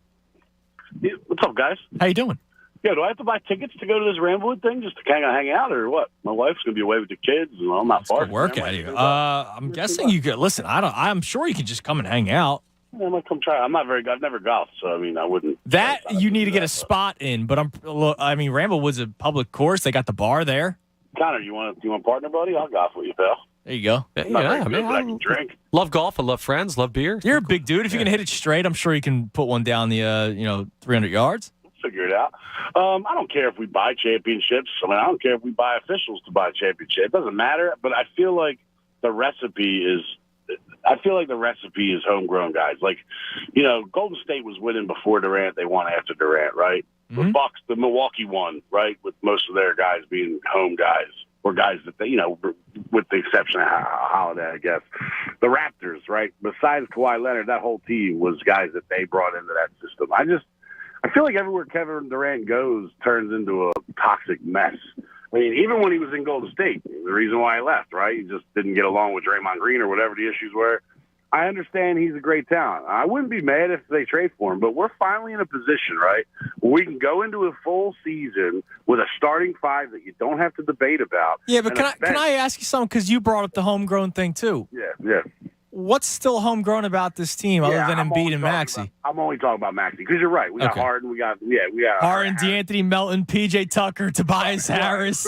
Yeah, what's up, guys? How you doing? Yeah, do I have to buy tickets to go to this Ramblewood thing just to kind of hang out, or what? My wife's going to be away with the kids, and I'm not far. Good work out of you. I'm guessing you could listen. I'm sure you can just come and hang out. Yeah, I might come try. I've never golfed, so I mean, I wouldn't. That you need to get a spot in, but Ramblewood's a public course. They got the bar there. Connor, you want partner, buddy? I'll golf with you, pal. There you go. I'm not very good, but I can drink. Love golf. I love friends. Love beer. You're a big dude. If you can hit it straight, I'm sure you can put one down the 300 yards. Figure it out. I don't care if we buy championships. I mean, I don't care if we buy officials to buy a championship. It doesn't matter. But I feel like the recipe is homegrown guys. Like, Golden State was winning before Durant. They won after Durant, right? Mm-hmm. The Milwaukee won, right, with most of their guys being home guys or guys that they, with the exception of Holiday, I guess. The Raptors, right? Besides Kawhi Leonard, that whole team was guys that they brought into that system. I feel like everywhere Kevin Durant goes turns into a toxic mess. I mean, even when he was in Golden State, the reason why he left, right? He just didn't get along with Draymond Green or whatever the issues were. I understand he's a great talent. I wouldn't be mad if they trade for him, but we're finally in a position, right, where we can go into a full season with a starting five that you don't have to debate about. Yeah, but can I ask you something? Because you brought up the homegrown thing, too. Yeah. What's still homegrown about this team other than Embiid and Maxey? I'm only talking about Maxey because you're right. We got Harden. We got Harden, DeAnthony Melton, PJ Tucker, Tobias Harris,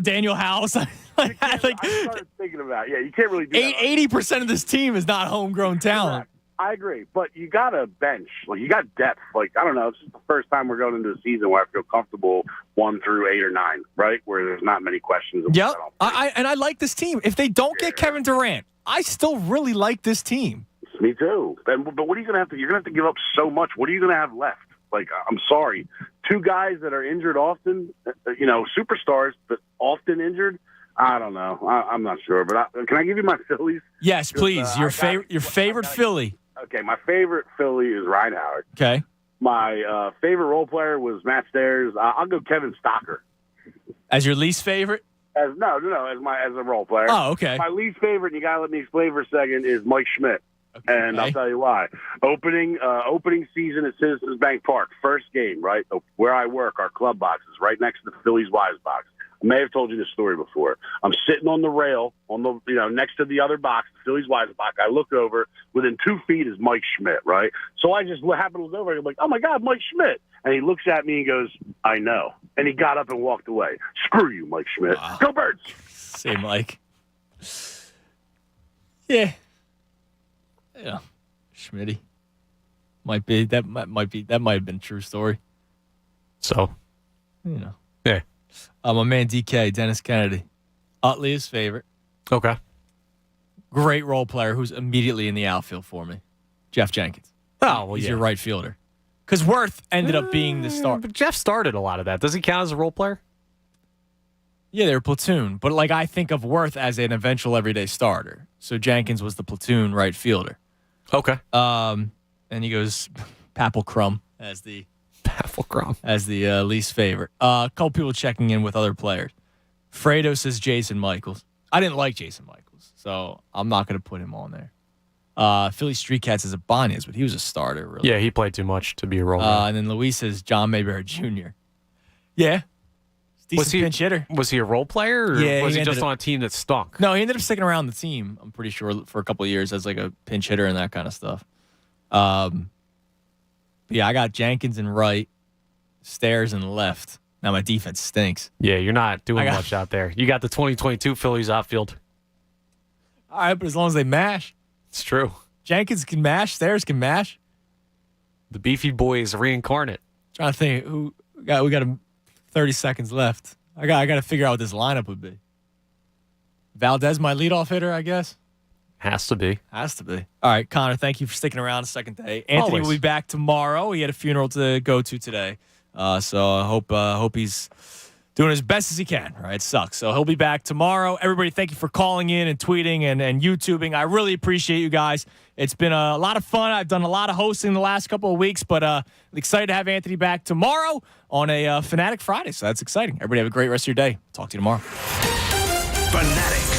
Daniel House. I started thinking about you can't really do 80% of this team is not homegrown talent. I agree, but you got a bench. Like, you got depth. Like, I don't know. This is the first time we're going into a season where I feel comfortable 1 through 8 or 9, right? Where there's not many questions. Yep. I like this team. If they don't get Kevin Durant, I still really like this team. Me too. But what are you going to have to? You're going to have to give up so much. What are you going to have left? Like, I'm sorry, 2 guys that are injured often. Superstars, but often injured. I don't know. I'm not sure. But can I give you my Phillies? Yes, please. Your favorite Philly. Okay, my favorite Philly is Ryan Howard. Okay. My favorite role player was Matt Stairs. I'll go Kevin Stocker. As your least favorite? As a role player. Oh, okay. My least favorite, and you gotta let me explain for a second, is Mike Schmidt. Okay. And I'll tell you why. Opening season at Citizens Bank Park, first game, right? Where I work, our club box is right next to the Phillies Wives box. I may have told you this story before. I'm sitting on the rail next to the other box, the Phillies Wives box. I look over. Within 2 feet is Mike Schmidt, right? So I just happened to look over. And I'm like, oh, my God, Mike Schmidt. And he looks at me and goes, I know. And he got up and walked away. Screw you, Mike Schmidt. Wow. Go Birds. Say, Mike. Yeah. Yeah. Schmitty. That might have been a true story. So, Yeah. My man DK, Dennis Kennedy. Utley is favorite. Okay. Great role player who's immediately in the outfield for me. Jeff Jenkins. Oh, well, He's your right fielder. Because Worth ended up being the star. But Jeff started a lot of that. Does he count as a role player? Yeah, they were platoon. But, like, I think of Worth as an eventual everyday starter. So Jenkins was the platoon right fielder. Okay. And he goes Papel Crumb as the least favorite. A couple people checking in with other players. Fredo says Jason Michaels. I didn't like Jason Michaels, so I'm not going to put him on there. Philly Street Cats says Ibanez, but he was a starter, really. Yeah, he played too much to be a role. And then Luis says John Mayberry Jr. Yeah. Decent pinch hitter. Was he a role player, or Yeah, was he he just ended on a team that stunk? No, he ended up sticking around the team, I'm pretty sure, for a couple of years as like a pinch hitter and that kind of stuff. Yeah, I got Jenkins in right, Stairs in left. Now my defense stinks. Yeah, you're not doing much out there. You got the 2022 Phillies outfield. All right, but as long as they mash. It's true. Jenkins can mash. Stairs can mash. The beefy boy is reincarnate. Trying to think who we got 30 seconds left. I got to figure out what this lineup would be. Valdez, my leadoff hitter, I guess. Has to be. Has to be. All right, Connor, thank you for sticking around a second day. Anthony will be back tomorrow. He had a funeral to go to today. So I hope he's doing as best as he can. Right, it sucks. So he'll be back tomorrow. Everybody, thank you for calling in and tweeting and YouTubing. I really appreciate you guys. It's been a lot of fun. I've done a lot of hosting the last couple of weeks, but excited to have Anthony back tomorrow on a Fanatic Friday. So that's exciting. Everybody have a great rest of your day. Talk to you tomorrow. Fanatic.